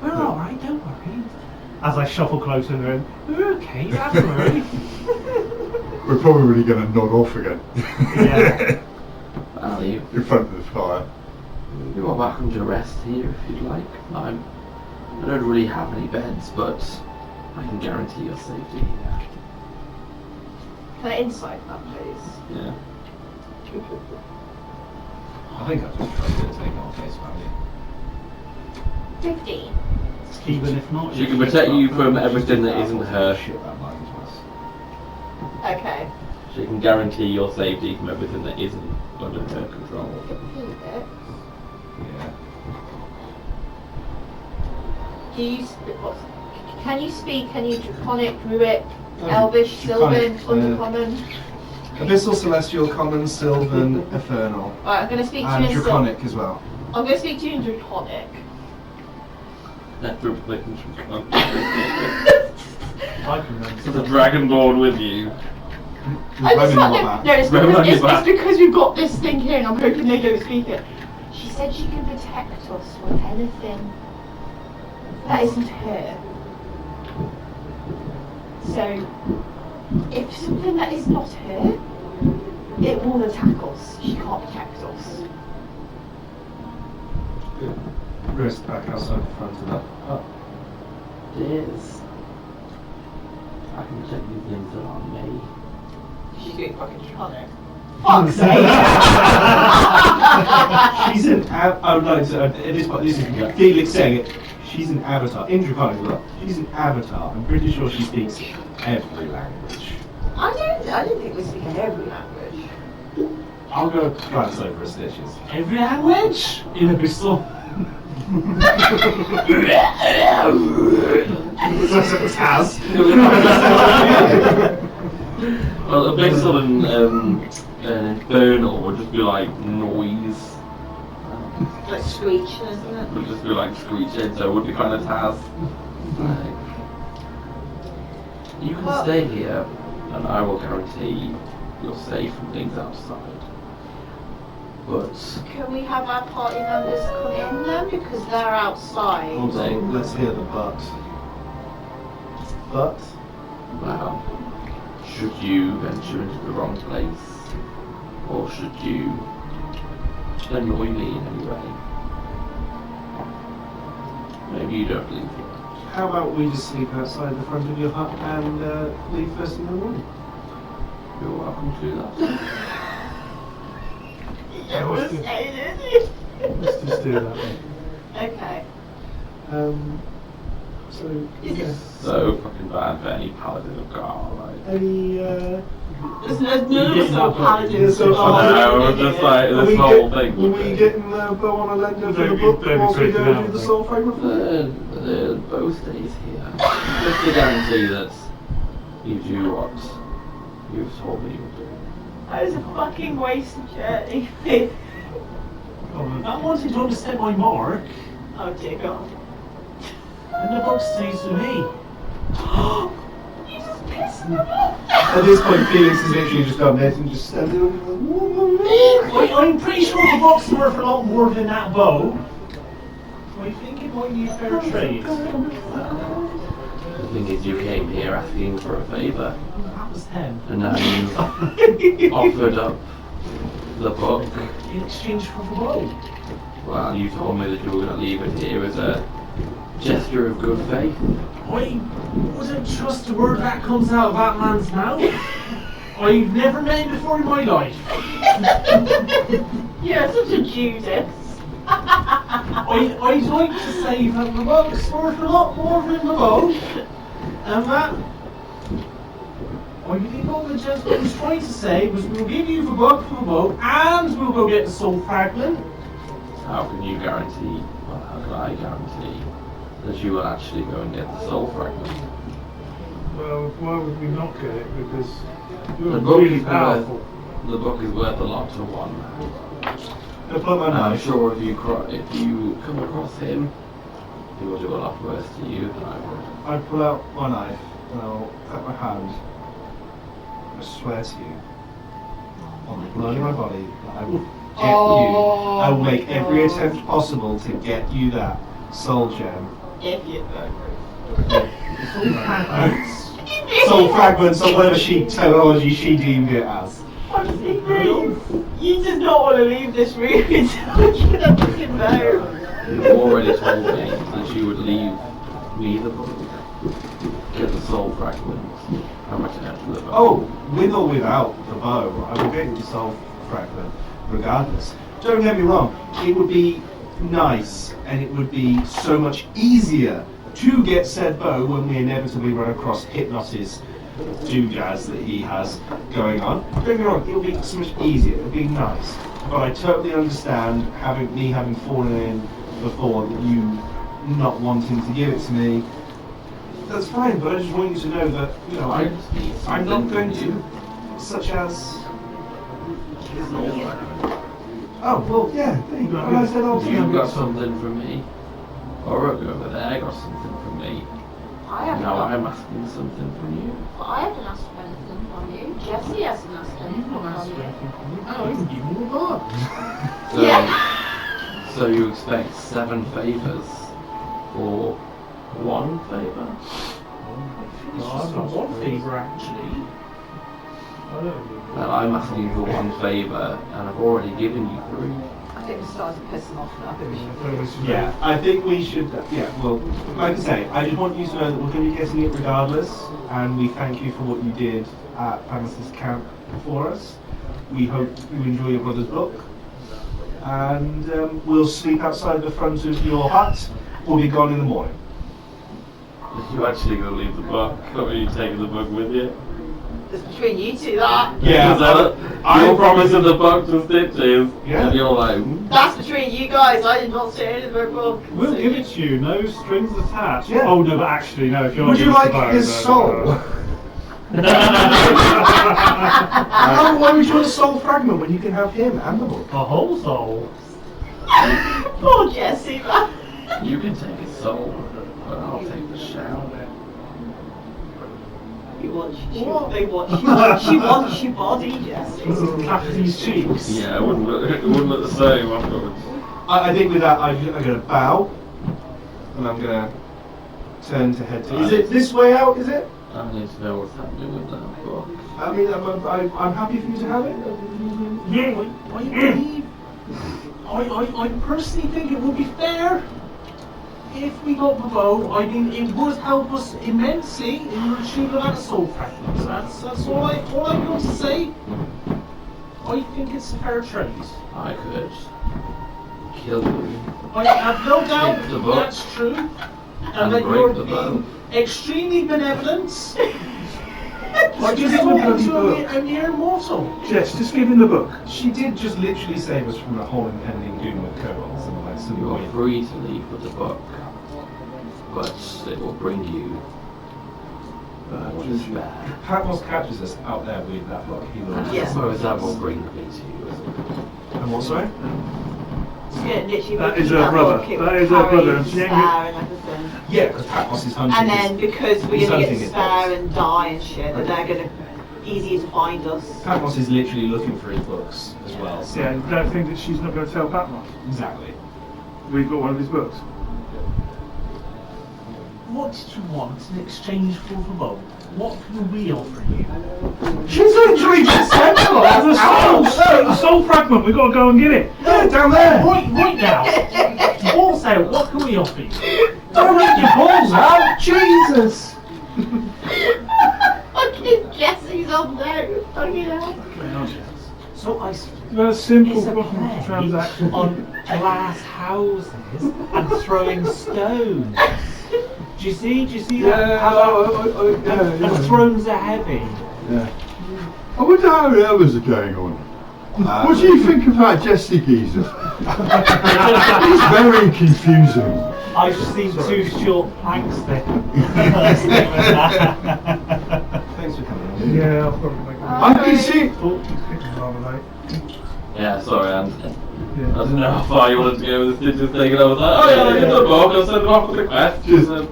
we're alright, don't worry. As I shuffle closer to him. We're okay, that's alright. We're probably going to nod off again. Yeah. In front of the fire. You are welcome to rest here if you'd like. I don't really have any beds, but I can guarantee your safety here. Can I insight that, please? Yeah. I think I've just tried to take on face value. 15. Even if not, She can protect you from everything that isn't her. Okay. She can guarantee your safety from everything that isn't under her control. Yeah. Can you speak any Draconic, Druid, Elvish, Sylvan, Undercommon? Abyssal, Celestial, Common, Sylvan, Infernal. Right, I'm going to speak to you And in Draconic as well. I'm going to speak to you in Draconic. Never playing Draconic. So the Dragonborn with you. It's because we've got this thing here and I'm hoping they don't speak it. She said she can protect us from anything that isn't her. So, if something that is not her, it will attack us. She can't protect us. Wrist back outside the front of that. It is. I can check these things that aren't me. She's doing fucking Draconic. Fuck's sake! She's an I would like to, this is Felix saying it, she's an avatar, in Draconic as well, she's an avatar, I'm pretty sure she speaks every language. I don't think we speak every language. I'll go glance over her stitches. Every language? In Abyssal. That's what it has. Well, a big sudden infernal would just be like noise. Like screeching, isn't it? It would just be like screeching, so it would be kind of Taz. Like, you can stay here, and I will guarantee you're safe from things outside. But Can we have our party members come in then? Because they're outside. Also, let's hear the but. But? well, should you venture into the wrong place, or should you annoy me in any way? Maybe you don't believe it. How about we just sleep outside the front of your hut and leave first thing in the morning? You're welcome to do that. Let's just do that. Okay. So, yeah. So fucking bad for any paladin of Gar, right? Any, There's none of us are paladins. So, I know, just like Are this we whole thing. Will we getting the bow on a lender for the book whilst we go and do the soul fragment? The bow stays here. Just to guarantee that you do what you've told me you'll do. That was a fucking wasted journey. I wanted to understand my mark, Oh dear God. and the book stays with me. You just pissed them off. At this point, Felix is literally just done this and just stands there and like, I'm pretty sure the book's worth a lot more than that bow. I think it might be a fair trade. The thing is, you came here asking for a favour, That was 10. and now you've offered up the book. In exchange for the bow. Well, you told me that you were going to leave it here as a gesture of good faith. I wouldn't trust a word that comes out of that man's mouth. I've never met him before in my life. You're such a Judas. I'd like to say that the book's worth a lot more than the bow. And that I believe what the gentleman was trying to say was we'll give you the book for the bow and we'll go get the soul fragment. How can you guarantee, well, how can I guarantee that you will actually go and get the soul fragment? Well, why would we not get it? Because The you're book really is powerful. worth, the book is worth a lot to one man. I'll put my And I'm knife. sure if you come across him, he will do a lot worse to you than I would. I pull out my knife and I'll cut my hand. I swear to you, on the blood of my body, that I will get you. I will make every attempt possible to get you that soul gem. If you Soul fragments or whatever terminology she deemed it as. Honestly, you just don't want to leave this room until you get a fucking bow. You already told me that you would leave me the book, get the soul fragment, and return to the bow. Oh, with or without the bow, I will get you the soul fragment regardless. Don't get me wrong, it would be nice and it would be so much easier to get said bow when we inevitably run across Hypnos's doodads that he has going on. Don't get me wrong, it would be so much easier, it would be nice. But I totally understand having fallen in before, that you not wanting to give it to me. That's fine, but I just want you to know that, you know, I'm not going to, such as... Oh, well, yeah, there you go. And I said, oh, You got something from me. Orok over there got something from me. I haven't Now got- I'm asking something from you. I haven't asked for anything from you. Jesse hasn't asked anything from you. Oh, I can give you a book. So, Yeah. so you expect 7 favours for 1 favour? It's just got one favour actually. Well, I'm asking for 1 favour, and I've already given you 3. I think we're starting to piss them off now. Yeah, I think we should, yeah, well, like I say, I just want you to know that we're going to be getting it regardless, and we thank you for what you did at Panis's camp for us. We hope you enjoy your brother's book, and we'll sleep outside the front of your hut. We'll be gone in the morning. You actually going to leave the book, or are you taking the book with you? It's between you two, that. Yeah, Your promise of the book to Stitches. Yeah. And you're like, That's between you guys. I did not say anything about book. We'll give it to you, no strings attached. Yeah. Oh no, but actually, no, if you're Would not you giving us like the his bow, soul? Why would you want a soul fragment when you can have him and the book? A whole soul. Poor Jessie, man. you can take his soul, but I'll take the shell. She wants your body, Jessie. Clapping his cheeks. Yeah, it wouldn't look the same afterwards. I think with that, I'm going to bow, and I'm going to turn to head to. Is it this way out? Is it? I need to know what's happening with that book. I mean, I'm happy for you to have it. I personally think it would be fair if we got the bow. I mean, it would help us immensely in retrieving that soul fragments. That's all I'm going to say. I think it's a fair trade. I could kill you. I have no doubt Take the book that's true, and and that break you're the being bow. extremely benevolent. Why Just talking to a mere mortal. Jess, just give him the book. She did just literally save us from the whole impending doom with kobolds and all that sort You of are weird. free to leave with the book, but it will bring you what is bad. Patmos catches us out there with that book. He will. Yeah. So that will bring me to you as well. And what, sorry? Yeah, literally. That with is her brother. book, it That would is her carry brother, the and she ain't spare and everything. Yeah, because Patmos is hunting. And then because we're he's gonna hunting get his spare books. and die and shit, that they're gonna easier to find us. Patmos is literally looking for his books as well. So. Yeah, you don't think that she's not going to tell Patmos? Exactly. We've got one of his books. What did you want in exchange for the bow? What can we offer you? She's literally just sensible. The soul fragment, we've got to go and get it. Yeah, down there. Right now! Balls out, what can we offer you? Don't make your balls out. Jesus. Fucking Jessie's on there. Fucking hell. So I Very simple it's a fucking play transaction. on glass houses and throwing stones. Do you see that? How and thrones are heavy. I wonder how the others are going on. What do you think about Jesse Geezer? He's very confusing. I've seen two short planks there. Thanks for coming. Yeah, I'll probably make it. I can see. Oh, it's rather late. Yeah, sorry, Anne. I Yeah. didn't know how far you wanted to go with the Stitches thing, and I was like, oh yeah, I'll get the book, I'll send them off with the quest. Just- And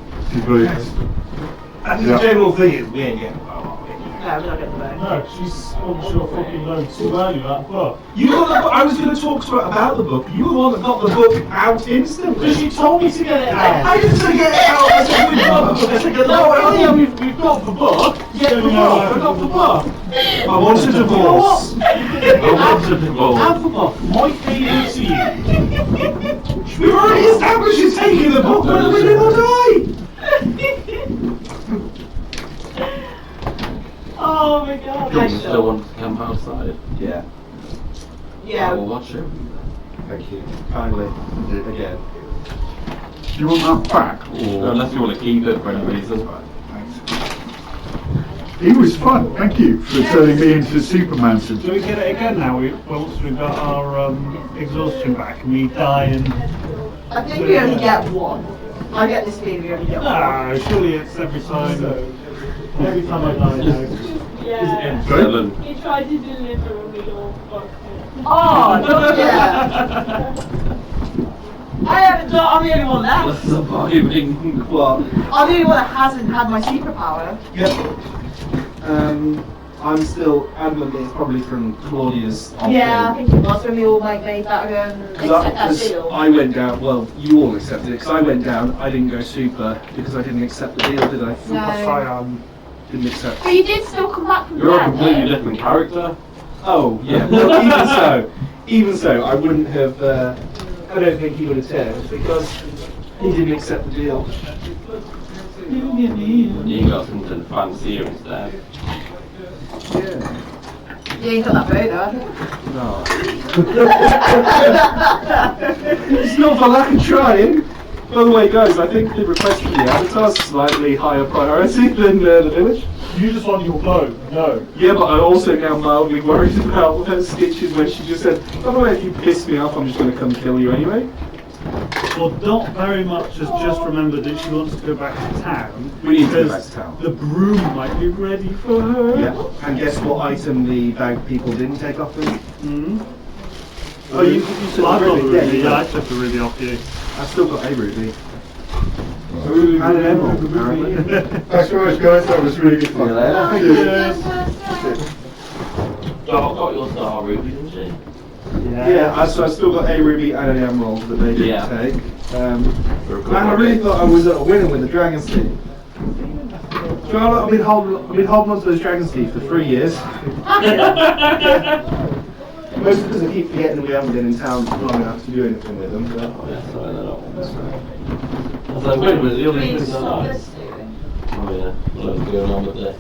And the general thing is, we ain't getting the bow, are we? No, we're not getting the bow. No, she's on your fucking load too early, that book. You got the book. I was going to talk to her about the book. You were the one that got the book out instantly. Because she told me to get it out. I didn't say get it out. I said we've got the book. I said get the No, book. yeah, we've got the book. Get the book. I got the book. I want a divorce. I wanted the book. Have the book. My favourite to you. We've already established you're taking the book. Whether we live or die. Oh my god. Do you still want to camp outside? Yeah. I Yeah. will watch you. Thank you. Kindly. Again. Do you want that back? Or Unless you want to keep it for any reason. he was fun. Thank you for turning me into Superman. Do we get it again now? Once we've got our exhaustion back and we die and... I think we only get one. I get this feeling we only get one. No, surely it's every time. Every time I die now. Yeah. Seven. He tried to deliver a meal, but Oh, yeah. I haven't done, I'm the only one left. Surviving. What? I'm the only one that hasn't had my superpower. Yep. I'm still adamantly, it's probably from Claudia's Yeah, I think it was when we all made that accept that Because deal. I went down, well, you all accepted it, because I went down, I didn't go super, because I didn't accept the deal, did I? No. Didn't accept. But you did still come back from You're a there. completely different character. Oh, yeah, well, even so, I wouldn't have, I don't think he would have turned, because he didn't accept the deal. You got something fancier instead. Yeah. You ain't got that bow though, have you? No. It's not for lack of trying. By the way, guys, I think the request for the avatar is slightly higher priority than the village. You just want your bow. No. Yeah, but I'm also now mildly worried about her stitches when she just said, by the way, if you piss me off, I'm just going to come kill you anyway. Well, Dot very much has just remembered that she wants to go back to town. We need to go back because to town. The broom might be ready for her. Yeah, and guess what item the bank people didn't take off them? Hmm? Oh, you said I've got the ruby. ruby. you Yeah, I got- took the ruby off you. I've still got a ruby. And an emerald, apparently. Thanks very much, guys. That was really good fun. Thank you. Dot got your star ruby, didn't she? Yeah, so I've still got a ruby and an emerald that they didn't Yeah. take. Man, I really thought I was a winner with the dragon's teeth. Charlotte, I've been holding on to those dragon's teeth for 3 years. Mostly because I keep forgetting we haven't been in town long enough to do anything with them. But Oh, yeah, sorry, they're not. So, wait a minute, the other We thing is stop not. this doing. Oh, yeah. What's going on with this?